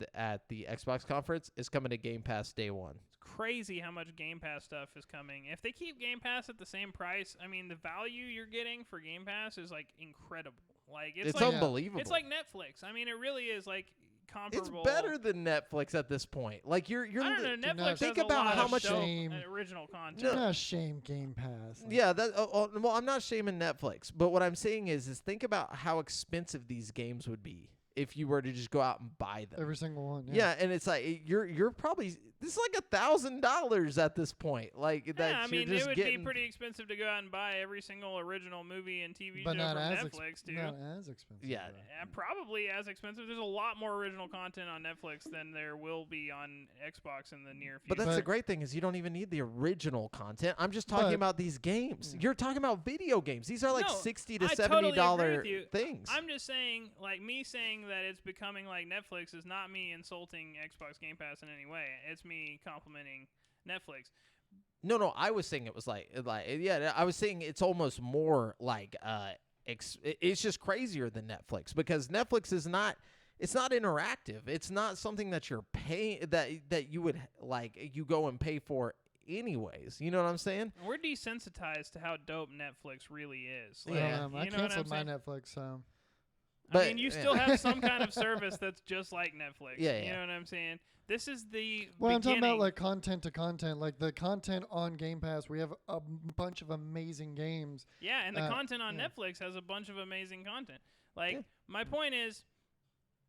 [SPEAKER 1] the Xbox conference is coming to Game Pass day one.
[SPEAKER 2] It's crazy how much Game Pass stuff is coming. If they keep Game Pass at the same price, I mean, the value you're getting for Game Pass is like incredible. Like
[SPEAKER 1] It's
[SPEAKER 2] like
[SPEAKER 1] unbelievable.
[SPEAKER 2] it's like Netflix. I mean, it really is like
[SPEAKER 1] It's
[SPEAKER 2] comparable.
[SPEAKER 1] better than Netflix at this point. Like you're
[SPEAKER 2] I don't know.
[SPEAKER 3] Do
[SPEAKER 2] Netflix
[SPEAKER 3] not-
[SPEAKER 2] has
[SPEAKER 1] Think
[SPEAKER 2] a
[SPEAKER 1] about
[SPEAKER 2] lot
[SPEAKER 1] how
[SPEAKER 2] of
[SPEAKER 1] much-
[SPEAKER 3] Shame.
[SPEAKER 2] original content.
[SPEAKER 1] No.
[SPEAKER 3] Yeah, shame Game Pass.
[SPEAKER 1] Yeah, well, I'm not shaming Netflix, but what I'm saying is think about how expensive these games would be if you were to just go out and buy them.
[SPEAKER 3] Every single one.
[SPEAKER 1] Yeah, and it's like you're probably this is like $1,000 at this point. Like that
[SPEAKER 2] Yeah, I mean,
[SPEAKER 1] you're
[SPEAKER 2] it
[SPEAKER 1] just
[SPEAKER 2] would
[SPEAKER 1] getting.
[SPEAKER 2] be pretty expensive to go out and buy every single original movie and TV
[SPEAKER 3] But
[SPEAKER 2] show
[SPEAKER 3] not
[SPEAKER 2] from
[SPEAKER 3] as
[SPEAKER 2] Netflix, too.
[SPEAKER 3] not as expensive.
[SPEAKER 1] Yeah.
[SPEAKER 3] though.
[SPEAKER 2] Probably as expensive. There's a lot more original content on Netflix than there will be on Xbox in the near future.
[SPEAKER 1] But that's
[SPEAKER 3] But-
[SPEAKER 1] the great thing is you don't even need the original content. I'm just talking
[SPEAKER 3] But-
[SPEAKER 1] about these games.
[SPEAKER 3] Yeah.
[SPEAKER 1] You're talking about video games. These are like
[SPEAKER 2] No,
[SPEAKER 1] $60 to
[SPEAKER 2] I
[SPEAKER 1] $70
[SPEAKER 2] totally agree with you.
[SPEAKER 1] things.
[SPEAKER 2] I'm just saying, like, me saying that it's becoming like Netflix is not me insulting Xbox Game Pass in any way. It's me complimenting Netflix.
[SPEAKER 1] No, I was saying it was like yeah, I was saying it's almost more like it's just crazier than Netflix because Netflix is not it's not interactive. It's not something that you're paying that you would like you go and pay for anyways. You know what I'm saying?
[SPEAKER 2] We're desensitized to how dope Netflix really is. Like,
[SPEAKER 1] Yeah.
[SPEAKER 3] I
[SPEAKER 2] you know what I'm
[SPEAKER 3] canceled my
[SPEAKER 2] saying?
[SPEAKER 3] Netflix, so
[SPEAKER 2] I
[SPEAKER 1] But-
[SPEAKER 2] mean, you
[SPEAKER 1] yeah.
[SPEAKER 2] still have some kind of service that's just like Netflix.
[SPEAKER 1] Yeah,
[SPEAKER 2] You
[SPEAKER 1] yeah.
[SPEAKER 2] know what I'm saying? This is the
[SPEAKER 3] well, I'm talking about
[SPEAKER 2] beginning.
[SPEAKER 3] like content to content, like the content on Game Pass. We have a bunch of amazing games.
[SPEAKER 2] Yeah, and the
[SPEAKER 3] Uh,
[SPEAKER 2] content on
[SPEAKER 3] yeah.
[SPEAKER 2] Netflix has a bunch of amazing content. Like,
[SPEAKER 1] Yeah.
[SPEAKER 2] my point is,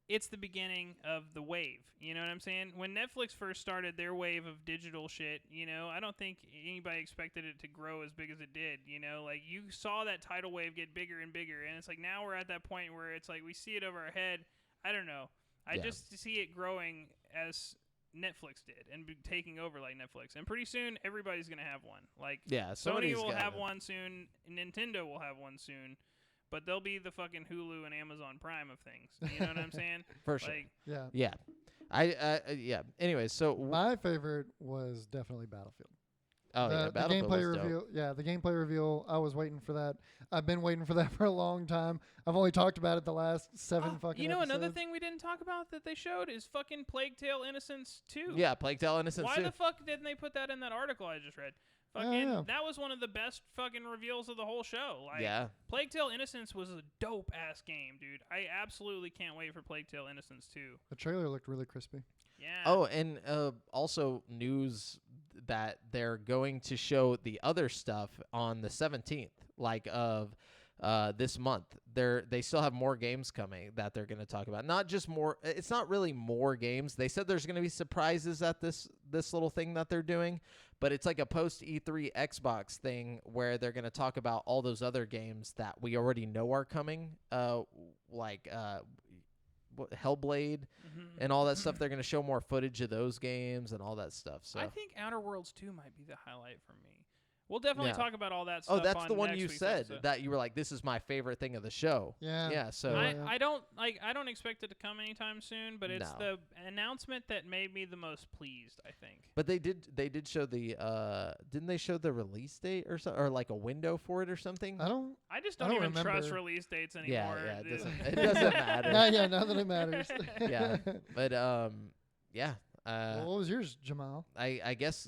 [SPEAKER 2] it's the beginning of the wave. You know what I'm saying? When Netflix first started their wave of digital shit, you know, I don't think anybody expected it to grow as big as it did. You know, like, you saw that tidal wave get bigger and bigger, and it's like now we're at that point where it's like we see it over our head. I don't know. I
[SPEAKER 1] Yeah.
[SPEAKER 2] just see it growing as Netflix did and taking over like Netflix. And pretty soon, everybody's going to have one. Like,
[SPEAKER 1] Yeah,
[SPEAKER 2] Sony
[SPEAKER 1] somebody's
[SPEAKER 2] will have
[SPEAKER 1] gotta-
[SPEAKER 2] one soon. Nintendo will have one soon. But they'll be the fucking Hulu and Amazon Prime of things. You know what I'm saying?
[SPEAKER 1] for sure.
[SPEAKER 2] Like,
[SPEAKER 3] Yeah.
[SPEAKER 1] Yeah, yeah. Anyways, so
[SPEAKER 3] My favorite was definitely Battlefield.
[SPEAKER 1] oh yeah,
[SPEAKER 3] the
[SPEAKER 1] Battlefield
[SPEAKER 3] gameplay
[SPEAKER 1] was dope.
[SPEAKER 3] reveal. Yeah, the gameplay reveal. I was waiting for that. I've been waiting for that for a long time. I've only talked about it the last 7
[SPEAKER 2] oh,
[SPEAKER 3] fucking.
[SPEAKER 2] you know, another
[SPEAKER 3] episodes.
[SPEAKER 2] thing we didn't talk about that they showed is fucking Plague Tale Innocence 2.
[SPEAKER 1] Yeah, Plague Tale Innocence
[SPEAKER 2] Why
[SPEAKER 1] 2.
[SPEAKER 2] the fuck didn't they put that in that article I just read? Fucking,
[SPEAKER 3] yeah.
[SPEAKER 2] that was one of the best fucking reveals of the whole show. Like,
[SPEAKER 1] Yeah.
[SPEAKER 2] Plague Tale Innocence was a dope ass game, dude. I absolutely can't wait for Plague Tale Innocence 2.
[SPEAKER 3] The trailer looked really crispy.
[SPEAKER 2] Yeah.
[SPEAKER 1] Oh, and also news that they're going to show the other stuff on the 17th, like of this month. They still have more games coming that they're going to talk about. Not just more. It's not really more games. They said there's going to be surprises at this little thing that they're doing, but it's like a post E3 Xbox thing where they're going to talk about all those other games that we already know are coming, like Hellblade
[SPEAKER 2] Mhm.
[SPEAKER 1] and all that stuff. They're going to show more footage of those games and all that stuff. So
[SPEAKER 2] I think Outer Worlds 2 might be the highlight for me. We'll definitely
[SPEAKER 1] Yeah.
[SPEAKER 2] talk about all that stuff.
[SPEAKER 1] oh, that's
[SPEAKER 2] on
[SPEAKER 1] the one
[SPEAKER 2] next
[SPEAKER 1] you
[SPEAKER 2] week's
[SPEAKER 1] said
[SPEAKER 2] episode.
[SPEAKER 1] that you were like, this is my favorite thing of the show.
[SPEAKER 3] Yeah.
[SPEAKER 1] Yeah. So
[SPEAKER 3] Yeah.
[SPEAKER 2] I don't expect it to come anytime soon, but it's
[SPEAKER 1] No.
[SPEAKER 2] the announcement that made me the most pleased, I think.
[SPEAKER 1] but they did show the didn't they show the release date or so, or like a window for it or something?
[SPEAKER 3] I don't.
[SPEAKER 2] I just
[SPEAKER 3] I
[SPEAKER 2] don't
[SPEAKER 3] don't
[SPEAKER 2] even trust
[SPEAKER 3] remember.
[SPEAKER 2] release dates
[SPEAKER 1] Yeah,
[SPEAKER 2] anymore.
[SPEAKER 1] yeah, it doesn't matter.
[SPEAKER 3] Yeah, not that it matters.
[SPEAKER 1] Yeah. But yeah.
[SPEAKER 3] Well, what was yours, Jamal?
[SPEAKER 1] I guess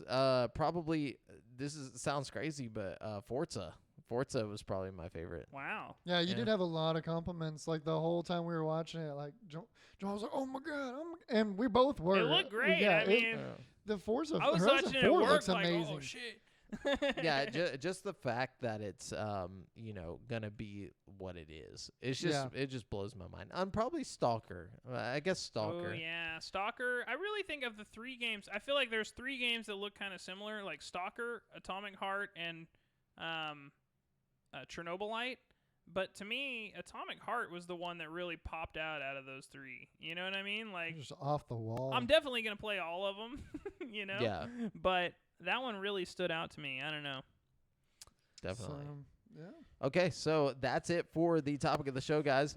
[SPEAKER 1] probably sounds crazy, but Forza Forza was probably my favorite.
[SPEAKER 2] Wow.
[SPEAKER 3] Yeah, you
[SPEAKER 1] Yeah.
[SPEAKER 3] did have a lot of compliments. Like the whole time we were watching it, like John was like, "Oh my god!" And we both were.
[SPEAKER 2] It looked great.
[SPEAKER 3] Yeah,
[SPEAKER 2] I mean,
[SPEAKER 3] the Forza.
[SPEAKER 2] I was
[SPEAKER 3] Horizon
[SPEAKER 2] watching it at
[SPEAKER 3] 4
[SPEAKER 2] work
[SPEAKER 3] looks
[SPEAKER 2] like,
[SPEAKER 3] amazing.
[SPEAKER 2] oh shit.
[SPEAKER 1] Yeah, just the fact that it's gonna be what it is. It's just it just blows my mind. I'm probably Stalker. I guess Stalker.
[SPEAKER 2] Oh yeah, Stalker. I really think of the 3 games. I feel like there's 3 games that look kind of similar, like Stalker, Atomic Heart, and Chernobylite. But to me, Atomic Heart was the one that really popped out of those 3. You know what I mean? Like,
[SPEAKER 3] Just off the wall.
[SPEAKER 2] I'm definitely gonna play all of them. You know?
[SPEAKER 1] Yeah,
[SPEAKER 2] But that one really stood out to me. I don't know.
[SPEAKER 1] definitely.
[SPEAKER 3] So, yeah.
[SPEAKER 1] Okay, so that's it for the topic of the show, guys.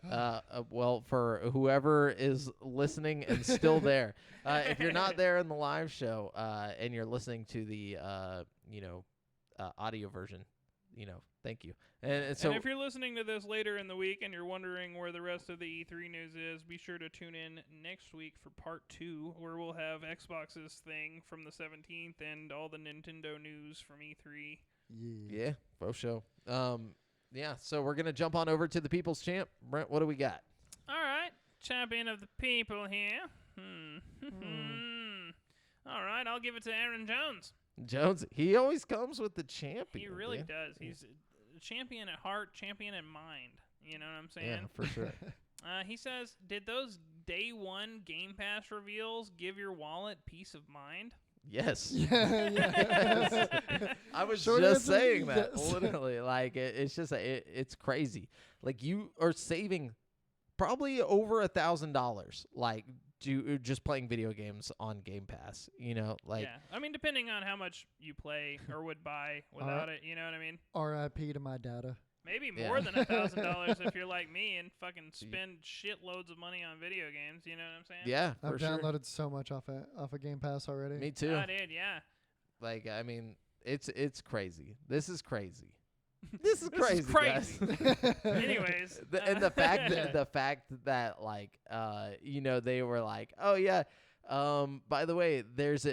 [SPEAKER 1] Well, for whoever is listening and still there, if you're not there in the live show and you're listening to the audio version, thank you. And so
[SPEAKER 2] And if you're listening to this later in the week and you're wondering where the rest of the E3 news is, be sure to tune in next week for part 2, where we'll have Xbox's thing from the 17th and all the Nintendo news from E3.
[SPEAKER 1] yeah, for sure. Yeah, so we're gonna jump on over to the People's Champ. Brent, what do we got?
[SPEAKER 2] All right, champion of the people here. All right, I'll give it to Aaron Jones.
[SPEAKER 1] Jones, he always comes with the champion.
[SPEAKER 2] He really
[SPEAKER 1] yeah.
[SPEAKER 2] does. He's a champion at heart, champion at mind. You know what I'm
[SPEAKER 1] Yeah,
[SPEAKER 2] saying?
[SPEAKER 1] for sure.
[SPEAKER 2] He says, did those day 1 Game Pass reveals give your wallet peace of mind?
[SPEAKER 1] Yes.
[SPEAKER 3] Yeah.
[SPEAKER 1] I was
[SPEAKER 3] Short
[SPEAKER 1] just
[SPEAKER 3] answer,
[SPEAKER 1] saying that.
[SPEAKER 3] yes.
[SPEAKER 1] Literally, like it's just it's crazy. Like you are saving probably over $1,000, like just playing video games on Game Pass. Like
[SPEAKER 2] Yeah. I mean, depending on how much you play or would buy without it, you know what I mean?
[SPEAKER 3] R.I.P. to my data.
[SPEAKER 2] Maybe
[SPEAKER 1] Yeah.
[SPEAKER 2] more than $1,000 if you're like me and fucking spend shitloads of money on video games. You know what I'm saying?
[SPEAKER 1] yeah, for
[SPEAKER 3] I've
[SPEAKER 1] sure.
[SPEAKER 3] downloaded so much off of Game Pass already.
[SPEAKER 1] Me too.
[SPEAKER 2] I did, yeah.
[SPEAKER 1] Like I mean, it's crazy. This is crazy. This is
[SPEAKER 2] This is
[SPEAKER 1] crazy,
[SPEAKER 2] crazy.
[SPEAKER 1] guys.
[SPEAKER 2] Anyways.
[SPEAKER 1] And the fact that like they were like, oh yeah, by the way, there's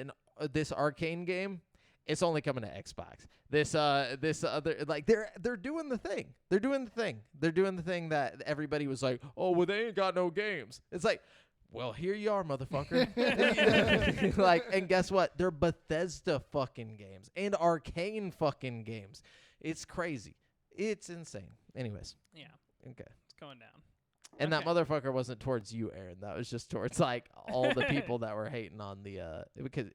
[SPEAKER 1] this Arcane game. It's only coming to Xbox. This other, like they're doing the thing. They're doing the thing that everybody was like, oh well, they ain't got no games. It's like, well, here you are, motherfucker. Like, and guess what? They're Bethesda fucking games and Arcane fucking games. It's crazy. It's insane. Anyways,
[SPEAKER 2] Yeah,
[SPEAKER 1] okay.
[SPEAKER 2] it's going down.
[SPEAKER 1] And that
[SPEAKER 2] Okay.
[SPEAKER 1] motherfucker wasn't towards you, Aaron. That was just towards like all the people that were hating on the because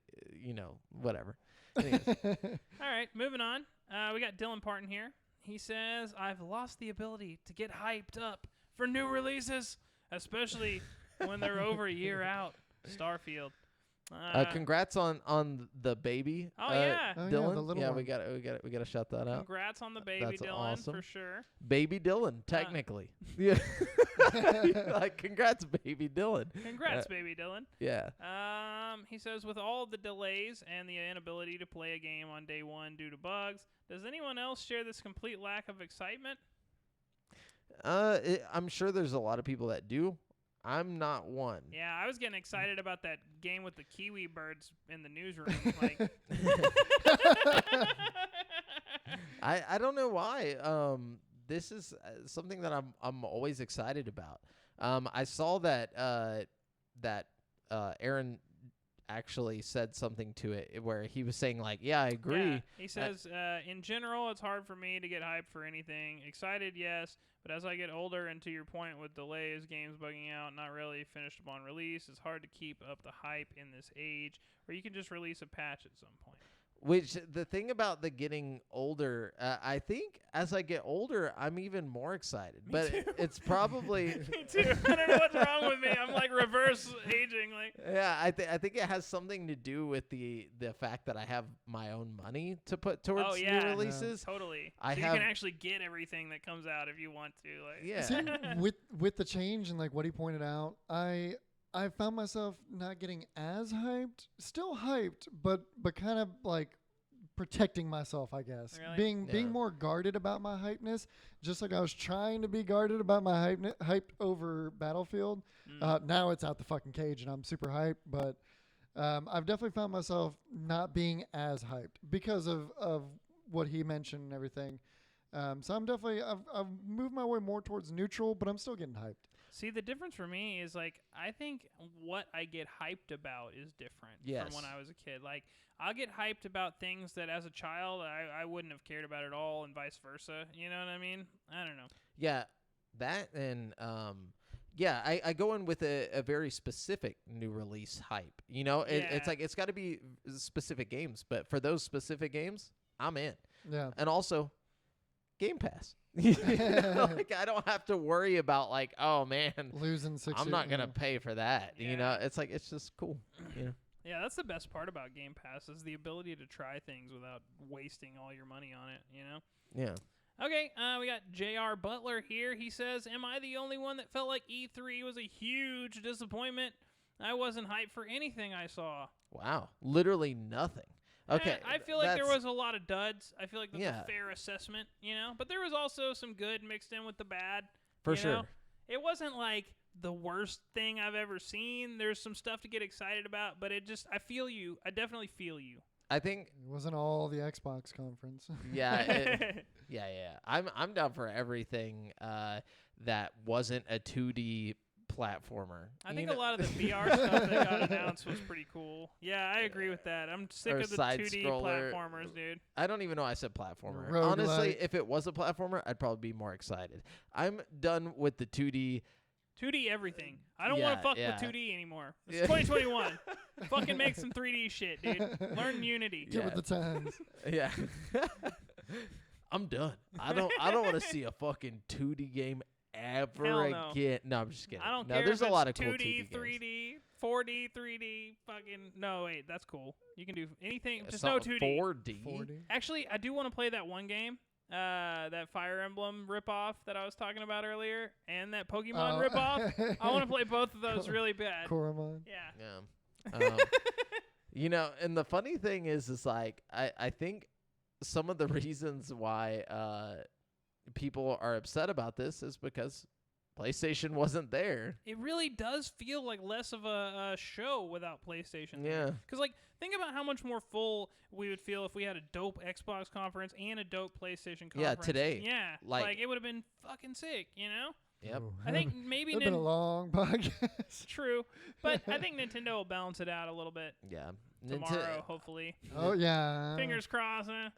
[SPEAKER 1] whatever. Anyways.
[SPEAKER 2] All right, moving on. We got Dylan Parton here. He says, I've lost the ability to get hyped up for new releases, especially when they're over a year out. Starfield.
[SPEAKER 1] Congrats on the baby.
[SPEAKER 2] Oh, yeah.
[SPEAKER 3] Oh, yeah,
[SPEAKER 1] Dylan.
[SPEAKER 3] the little
[SPEAKER 1] yeah,
[SPEAKER 3] one.
[SPEAKER 1] we got to shout that out.
[SPEAKER 2] Congrats on the baby,
[SPEAKER 1] That's
[SPEAKER 2] Dylan,
[SPEAKER 1] awesome.
[SPEAKER 2] for sure.
[SPEAKER 1] Baby Dylan, technically. Yeah. Like congrats, baby Dylan.
[SPEAKER 2] Congrats, baby Dylan.
[SPEAKER 1] Yeah.
[SPEAKER 2] He says, with all the delays and the inability to play a game on day 1 due to bugs, does anyone else share this complete lack of excitement?
[SPEAKER 1] I'm sure there's a lot of people that do. I'm not one.
[SPEAKER 2] Yeah, I was getting excited about that game with the kiwi birds in the newsroom. Like,
[SPEAKER 1] I don't know why. This is something that I'm always excited about. I saw that Aaron actually said something to it where he was saying like, yeah, I agree.
[SPEAKER 2] Yeah, he says, in general, it's hard for me to get hyped for anything. Excited, yes, but as I get older, and to your point with delays, games bugging out, not really finished upon release, it's hard to keep up the hype in this age where you can just release a patch at some point.
[SPEAKER 1] Which the thing about the getting older, I think as I get older, I'm even more excited. But
[SPEAKER 2] too.
[SPEAKER 1] it's probably
[SPEAKER 2] Me too. I don't know what's wrong with me. I'm like reverse aging. Like,
[SPEAKER 1] yeah. I think it has something to do with the fact that I have my own money to put towards
[SPEAKER 2] oh yeah,
[SPEAKER 1] new releases.
[SPEAKER 2] totally.
[SPEAKER 1] I
[SPEAKER 2] so
[SPEAKER 1] have-
[SPEAKER 2] you can actually get everything that comes out if you want to. Like,
[SPEAKER 1] Yeah.
[SPEAKER 3] See, with the change and like what he pointed out, I found myself not getting as hyped, still hyped, but kind of like protecting myself, I guess.
[SPEAKER 2] Really?
[SPEAKER 3] Being more guarded about my hypeness, just like I was trying to be guarded about my hyped over Battlefield. Now it's out the fucking cage and I'm super hyped, but I've definitely found myself not being as hyped because of what he mentioned and everything. So I'm definitely I've moved my way more towards neutral, but I'm still getting hyped.
[SPEAKER 2] See, the difference for me is like I think what I get hyped about is different
[SPEAKER 1] Yes.
[SPEAKER 2] from when I was a kid. Like I'll get hyped about things that as a child I wouldn't have cared about at all, and vice versa. You know what I mean? I don't know.
[SPEAKER 1] Yeah, that and I go in with a very specific new release hype. You know, it's
[SPEAKER 2] Yeah.
[SPEAKER 1] like it's got to be specific games, but for those specific games, I'm in.
[SPEAKER 3] Yeah.
[SPEAKER 1] And also, Game Pass. You know, like I don't have to worry about like, oh man,
[SPEAKER 3] Losing 6
[SPEAKER 1] I'm not gonna pay for that. You know,
[SPEAKER 2] Yeah.
[SPEAKER 1] it's like it's just cool. You know,
[SPEAKER 2] Yeah, that's the best part about Game Pass is the ability to try things without wasting all your money on it. You know.
[SPEAKER 1] yeah.
[SPEAKER 2] Okay, we got J.R. Butler here. He says, am I the only one that felt like E3 was a huge disappointment? I wasn't hyped for anything I saw.
[SPEAKER 1] Wow, literally nothing. Okay,
[SPEAKER 2] I feel like there
[SPEAKER 1] that's-
[SPEAKER 2] was a lot of duds. I feel like that's
[SPEAKER 1] Yeah.
[SPEAKER 2] a fair assessment, you know? But there was also some good mixed in with the bad.
[SPEAKER 1] for
[SPEAKER 2] you
[SPEAKER 1] sure.
[SPEAKER 2] know? It wasn't like the worst thing I've ever seen. There's some stuff to get excited about, but I feel you. I definitely feel you.
[SPEAKER 1] I think
[SPEAKER 3] It wasn't all the Xbox conference.
[SPEAKER 1] yeah, yeah. I'm down for everything that wasn't a 2D platformer.
[SPEAKER 2] I
[SPEAKER 1] You
[SPEAKER 2] think
[SPEAKER 1] know-
[SPEAKER 2] a lot of the VR stuff that got announced was pretty cool. Yeah, I agree with that. I'm sick
[SPEAKER 1] Or
[SPEAKER 2] of the
[SPEAKER 1] side
[SPEAKER 2] 2D
[SPEAKER 1] scroller.
[SPEAKER 2] platformers, dude.
[SPEAKER 1] I don't even know I said platformer.
[SPEAKER 3] Roguelike.
[SPEAKER 1] Honestly, if it was a platformer, I'd probably be more excited. I'm done with the 2D.
[SPEAKER 2] 2D everything. I don't want
[SPEAKER 1] Yeah,
[SPEAKER 2] to fuck
[SPEAKER 1] yeah.
[SPEAKER 2] with 2D anymore. It's
[SPEAKER 1] Yeah.
[SPEAKER 2] 2021. Fucking make some 3D shit, dude. Learn Unity.
[SPEAKER 3] Get
[SPEAKER 1] Yeah.
[SPEAKER 3] with the times.
[SPEAKER 1] Yeah. I'm done. I don't want to see a fucking 2D game ever
[SPEAKER 2] Hell no.
[SPEAKER 1] again. No, I'm just kidding.
[SPEAKER 2] I don't
[SPEAKER 1] no,
[SPEAKER 2] care
[SPEAKER 1] there's
[SPEAKER 2] if
[SPEAKER 1] a lot of
[SPEAKER 2] it's
[SPEAKER 1] cool
[SPEAKER 2] 2D,
[SPEAKER 1] 2D games.
[SPEAKER 2] 3D, 4D, 3D, fucking... No, wait, that's cool. You can do anything,
[SPEAKER 1] It's
[SPEAKER 2] just no
[SPEAKER 1] not
[SPEAKER 2] 2D.
[SPEAKER 1] 4D.
[SPEAKER 3] 40.
[SPEAKER 2] Actually, I do want to play that one game, that Fire Emblem ripoff that I was talking about earlier, and that Pokemon ripoff. I want to play both of those really bad.
[SPEAKER 3] Koromon.
[SPEAKER 2] Yeah.
[SPEAKER 1] Yeah. You know, and the funny thing is like I think some of the reasons why people are upset about this is because PlayStation wasn't there.
[SPEAKER 2] It really does feel like less of a show without PlayStation.
[SPEAKER 1] Yeah.
[SPEAKER 2] Because, like, think about how much more full we would feel if we had a dope Xbox conference and a dope PlayStation conference.
[SPEAKER 1] Yeah, today.
[SPEAKER 2] Yeah.
[SPEAKER 1] Like-
[SPEAKER 2] Like, it would have been fucking sick, you know?
[SPEAKER 1] Yep.
[SPEAKER 3] Ooh.
[SPEAKER 2] I think maybe
[SPEAKER 3] It's been a long podcast.
[SPEAKER 2] True. But I think Nintendo will balance it out a little bit
[SPEAKER 1] Yeah.
[SPEAKER 2] tomorrow, hopefully.
[SPEAKER 3] Oh yeah.
[SPEAKER 2] Fingers crossed, huh?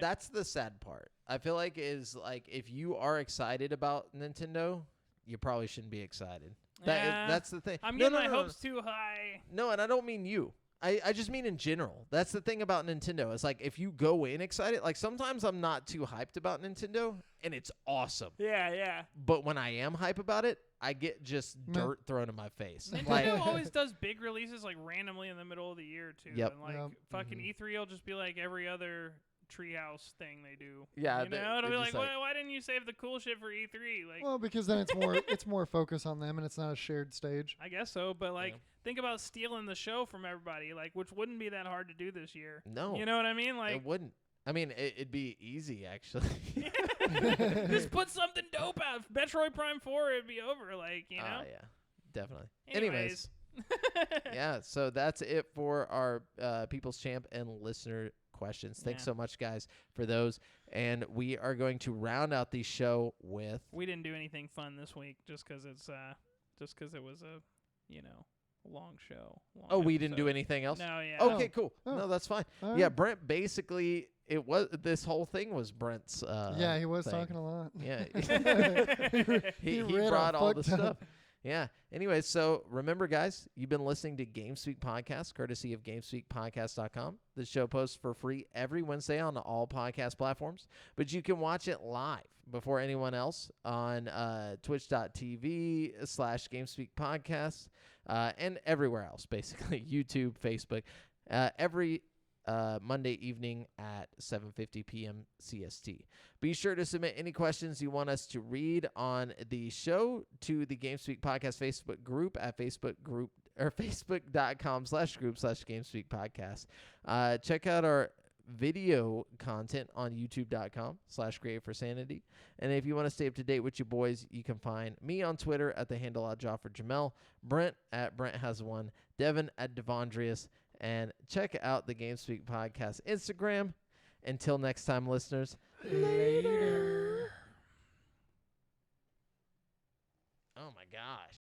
[SPEAKER 1] That's the sad part. I feel like is like if you are excited about Nintendo, you probably shouldn't be excited.
[SPEAKER 2] Yeah.
[SPEAKER 1] That's the thing.
[SPEAKER 2] I'm
[SPEAKER 1] No,
[SPEAKER 2] getting
[SPEAKER 1] no,
[SPEAKER 2] my
[SPEAKER 1] no,
[SPEAKER 2] hopes too high.
[SPEAKER 1] No, and I don't mean you. I just mean in general. That's the thing about Nintendo. It's like if you go in excited, like sometimes I'm not too hyped about Nintendo and it's awesome.
[SPEAKER 2] Yeah, yeah.
[SPEAKER 1] But when I am hype about it, I get just dirt thrown in my face.
[SPEAKER 2] Nintendo
[SPEAKER 1] Like
[SPEAKER 2] always does big releases like randomly in the middle of the year too.
[SPEAKER 1] Yep.
[SPEAKER 2] And like
[SPEAKER 3] Yep.
[SPEAKER 2] fucking E3 will just be like every other treehouse thing they do.
[SPEAKER 1] Yeah,
[SPEAKER 2] you
[SPEAKER 1] they-
[SPEAKER 2] know, it'll
[SPEAKER 1] they're
[SPEAKER 2] be
[SPEAKER 1] just
[SPEAKER 2] like,
[SPEAKER 1] like-
[SPEAKER 2] why didn't you save the cool shit for E3? Like,
[SPEAKER 3] Well, because then it's more focus on them and it's not a shared stage.
[SPEAKER 2] I guess so, but like,
[SPEAKER 1] Yeah.
[SPEAKER 2] think about stealing the show from everybody, like, which wouldn't be that hard to do this year.
[SPEAKER 1] no,
[SPEAKER 2] You know what I mean? Like,
[SPEAKER 1] it wouldn't. I mean, it'd be easy actually.
[SPEAKER 2] just put something dope out. Metroid Prime 4, it'd be over. Like, you know.
[SPEAKER 1] Yeah, definitely.
[SPEAKER 2] Anyways.
[SPEAKER 1] Yeah, so that's it for our People's Champ and listener questions. Thanks
[SPEAKER 2] Yeah.
[SPEAKER 1] so much, guys, for those. And we are going to round out the show with
[SPEAKER 2] We didn't do anything fun this week, just because it was a, long show. Long
[SPEAKER 1] we didn't do
[SPEAKER 2] episode.
[SPEAKER 1] anything else?
[SPEAKER 2] No, yeah.
[SPEAKER 1] Okay, cool.
[SPEAKER 3] Oh.
[SPEAKER 1] No, that's fine.
[SPEAKER 3] All
[SPEAKER 1] Yeah,
[SPEAKER 3] right.
[SPEAKER 1] Brent basically this whole thing was Brent's
[SPEAKER 3] Yeah, he was
[SPEAKER 1] thing.
[SPEAKER 3] talking a lot.
[SPEAKER 1] Yeah.
[SPEAKER 3] He
[SPEAKER 1] he
[SPEAKER 3] read a
[SPEAKER 1] brought all
[SPEAKER 3] fuck
[SPEAKER 1] the
[SPEAKER 3] ton.
[SPEAKER 1] stuff. Yeah. Anyway, so remember, guys, you've been listening to GameSpeak Podcast, courtesy of GameSpeakPodcast.com. The show posts for free every Wednesday on all podcast platforms, but you can watch it live before anyone else on twitch.tv/GameSpeakPodcast and everywhere else, basically, YouTube, Facebook, every Monday evening at 7:50 p.m. CST. Be sure to submit any questions you want us to read on the show to the GameSpeak Podcast Facebook group at facebook.com/group/GameSpeak Podcast. Check out our video content on youtube.com/Create for Sanity. And if you want to stay up to date with your boys, you can find me on Twitter at the handle @JoffreyJamel, Brent at Brent Has One, Devin at Devondrius, and check out the GameSpeak Podcast Instagram. Until next time, listeners, Later. Oh my gosh.